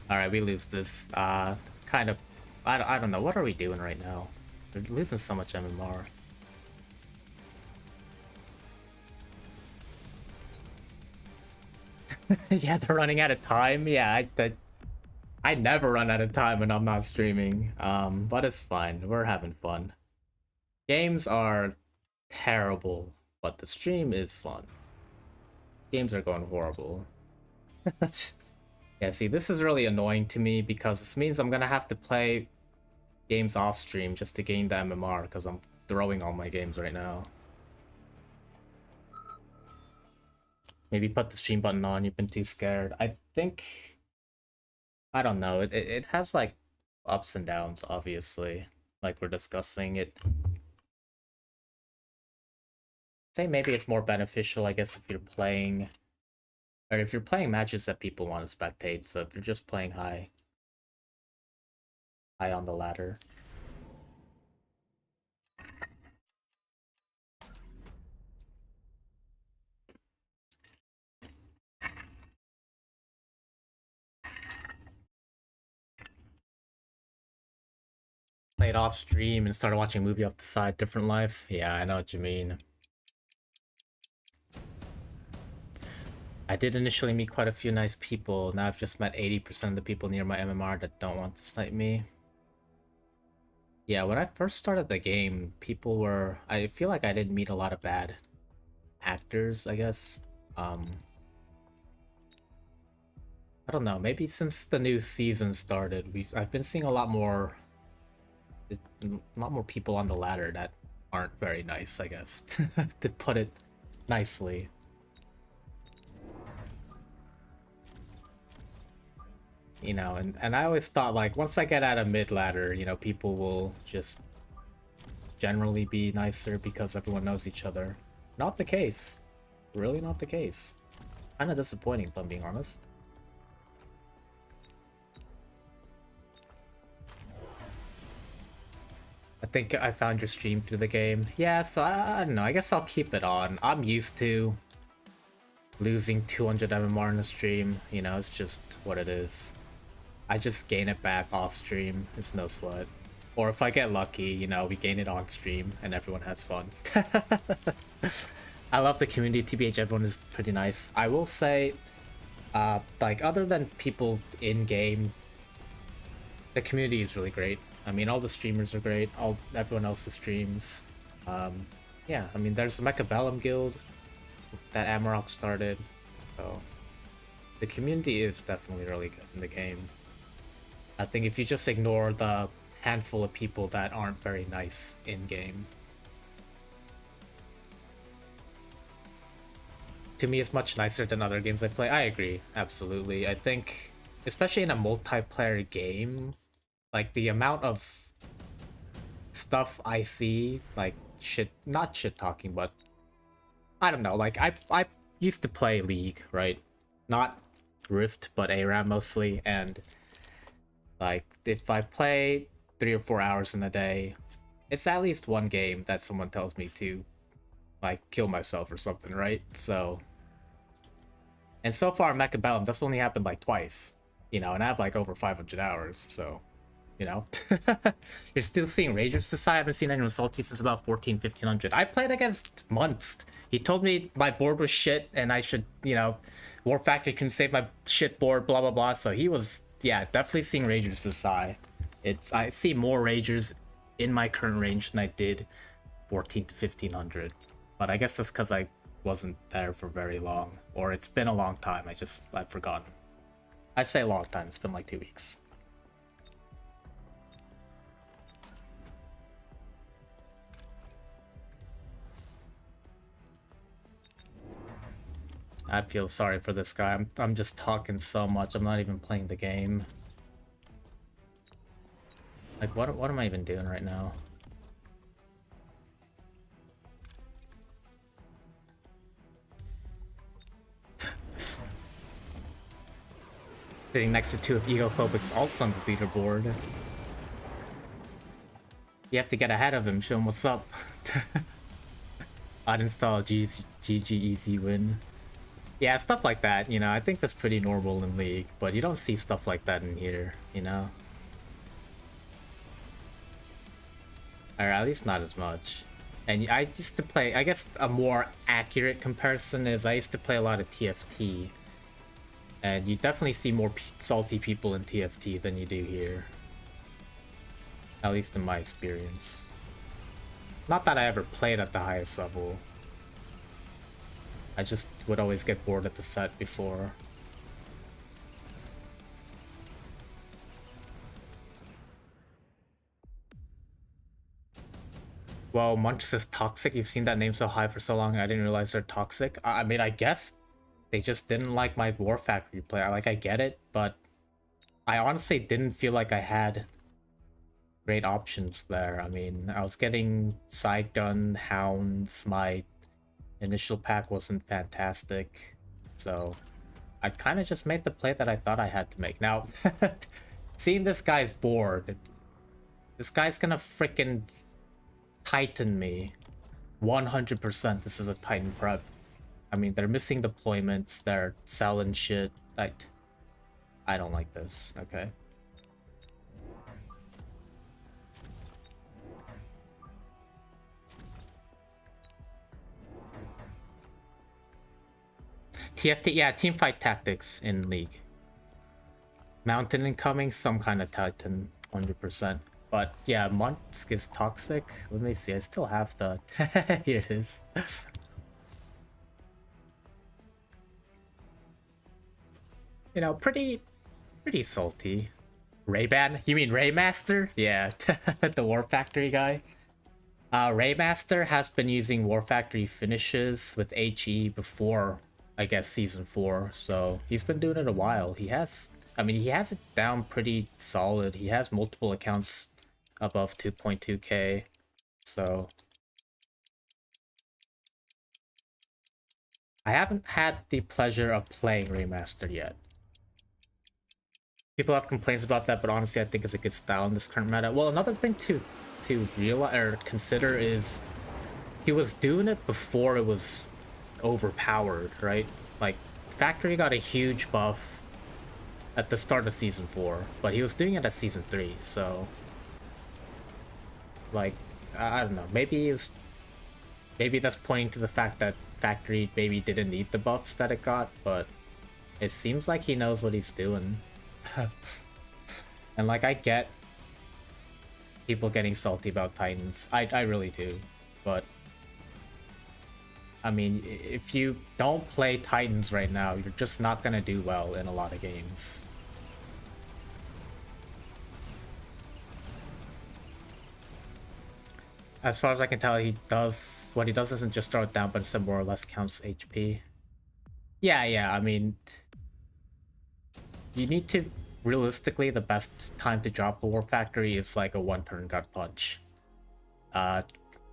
S1: Alright, we lose this. Kind of, I don't know, what are we doing right now? We're losing so much MMR. Yeah, they're running out of time. Yeah, I never run out of time when I'm not streaming. But it's fine. We're having fun. Games are terrible, but the stream is fun. Games are going horrible. Yeah, see, this is really annoying to me because this means I'm gonna have to play games off stream just to gain the MMR because I'm throwing all my games right now. Maybe put the stream button on, you've been too scared. I think, I don't know, it has like ups and downs, obviously, like we're discussing it. Say maybe it's more beneficial, I guess, if you're playing, or if you're playing matches that people want to spectate, so if you're just playing high on the ladder. Played off stream and started watching a movie off the side, different life. Yeah, I know what you mean. I did initially meet quite a few nice people. Now I've just met 80% of the people near my MMR that don't want to snipe me. Yeah, when I first started the game, people were... I feel like I didn't meet a lot of bad actors, I guess. I don't know, maybe since the new season started, I've been seeing a lot more people on the ladder that aren't very nice, I guess, to put it nicely. And I always thought, like, once I get out of mid ladder, people will just generally be nicer because everyone knows each other. Not the case. Really not the case. Kind of disappointing, if I'm being honest. think I found your stream through the game. Yeah, so I don't know. I guess I'll keep it on. I'm used to losing 200 MMR in a stream. You know, it's just what it is. I just gain it back off stream. It's no sweat. Or if I get lucky, you know, we gain it on stream and everyone has fun. I love the community. TBH, everyone is pretty nice. I will say, like, other than people in game, the community is really great. I mean, all the streamers are great. Everyone else's streams. Yeah, I mean, there's a Mechabellum guild that Amarok started. So the community is definitely really good in the game. I think if you just ignore the handful of people that aren't very nice in game, to me it's much nicer than other games I play. I agree, absolutely. I think, especially in a multiplayer game, like the amount of stuff I see, like not shit talking, but I don't know, like I used to play League, right? Not Rift, but ARAM mostly, and like if I play 3 or 4 hours in a day, it's at least one game that someone tells me to like kill myself or something, right? So, and so far Mechabellum, that's only happened like twice, you know, and I have like over 500 hours, so you know. You're still seeing Ragers this side. I haven't seen anyone salty since about 1500. I played against Munst. He told me my board was shit and I should, you know, War Factory couldn't save my shit board, blah blah blah. So he was, yeah, definitely seeing Ragers this side. I see more Ragers in my current range than I did 14 to 1500. But I guess that's because I wasn't there for very long, or it's been a long time. I've forgotten. I say a long time. It's been like 2 weeks. I feel sorry for this guy. I'm just talking so much. I'm not even playing the game. Like, what am I even doing right now? Sitting next to two of Egophobics also on the leaderboard. You have to get ahead of him, show him what's up. Uninstall, GG, easy win. Yeah, stuff like that, you know, I think that's pretty normal in League, but you don't see stuff like that in here, you know? Or at least not as much. And I used to play, I guess a more accurate comparison is I used to play a lot of TFT. And you definitely see more salty people in TFT than you do here. At least in my experience. Not that I ever played at the highest level. I just would always get bored at the set before. Well, Munch is toxic. You've seen that name so high for so long, I didn't realize they're toxic. I mean, I guess they just didn't like my War Factory play. I get it, but I honestly didn't feel like I had great options there. I mean, I was getting Side Gun, Hounds, my initial pack wasn't fantastic, so I kind of just made the play that I thought I had to make. Now, seeing this guy's board, this guy's gonna freaking Titan me 100%. This is a Titan prep. I mean, they're missing deployments, they're selling shit. I don't like this, okay? TFT, yeah, teamfight tactics in League. Mountain incoming, some kind of Titan, 100%. But yeah, Munsk is toxic. Let me see, I still have the... Here it is. You know, pretty salty. Rayban? You mean Raymaster? Yeah, the War Factory guy. Raymaster has been using War Factory finishes with HE before, I guess, Season 4. So he's been doing it a while. He has it down pretty solid. He has multiple accounts above 2.2k. So I haven't had the pleasure of playing Raymaster yet. People have complaints about that, but honestly, I think it's a good style in this current meta. Well, another thing too, to realize or consider is he was doing it before it was overpowered, right? Like, Factory got a huge buff at the start of Season 4, but he was doing it at Season 3, so... Like, I don't know, maybe that's pointing to the fact that Factory maybe didn't need the buffs that it got, but it seems like he knows what he's doing. And like, I get people getting salty about Titans. I really do, but I mean, if you don't play Titans right now, you're just not gonna do well in a lot of games. As far as I can tell, what he does isn't just throw it down, but it more or less counts HP. Yeah, I mean, you need to, realistically, the best time to drop the War Factory is like a one-turn Gut Punch.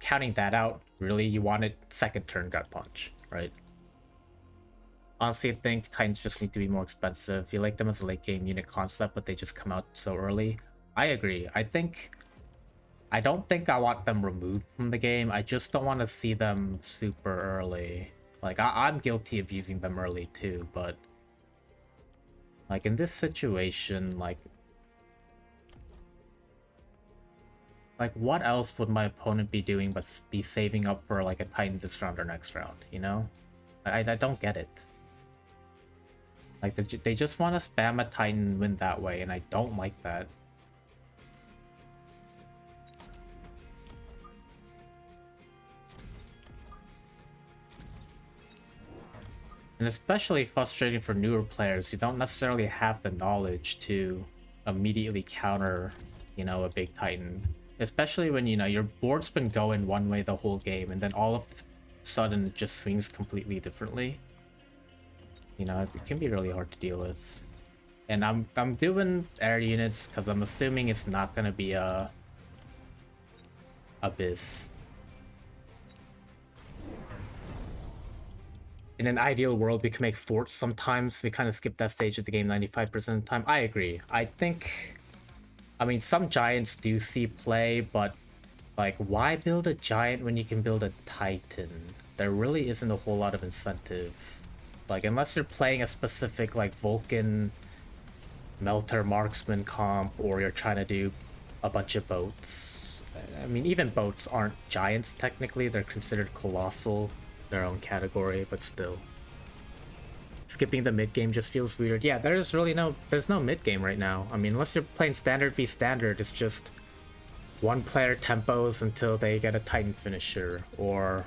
S1: Counting that out, really, you want it second turn Gut Punch, right? Honestly, I think Titans just need to be more expensive. You like them as a late game unit concept, but they just come out so early. I agree. I don't think I want them removed from the game. I just don't want to see them super early. Like, I'm guilty of using them early too, but... Like, in this situation, like, what else would my opponent be doing but be saving up for, like, a Titan this round or next round, you know? I don't get it. Like, they just want to spam a Titan and win that way, and I don't like that. And especially frustrating for newer players who don't necessarily have the knowledge to immediately counter, you know, a big Titan. Especially when, you know, your board's been going one way the whole game, and then all of a sudden it just swings completely differently. You know, it can be really hard to deal with. And I'm doing air units because I'm assuming it's not gonna be a Abyss. In an ideal world, we can make forts sometimes. We kind of skip that stage of the game 95% of the time. I agree. I mean, some giants do see play, but like, why build a giant when you can build a Titan? There really isn't a whole lot of incentive. Like, unless you're playing a specific, like, Vulcan Melter Marksman comp, or you're trying to do a bunch of boats. I mean, even boats aren't giants technically. They're considered colossal. Their own category, but still. Skipping the mid-game just feels weird. Yeah, there's no mid-game right now. I mean, unless you're playing standard v standard, it's just one player tempos until they get a Titan finisher, or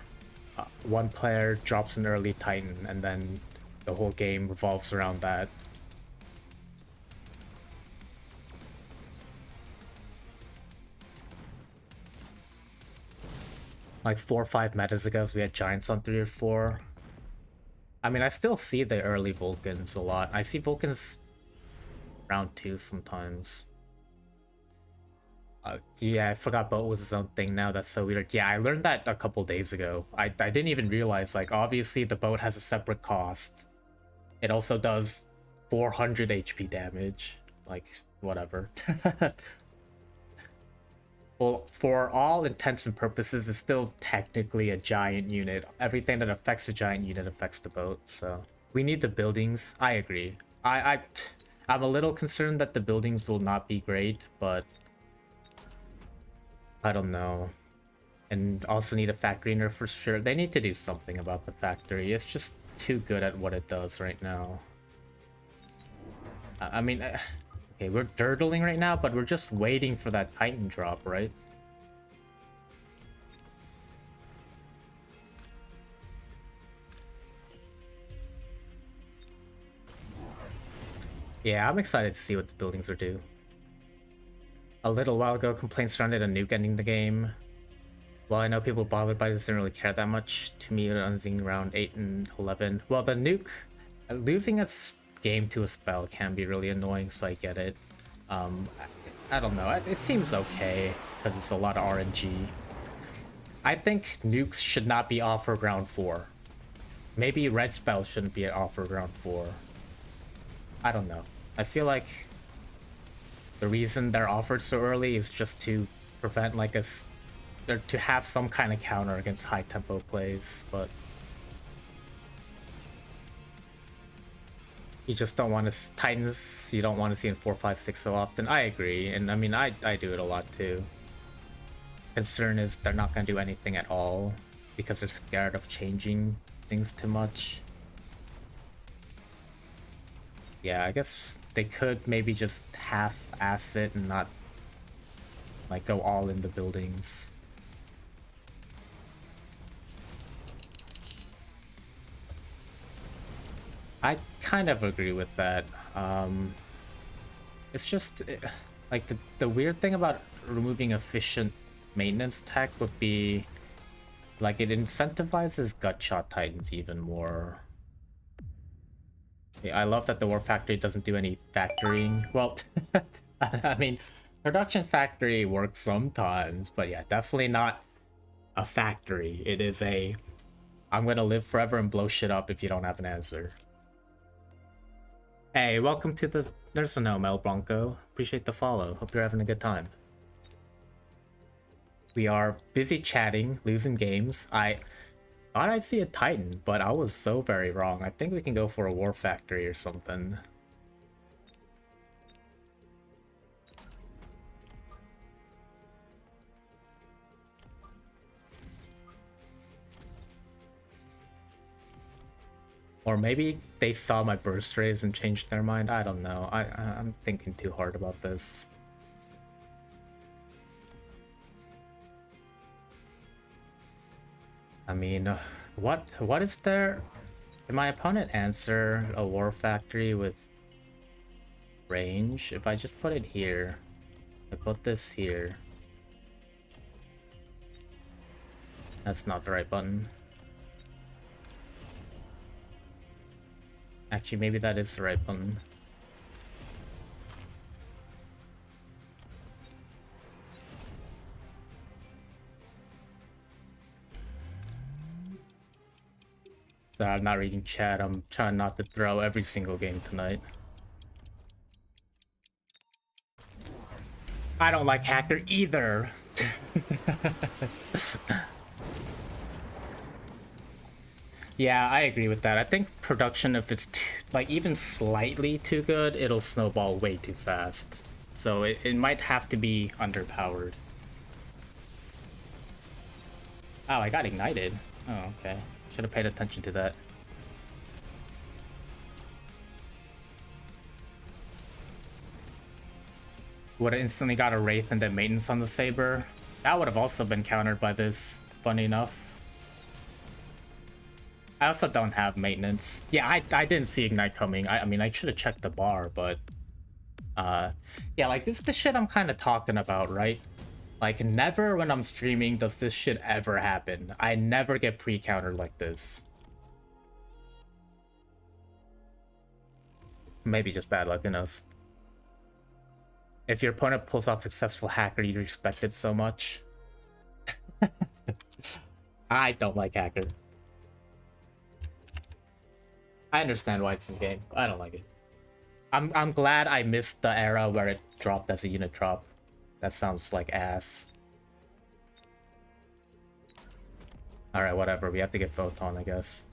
S1: one player drops an early Titan, and then the whole game revolves around that. Like 4 or 5 metas ago, we had Giants on 3 or 4. I mean, I still see the early Vulcans a lot. I see Vulcans round 2 sometimes. Yeah, I forgot boat was his own thing now. That's so weird. Yeah, I learned that a couple days ago. I didn't even realize, like, obviously the boat has a separate cost. It also does 400 HP damage. Like, whatever. Well, for all intents and purposes, it's still technically a giant unit. Everything that affects a giant unit affects the boat, so... We need the buildings. I agree. I'm a little concerned that the buildings will not be great, but... I don't know. And also need a factory nerf for sure. They need to do something about the factory. It's just too good at what it does right now. I mean... Okay, we're dirtling right now, but we're just waiting for that Titan drop, right? Yeah, I'm excited to see what the buildings are due. A little while ago, complaints surrounded a nuke ending the game. While I know people bothered by this didn't really care that much, to me it was around 8 and 11. Well, the nuke, losing its game to a spell can be really annoying, so I get it. I don't know, it seems okay because it's a lot of RNG. I think nukes should not be offered round 4. Maybe red spells shouldn't be offered round 4. I don't know. I feel like the reason they're offered so early is just to prevent like or to have some kind of counter against high tempo plays, but you just don't want to Titans. You don't want to see in 4-5-6 so often. I agree, and I mean I do it a lot too. Concern is they're not gonna do anything at all because they're scared of changing things too much. Yeah, I guess they could maybe just half-ass it and not like go all in the buildings. I kind of agree with that. It's just like the weird thing about removing efficient maintenance tech would be like it incentivizes gutshot titans even more. Yeah, I love that the War Factory doesn't do any factorying. Well, I mean, production factory works sometimes, but yeah, definitely not a factory. It is a I'm gonna live forever and blow shit up if you don't have an answer. Hey, welcome to the There's no Mel Bronco. Appreciate the follow. Hope you're having a good time. We are busy chatting, losing games. I thought I'd see a Titan, but I was so very wrong. I think we can go for a War Factory or something. Or maybe they saw my burst rays and changed their mind. I don't know. I'm thinking too hard about this. I mean, what is there? Can my opponent answer a War Factory with range? If I just put it here, I put this here. That's not the right button. Actually, maybe that is the right button. Sorry, I'm not reading chat. I'm trying not to throw every single game tonight. I don't like Hacker either. Yeah, I agree with that. I think production, if it's like even slightly too good, it'll snowball way too fast. So it might have to be underpowered. Oh, I got ignited. Oh, okay. Should have paid attention to that. Would have instantly got a Wraith and then maintenance on the Saber. That would have also been countered by this, funny enough. I also don't have maintenance. Yeah, I didn't see Ignite coming. I mean, I should have checked the bar, but... yeah, like, this is the shit I'm kind of talking about, right? Like, never when I'm streaming does this shit ever happen. I never get pre-countered like this. Maybe just bad luck, who knows? If your opponent pulls off successful Hacker, you respect it so much. I don't like Hacker. I understand why it's in game. I don't like it. I'm glad I missed the era where it dropped as a unit drop. That sounds like ass. Alright, whatever. We have to get Photon, I guess.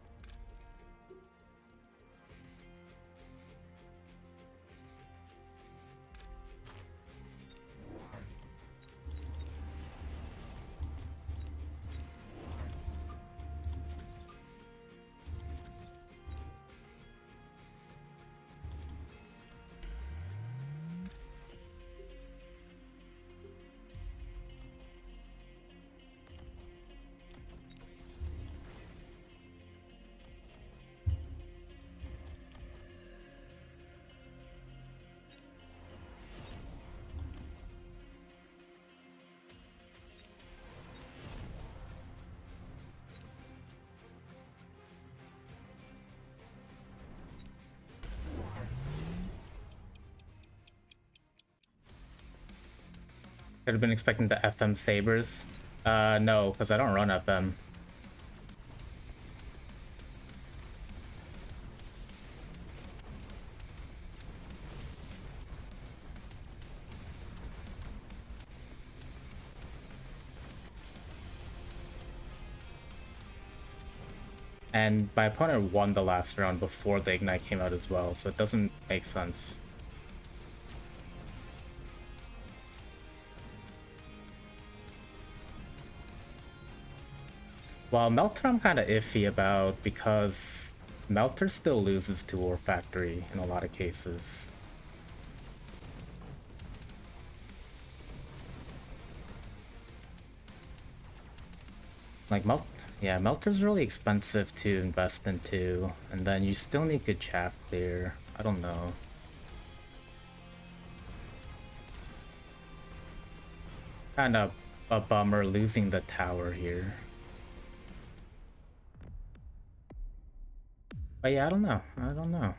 S1: Could have been expecting the FM Sabers. No, because I don't run FM. And my opponent won the last round before the Ignite came out as well, so it doesn't make sense. Well, Melter I'm kind of iffy about because Melter still loses to War Factory in a lot of cases. Like, Melter's really expensive to invest into, and then you still need good chaff clear. I don't know. Kind of a bummer losing the tower here. But yeah, I don't know. I don't know.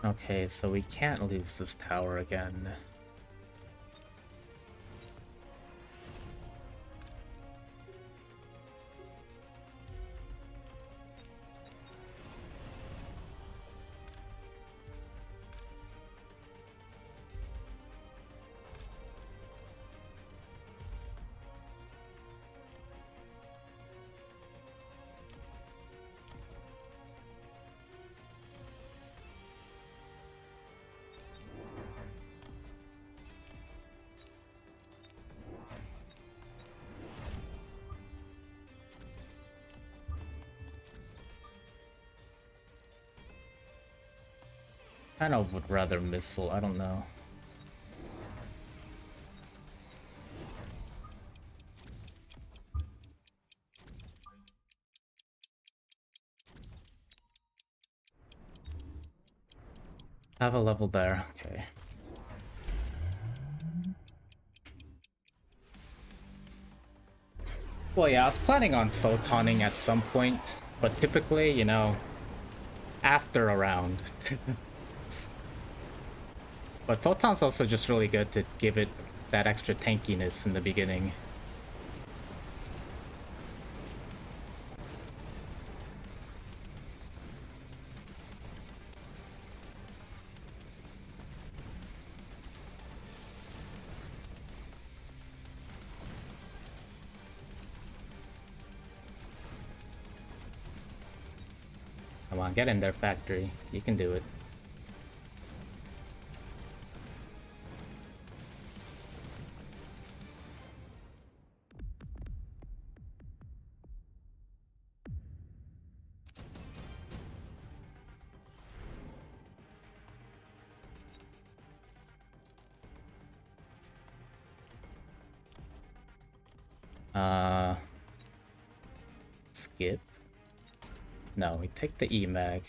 S1: Okay, so we can't lose this tower again. Kind of would rather missile, I don't know. Have a level there, okay. Well, yeah, I was planning on photoning at some point, but typically, you know, after a round. But photon's also just really good to give it that extra tankiness in the beginning. Come on, get in there, factory. You can do it. Skip? No, we take the E-Mag.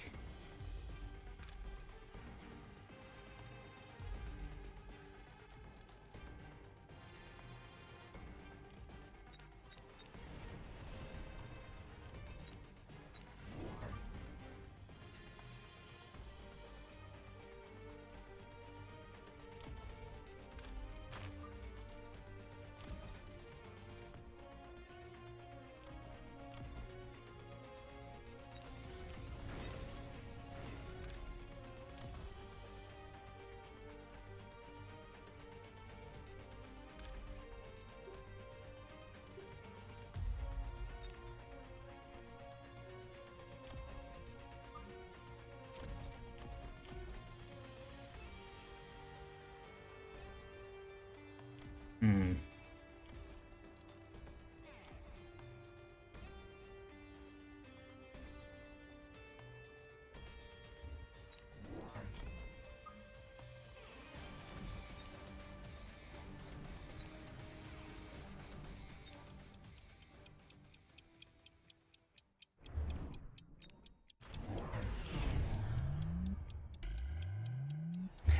S1: Hmm.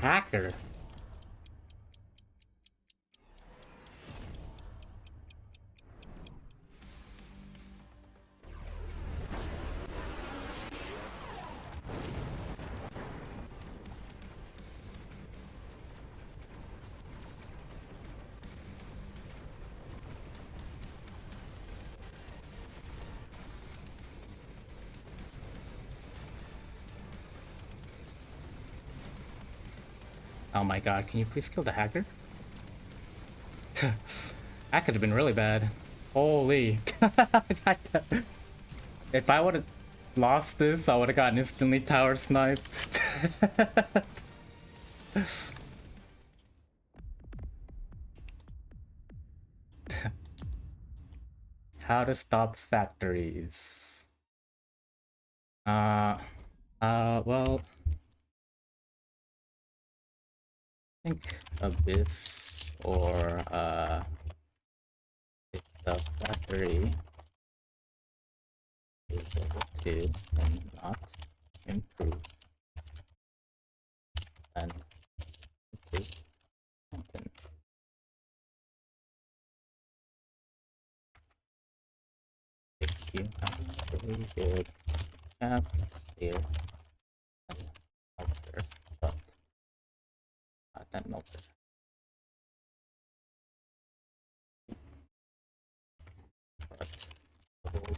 S1: Hacker. Oh my god, can you please kill the hacker? That could have been really bad. Holy. If I would have lost this, I would have gotten instantly tower sniped. How to stop factories. Well, I think Abyss or, if the factory is able to and not improve, then it is something. If you have a really good cap here and melter, but that melted. But hold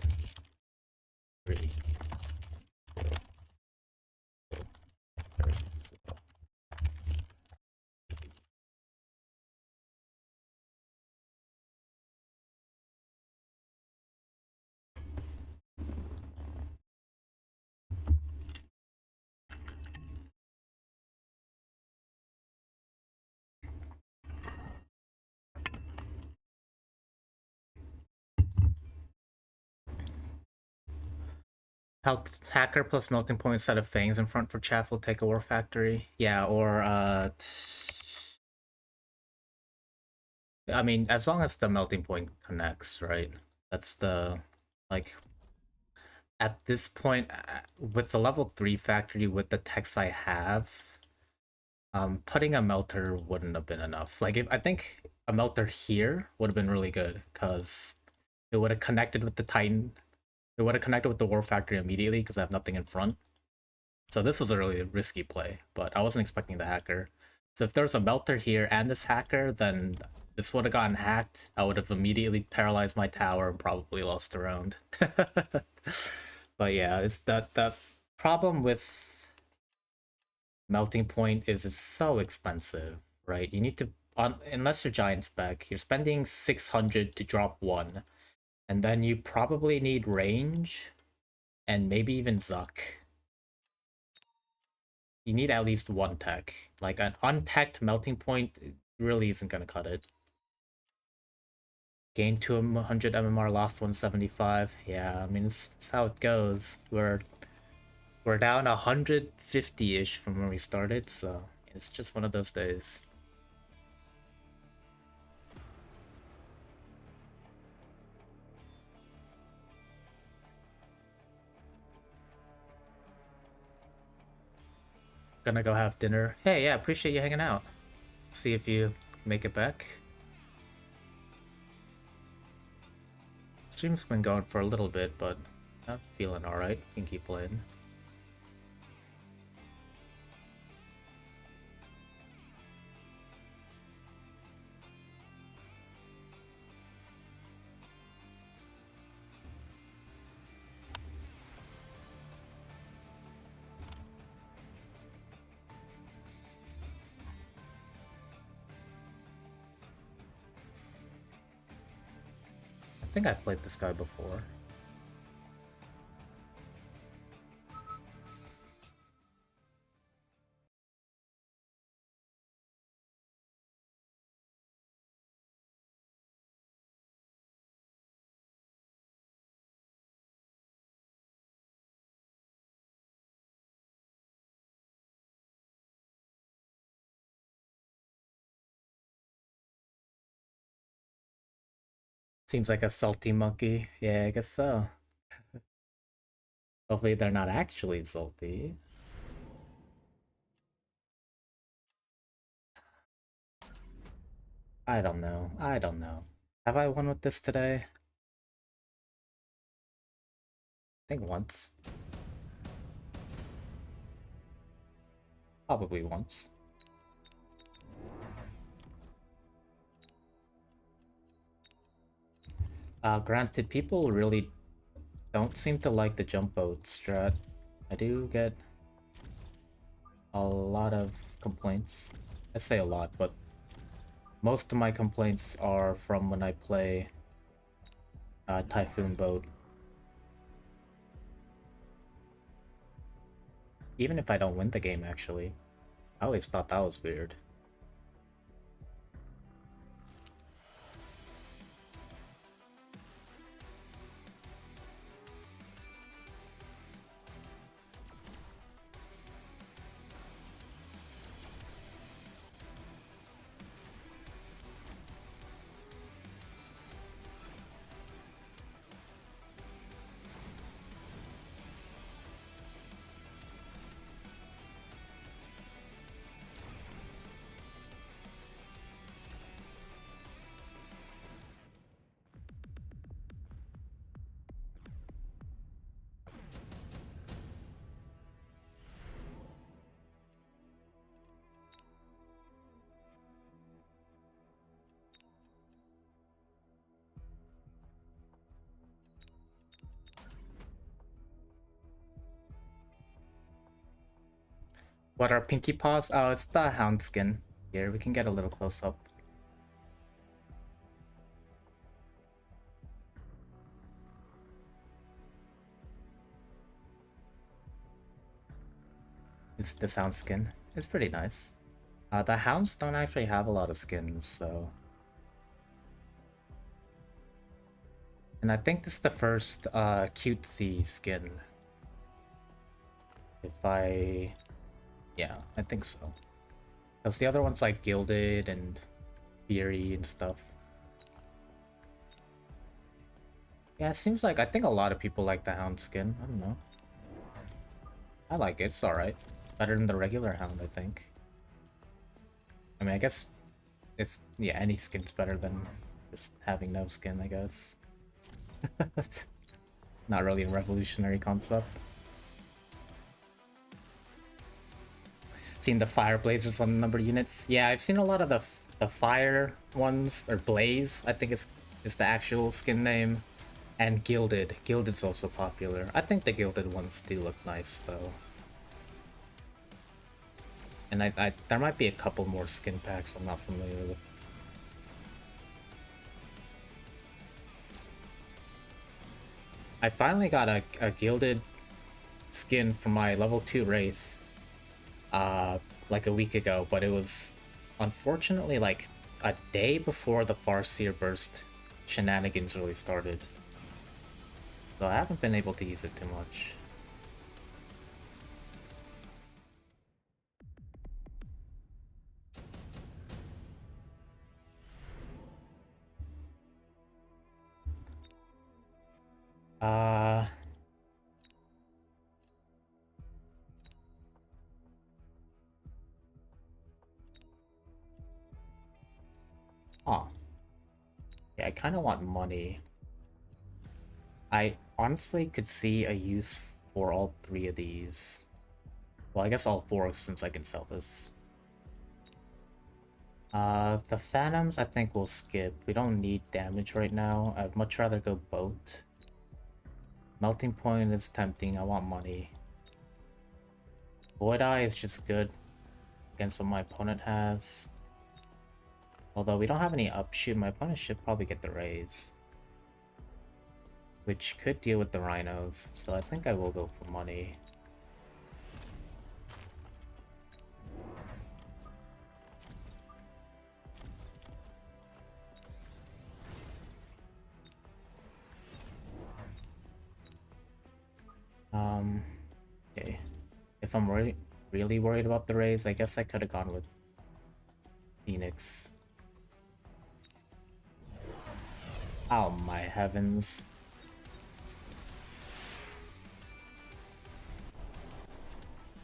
S1: 3 so health hacker plus melting point instead of fangs in front for chaff will take a war factory. Yeah, or I mean, as long as the melting point connects, right? That's the like at this point with the level 3 factory with the techs I have, putting a melter wouldn't have been enough. Like if I think a melter here would have been really good because it would have connected with the Titan. It would have connected with the war factory immediately because I have nothing in front. So this was a really risky play, but I wasn't expecting the hacker. So if there was a melter here and this hacker, then this would have gotten hacked. I would have immediately paralyzed my tower and probably lost the round. But yeah, it's that problem with melting point is it's so expensive, right? You need to unless you're giant spec, you're spending 600 to drop one, and then you probably need range and maybe even Zuck. You need at least one tech. Like an unteched melting point really isn't gonna cut it. Gained 200 MMR, lost 175. Yeah, I mean it's how it goes. We're down 150-ish from when we started, so it's just one of those days. Gonna go have dinner. Hey, yeah, appreciate you hanging out. See if you make it back. Stream's been going for a little bit, but I'm feeling alright. Can keep playing. I think I've played this guy before. Seems like a salty monkey. Yeah, I guess so. Hopefully they're not actually salty. I don't know. I don't know. Have I won with this today? I think once. Probably once. Granted, people really don't seem to like the jump boat strat. I do get a lot of complaints. I say a lot, but most of my complaints are from when I play Typhoon Boat. Even if I don't win the game, actually. I always thought that was weird. What are Pinky Paws? Oh, it's the Hound skin. Here, we can get a little close up. It's the Sound skin. It's pretty nice. The Hounds don't actually have a lot of skins, so... And I think this is the first cutesy skin. If I... Yeah, I think so. Because the other one's like gilded and fiery and stuff. Yeah, it seems like I think a lot of people like the Hound skin. I don't know. I like it. It's alright. Better than the regular Hound, I think. I mean, I guess it's... Yeah, any skin's better than just having no skin, I guess. Not really a revolutionary concept. Seen the fire blazers on number units. Yeah, I've seen a lot of the fire ones, or blaze, I think is the actual skin name. And gilded. Gilded's also popular. I think the gilded ones do look nice though. And I there might be a couple more skin packs I'm not familiar with. I finally got a gilded skin for my level 2 Wraith like a week ago, but it was unfortunately like a day before the Farseer Burst shenanigans really started. So I haven't been able to use it too much. Uh... Huh. Yeah, I kind of want money. I honestly could see a use for all 3 of these. Well, I guess all 4 since I can sell this. The Phantoms I think we'll skip. We don't need damage right now. I'd much rather go boat. Melting Point is tempting. I want money. Void Eye is just good against what my opponent has. Although we don't have any upshoot, my opponent should probably get the raise. Which could deal with the rhinos, so I think I will go for money. Okay. If I'm really worried about the raise, I guess I could have gone with Phoenix. Oh my heavens.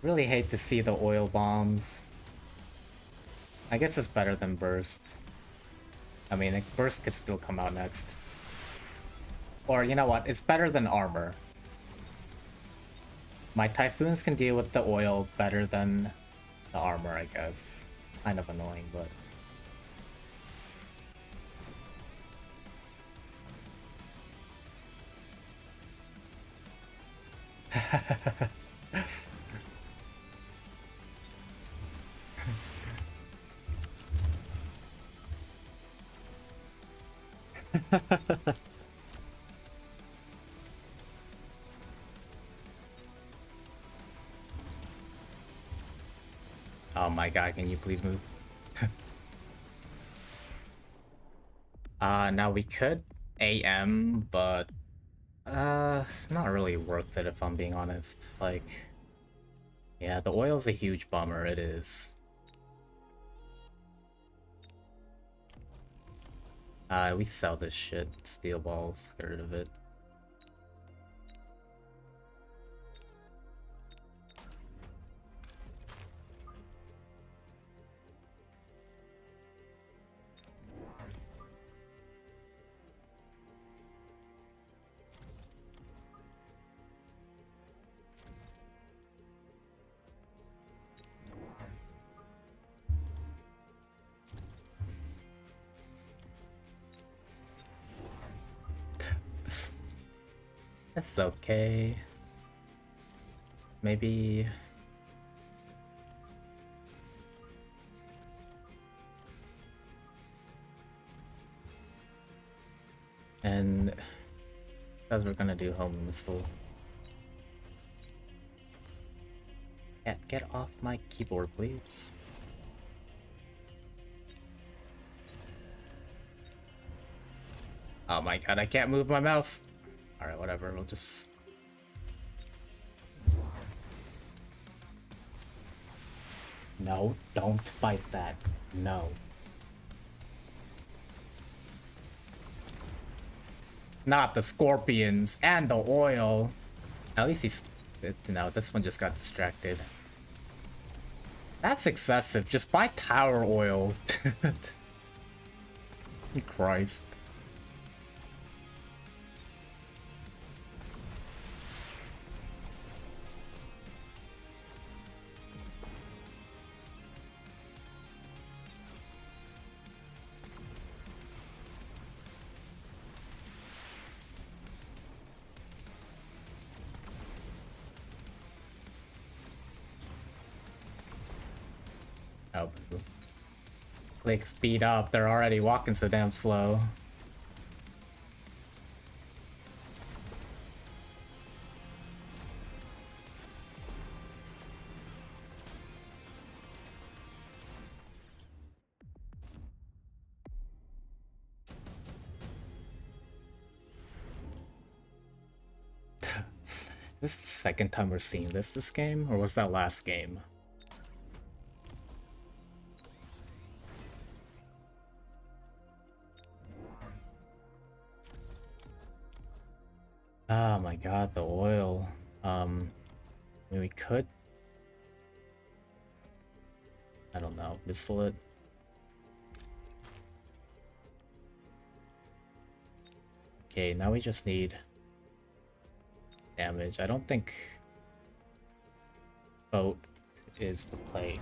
S1: Really hate to see the oil bombs. I guess it's better than Burst. I mean, Burst could still come out next. Or, you know what? It's better than Armor. My Typhoons can deal with the oil better than the Armor, I guess. Kind of annoying, but... Oh my god, can you please move? Now we could AM, but it's not really worth it if I'm being honest. Like, yeah, the oil's a huge bummer, it is. We sell this shit. Steel balls, get rid of it. It's okay. Maybe... And... Because we're gonna do home missile. Cat, get off my keyboard, please. Oh my god, I can't move my mouse! Alright, whatever, we'll just... No, don't bite that. No. Not the scorpions and the oil. At least he's... No, this one just got distracted. That's excessive. Just buy tower oil. Christ. Oh, click speed up. They're already walking so damn slow. This is the second time we're seeing this game, or was that last game? Oh my god, the oil. I mean, we could... I don't know, missile it. Okay, now we just need damage. I don't think boat is the play.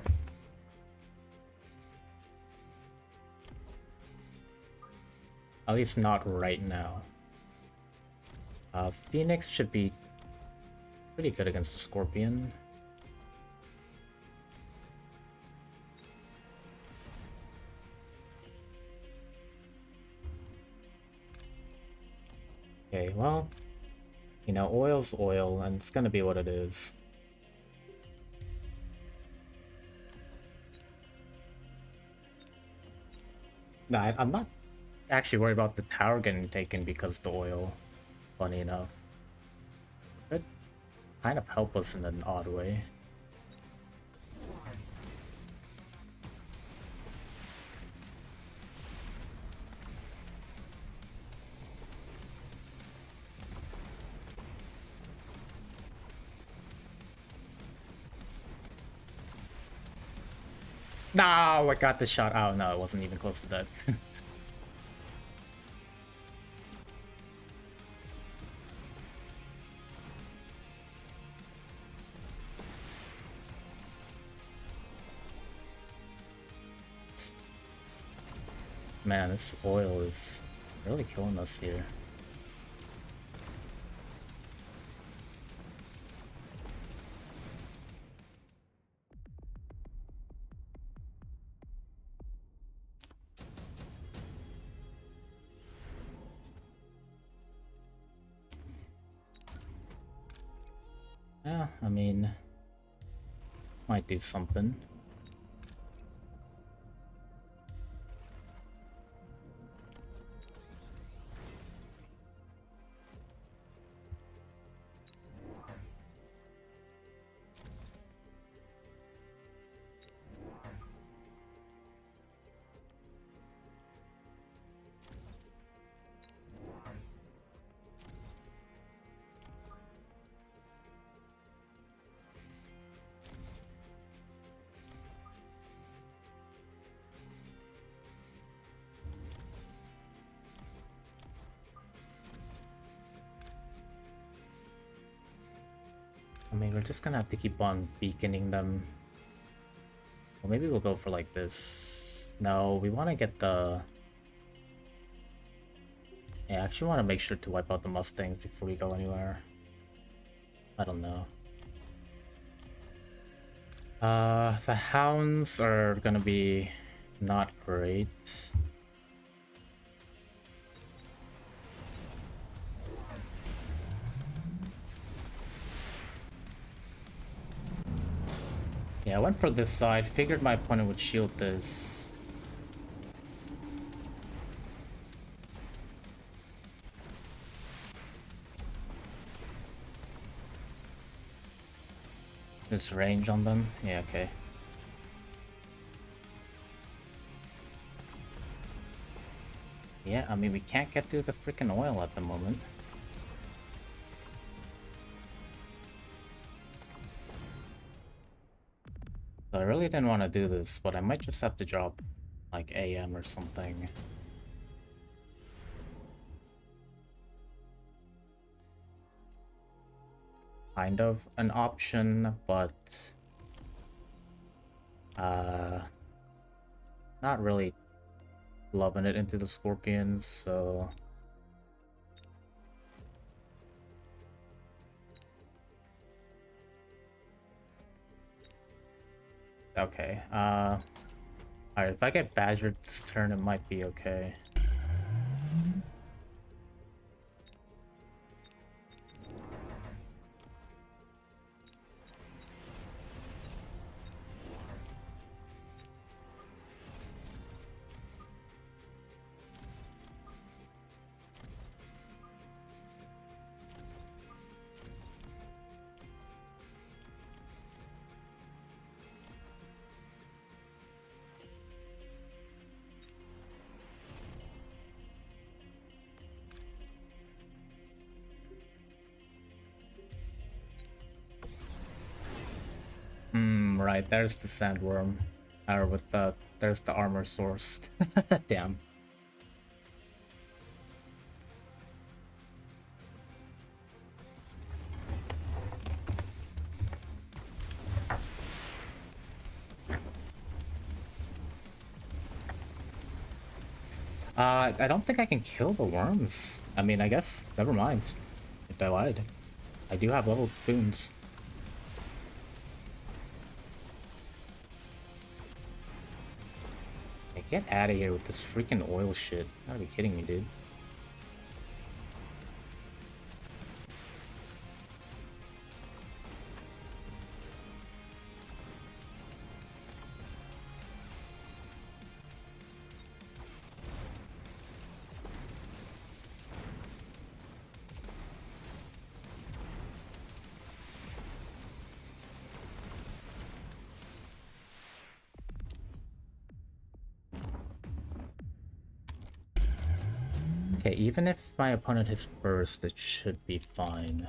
S1: At least not right now. Phoenix should be pretty good against the Scorpion. Okay, well, you know, oil's oil, and it's gonna be what it is. No, I'm not actually worried about the tower getting taken because the oil, funny enough. Could kind of help us in an odd way. No, I got the shot. Oh no, it wasn't even close to that. Man, this oil is really killing us here. Yeah, I mean, might do something. I mean, we're just gonna have to keep on beaconing them. Well, maybe we'll go for like this. No, we want to get the... Yeah, I actually want to make sure to wipe out the Mustangs before we go anywhere. I don't know. The Hounds are gonna be not great. Yeah, I went for this side, figured my opponent would shield this. This range on them? Yeah, okay. Yeah, I mean, we can't get through the freaking oil at the moment. So I really didn't want to do this, but I might just have to drop, like, AM or something. Kind of an option, but... Not really loving it into the Scorpions, so... Okay, alright, if I get Badgered this turn, it might be okay. Right, there's the Sandworm. Or with the... there's the armor sourced. Damn. I don't think I can kill the worms. I mean, I guess, never mind. If I lied. I do have level Foons. Hey, get out of here with this freaking oil shit. You gotta be kidding me, dude. Okay, even if my opponent hits burst, it should be fine.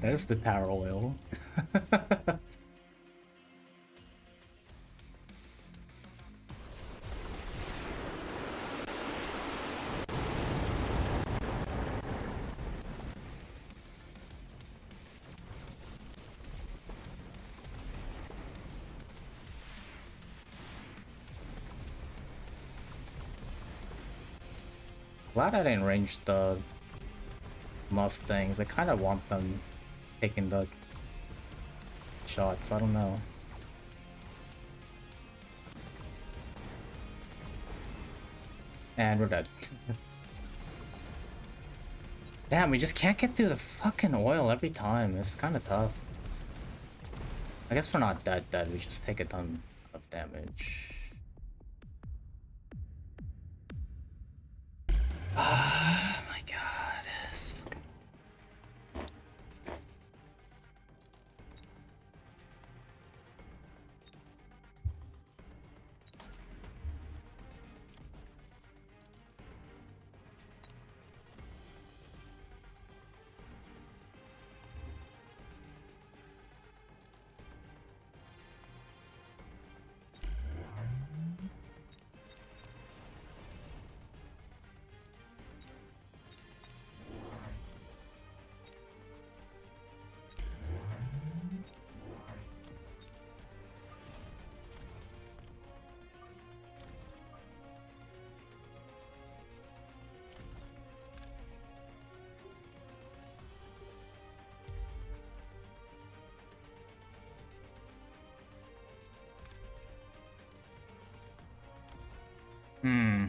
S1: There's the tower oil. Glad I didn't range the Mustangs. I kind of want them taking the shots. I don't know. And we're dead. Damn, we just can't get through the fucking oil every time. It's kind of tough. I guess we're not that dead. We just take a ton of damage. Ah, my god. It's fucking... Hmm.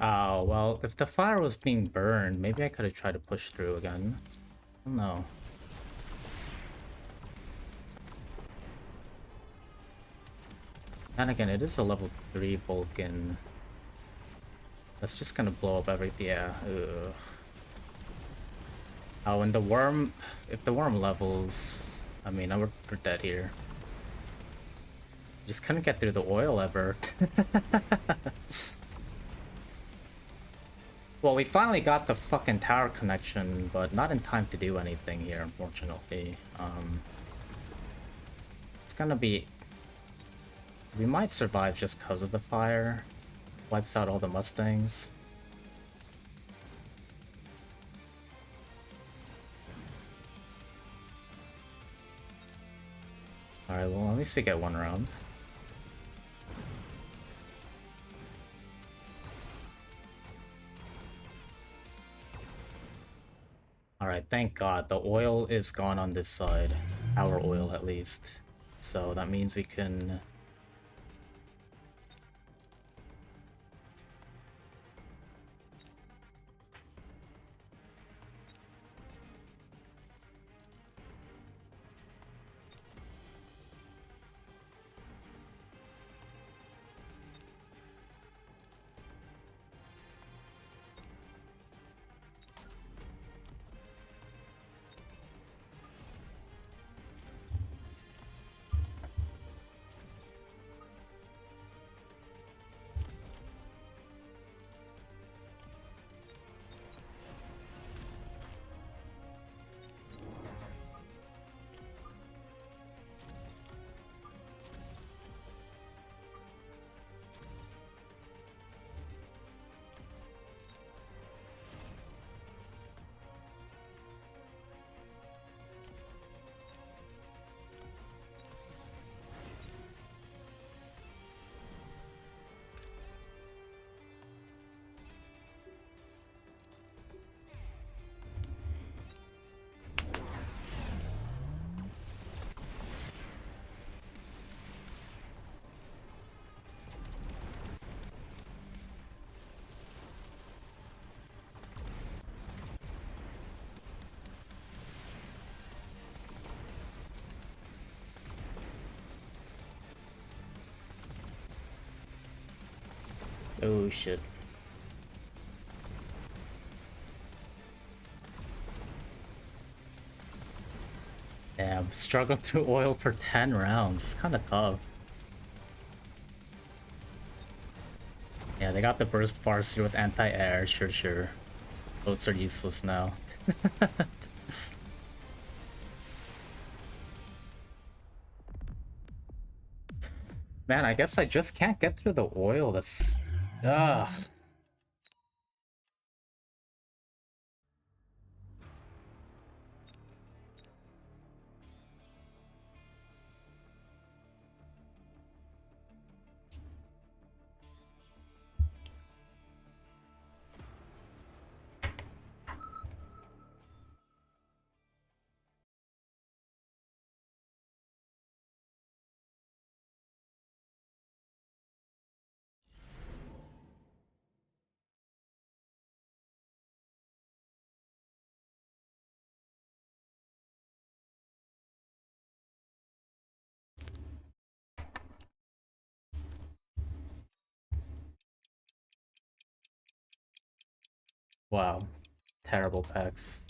S1: Oh, well, if the fire was being burned, maybe I could have tried to push through again. I don't know. And again, it is a level 3 Vulcan. That's just gonna blow up everything. Yeah. Ugh. Oh, and the worm... If the worm levels... I mean, we're dead here. Just couldn't get through the oil ever. Well, we finally got the fucking tower connection, but not in time to do anything here, unfortunately. It's gonna be... We might survive just because of the fire. Wipes out all the Mustangs. Alright, well, at least we get one round. Alright, thank God. The oil is gone on this side. Our oil, at least. So that means we can... Oh shit. Damn, struggled through oil for 10 rounds. It's kind of tough. Yeah, they got the burst bars here with anti-air, sure. Boats are useless now. Man, I guess I just can't get through the oil. That's... Ugh. Wow. Terrible packs.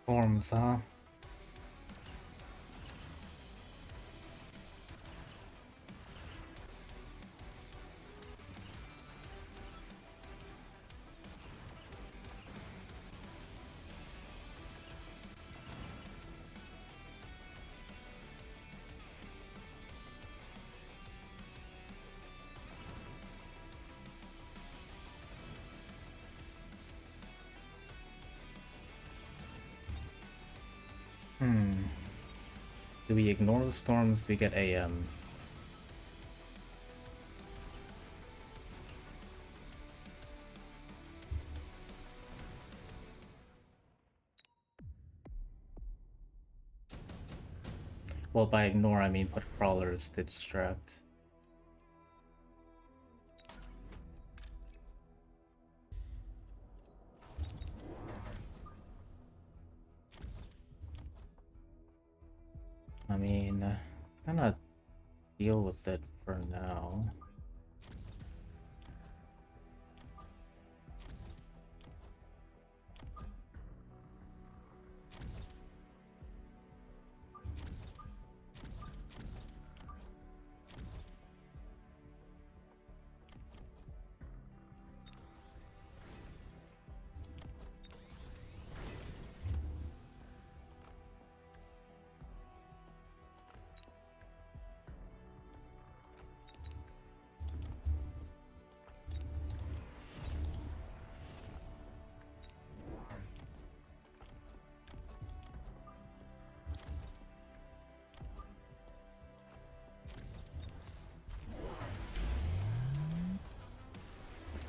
S1: Forms, huh? Do we ignore the storms? Do we get AM? Well, by ignore, I mean put crawlers to distract. I mean, kind of deal with it for now.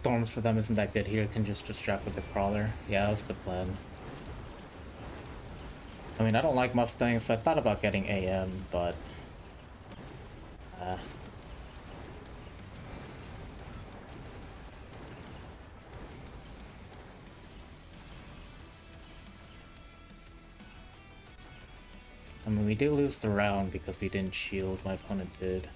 S1: Storms for them isn't that good here, can just distract with the crawler. Yeah, that's the plan. I mean, I don't like Mustangs, so I thought about getting AM, but... I mean, we did lose the round because we didn't shield, my opponent did.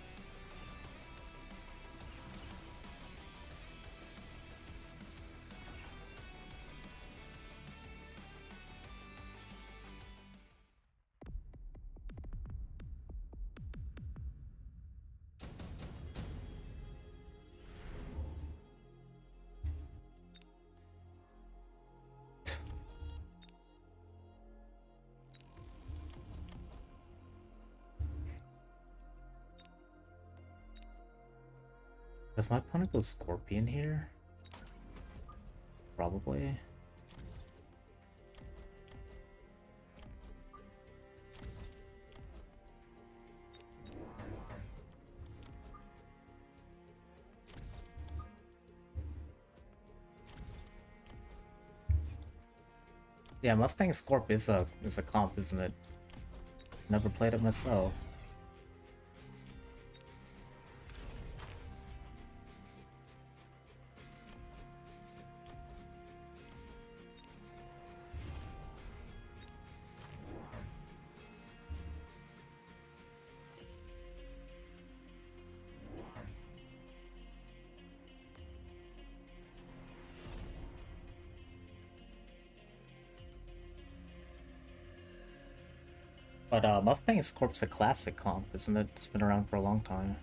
S1: Does my opponent go Scorpion here? Probably. Yeah, Mustang Scorp is a comp, isn't it? Never played it myself. But Mustang Scorp's a classic comp, isn't it? It's been around for a long time.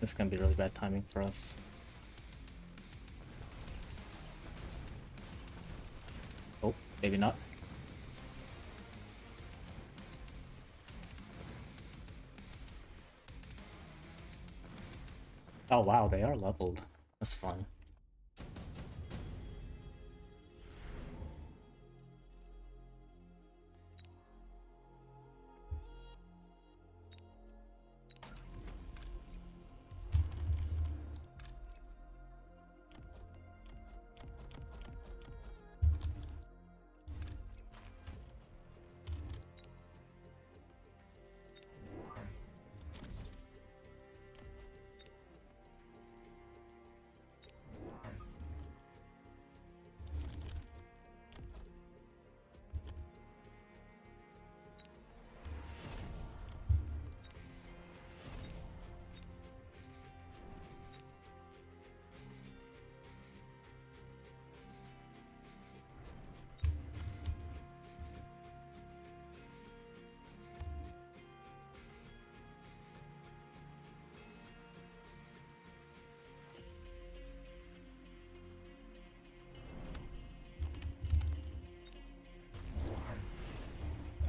S1: This is gonna be really bad timing for us. Oh, maybe not. Oh wow, they are leveled. That's fun.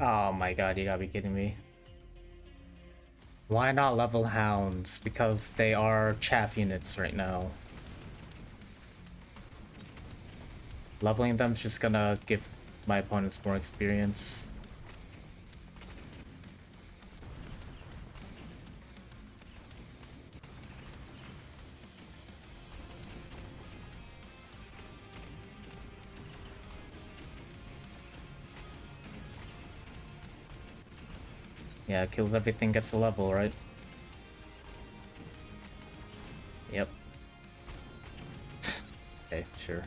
S1: Oh my god, you gotta be kidding me. Why not level hounds? Because they are chaff units right now. Leveling them's just gonna give my opponents more experience. Yeah, kills everything, gets a level, right? Yep. Okay, sure.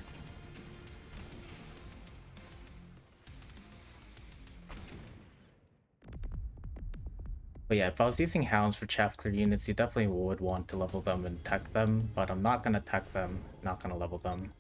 S1: But yeah, if I was using hounds for chaff clear units, you definitely would want to level them and tech them, but I'm not gonna tech them, not gonna level them.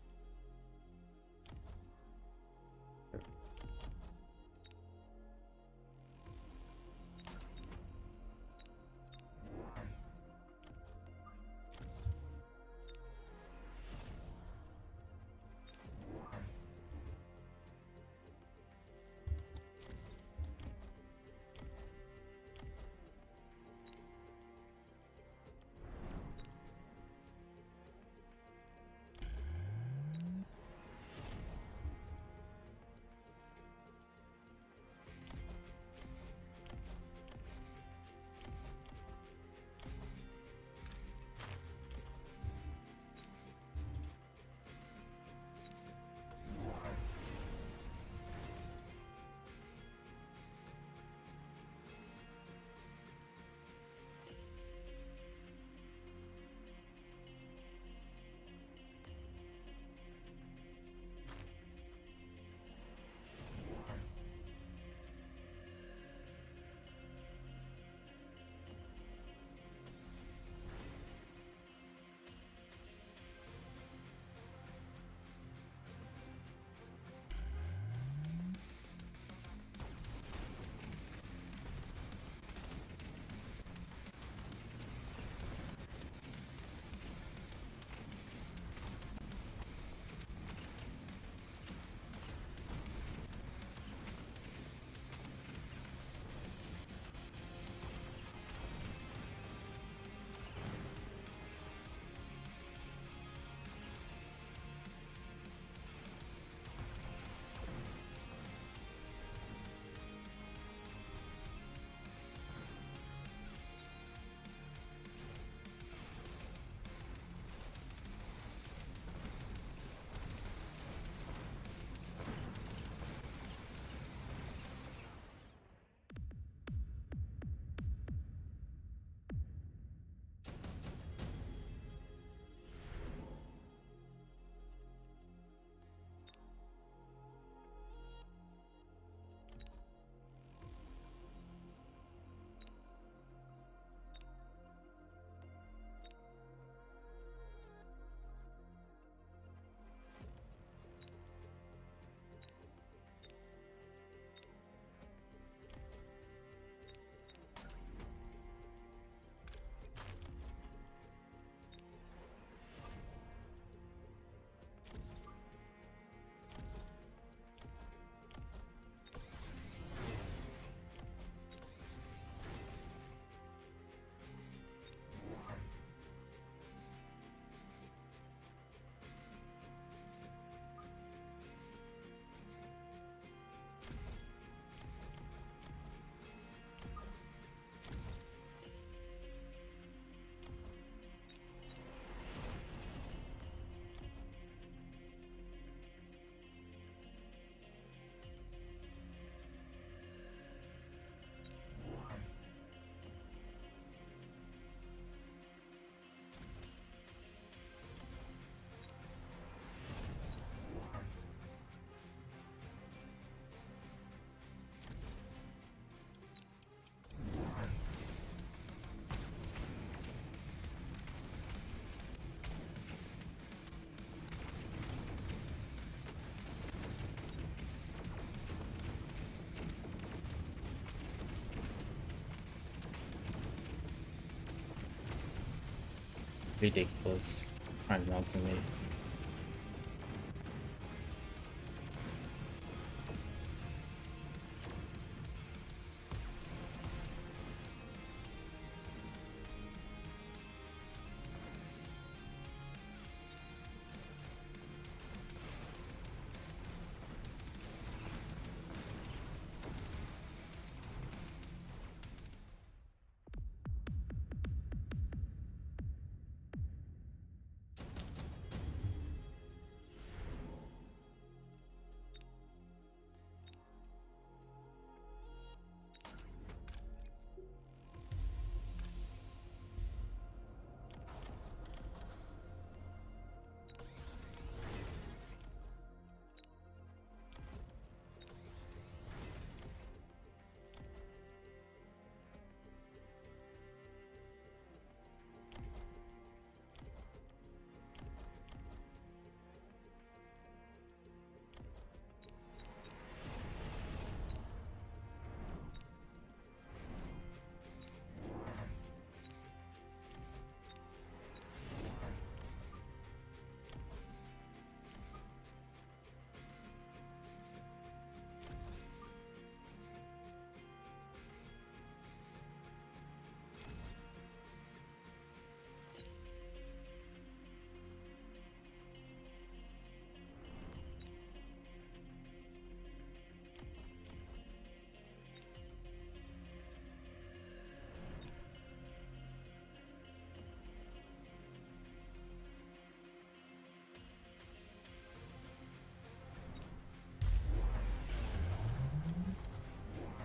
S1: Ridiculous. Trying to mount to me.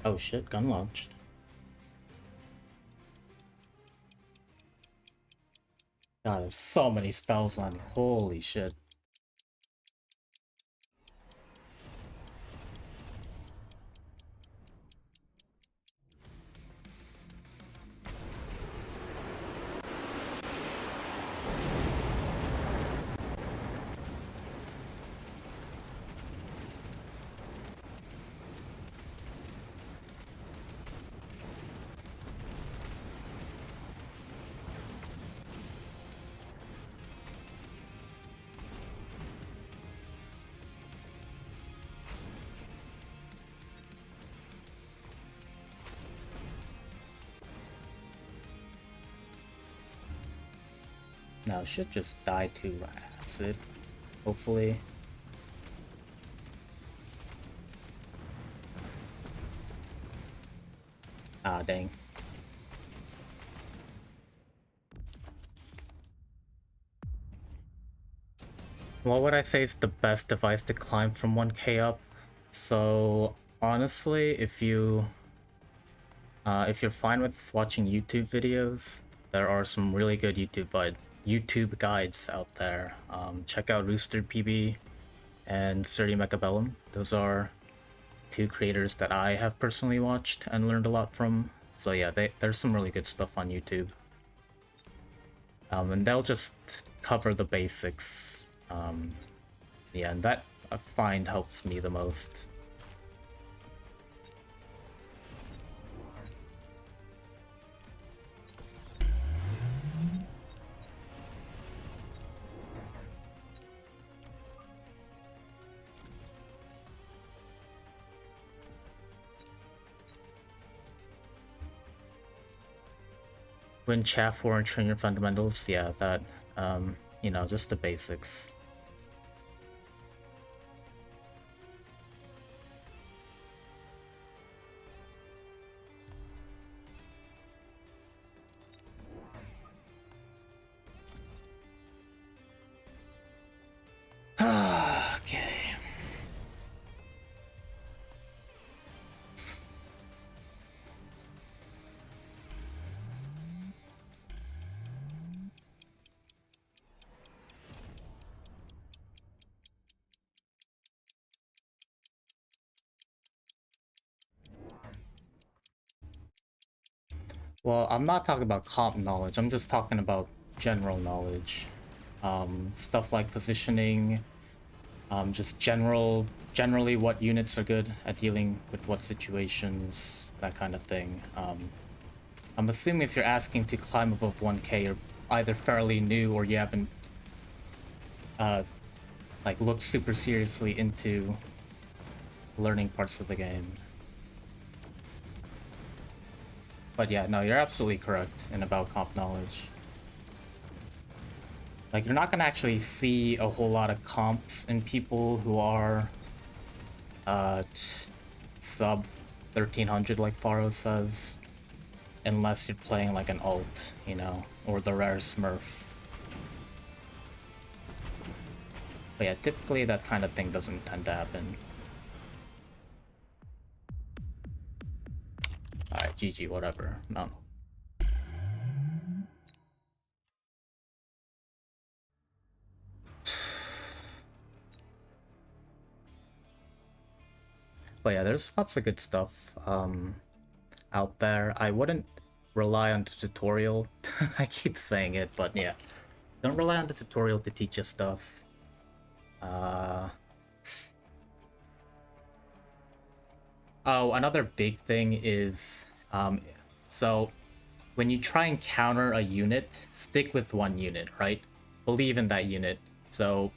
S1: Oh shit, gun launched. God, there's so many spells on you. Holy shit. No, shit just died to acid. Hopefully. Ah, dang. What would I say is the best device to climb from 1K up? So honestly, if you're fine with watching YouTube videos, there are some really good YouTube guides out there. Check out Rooster PB and Sturdy Mechabellum. Those are two creators that I have personally watched and learned a lot from. So yeah, there's some really good stuff on YouTube. And they'll just cover the basics. Yeah, and that I find helps me the most. Win chaff war and train your fundamentals, yeah, that, you know, just the basics. Okay. Well, I'm not talking about comp knowledge, I'm just talking about general knowledge. Stuff like positioning, just generally what units are good at dealing with what situations, that kind of thing. I'm assuming if you're asking to climb above 1K, you're either fairly new or you haven't like looked super seriously into learning parts of the game. But yeah, no, you're absolutely correct in about comp knowledge. Like, you're not gonna actually see a whole lot of comps in people who are sub 1300 like Faro says, unless you're playing like an alt, you know, or the rare smurf. But yeah, typically that kind of thing doesn't tend to happen. Alright, GG, whatever. No. But yeah, there's lots of good stuff out there. I wouldn't rely on the tutorial. I keep saying it, but yeah. Don't rely on the tutorial to teach you stuff. Oh, another big thing is, so when you try and counter a unit, stick with one unit, right? Believe in that unit. So,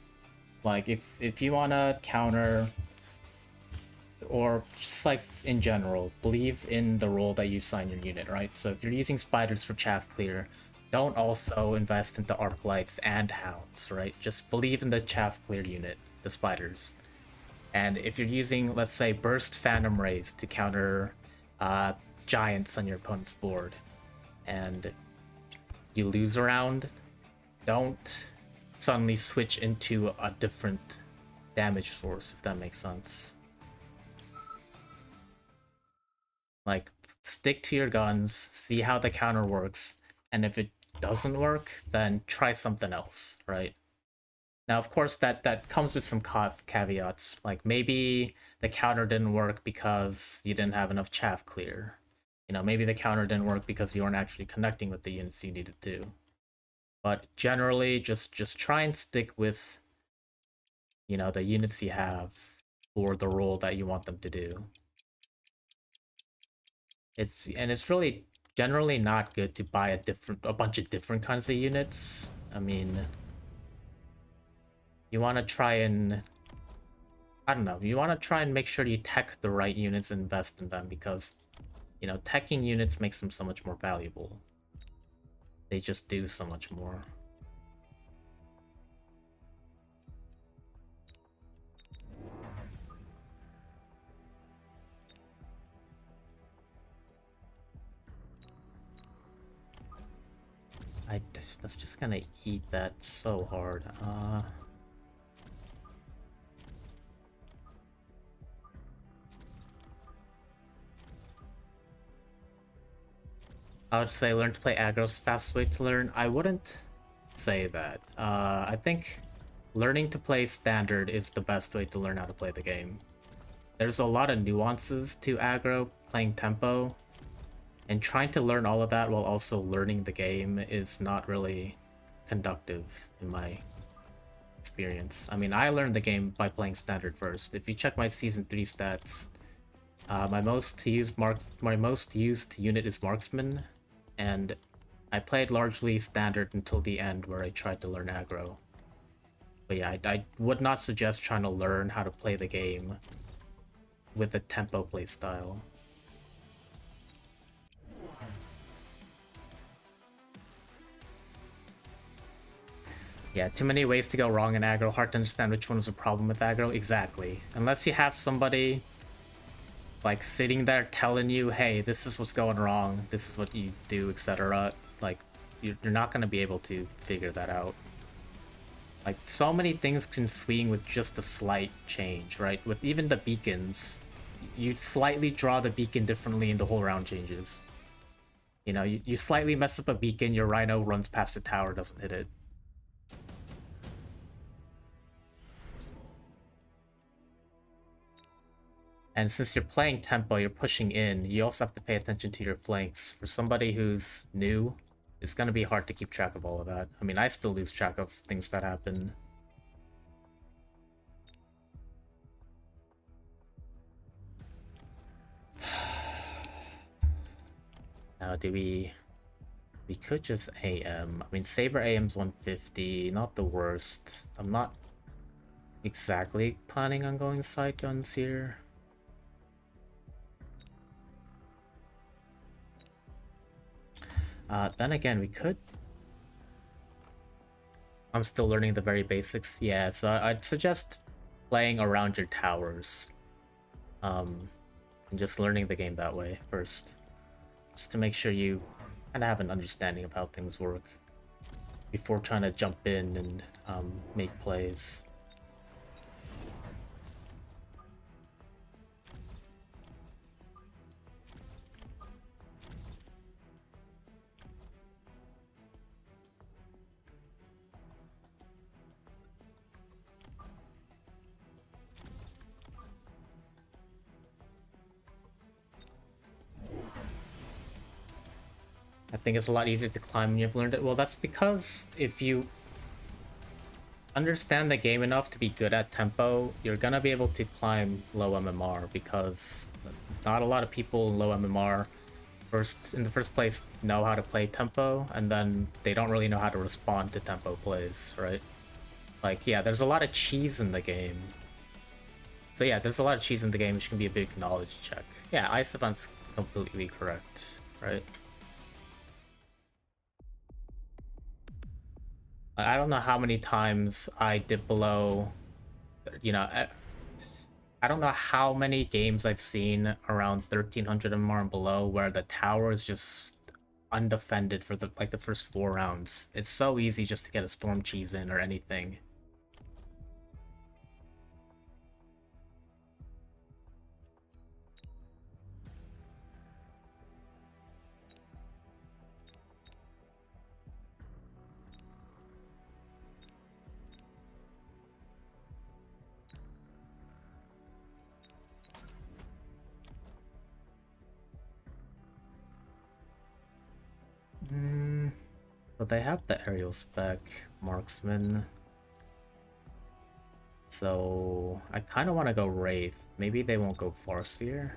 S1: like, if you wanna counter, or just like in general, believe in the role that you assign your unit, right? So if you're using spiders for chaff clear, don't also invest into arc lights and hounds, right? Just believe in the chaff clear unit, the spiders. And if you're using, let's say, burst phantom rays to counter giants on your opponent's board, and you lose a round, don't suddenly switch into a different damage source, if that makes sense. Like, stick to your guns, see how the counter works, and if it doesn't work, then try something else, right? Now, of course, that comes with some caveats. Like, maybe the counter didn't work because you didn't have enough chaff clear. You know, maybe the counter didn't work because you weren't actually connecting with the units you needed to. But generally, just try and stick with, you know, the units you have for the role that you want them to do. It's really generally not good to buy a bunch of different kinds of units. I mean, you want to try and, I don't know, you want to try and make sure you tech the right units and invest in them, because, you know, teching units makes them so much more valuable. They just do so much more. That's just gonna eat that so hard. I would say learn to play aggro's fast way to learn. I wouldn't say that. I think learning to play standard is the best way to learn how to play the game. There's a lot of nuances to aggro, playing tempo, and trying to learn all of that while also learning the game is not really conductive in my experience. I mean, I learned the game by playing standard first. If you check my season 3 stats, my most used unit is marksman, and I played largely standard until the end where I tried to learn aggro. But yeah, I would not suggest trying to learn how to play the game with a tempo playstyle. Yeah, too many ways to go wrong in aggro. Hard to understand which one was a problem with aggro. Exactly. Unless you have somebody like sitting there telling you, hey, this is what's going wrong, this is what you do, etc. Like, you're not going to be able to figure that out. Like, so many things can swing with just a slight change, right? With even the beacons, you slightly draw the beacon differently and the whole round changes. You know, you slightly mess up a beacon, your Rhino runs past the tower, doesn't hit it. And since you're playing tempo, you're pushing in, you also have to pay attention to your flanks. For somebody who's new, it's going to be hard to keep track of all of that. I mean, I still lose track of things that happen. Now, we could just AM. I mean, Saber AM's 150, not the worst. I'm not exactly planning on going side guns here. Then again, we could... I'm still learning the very basics. Yeah, so I'd suggest playing around your towers. And just learning the game that way first. Just to make sure you kind of have an understanding of how things work before trying to jump in and make plays. I think it's a lot easier to climb when you've learned it. Well, that's because if you understand the game enough to be good at tempo, you're gonna be able to climb low MMR, because not a lot of people in low MMR in the first place know how to play tempo, and then they don't really know how to respond to tempo plays, right? Like, yeah, there's a lot of cheese in the game. So yeah, there's a lot of cheese in the game, which can be a big knowledge check. Yeah, Isoban's completely correct, right? I don't know how many times I dip below, you know, I don't know how many games I've seen around 1300 MMR and below where the tower is just undefended for the first 4 rounds. It's so easy just to get a storm cheese in or anything. But they have the aerial spec marksman. So I kind of want to go Wraith. Maybe they won't go Farseer.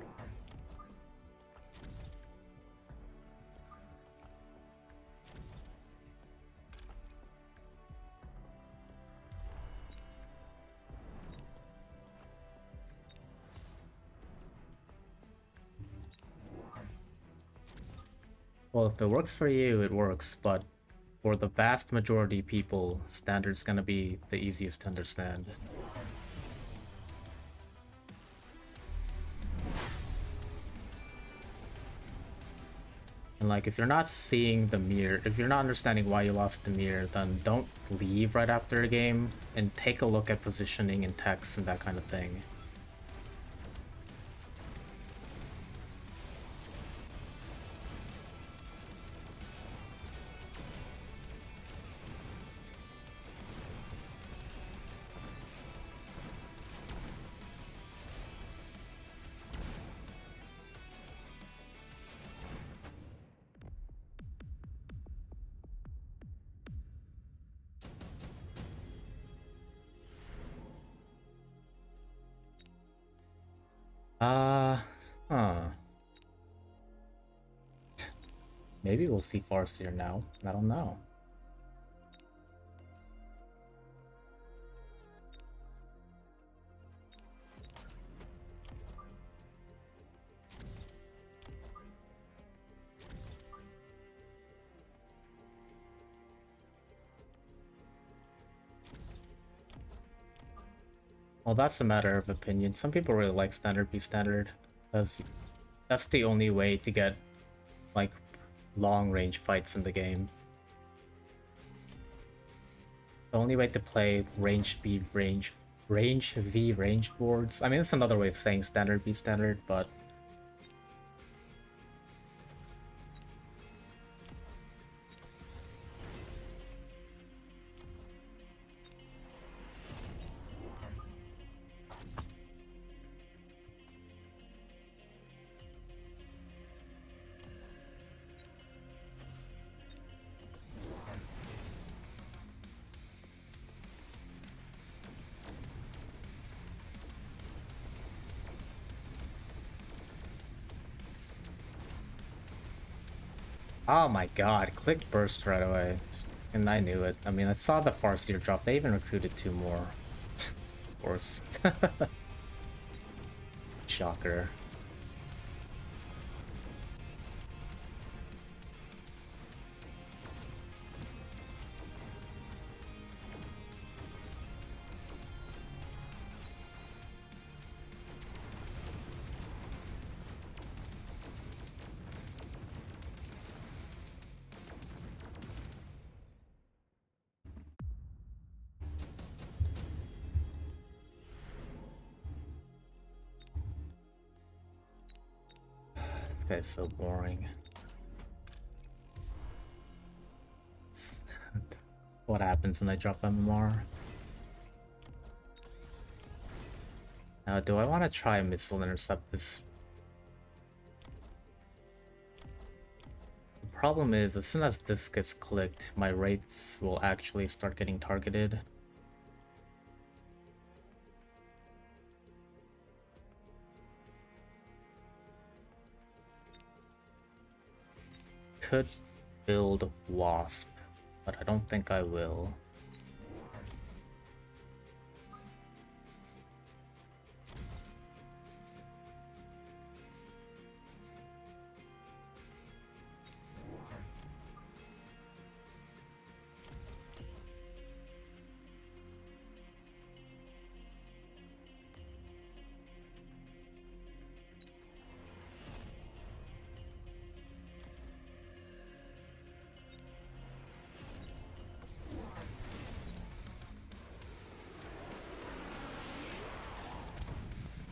S1: Well, if it works for you, it works, but for the vast majority of people, Standard's gonna be the easiest to understand. And like, if you're not seeing the mirror, if you're not understanding why you lost the mirror, then don't leave right after a game and take a look at positioning and text and that kind of thing. Huh. Maybe we'll see Farseer now. I don't know. Well, that's a matter of opinion. Some people really like Standard be Standard, because that's the only way to get, like, long-range fights in the game. The only way to play range B range V range boards. I mean, it's another way of saying Standard be Standard, but oh my god, clicked burst right away. And I knew it. I mean, I saw the Farseer drop. They even recruited 2 more. Of course. Shocker. This guy's so boring. What happens when I drop MMR? Now, do I want to try missile intercept this? The problem is, as soon as this gets clicked, my rates will actually start getting targeted. Could build Wasp, but I don't think I will.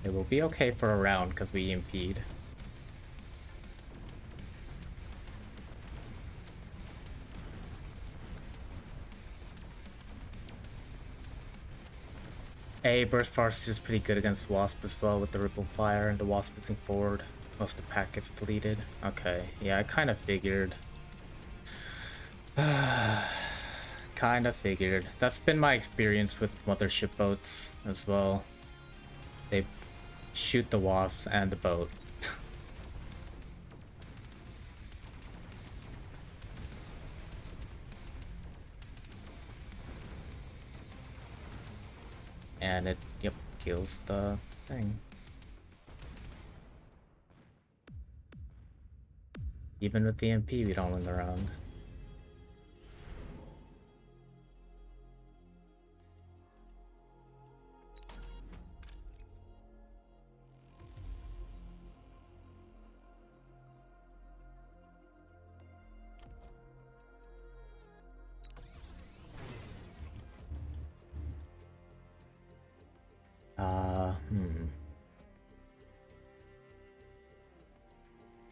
S1: It will be okay for a round because we EMP'd. Burst Farseer is pretty good against Wasp as well with the Ripple Fire and the Wasp missing forward. Most of the pack gets deleted. Okay, yeah, I kind of figured. Kinda figured. That's been my experience with mothership boats as well. They shoot the wasps and the boat. And it, yep, kills the thing. Even with the MP, we don't win around.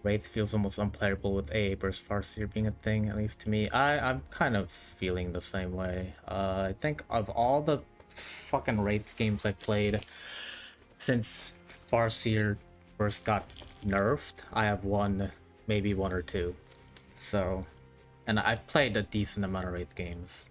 S1: Wraith feels almost unplayable with AA burst Farseer being a thing, at least to me. I'm kind of feeling the same way. I think of all the fucking Wraith games I played since Farseer first got nerfed, I have won maybe one or two. So, and I've played a decent amount of Wraith games.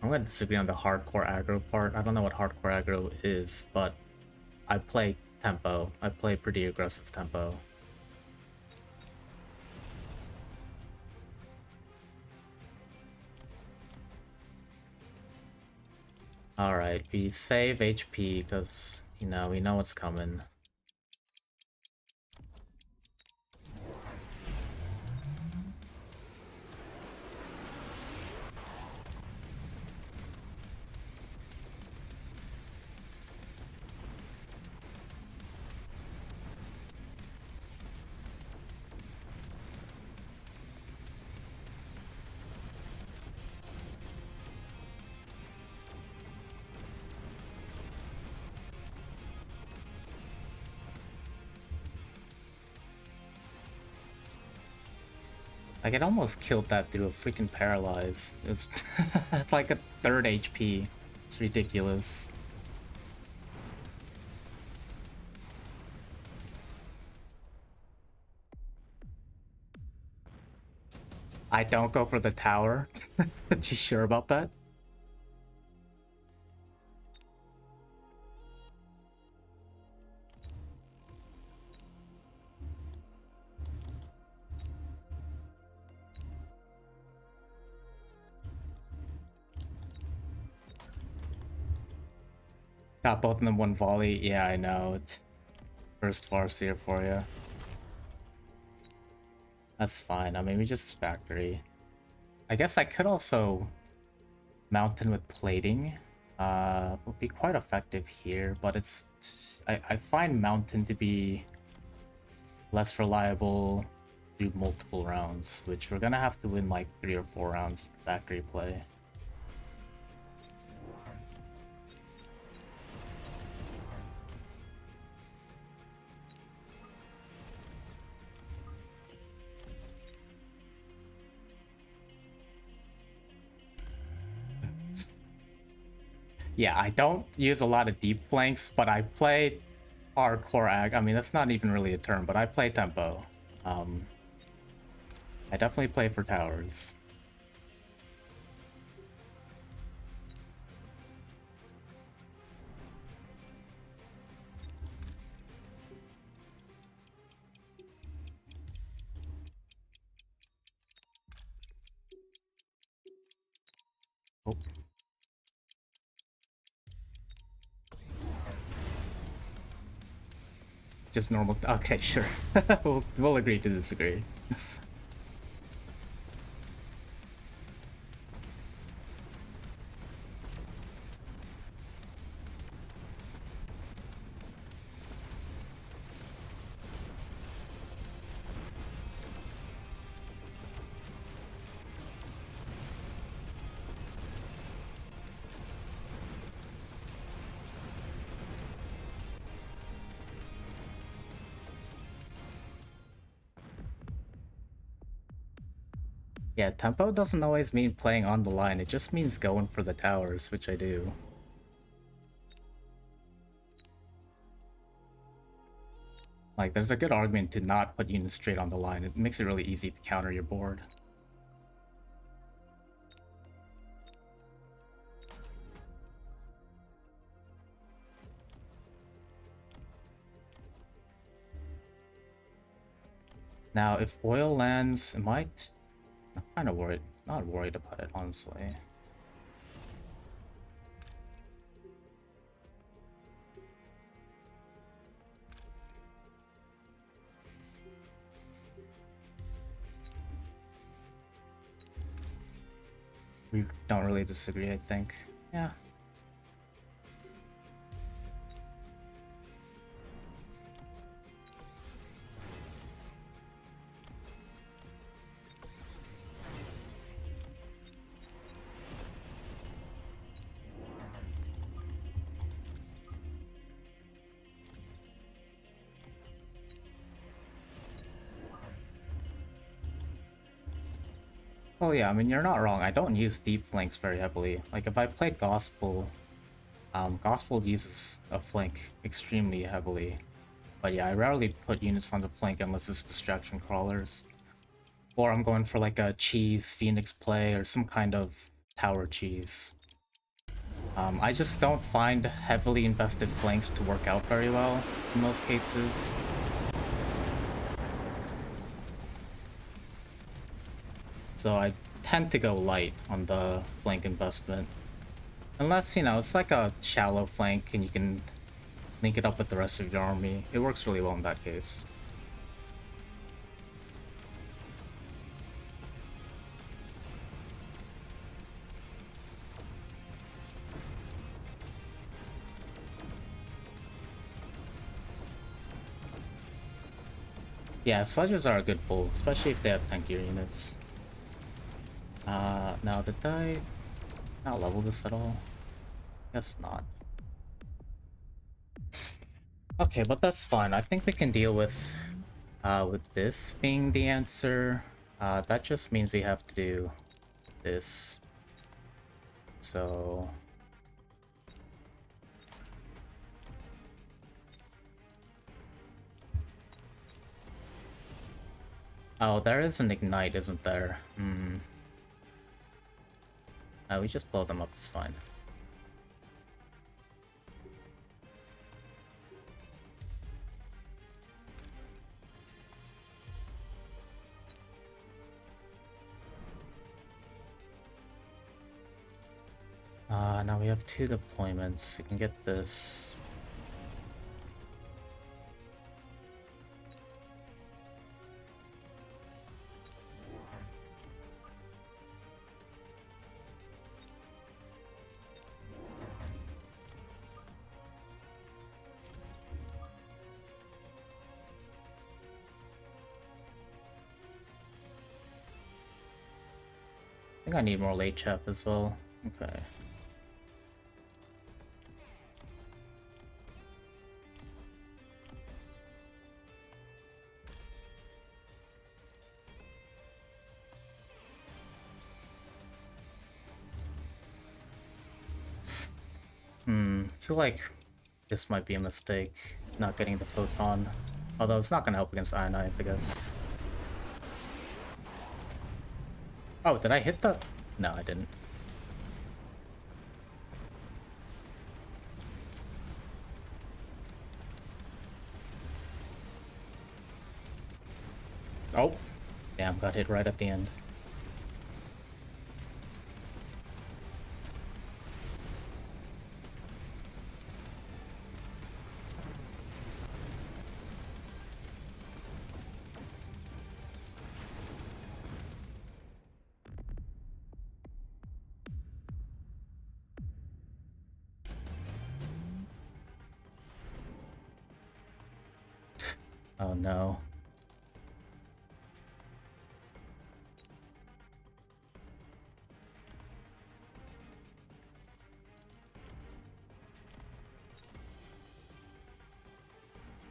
S1: I'm gonna disagree on the hardcore aggro part. I don't know what hardcore aggro is, but I play tempo. I play pretty aggressive tempo. Alright, we save HP because, you know, we know what's coming. Like, it almost killed that through a freaking paralyze. It's like a third HP. It's ridiculous. I don't go for the tower. You sure about that? Got both of them one volley. Yeah, I know. It's first Farseer for you. That's fine. I mean, we just factory. I guess I could also mountain with plating. Would be quite effective here, but it's I find mountain to be less reliable through multiple rounds, which we're gonna have to win like 3 or 4 rounds with factory play. Yeah, I don't use a lot of deep flanks, but I play hardcore ag. I mean, that's not even really a term, but I play tempo. I definitely play for towers. Oh. Just normal. Okay, sure. we'll agree to disagree. Yeah, tempo doesn't always mean playing on the line, it just means going for the towers, which I do. Like, there's a good argument to not put units straight on the line. It makes it really easy to counter your board. Now, if oil lands, it might... I'm kind of worried. Not worried about it, honestly. We don't really disagree, I think. Yeah. Well, yeah, I mean, you're not wrong. I don't use deep flanks very heavily. Like, if I play Gospel, Gospel uses a flank extremely heavily. But yeah, I rarely put units on the flank unless it's distraction crawlers. Or I'm going for like a cheese Phoenix play or some kind of tower cheese. I just don't find heavily invested flanks to work out very well in most cases. So I tend to go light on the flank investment. Unless, you know, it's like a shallow flank and you can link it up with the rest of your army. It works really well in that case. Yeah, sludges are a good pull, especially if they have tankier units. Now did I not level this at all? Guess not. Okay, but that's fine. I think we can deal with this being the answer. That just means we have to do this. So oh, there is an ignite, isn't there? We just blow them up, it's fine. Now we have 2 deployments. We can get this. I think I need more late chef as well. Okay. I feel like this might be a mistake, not getting the photon. Although it's not gonna help against ionize, I guess. Oh, did I hit the... No, I didn't. Oh! Damn, got hit right at the end. Oh no.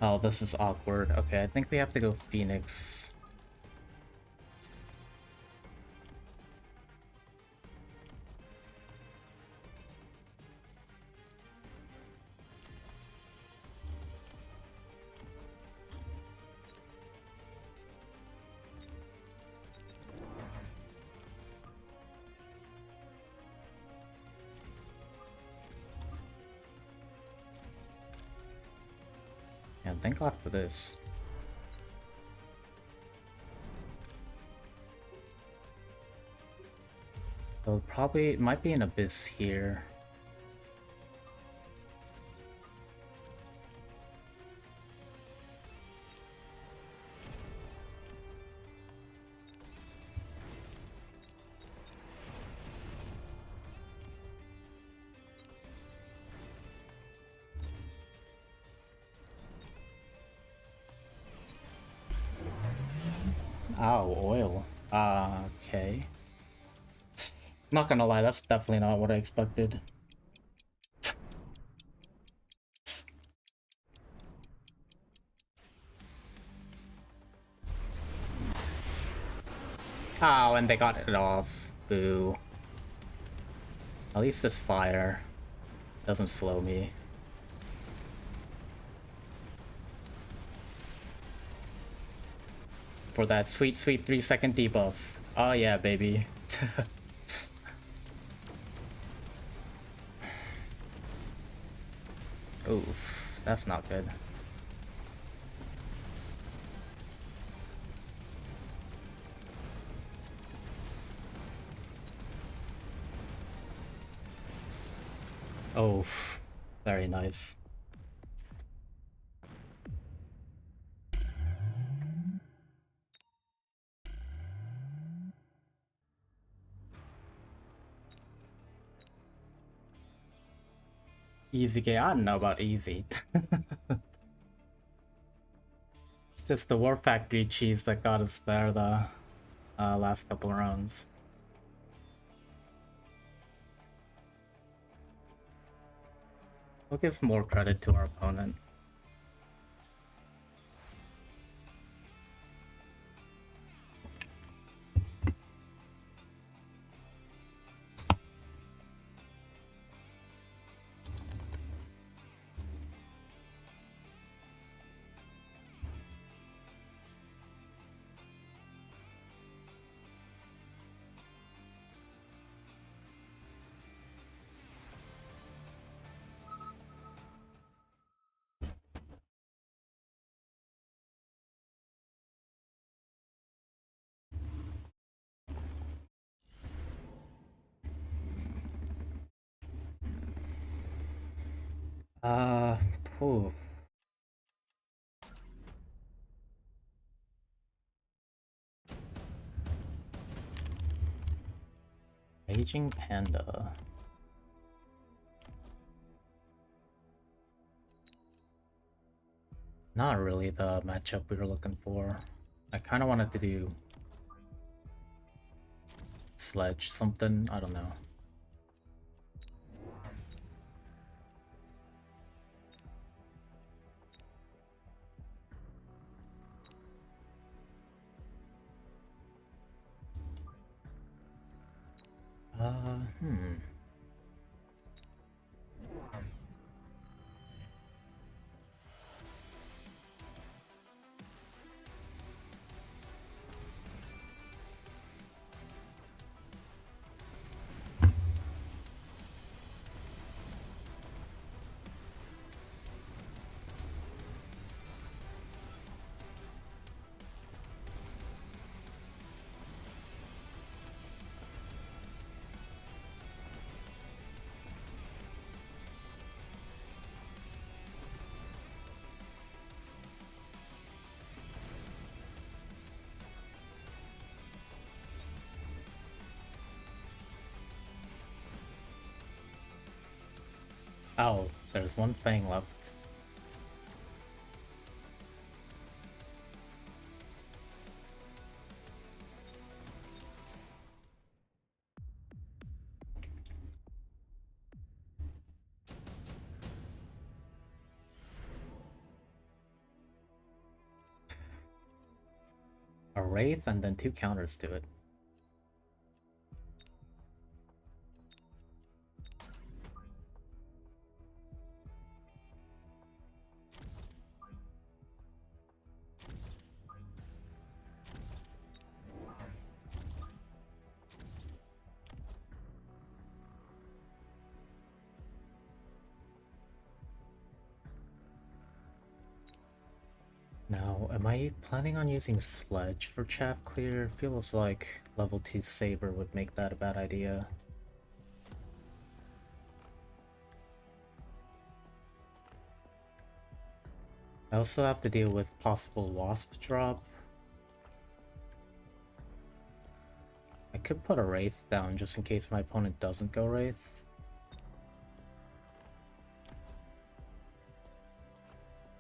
S1: Oh, this is awkward. Okay, I think we have to go Phoenix. thank God for this. So probably it might be an abyss here. Oh, oil. Okay. Not gonna lie, that's definitely not what I expected. Oh, and they got it off. Boo. At least this fire doesn't slow me. For that sweet, sweet 3-second debuff. Oh yeah, baby. Oof, that's not good. Oh, very nice. Easy game. I don't know about easy. It's just the War Factory cheese that got us there the last couple of rounds. We'll give more credit to our opponent. Uh, Phew. Raging Panda. Not really the matchup we were looking for. I kind of wanted to do Sledge something, I don't know. Hmm. Oh, there's one thing left. A Wraith and then 2 counters to it. Now, am I planning on using Sledge for chaff clear? Feels like level 2 Saber would make that a bad idea. I also have to deal with possible Wasp drop. I could put a Wraith down just in case my opponent doesn't go Wraith.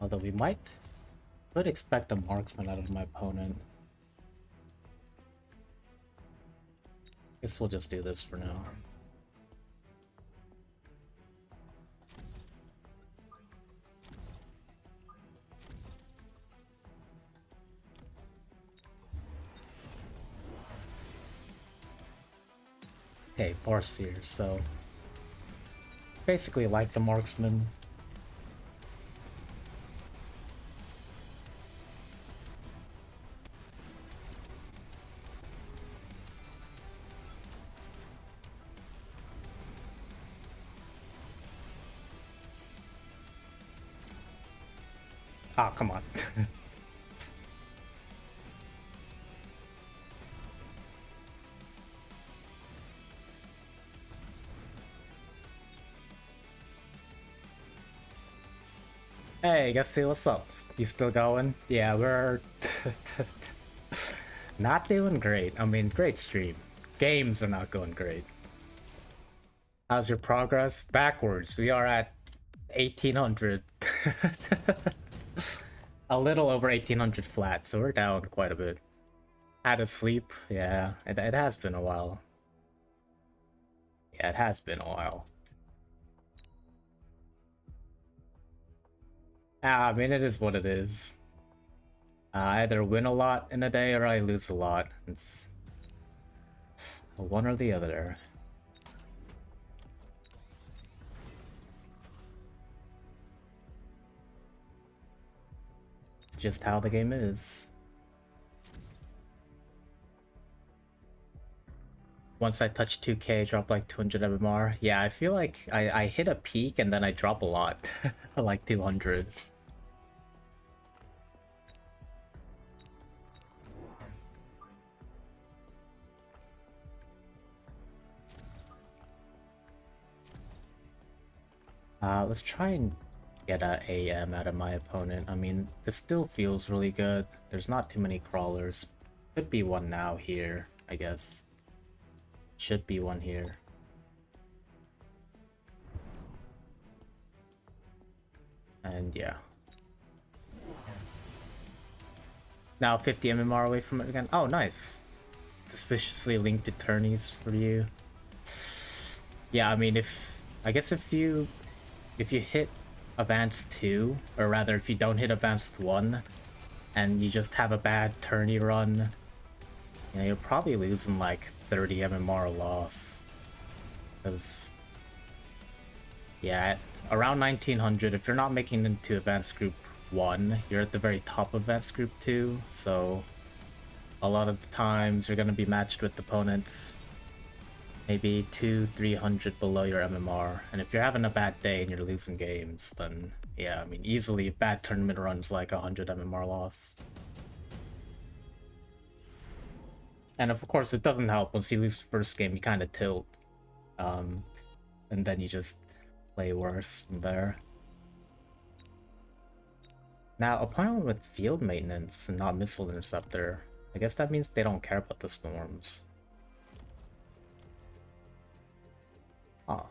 S1: Although we could expect a Marksman out of my opponent. Guess we'll just do this for now. Okay, Farseer, so basically like the Marksman. Ah, come on. Hey, Gussie, what's up? You still going? Yeah, we're not doing great. I mean, great stream. Games are not going great. How's your progress? Backwards. We are at 1800. A little over 1800 flat, so we're down quite a bit. Had to sleep. Yeah, it has been a while. Yeah, it has been a while. I mean, it is what it is. I either win a lot in a day or I lose a lot. It's one or the other. It's just how the game is. Once I touch 2k, I drop like 200 MMR. Yeah, I feel like I hit a peak and then I drop a lot. Like 200. Let's try and get a AM out of my opponent. I mean, this still feels really good. There's not too many crawlers. Could be one now here, I guess. Should be one here. And yeah. Now 50 MMR away from it again. Oh, nice. Suspiciously linked to tourneys for you. Yeah, I mean, I guess if you hit advanced 2, or rather if you don't hit advanced 1, and you just have a bad tourney run, you know, you're probably losing like 30 MMR loss. Because, yeah, around 1900, if you're not making it into advanced group 1, you're at the very top of advanced group 2, so a lot of the times you're going to be matched with opponents maybe 200-300 below your MMR, and if you're having a bad day and you're losing games, then yeah, I mean, easily a bad tournament run's like 100 MMR loss. And of course, it doesn't help once you lose the first game, you kind of tilt, and then you just play worse from there. Now, opponent with field maintenance and not missile interceptor, I guess that means they don't care about the storms. Oh.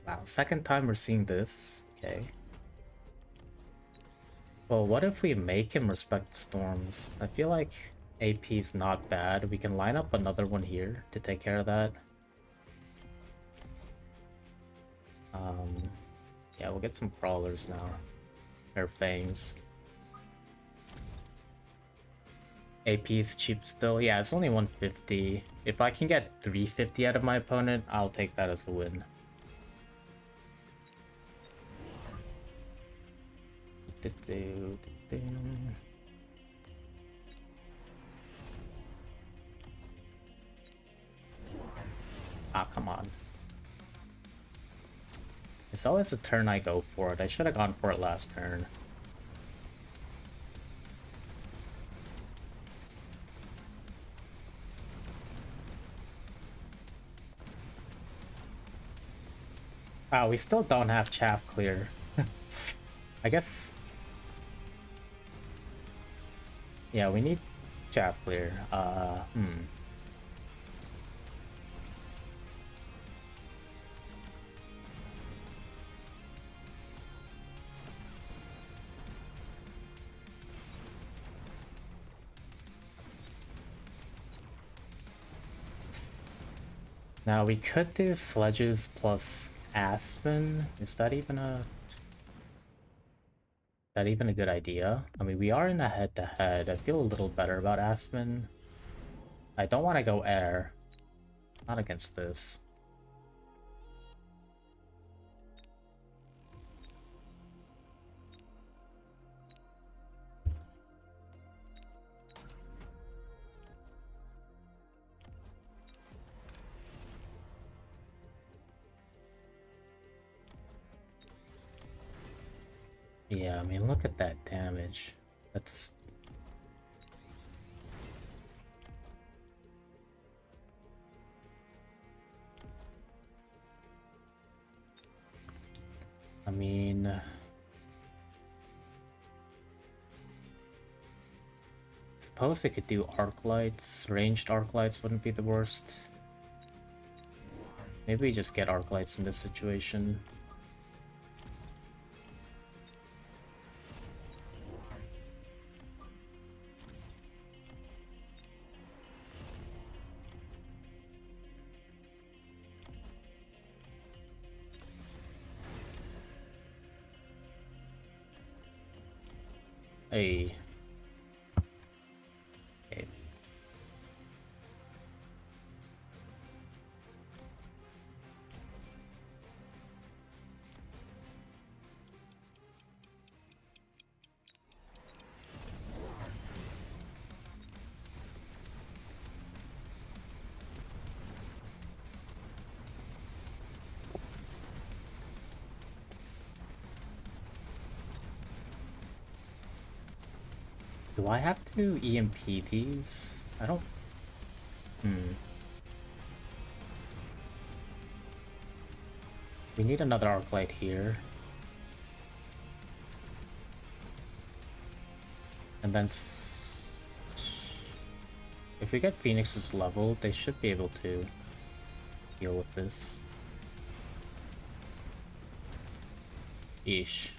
S1: Wow, second time we're seeing this. Okay. Well, what if we make him respect the storms? I feel like AP's not bad. We can line up another one here to take care of that. Yeah, we'll get some crawlers now. Their fangs. AP is cheap still. Yeah, it's only 150. If I can get 350 out of my opponent, I'll take that as a win. Ah, come on. It's always the turn I go for it. I should have gone for it last turn. Wow, we still don't have chaff clear. I guess... Yeah, we need chaff clear. Now we could do sledges plus Aspen. Is that even a good idea? I mean, we are in a head-to-head. I feel a little better about Aspen. I don't want to go air. Not against this. Yeah, I mean, look at that damage. That's... I mean... Suppose we could do arc lights. Ranged arc lights wouldn't be the worst. Maybe we just get arc lights in this situation. Hey. Okay. Do I have to EMP these? I don't... We need another arc light here. And then... If we get Phoenix's level, they should be able to deal with this. Eesh.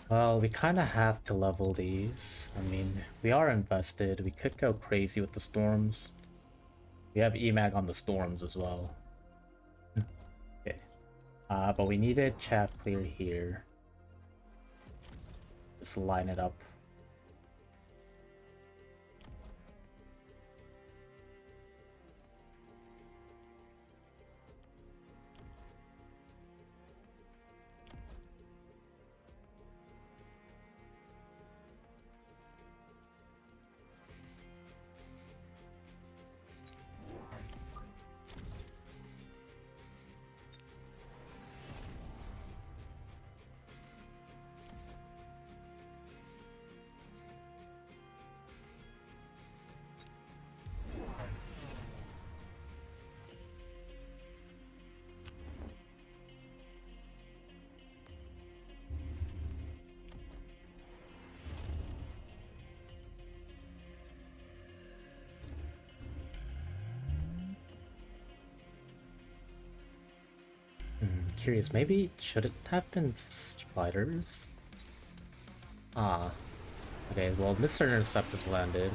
S1: Well, we kind of have to level these. I mean, we are invested. We could go crazy with the storms. We have EMAG on the storms as well. Okay. But we needed chaff clear here. Just line it up. Curious, maybe should it have been spiders? Ah. Okay, well, Mr. Intercept has landed.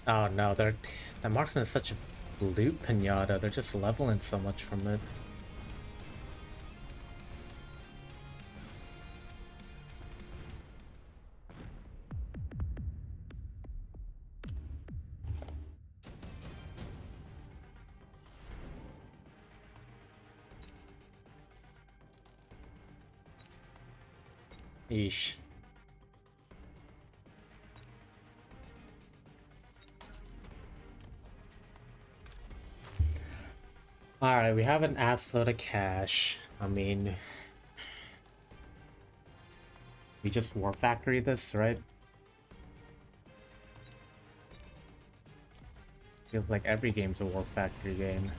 S1: Oh no, the marksman is such a loot pinata. They're just leveling so much from it. Yeesh. Alright, we have an assload of cash. I mean, we just War Factory this, right? Feels like every game's a War Factory game.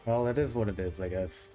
S1: Well, it is what it is, I guess.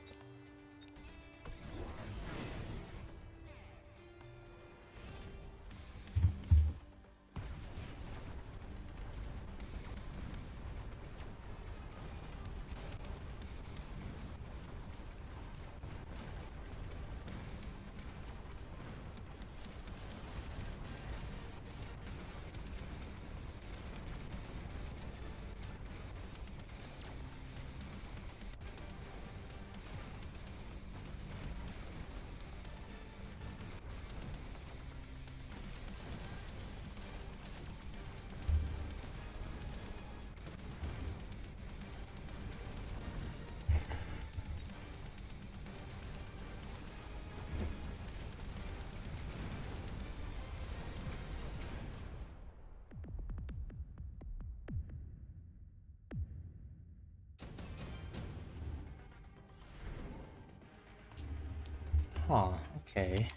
S1: Huh, okay.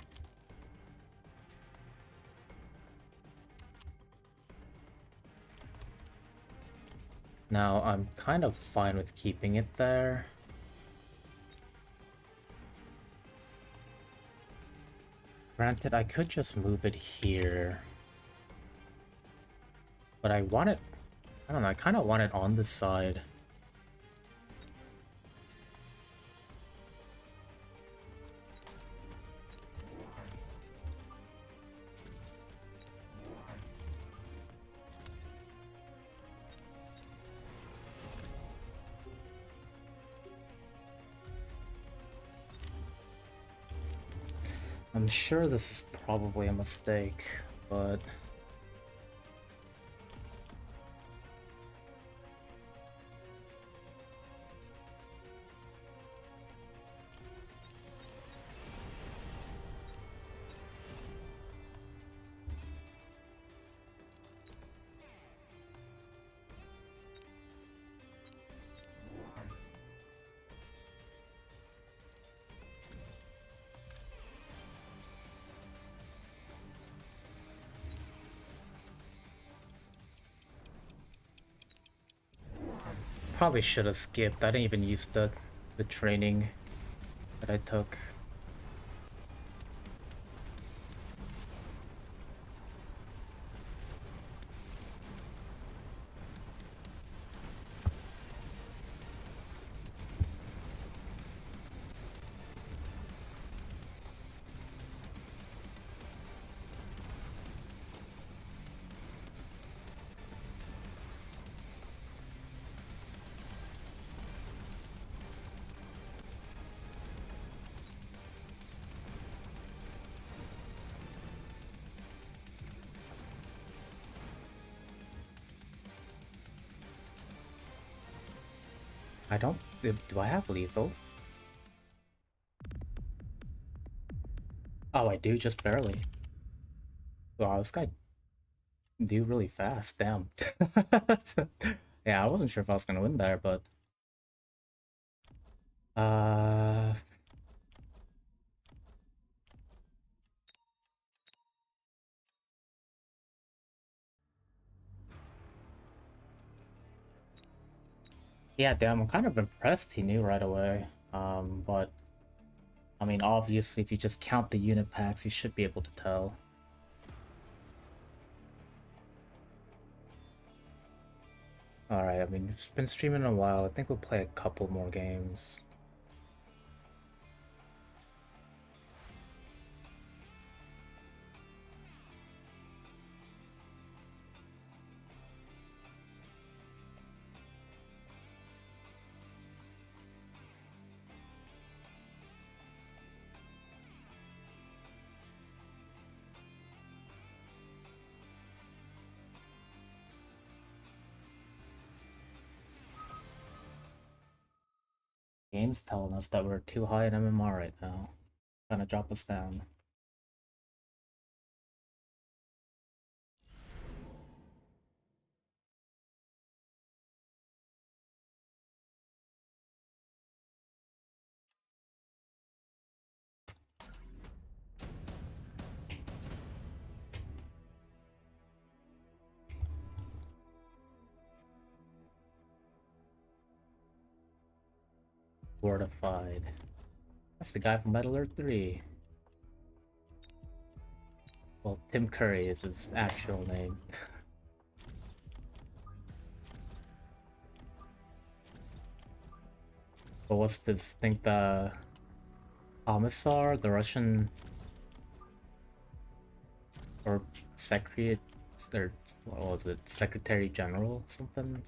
S1: Now, I'm kind of fine with keeping it there. Granted, I could just move it here. But I want it... I don't know, I kind of want it on the side. I'm sure this is probably a mistake, but... Probably should have skipped. I didn't even use the training that I took. I don't... Do I have lethal? Oh, I do, just barely. Wow, this guy do really fast, damn. Yeah, I wasn't sure if I was gonna win there, but... Uh... Yeah, damn, I'm kind of impressed he knew right away. But... I mean, obviously, if you just count the unit packs, you should be able to tell. Alright, I mean, it's been streaming a while. I think we'll play a couple more games. Game's telling us that we're too high in MMR right now. Gonna drop us down. Fortified. That's the guy from Metal Earth 3. Well, Tim Curry is his actual name. But what's this? Think the Commissar, the Russian or Secretary, or what was it? Secretary General, something.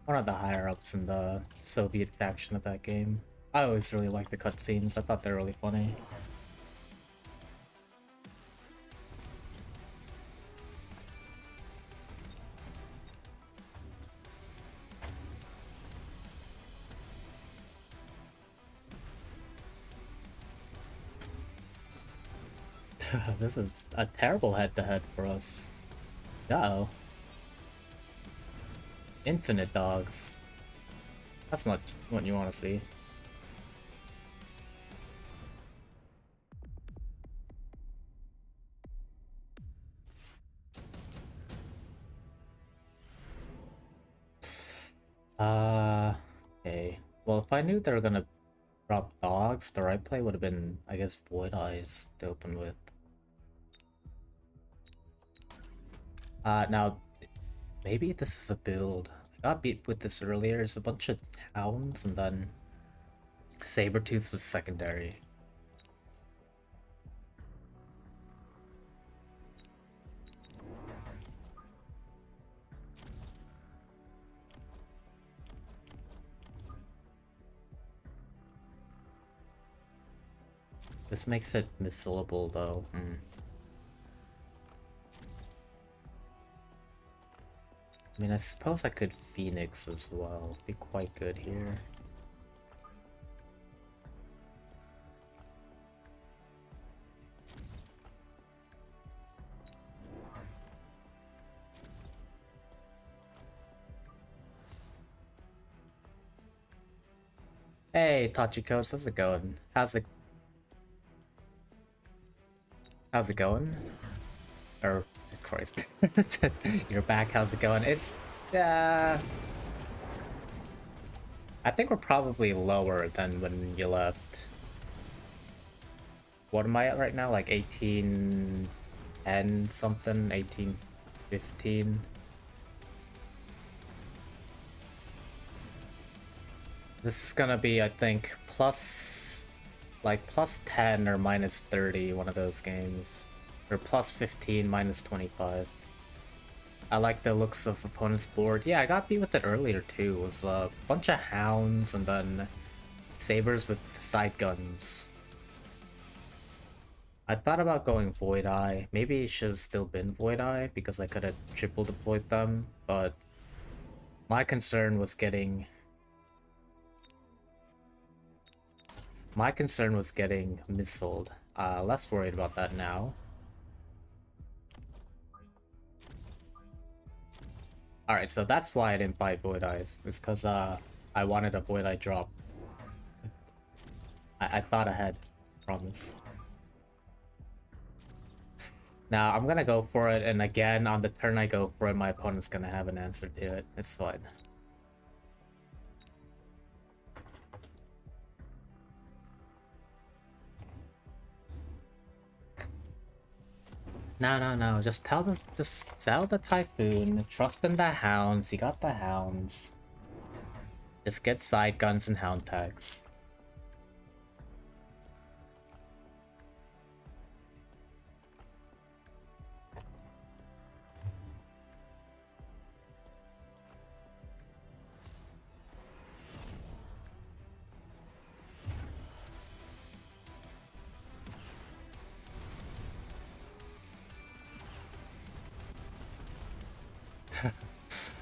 S1: One of the higher ups in the Soviet faction of that game. I always really liked the cutscenes. I thought they were really funny. This is a terrible head-to-head for us. Uh-oh. Infinite dogs. That's not what you want to see. Okay. Well, if I knew they were gonna drop dogs, the right play would have been, I guess, Void Eyes to open with. Now, maybe this is a build. I got beat with this earlier. There's a bunch of hounds, and then Sabertooth was secondary. This makes it missilable, though. I mean, I suppose I could Phoenix as well. Be quite good here. Hey, Tachikos, how's it going? How's it going? Or, Christ. You're back, how's it going? It's, I think we're probably lower than when you left. What am I at right now? Like 1810 something? 1815? This is gonna be, I think, plus 10 or minus 30, one of those games. Or plus 15, minus 25. I like the looks of opponent's board. Yeah, I got beat with it earlier too. It was a bunch of hounds and then sabers with side guns. I thought about going Void Eye. Maybe it should have still been Void Eye because I could have triple deployed them, but my concern was getting missiled. Less worried about that now. Alright, so that's why I didn't buy Void Eyes. It's because I wanted a Void Eye drop. I thought ahead. Promise. Now, I'm gonna go for it, and again, on the turn I go for it, my opponent's gonna have an answer to it. It's fine. No. Just sell the Typhoon. Trust in the hounds. You got the hounds. Just get side guns and hound tags.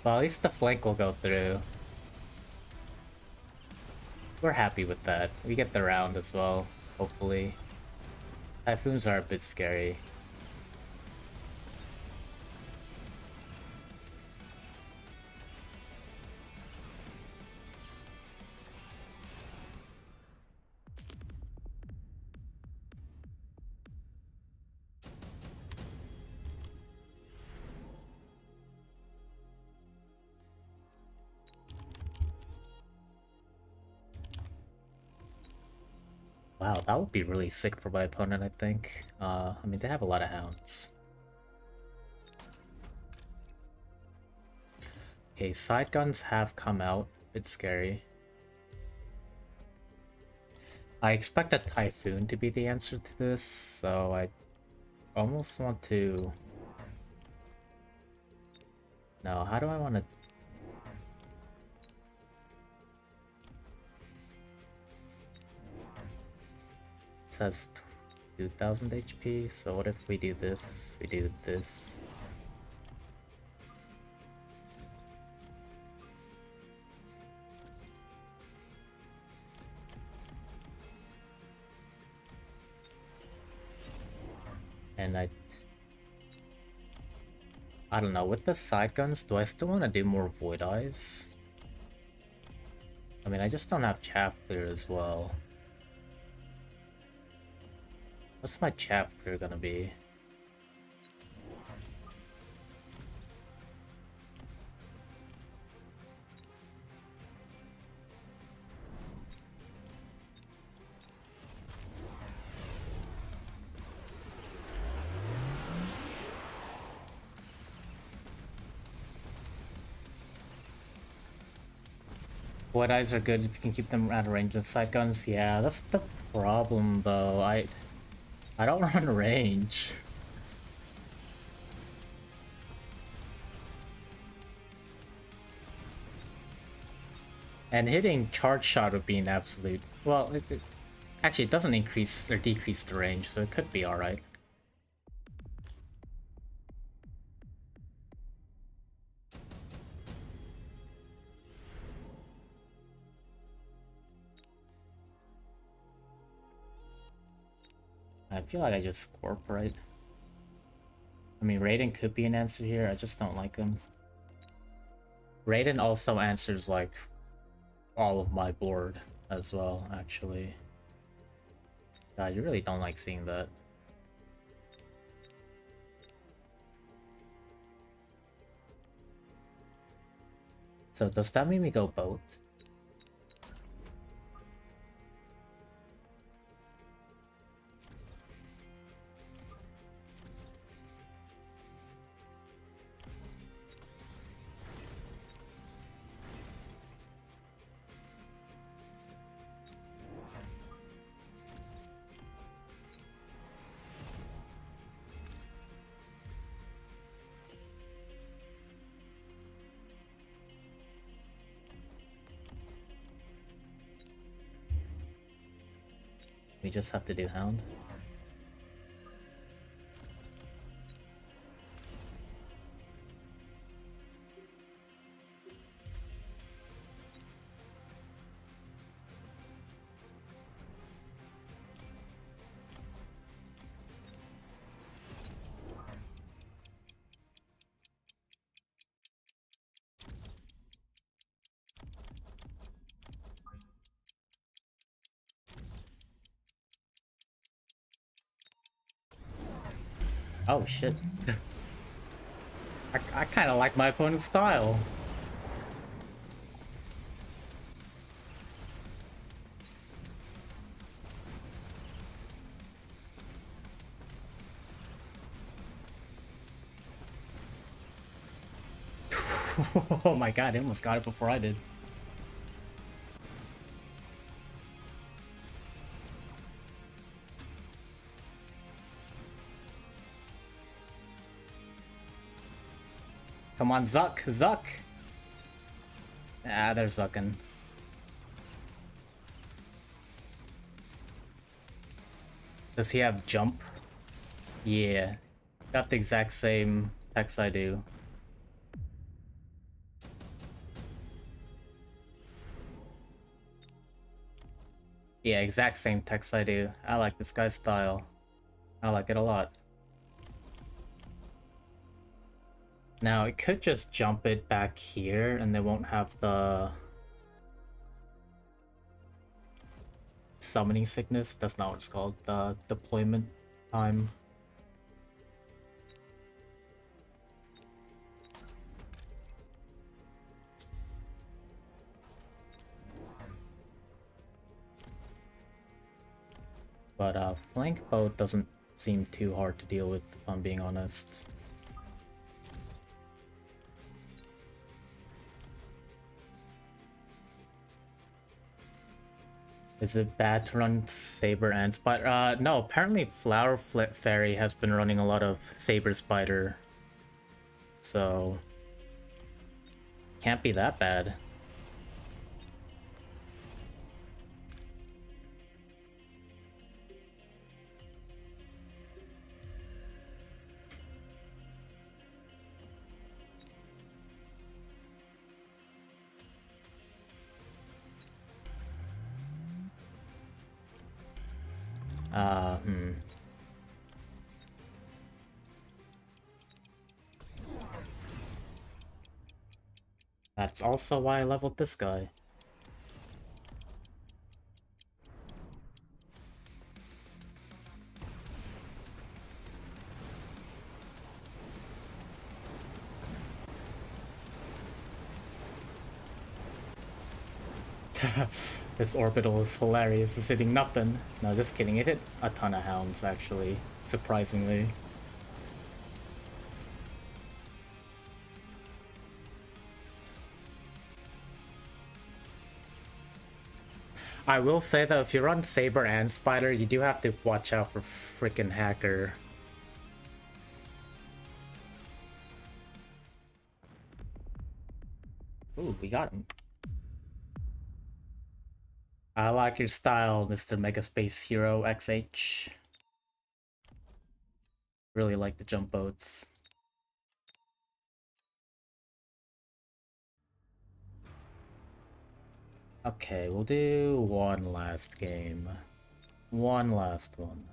S1: Well, at least the flank will go through. We're happy with that. We get the round as well, hopefully. Typhoons are a bit scary. Wow, that would be really sick for my opponent, I think. I mean, they have a lot of hounds. Okay, side guns have come out. It's scary. I expect a Typhoon to be the answer to this, so I almost want to... No, how do I want to... It says 2000 HP, so what if we do this? We do this. And I don't know, with the side guns, do I still want to do more Void Eyes? I mean, I just don't have Chaff Clear as well. What's my Chaff Clear gonna be? Void Eyes are good if you can keep them out of range of side guns. Yeah, that's the problem though. I don't run range. And hitting charge shot would be an absolute... Well, actually it doesn't increase or decrease the range, so it could be alright. I feel like I just Scorp, right? I mean, Raiden could be an answer here, I just don't like him. Raiden also answers, like, all of my board as well, actually. God, you really don't like seeing that. So does that mean we go boat? We just have to do Hound. Oh shit. I kind of like my opponent's style. Oh my god, he almost got it before I did. Come on, Zuck! Zuck! Ah, they're Zucking. Does he have jump? Yeah. Got the exact same text I do. Yeah, exact same text I do. I like this guy's style. I like it a lot. Now, it could just jump it back here and they won't have the summoning sickness. That's not what it's called. The deployment time. But flank boat doesn't seem too hard to deal with, if I'm being honest. Is it bad to run Saber and Spider? No, apparently Flower Flip Fairy has been running a lot of Saber Spider. So... can't be that bad. Hmm. That's also why I leveled this guy. This orbital is hilarious. It's hitting nothing. No, just kidding. It hit a ton of hounds, actually. Surprisingly. I will say though, if you run Saber and Spider, you do have to watch out for freaking Hacker. Ooh, we got him. I like your style, Mr. Megaspace Hero XH. Really like the jump boats. Okay, we'll do one last game. One last one.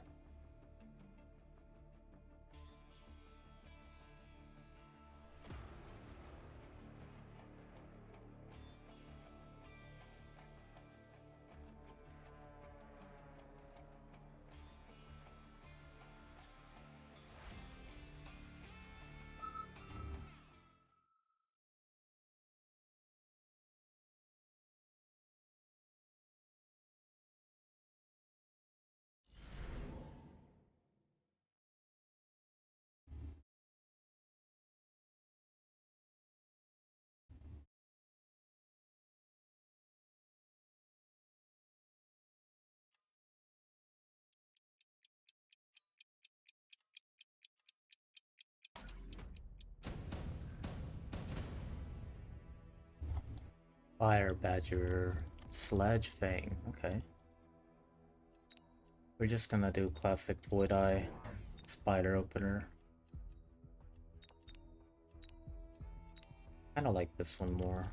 S1: Fire Badger, Sledge Fang, okay. We're just gonna do classic Void Eye Spider Opener. Kinda like this one more.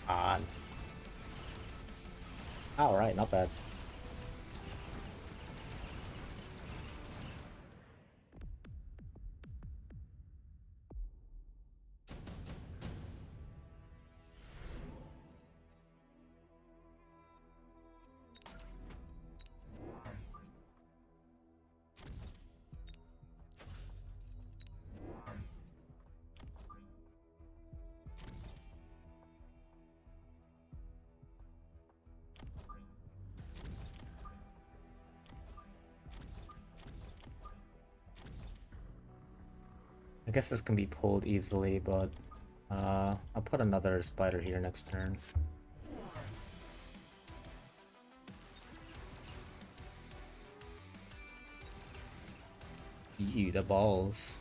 S1: On. Alright, not bad. I guess this can be pulled easily, but I'll put another spider here next turn. Ew, the balls.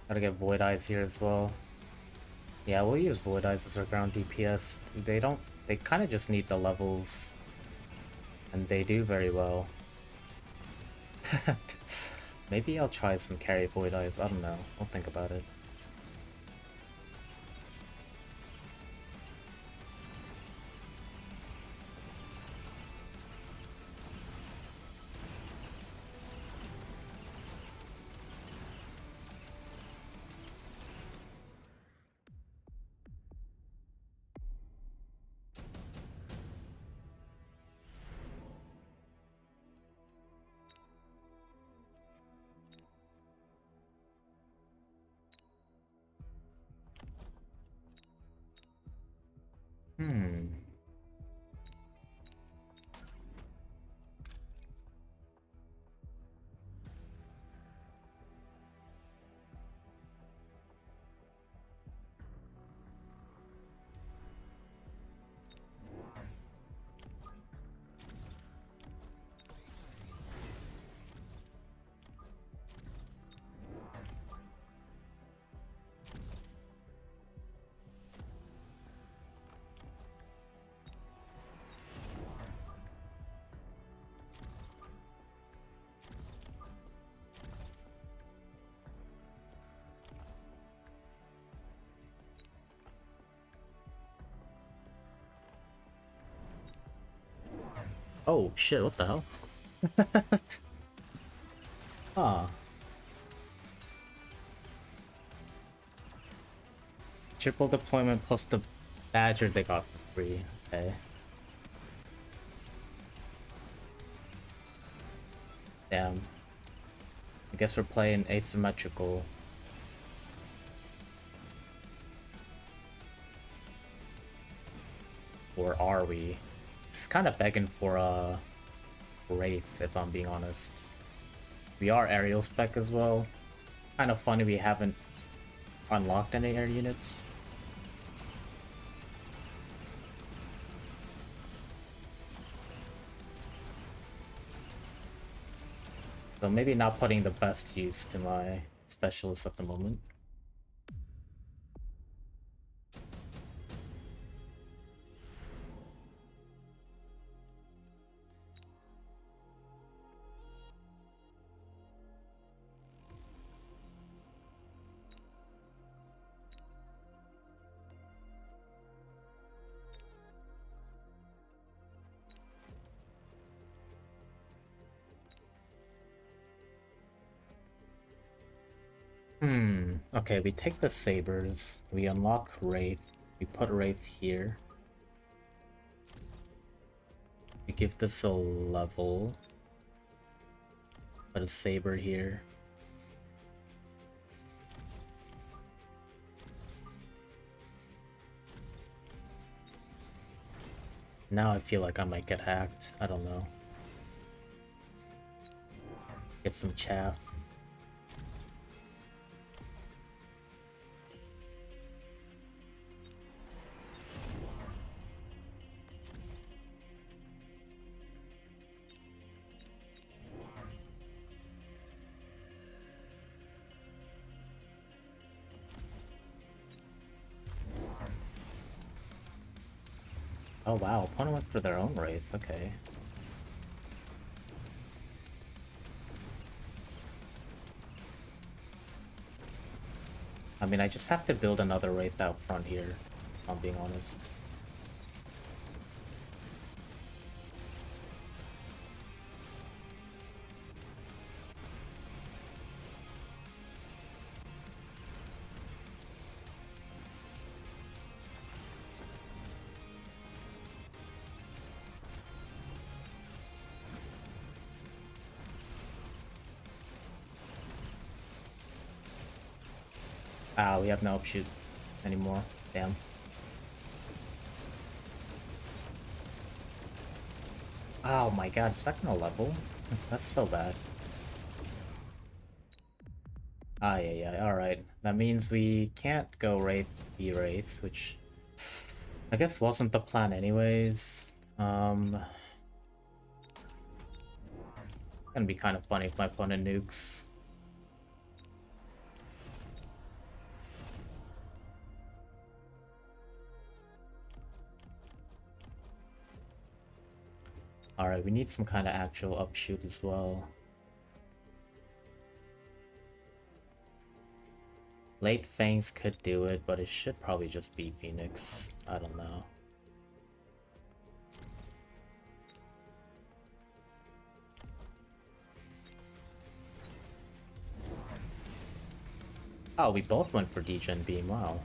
S1: Gotta get Void Eyes here as well. Yeah, we'll use Void Eyes as our ground DPS. They kind of just need the levels. And they do very well. Maybe I'll try some carry Void Eyes, I don't know. I'll think about it. Hmm. Oh shit, what the hell? Ah. Triple deployment plus the badger they got for free. Okay. Damn. I guess we're playing asymmetrical. Or are we? It's kind of begging for a Wraith, if I'm being honest. We are aerial spec as well. Kind of funny we haven't unlocked any air units. So maybe not putting the best use to my specialists at the moment. Okay, we take the sabers, we unlock Wraith, we put Wraith here. We give this a level. Put a saber here. Now I feel like I might get hacked. I don't know. Get some chaff. Oh wow, opponent went for their own Wraith, okay. I mean, I just have to build another Wraith out front here, if I'm being honest. Ah, we have no upshoot anymore. Damn. Oh my god, it's not gonna level? That's so bad. Ah, yeah, alright. That means we can't go Wraith v Wraith, which I guess wasn't the plan anyways. Gonna be kind of funny if my opponent nukes. Alright, we need some kind of actual upshoot as well. Late Fangs could do it, but it should probably just be Phoenix. I don't know. Oh, we both went for Degen Beam, wow.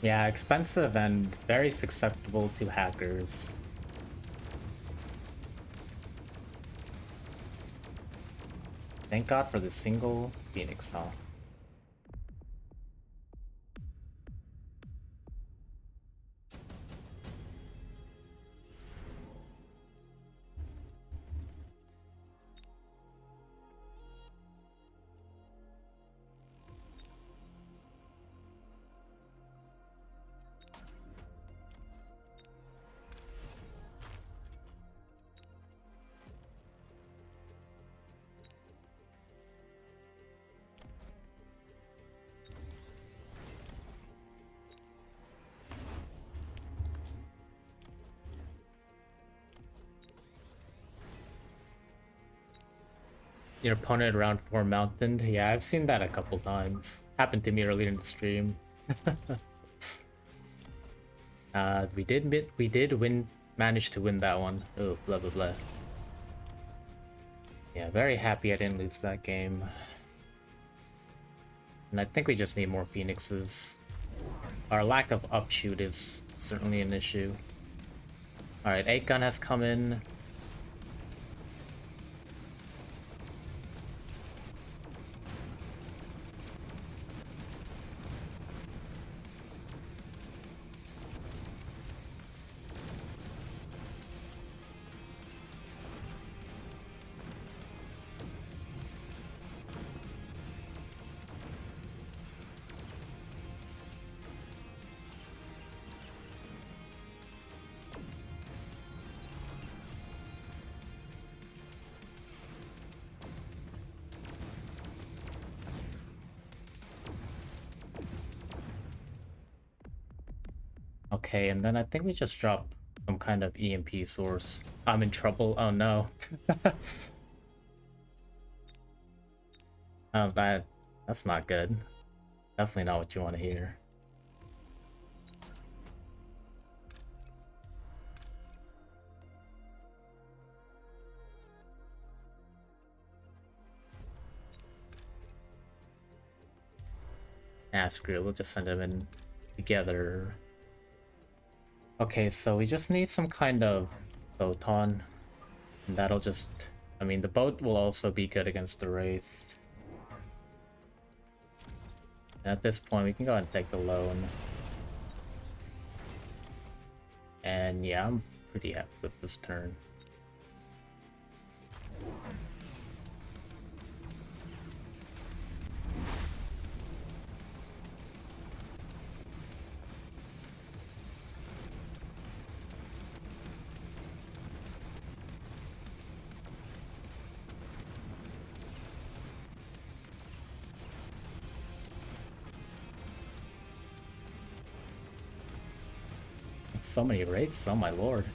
S1: Yeah, expensive and very susceptible to hackers. Thank God for the single Phoenix, huh? Your opponent around 4 mountain? Yeah, I've seen that a couple times. Happened to me earlier in the stream. We did manage to win that one. Oh, blah blah blah. Yeah, very happy I didn't lose that game. And I think we just need more Phoenixes. Our lack of upshoot is certainly an issue. Alright, 8 gun has come in. Okay, and then I think we just drop some kind of EMP source. I'm in trouble. Oh no. Oh, that's not good. Definitely not what you want to hear. Ah, screw it. We'll just send them in together. Okay, so we just need some kind of photon. And that'll just... I mean, the boat will also be good against the Wraith. And at this point, we can go ahead and take the loan. And yeah, I'm pretty happy with this turn. So many Wraiths, oh my lord.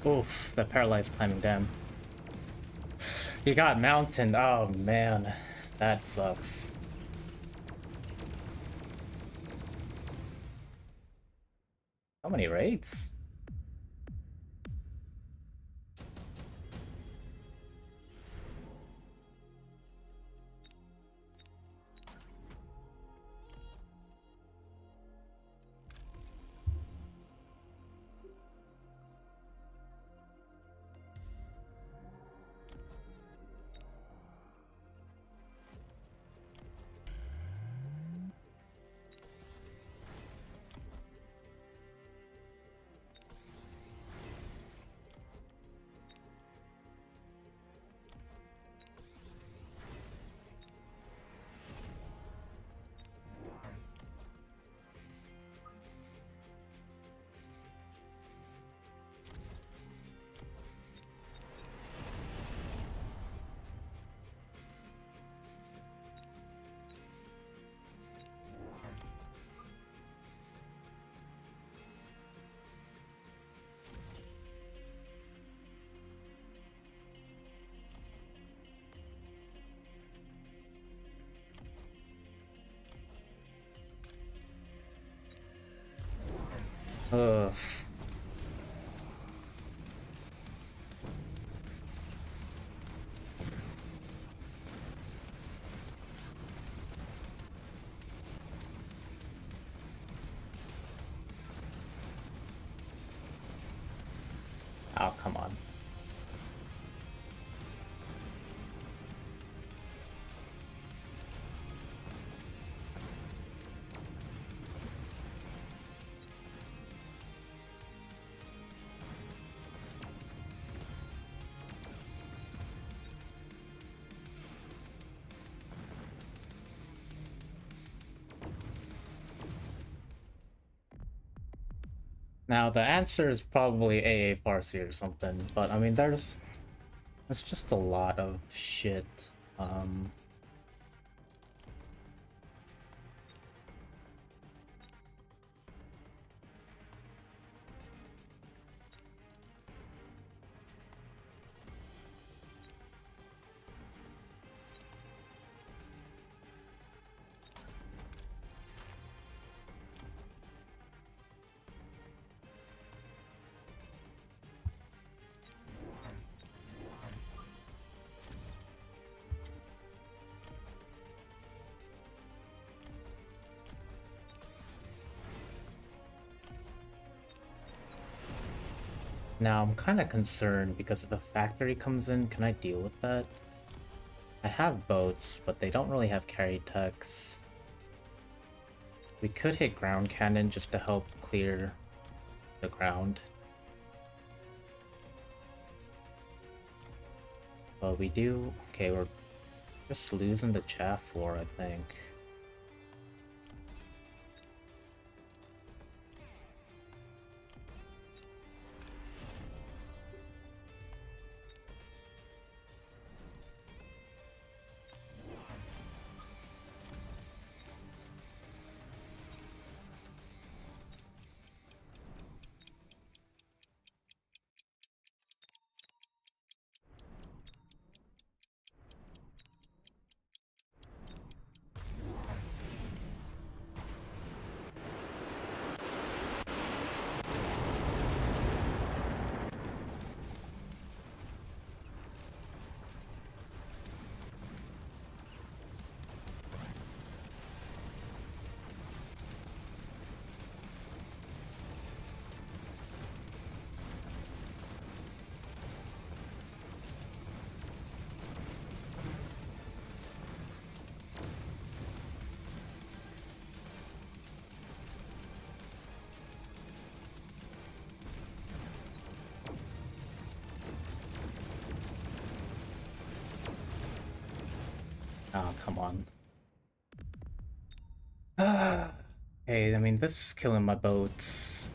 S1: Oof, that paralyzed timing, damn. You got mountain, oh man. That sucks. How many raids? Ugh. Oh, come on. Now, the answer is probably AA Farsi or something, but I mean, there's just a lot of shit. Um, Now, I'm kind of concerned because if a factory comes in, can I deal with that? I have boats, but they don't really have carry techs. We could hit ground cannon just to help clear the ground. But we do... Okay, we're just losing the chaff war, I think. Oh, come on. Hey, I mean, this is killing my boats.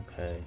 S1: Okay.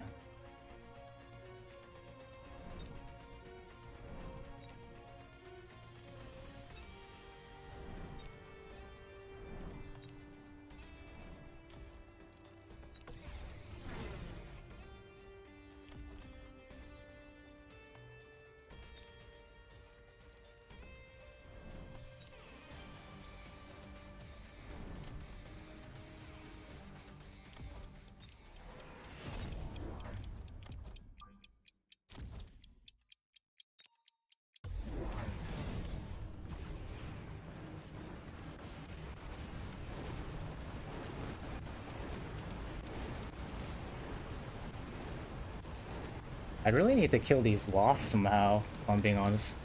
S1: I really need to kill these wasps somehow, if I'm being honest.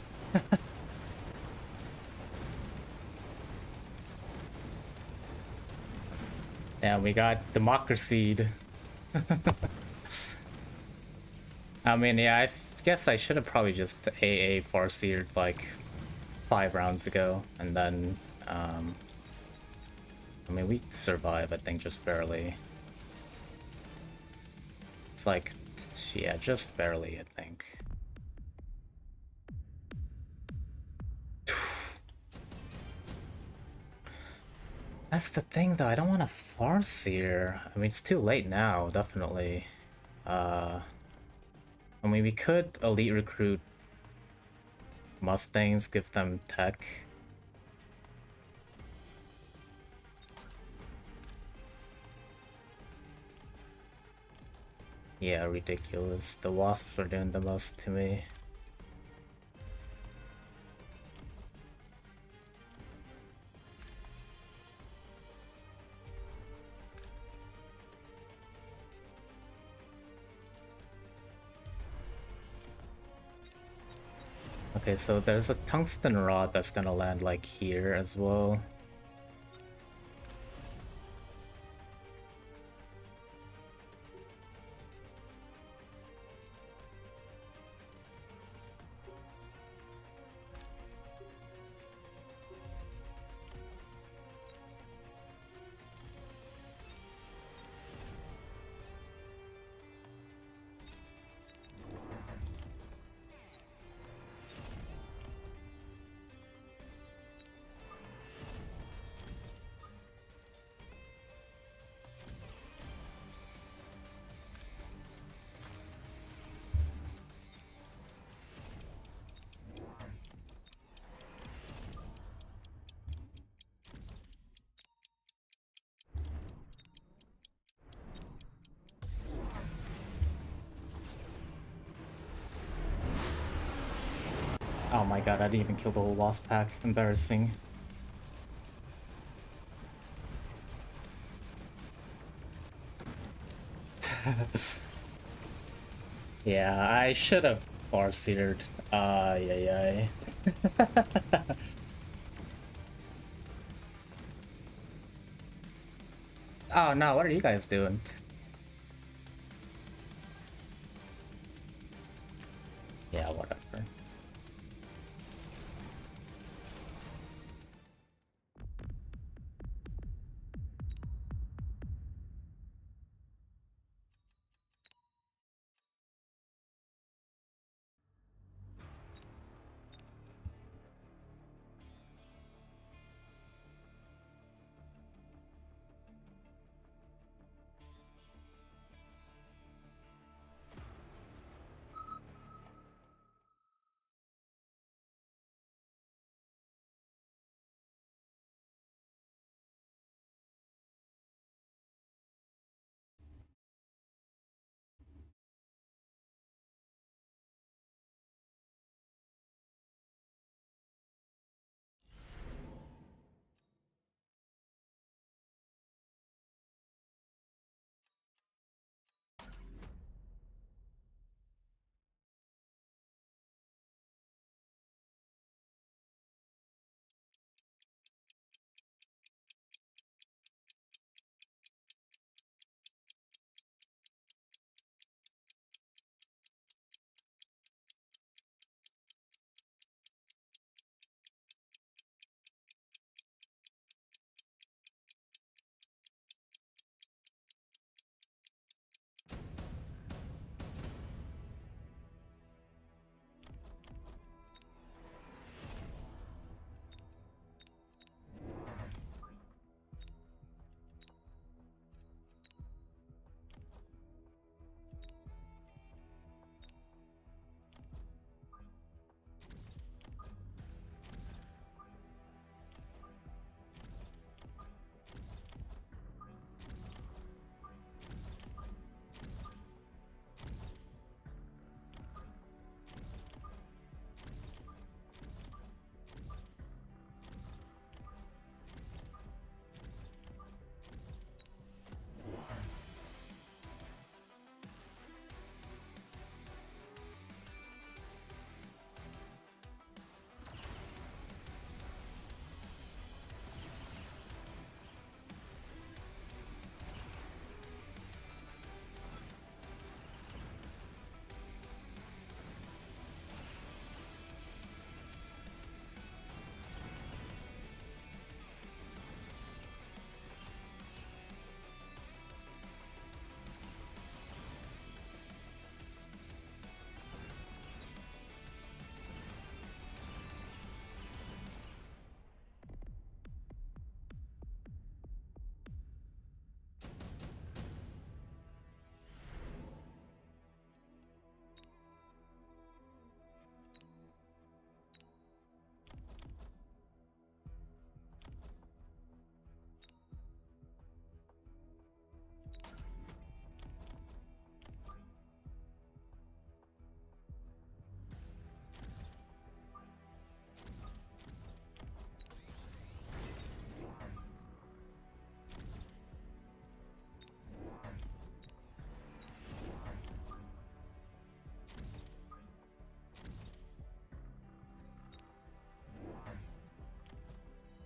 S1: Yeah, we got democracy. I mean, yeah, guess I should have probably just AA Farseered like 5 rounds ago, and then, I mean, we survive, I think, just barely. It's like, yeah, just barely, I think. That's the thing, though. I don't want to Farseer. I mean, it's too late now, definitely. I mean, we could elite recruit Mustangs, give them tech. Yeah, ridiculous. The wasps are doing the most to me. Okay, so there's a tungsten rod that's gonna land like here as well. Oh my god, I didn't even kill the whole wasp pack. Embarrassing. Yeah, I should have farseered. Yeah. Oh no, what are you guys doing? Yeah, whatever.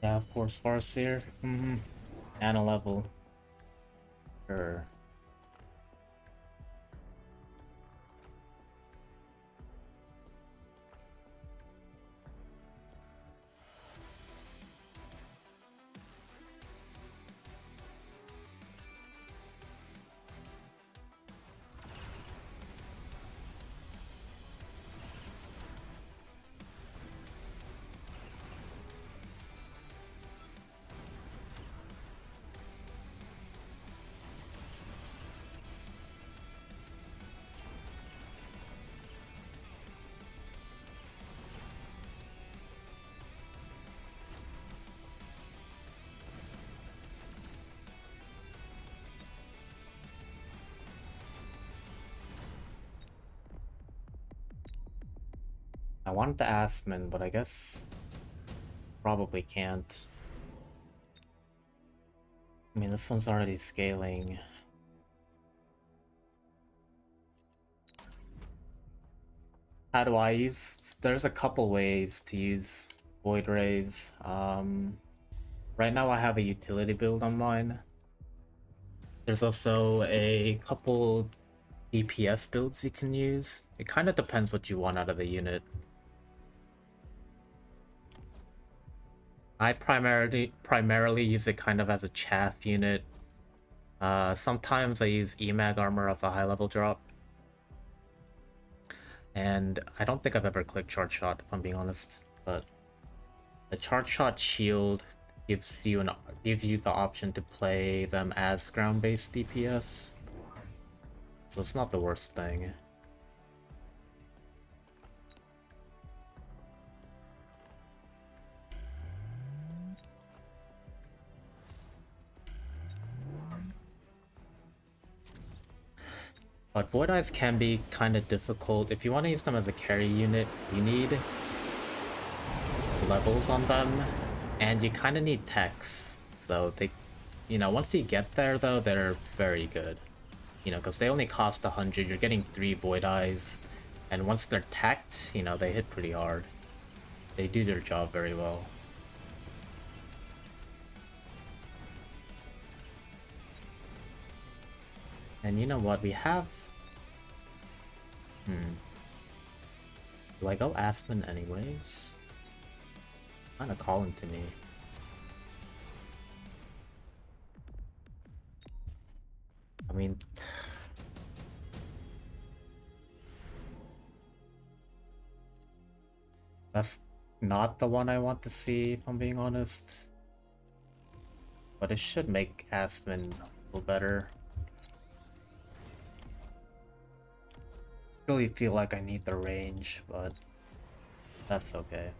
S1: Yeah, of course, Farseer. And a level. Sure. I wanted to Aspen, but I guess probably can't. I mean, this one's already scaling. How do I use? There's a couple ways to use Void Rays. Right now I have a utility build on mine. There's also a couple DPS builds you can use. It kind of depends what you want out of the unit. I primarily use it kind of as a chaff unit. Sometimes I use EMAG armor of a high level drop. And I don't think I've ever clicked charge shot, if I'm being honest. But the charge shot shield gives you the option to play them as ground-based DPS. So it's not the worst thing. But Void Eyes can be kind of difficult. If you want to use them as a carry unit, you need levels on them, and you kind of need techs. So they, once you get there though, they're very good. Because they only cost 100, you're getting 3 Void Eyes, and once they're teched, they hit pretty hard. They do their job very well. And you know what, we have... Do I go Aspen anyways? Kinda calling to me. I mean... That's not the one I want to see, if I'm being honest. But it should make Aspen a little better. Really feel like I need the range, but that's okay.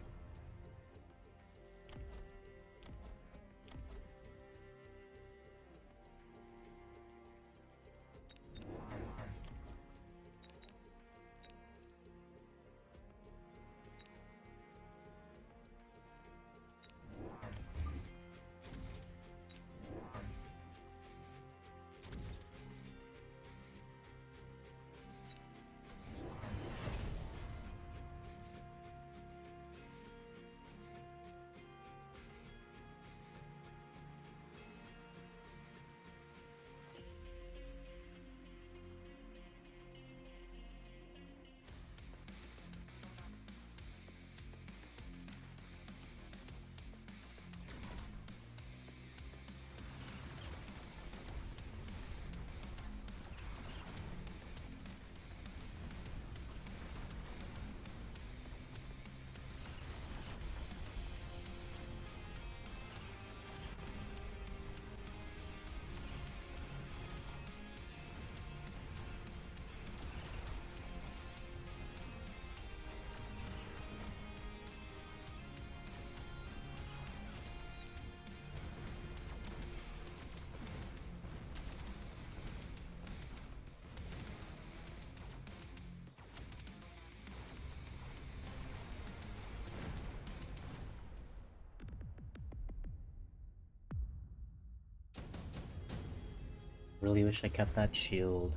S1: Really wish I kept that shield.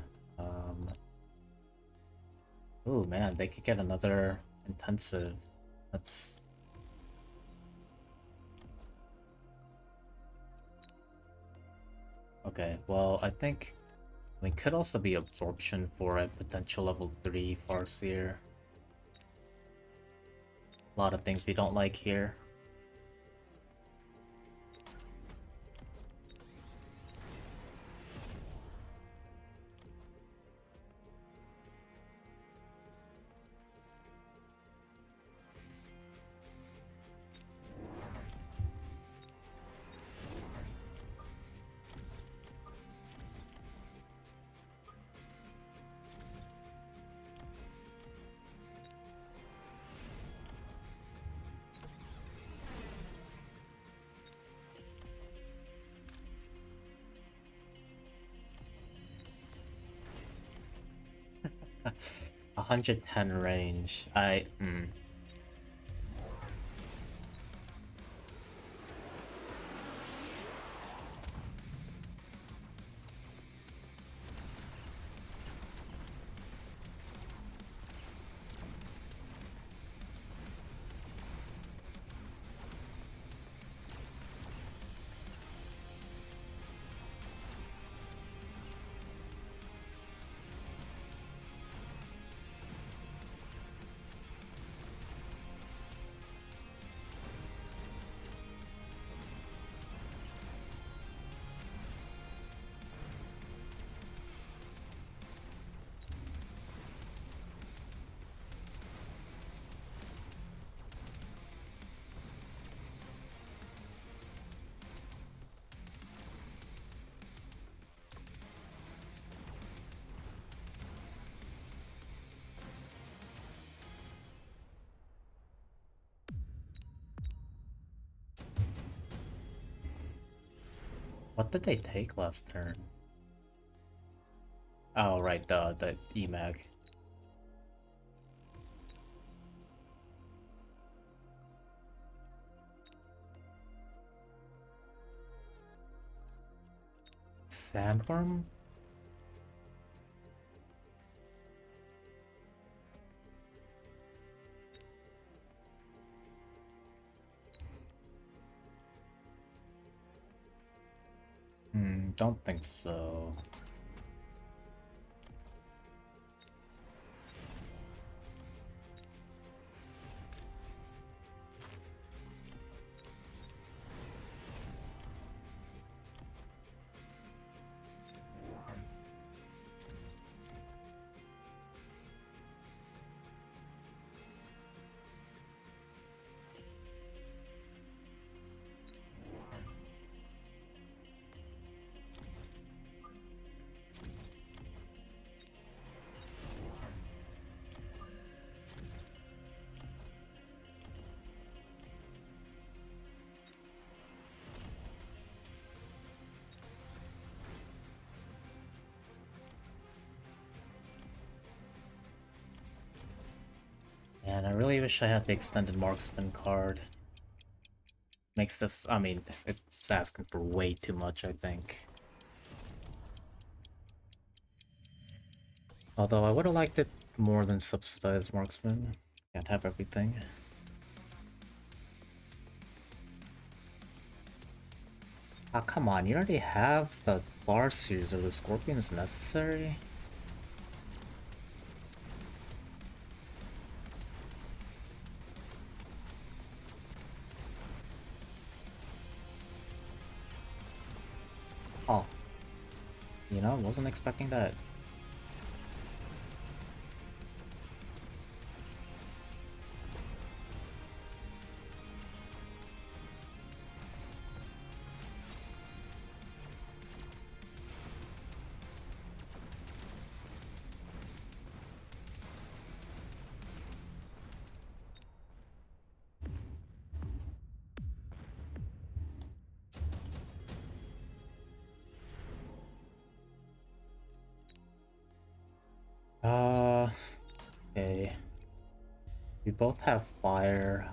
S1: Oh man, they could get another intensive. That's... Okay, well, I think we could also be absorption for a potential level 3 Farseer. A lot of things we don't like here. That's 110 range. What did they take last turn? Oh, right, the EMAG. Sandworm? Don't think so. And I really wish I had the extended marksman card. Makes this, I mean, it's asking for way too much, I think. Although I would have liked it more than subsidized marksman. Can't have everything. Ah, come on, you already have the Farseers or the Scorpions necessary? Oh. You know, wasn't expecting that. Okay. We both have fire.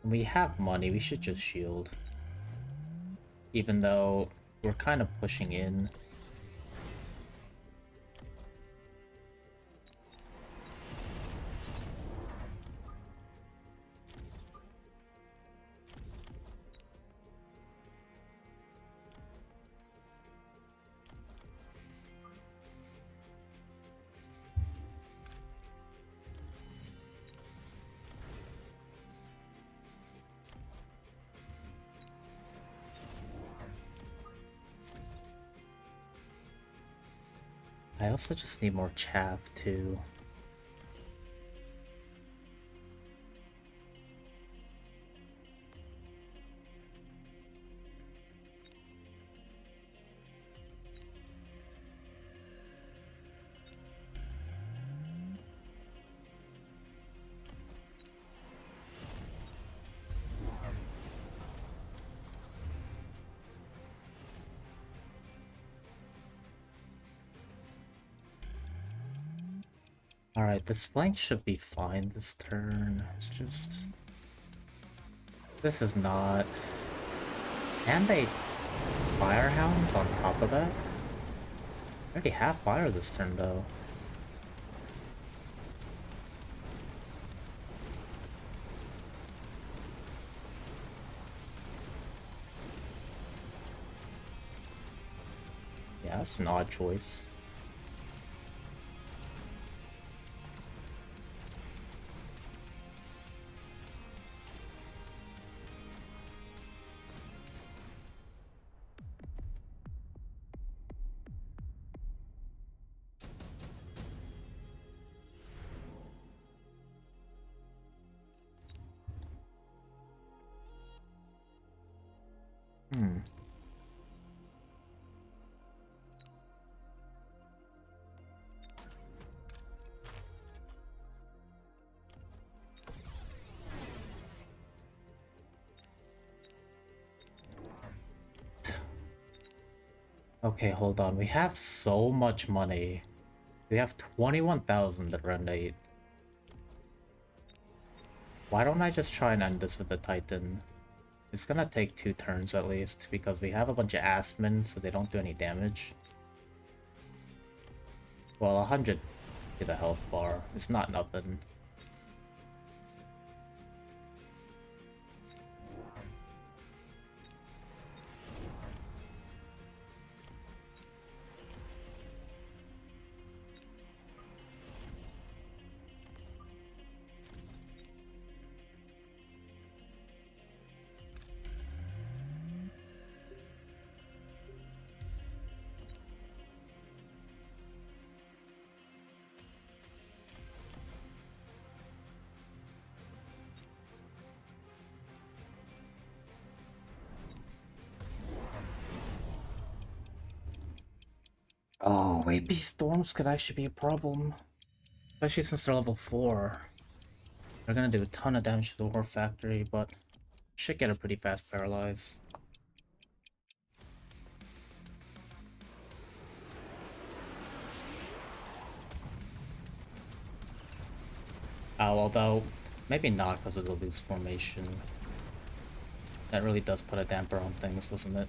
S1: We have money, we should just shield. Even though we're kind of pushing in. I also just need more chaff too. Alright, this flank should be fine this turn. It's just... This is not... And they... Firehounds on top of that? I already have fire this turn though. Yeah, that's an odd choice. Hmm. Okay, hold on. We have so much money. We have 21,000 at round 8. Why don't I just try and end this with the Titan? It's gonna take 2 turns at least, because we have a bunch of Asmen, so they don't do any damage. Well, 100 to the health bar. It's not nothing. Oh, AP storms could actually be a problem. Especially since they're level 4. They're gonna do a ton of damage to the War Factory, but should get a pretty fast paralyze. Oh, although, maybe not because of the loose formation. That really does put a damper on things, doesn't it?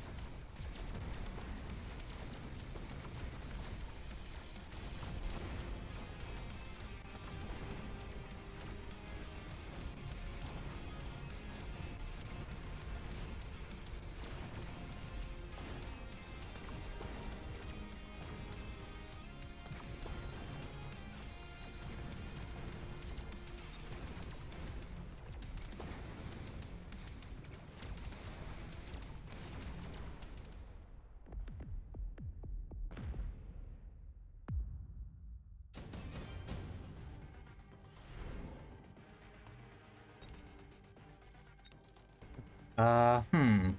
S1: Hmm.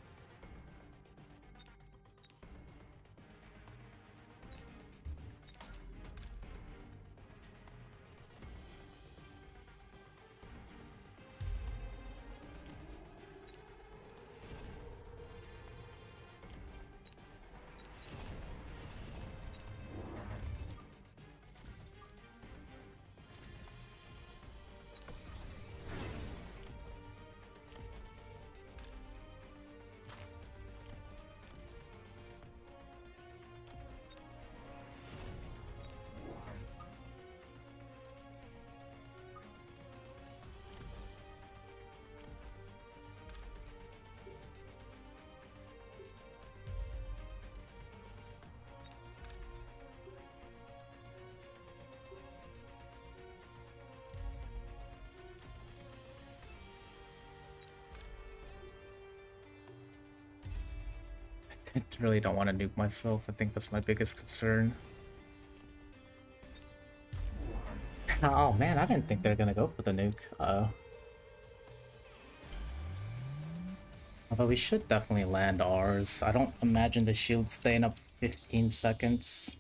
S1: I really don't want to nuke myself. I think that's my biggest concern. Oh man, I didn't think they were gonna go for the nuke. Although we should definitely land ours. I don't imagine the shield staying up 15 seconds.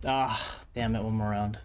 S1: Ah, damn it, one more round.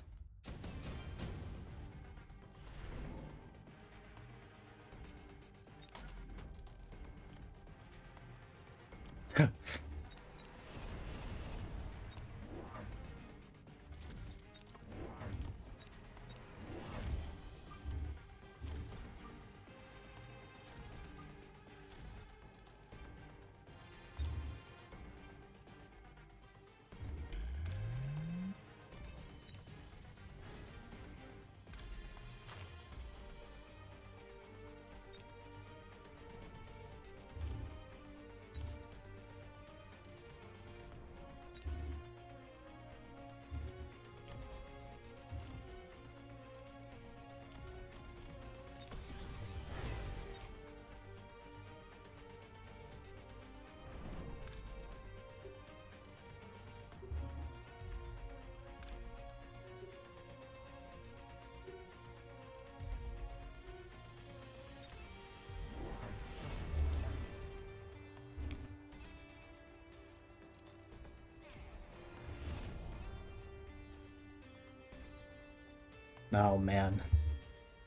S1: Oh man,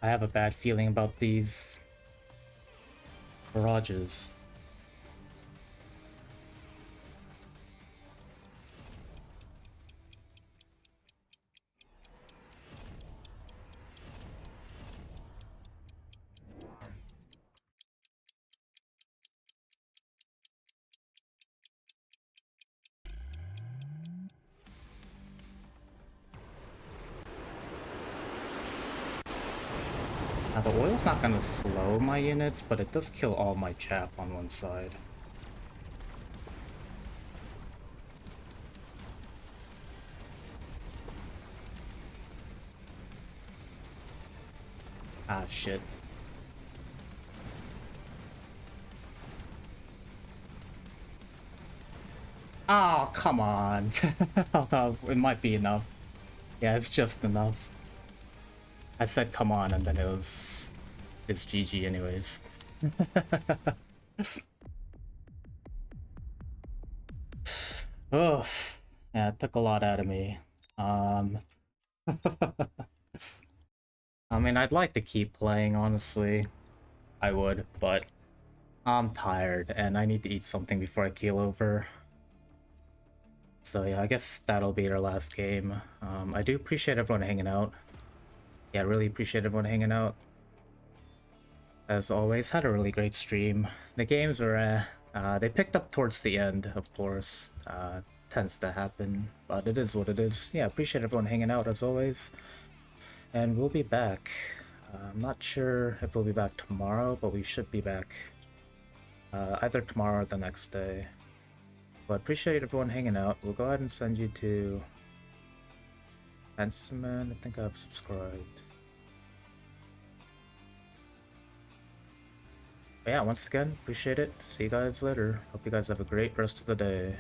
S1: I have a bad feeling about these barrages. Now the oil's not gonna slow my units, but it does kill all my chaff on one side. Ah, shit. Oh, come on. Although, it might be enough. Yeah, it's just enough. I said come on, and then it's GG anyways. Oh, yeah, it took a lot out of me. I mean, I'd like to keep playing, honestly. I would, but I'm tired, and I need to eat something before I keel over. So yeah, I guess that'll be our last game. I do appreciate everyone hanging out. Yeah, really appreciate everyone hanging out. As always, had a really great stream. The games were, they picked up towards the end, of course. Tends to happen, but it is what it is. Yeah, appreciate everyone hanging out, as always. And we'll be back. I'm not sure if we'll be back tomorrow, but we should be back either tomorrow or the next day. But appreciate everyone hanging out. We'll go ahead and send you to Hanselman. I think I've subscribed. But yeah, once again, appreciate it. See you guys later. Hope you guys have a great rest of the day.